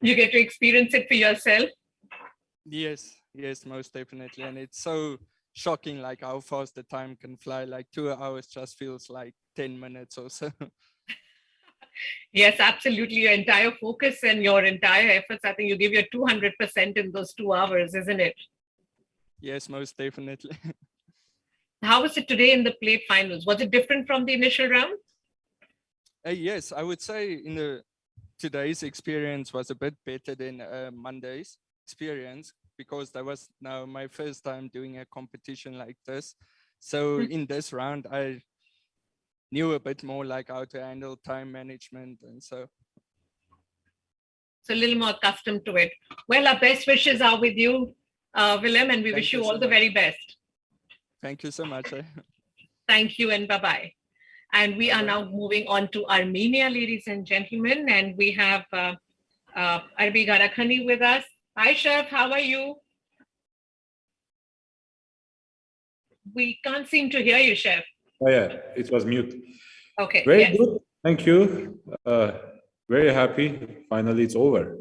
You get to experience it for yourself.
Yes, most definitely. And it's so shocking, like how fast the time can fly. Like 2 hours just feels like 10 minutes or so.
Yes, absolutely. Your entire focus and your entire efforts, I think you give your 200% in those 2 hours, isn't it?
Yes, most definitely.
How was it today in the plate finals? Was it different from the initial round?
Yes, I would say today's experience was a bit better than Monday's experience, because that was now my first time doing a competition like this. So in this round, I knew a bit more like how to handle time management and so.
So a little more accustomed to it. Well, our best wishes are with you, Willem, and we wish you all the very best.
Thank you so much.
Thank you and bye-bye. And we are now moving on to Armenia, ladies and gentlemen, and we have Arbi Garakhani with us. Hi, Chef, how are you? We can't seem to hear you, Chef.
Oh yeah, it was mute.
Okay.
Very
yes.
good. Thank you. Very happy. Finally, it's over.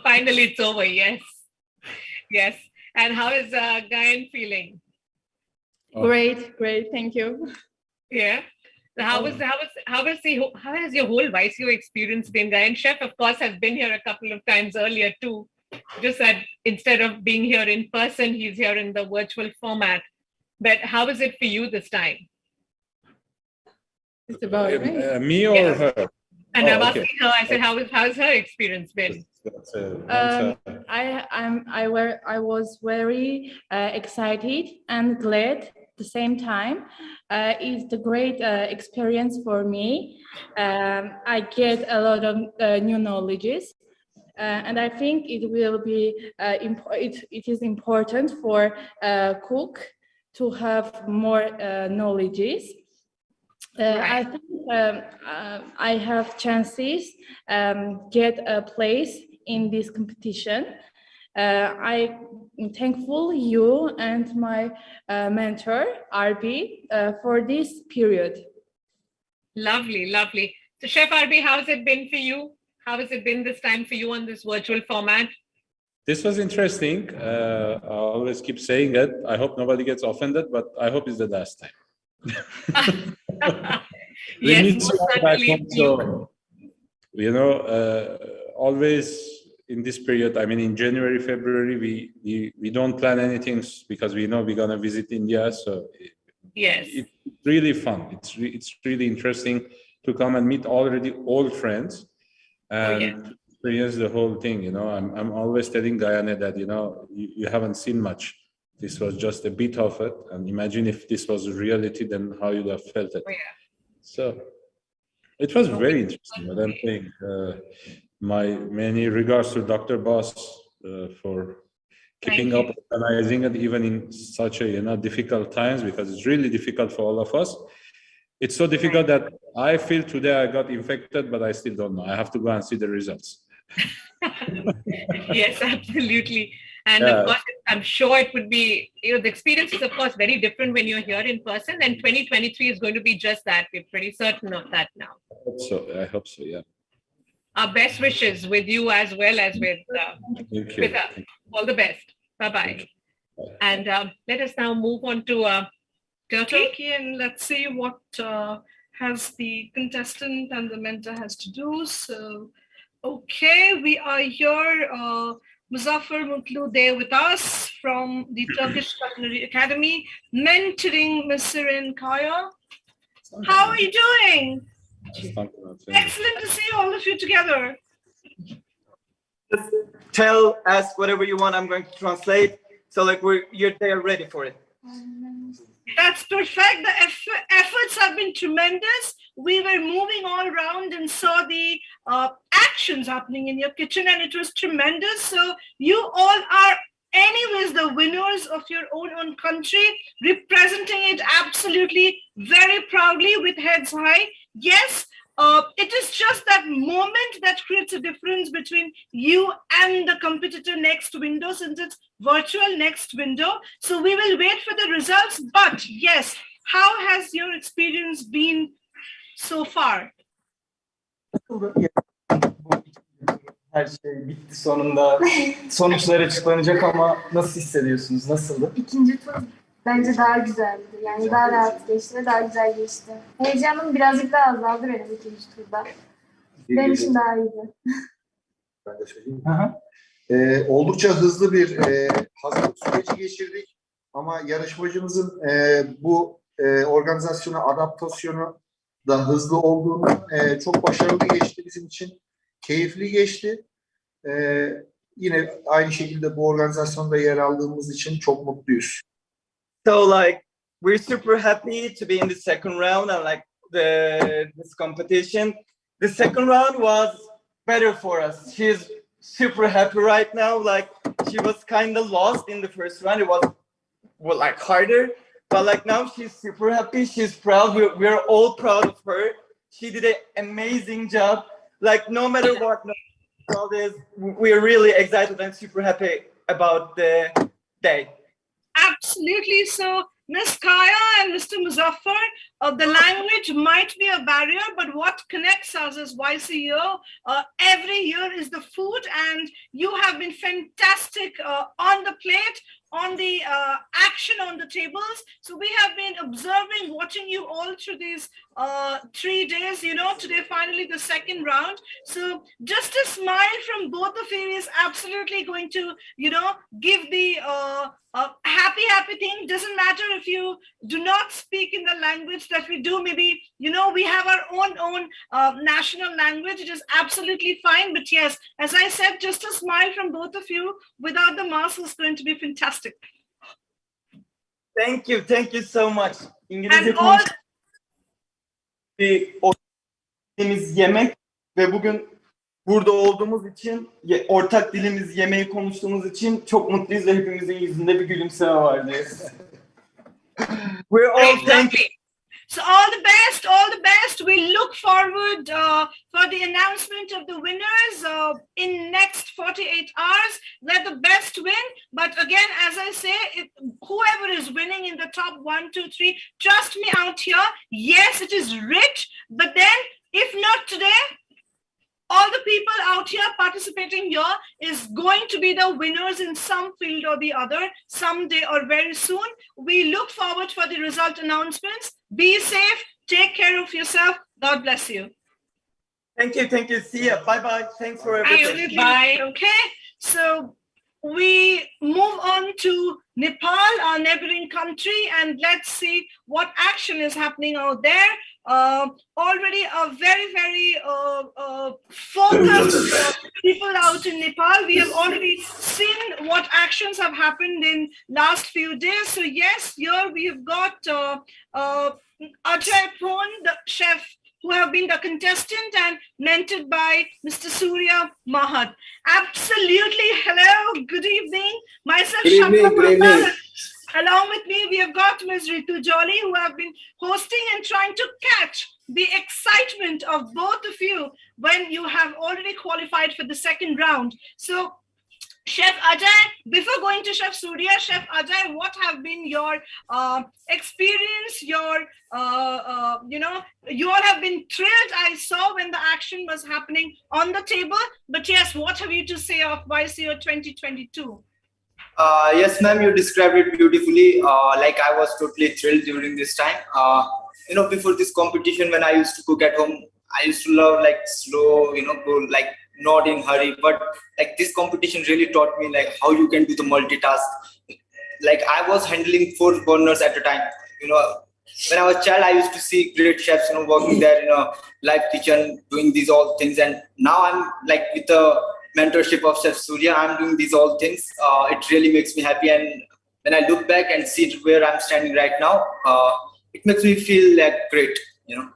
Finally, it's over. Yes. Yes. And how is Gayan feeling?
Great. Thank you.
Yeah. So how has your whole YCO experience been? Gayan, Chef, of course, has been here a couple of times earlier too. Just that instead of being here in person, he's here in the virtual format. But how is it for you this time?
It's about
me or her?
And I'm asking her. I said, how's her experience been?
I was very excited and glad at the same time. It's a great experience for me. I get a lot of new knowledges. And I think it will be it is important for cook to have more knowledges. I think I have chances get a place in this competition. I am thankful you and my mentor Arbi for this period.
Lovely, lovely. So Chef Arbi, how's it been for you? How has it been this time for you on this virtual format?
This was interesting. I always keep saying it. I hope nobody gets offended, but I hope it's the last time. We
yes,
need to go back home. So, always in this period, I mean, in January, February, we don't plan anything because we know we're gonna visit India. So
yes,
it's really fun. It's really interesting to come and meet already old friends and experience the whole thing. I'm always telling Gayane that you haven't seen much. This was just a bit of it, and imagine if this was reality, then how you'd have felt it. So it was very interesting. But I'm saying my many regards to Dr. Boss for keeping up, organizing it even in such a difficult times, because it's really difficult for all of us. It's so difficult that I feel today I got infected, but I still don't know. I have to go and see the results.
Yes, absolutely. And of course, I'm sure it would be, the experience is of course very different when you're here in person, and 2023 is going to be just that. We're pretty certain of that now.
I hope so, yeah.
Our best wishes with you as well as with her. All the best. Bye-bye. And let us now move on to Turkey,
and let's see what has the contestant and the mentor has to do. So, okay, we are here. Muzaffar Mutlu there with us from the Turkish Culinary Academy, mentoring Masirin Kaya. How are you doing? Excellent to see all of you together.
Just tell us whatever you want. I'm going to translate. So they are ready for it.
That's perfect. The efforts have been tremendous. We were moving all around and saw the actions happening in your kitchen, and it was tremendous. So you all are anyways the winners of your own country, representing it absolutely very proudly with heads high. Yes, it is just that moment that creates a difference between you and the competitor next window, since it's virtual next window. So we will wait for the results. But yes, how has your experience been so far?
Her şey bitti sonunda. Sonuçlar açıklanacak ama nasıl hissediyorsunuz? Nasıldı?
İkinci tur bence daha güzeldi. Yani daha rahat geçti ve daha güzel geçti. Heyecanım birazcık daha azaldı benim ikinci turda. Benim için daha iyiydi.
Ben de söyleyeyim. Oldukça hızlı bir hazırlık süreci geçirdik. Ama yarışmacımızın bu organizasyona adaptasyonu da hızlı olduğunu çok başarılı geçti bizim için. Keyifli geçti. Yine aynı şekilde bu organizasyonda yer aldığımız için çok mutluyuz.
So like we're super happy to be in the second round and like this competition. The second round was better for us. She's super happy right now. Like she was kind of lost in the first round. It was like harder, but like now she's super happy. She's proud. We're all proud of her. She did an amazing job. Like no matter what, all this, we're really excited and super happy about the day.
Absolutely. So, Ms. Kaya and Mr. Muzaffar, the language might be a barrier, but what connects us as YCO every year is the food, and you have been fantastic on the plate, on the action on the tables. So we have been observing, watching you all through these 3 days, you know, today finally the second round. So just a smile from both of you is absolutely going to, you know, give the happy thing. Doesn't matter if you do not speak in the language that we do. Maybe, you know, we have our own national language. It is absolutely fine. But yes, as I said, just a smile from both of you without the mask is going to be fantastic.
Thank you so much.
And all
dilimiz yemek ve bugün burada olduğumuz için, ortak dilimiz yemeği konuştuğumuz için çok mutluyuz ve hepimizin yüzünde bir gülümseme var diyoruz. We're all thankful.
So all the best, all the best. We look forward for the announcement of the winners in next 48 hours. Let the best win. But again, as I say, whoever is winning in the top 1, 2, 3, trust me out here. Yes, it is rich. But then, if not today, all the people out here participating here is going to be the winners in some field or the other, someday or very soon. We look forward for the result announcements. Be safe. Take care of yourself. God bless you.
Thank you. See ya. Bye-bye. Thanks for everything.
Bye. Okay. So we move on to Nepal, our neighboring country, and let's see what action is happening out there. Already a very focused people out in Nepal. We have already seen what actions have happened in last few days. So yes, here we have got Ajay Pon, the chef, who have been the contestant and mentored by Mr. Surya Mahat. Absolutely. Hello. Good evening. Myself,
Good evening.
Along with me, we have got Ms. Ritu Jolly, who have been hosting and trying to catch the excitement of both of you when you have already qualified for the second round. So, Chef Ajay, before going to Chef Surya, Chef Ajay, what have been your experience, your, you all have been thrilled, I saw when the action was happening on the table. But yes, what have you to say of YCO 2022?
Yes, ma'am, you described it beautifully. Like I was totally thrilled during this time. Before this competition, when I used to cook at home, I used to love like slow, go like not in hurry. But like this competition really taught me like how you can do the multitask. Like I was handling 4 burners at a time. When I was a child, I used to see great chefs, working there in a live kitchen, doing these all things. And now I'm like with the mentorship of Chef Surya, I'm doing these all things. It really makes me happy, and when I look back and see where I'm standing right now, it makes me feel like great, you know.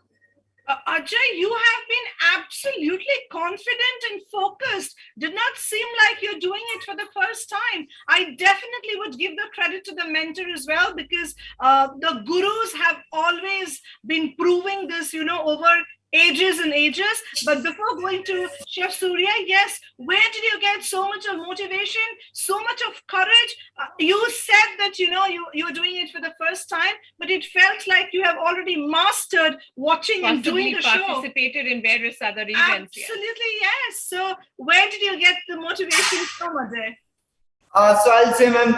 Ajay, you have been absolutely confident and focused. Did not seem like you're doing it for the first time. I definitely would give the credit to the mentor as well, because the gurus have always been proving this, you know, over ages and ages. But before going to Chef Surya, yes, where did you get so much of motivation, so much of courage? You said that, you know, you're doing it for the first time, but it felt like you have already mastered watching and doing the show.
Participated in various other events.
Absolutely, yes. So where did you get the motivation from, Ajay?
So I'll say, ma'am,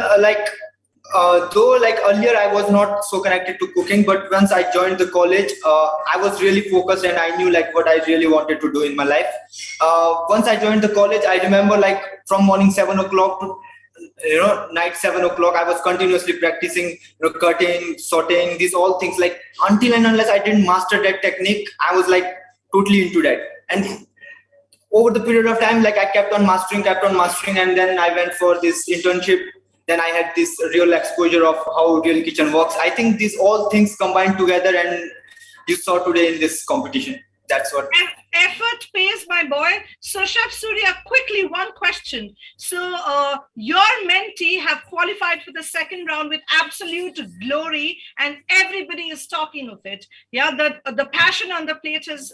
though like earlier I was not so connected to cooking, but once I joined the college, I was really focused and I knew like what I really wanted to do in my life. Once I joined the college, I remember like from morning 7 o'clock to night 7 o'clock, I was continuously practicing, cutting, sauteing, these all things, like until and unless I didn't master that technique, I was like totally into that. And over the period of time, like I kept on mastering, and then I went for this internship. Then I had this real exposure of how Real Kitchen works. I think these all things combined together, and you saw today in this competition. That's what.
Effort pays, my boy. So Chef Surya, quickly, one question. So your mentee have qualified for the second round with absolute glory, and everybody is talking of it. Yeah, the passion on the plate is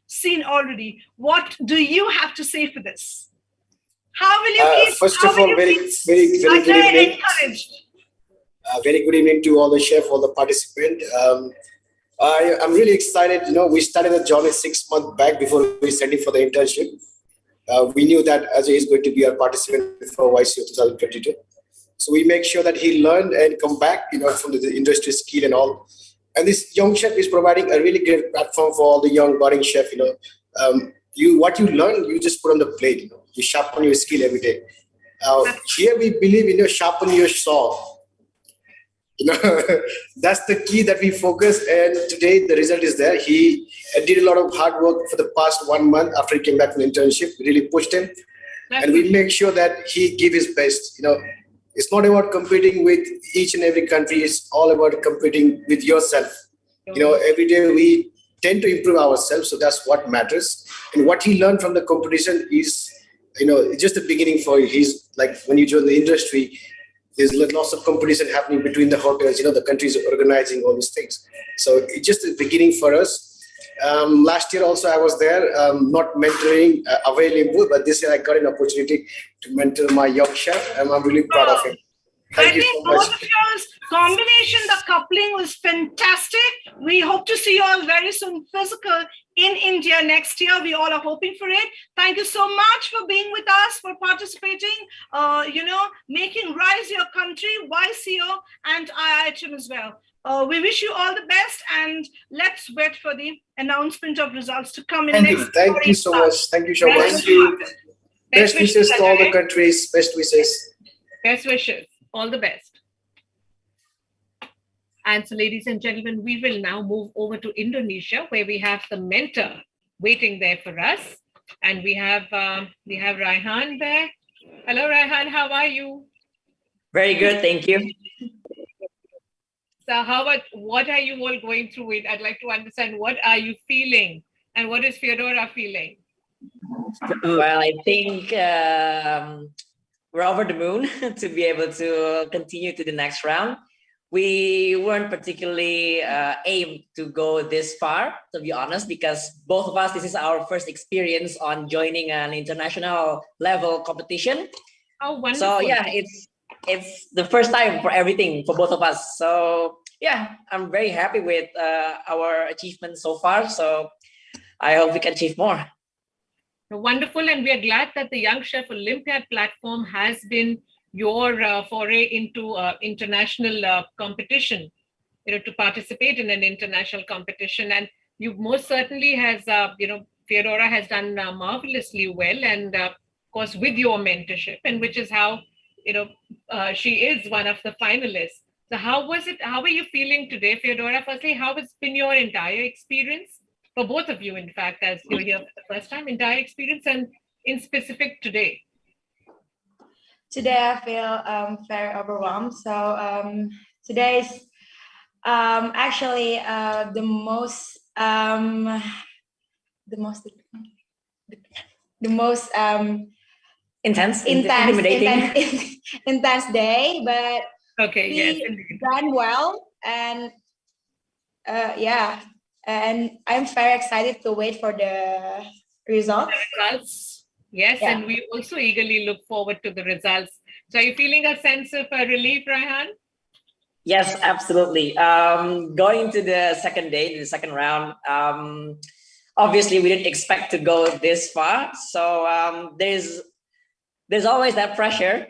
seen already. What do you have to say for this? How will you keep?
First of all, very good evening. Very good evening to all the chef, all the participants. I'm really excited. You know, we started the journey 6 months back before we sent him for the internship. We knew that Ajay is going to be our participant for YCO 2022. So we make sure that he learned and come back, you know, from the industry skill and all. And this young chef is providing a really great platform for all the young budding chef. You know, what you learn, you just put on the plate. You know, you sharpen your skill every day. Here we believe in sharpen your saw. You know, that's the key that we focus, and today the result is there. He did a lot of hard work for the past 1 month after he came back from the internship. We really pushed him, and we make sure that he give his best. You know, it's not about competing with each and every country. It's all about competing with yourself. You know, every day we tend to improve ourselves, so that's what matters. And what he learned from the competition is, you know, just the beginning for you. He's like, when you join the industry, there's lots of competition happening between the hotels, you know, the countries are organizing all these things. So it's just the beginning for us. Last year also I was there, not mentoring available, but this year I got an opportunity to mentor my young chef, and I'm really proud of him. Thank you so much.
Both of yours combination, the coupling was fantastic. We hope to see you all very soon physical in India next year. We all are hoping for it. Thank you so much for being with us, for participating, you know, making rise your country, YCO and IIHM as well. We wish you all the best, and let's wait for the announcement of results to come in next.
Thank you so much. Thank you so much. Thank you. Best wishes to all the countries. Best wishes.
Best wishes. All the best. And so, ladies and gentlemen, we will now move over to Indonesia, where we have the mentor waiting there for us, and we have Raihan there. Hello, Raihan. How are you?
Very good, thank you.
So, what are you all going through? It. I'd like to understand, what are you feeling, and what is Feodora feeling?
Well, I think we're over the moon to be able to continue to the next round. We weren't particularly aimed to go this far, to be honest, because both of us, this is our first experience on joining an international level competition.
Oh, wonderful.
So yeah, it's the first time for everything for both of us. So yeah, I'm very happy with our achievements so far. So I hope we can achieve more.
Wonderful, and we are glad that the Young Chef Olympiad platform has been your foray into international competition, you know, to participate in an international competition. And you most certainly has, you know, Feodora has done marvelously well, and of course with your mentorship, and which is how, you know, she is one of the finalists. So how was it? How are you feeling today, Feodora? Firstly, how has been your entire experience? For both of you, in fact, as you're here for the first time, entire experience, and in specific today.
Today I feel very overwhelmed. So today's actually the most
Intense,
intense intense day, but
okay, yes,
we done well, and yeah, and I'm very excited to wait for the results.
Yes,
Yeah.
and we also eagerly look forward to the results. So are you feeling a sense of relief, Raihan?
Yes, absolutely. Going to the second day, the second round, obviously we didn't expect to go this far. So there's always that pressure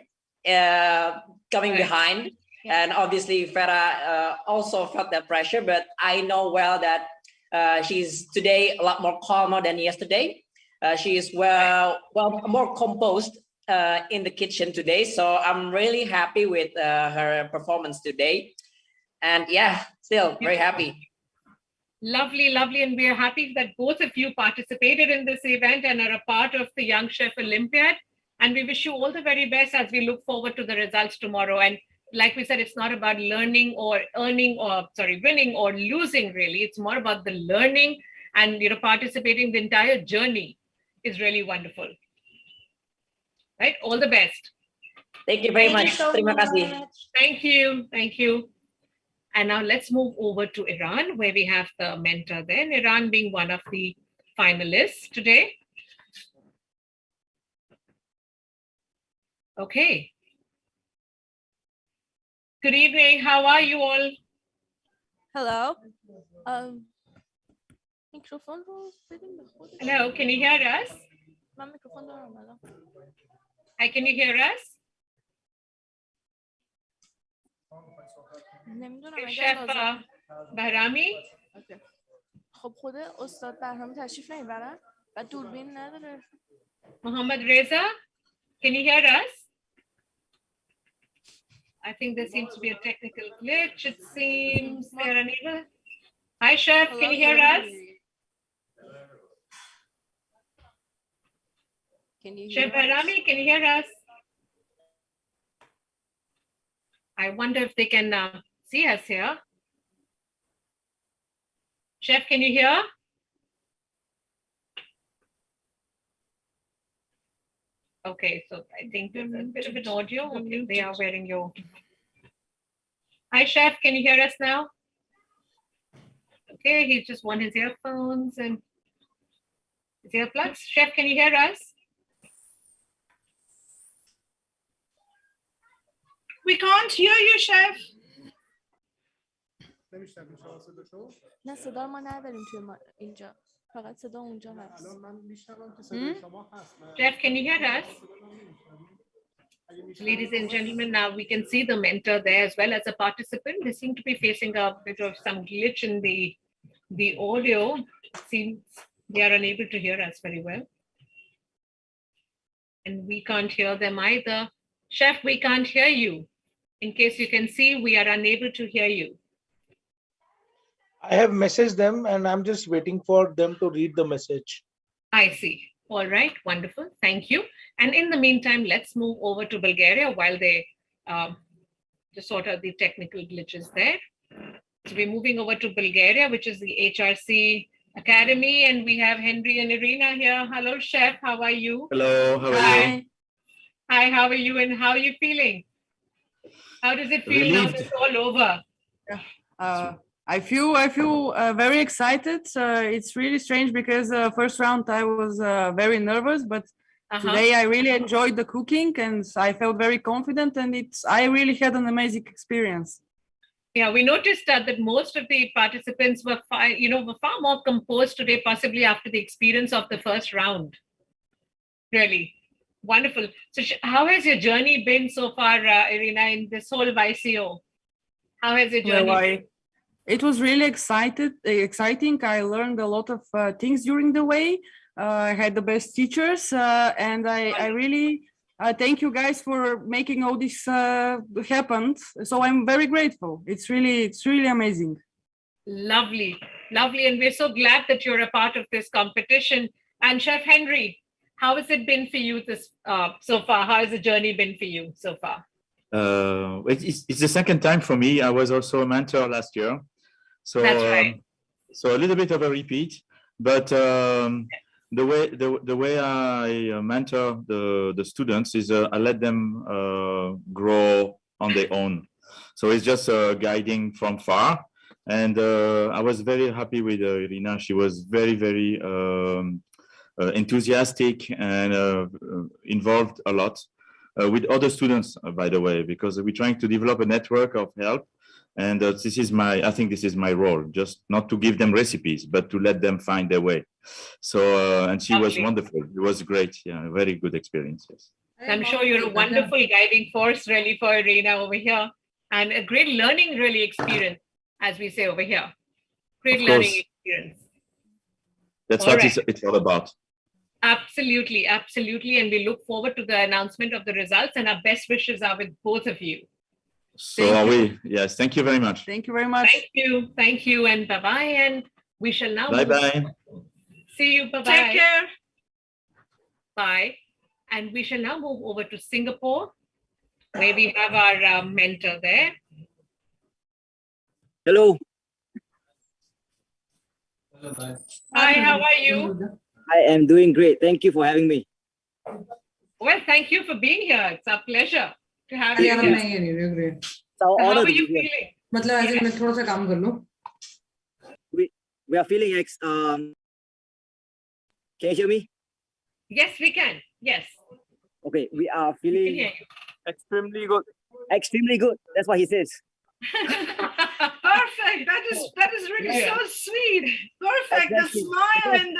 coming behind. And obviously Farah also felt that pressure, but I know well that she's today a lot more calmer than yesterday. She is more composed in the kitchen today. So I'm really happy with her performance today. And yeah, still very happy.
Lovely, lovely. And we are happy that both of you participated in this event and are a part of the Young Chef Olympiad. And we wish you all the very best as we look forward to the results tomorrow. And like we said, it's not about learning or winning or losing, really. It's more about the learning and participating. The entire journey is really wonderful. Right? All the best.
Thank you very much. Terima kasih.
Thank you. Thank you. And now let's move over to Iran, where we have the mentor there. Iran being one of the finalists today. Okay. Good evening. How are you all?
Hello.
Hello, can you hear us? Hi, can you hear us? Chef Bahrami.
خب خود استاد بهرامی تشریف نمیبرن و دوربین نداره.
Mohammad Reza, can you hear us? I think there seems to be a technical glitch. It seems they're unable. Hi, Chef, can you hear us? Chef Bahrami, can you hear us? I wonder if they can see us here. Chef, can you hear? Okay, so I think there's a bit of an audio. Okay, they are wearing your. Hi, Chef, can you hear us now? Okay, he just won his earphones and his earplugs. Chef, can you hear us?
We can't hear you, Chef.
نه صدا ما نداریم توی اینجا فقط صدا اونجا هست.
Chef, can you hear us? Ladies and gentlemen, now we can see the mentor there as well as a participant. They seem to be facing a bit of some glitch in the audio. Seems they are unable to hear us very well. And we can't hear them either. Chef, we can't hear you. In case you can see, we are unable to hear you.
I have messaged them and I'm just waiting for them to read the message.
I see. All right, wonderful. Thank you. And in the meantime, let's move over to Bulgaria while they just sort out the technical glitches there. So we're moving over to Bulgaria, which is the HRC Academy, and we have Henry and Irina here. Hello, Chef. How are you?
Hello, how are you?
Hi, how are you and how are you feeling? How does it feel now that it's all over?
I feel very excited. It's really strange because first round I was very nervous, but today I really enjoyed the cooking and I felt very confident, and I really had an amazing experience.
Yeah, we noticed that most of the participants were far more composed today, possibly after the experience of the first round. Really wonderful. So how has your journey been so far, Irina, in this whole YCO? How has your journey been?
It was really exciting. I learned a lot of things during the way. I had the best teachers, and I really thank you guys for making all this happen. So I'm very grateful. It's really amazing.
Lovely, lovely, and we're so glad that you're a part of this competition. And Chef Henry, How has it been for you this so far? How has the journey been for you so far?
It's the second time for me. I was also a mentor last year. So,
That's right.
So a little bit of a repeat, but the way I mentor the students is I let them grow on their own. So it's just guiding from far. And I was very happy with Irina. She was very, very enthusiastic and involved a lot with other students, by the way, because we're trying to develop a network of help. And this is I think this is my role, just not to give them recipes, but to let them find their way. So, and she was wonderful. It was great. Yeah, very good experience. Yes.
I'm sure you're a wonderful guiding force really for Irina over here, and a great learning really experience, as we say over here. Great learning experience.
That's
All
what
right.
it's all about.
Absolutely, absolutely. And we look forward to the announcement of the results, and our best wishes are with both of you.
So are we. Yes, thank you very much.
Thank you very much.
Thank you, and bye-bye. And we shall now
Bye-bye.
See you, bye-bye.
Take care.
Bye. And we shall now move over to Singapore, where we have our mentor there.
Hello.
Hi, how are you?
I am doing great. Thank you for having me.
Well, thank you for being here. It's our pleasure to have you
नहीं
here.
है नहीं great.
So
How
honor
are
to
you
be here.
feeling?
मतलब ऐसे मैं थोड़ा सा काम कर लूं.
We are feeling can you hear me?
Yes, we can. Yes.
Okay, we are
We can
feeling
hear you.
extremely good. Extremely good. That's what he says.
Perfect. That is really so sweet. Perfect.
Exactly.
The smile and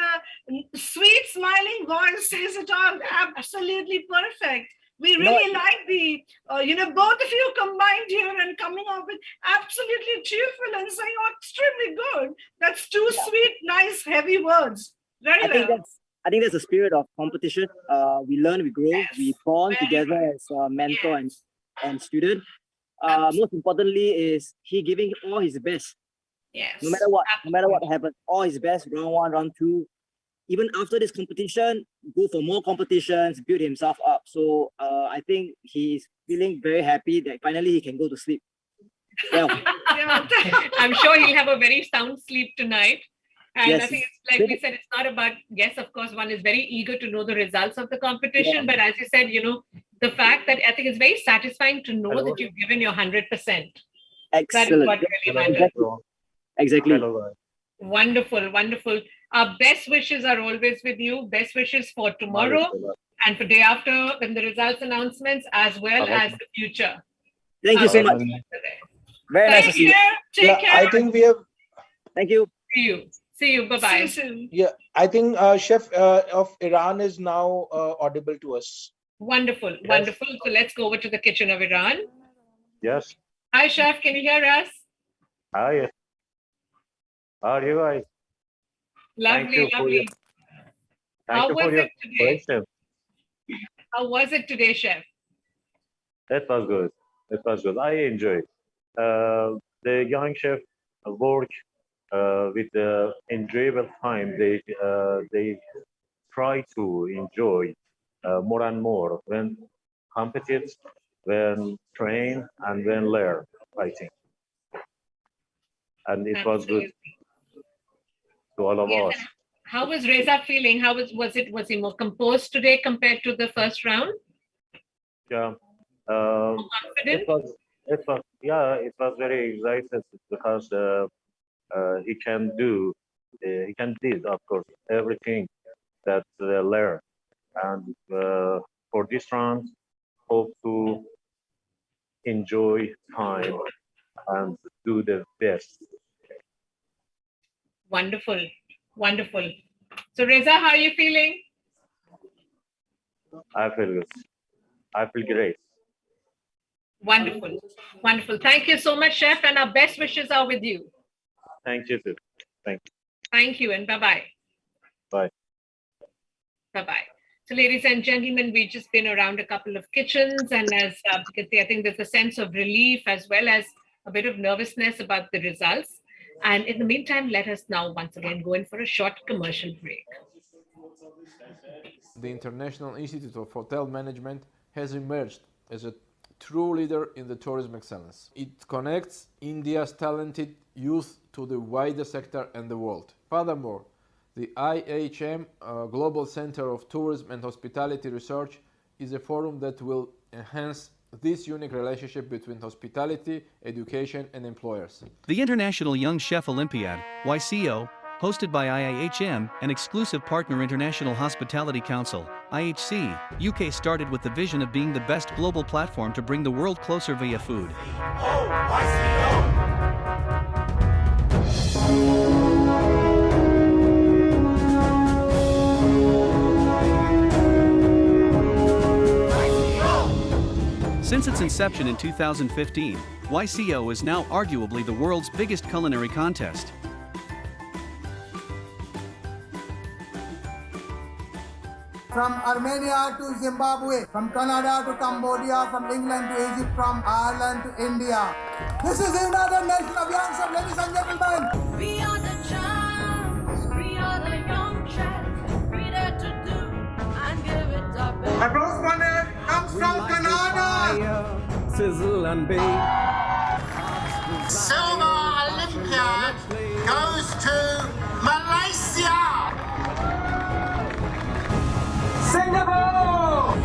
the sweet smiling voice says it all. Absolutely perfect. We really like the, both of you combined here and coming up with absolutely cheerful and saying, oh, extremely good. That's two sweet, nice, heavy words. Very well.
I think that's the spirit of competition. We learn, we grow, we bond together as a mentor and student. Most importantly is he giving all his best.
Yes.
No matter what happens, all his best, round 1, round 2. Even after this competition, go for more competitions, build himself up. So I think he's feeling very happy that finally he can go to sleep. Well,
I'm sure he'll have a very sound sleep tonight. And
Yes,
I think it's like we said, it's not about, yes, of course, one is very eager to know the results of the competition. But as you said, the fact that I think it's very satisfying to know that you've given your 100%. That is
excellent.
what really matters.
Exactly.
Wonderful, wonderful. Our best wishes are always with you. Best wishes for tomorrow and for day after when the results announcements, as well as the future.
Thank you so much. Very nice to see you.
Take care.
I think we have.
Thank you.
See you. Bye-bye.
See you soon.
Yeah, I think Chef of Iran is now audible to us.
Wonderful, wonderful. So let's go over to the kitchen of Iran.
Yes.
Hi, Chef. Can you hear us?
Hi. How are you guys?
Lovely, lovely.
Thank you for your question.
How was it today, Chef?
It was good. It was good. I enjoyed. The young chef work with the enjoyable time. They try to enjoy more and more when compete, when train, and when learn. I think, and it was good to all of us.
How was Reza feeling? How was he more composed today compared to the first round?
Yeah.
Confident?
It was very excited because he can do of course everything that they learn, and for this round hope to enjoy time and do the best.
Wonderful, wonderful. So Reza, how are you feeling?
I feel good. I feel great.
Wonderful, wonderful. Thank you so much, Chef, and our best wishes are with you.
Thank you too. Thank you.
Thank you, and bye-bye.
Bye.
Bye-bye. So ladies and gentlemen, we've just been around a couple of kitchens, and as you can see, I think there's a sense of relief as well as a bit of nervousness about the results. And in the meantime, let us now once again go in for a short commercial break.
The International Institute of Hotel Management has emerged as a true leader in the tourism excellence. It connects India's talented youth to the wider sector and the world. Furthermore, the IHM Global Center of Tourism and Hospitality Research is a forum that will enhance this unique relationship between hospitality, education, and employers.
The International Young Chef Olympiad, YCO, hosted by IIHM, an exclusive partner International Hospitality Council, IHC, UK, started with the vision of being the best global platform to bring the world closer via food. Since its inception in 2015, YCO is now arguably the world's biggest culinary contest.
From Armenia to Zimbabwe, from Canada to Cambodia, from England to Egypt, from Ireland to India. This is the United Nations of Young Chefs, ladies and gentlemen. We are the champs, we are the young chefs, ready to do and give it up. My first one comes from Canada.
Sizzle and bake.
Silver Olympiad goes to Malaysia. Singapore!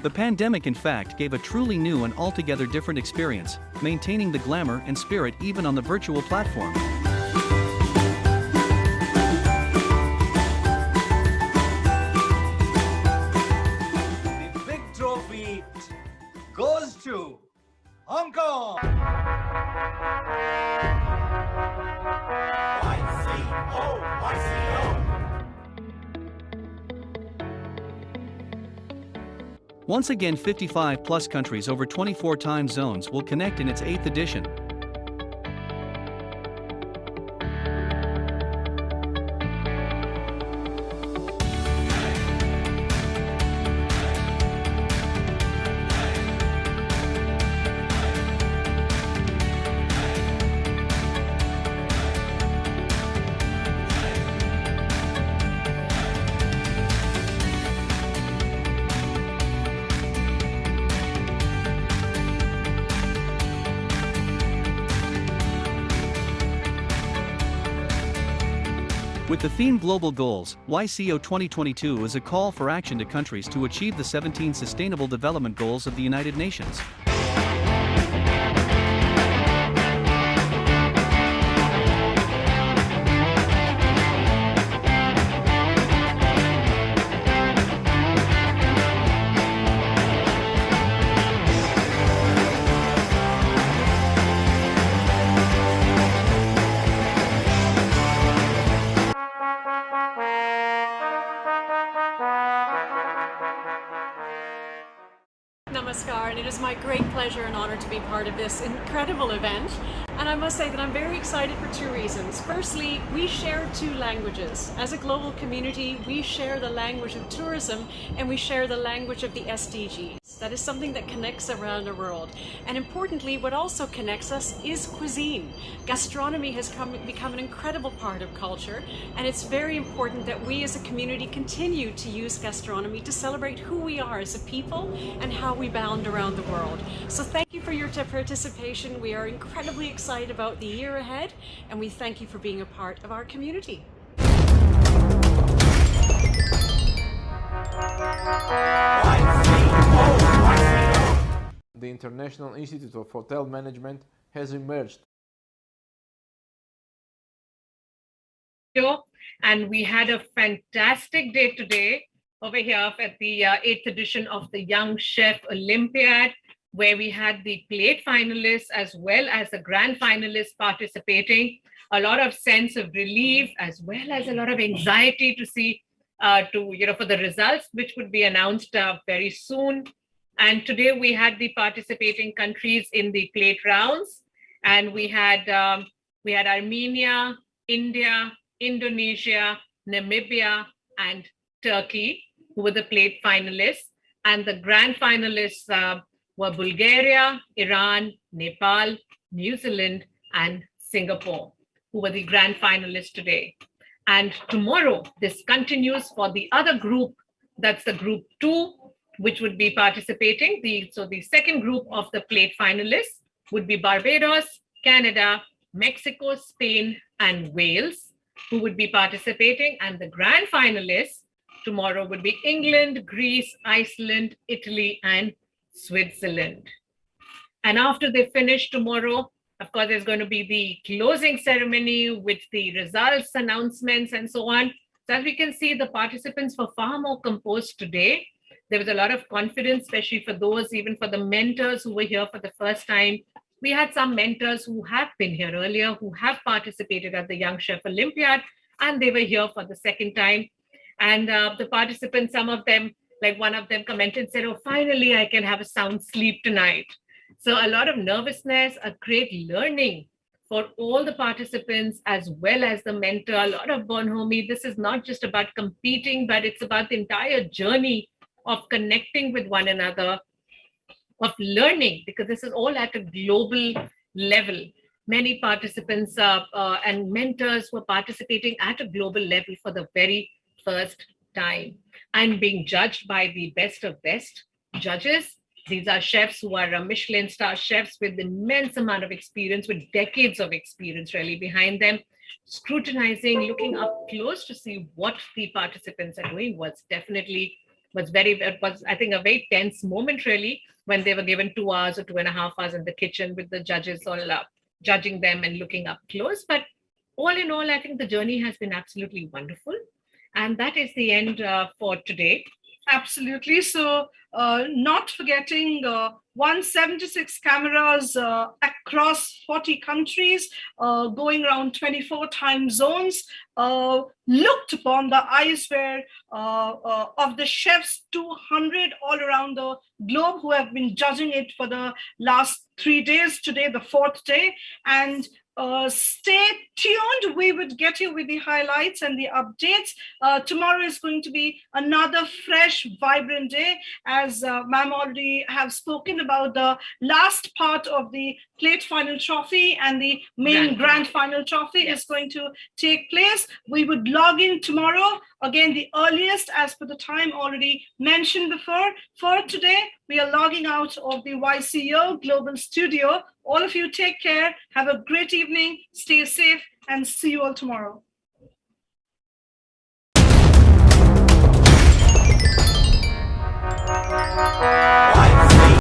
The pandemic, in fact, gave a truly new and altogether different experience, maintaining the glamour and spirit even on the virtual platform.
The big trophy goes to Hong Kong.
Once again, 55-plus countries over 24 time zones will connect in its 8th edition. With the theme Global Goals, YCO 2022 is a call for action to countries to achieve the 17 Sustainable Development Goals of the United Nations.
Namaskar, and it is my great pleasure and honor to be part of this incredible event. And I must say that I'm very excited for two reasons. Firstly, we share two languages. As a global community, we share the language of tourism and we share the language of the SDGs. That is something that connects around the world. And importantly, what also connects us is cuisine. Gastronomy has become an incredible part of culture, and it's very important that we as a community continue to use gastronomy to celebrate who we are as a people and how we bound around the world. So thank you for your participation. We are incredibly excited about the year ahead, and we thank you for being a part of our community.
The International Institute of Hotel Management has emerged.
And we had a fantastic day today over here at the 8th edition of the Young Chef Olympiad, where we had the plate finalists as well as the grand finalists participating. A lot of sense of relief as well as a lot of anxiety to see for the results, which would be announced very soon. And today we had the participating countries in the plate rounds, and we had Armenia, India, Indonesia, Namibia, and Turkey, who were the plate finalists. And the grand finalists were Bulgaria, Iran, Nepal, New Zealand, and Singapore. who were the grand finalists today. And tomorrow, this continues for the other group, that's the group 2, which would be participating. So the second group of the plate finalists would be Barbados, Canada, Mexico, Spain, and Wales, who would be participating. And the grand finalists tomorrow would be England, Greece, Iceland, Italy, and Switzerland. And after they finish tomorrow, of course, there's going to be the closing ceremony with the results announcements and so on. So as we can see, the participants were far more composed today. There was a lot of confidence, especially for those, even for the mentors who were here for the first time. We had some mentors who have been here earlier, who have participated at the Young Chef Olympiad, and they were here for the second time. And the participants, some of them, like one of them commented and said, oh, finally, I can have a sound sleep tonight. So a lot of nervousness, a great learning for all the participants, as well as the mentor, a lot of bonhomie. This is not just about competing, but it's about the entire journey of connecting with one another, of learning, because this is all at a global level. Many participants and mentors were participating at a global level for the very first time and being judged by the best of best judges. These are chefs who are Michelin star chefs with immense amount of experience, with decades of experience really behind them, scrutinizing, looking up close to see what the participants are doing was I think, a very tense moment really, when they were given 2 hours or 2.5 hours in the kitchen with the judges all judging them and looking up close. But all in all, I think the journey has been absolutely wonderful. And that is the end for today.
Absolutely. So not forgetting 176 cameras across 40 countries, going around 24 time zones, looked upon. The eyes were of the chefs, 200 all around the globe, who have been judging it for the last 3 days. Today, the 4th day. And stay tuned. We would get you with the highlights and the updates. Tomorrow is going to be another fresh, vibrant day, as ma'am already have spoken about the last part of the plate final trophy, and the main grand final trophy is going to take place. We would log in tomorrow, again the earliest as per the time already mentioned before. For today, we are logging out of the YCO Global Studio. All of you take care, have a great evening, stay safe, and see you all tomorrow.
Why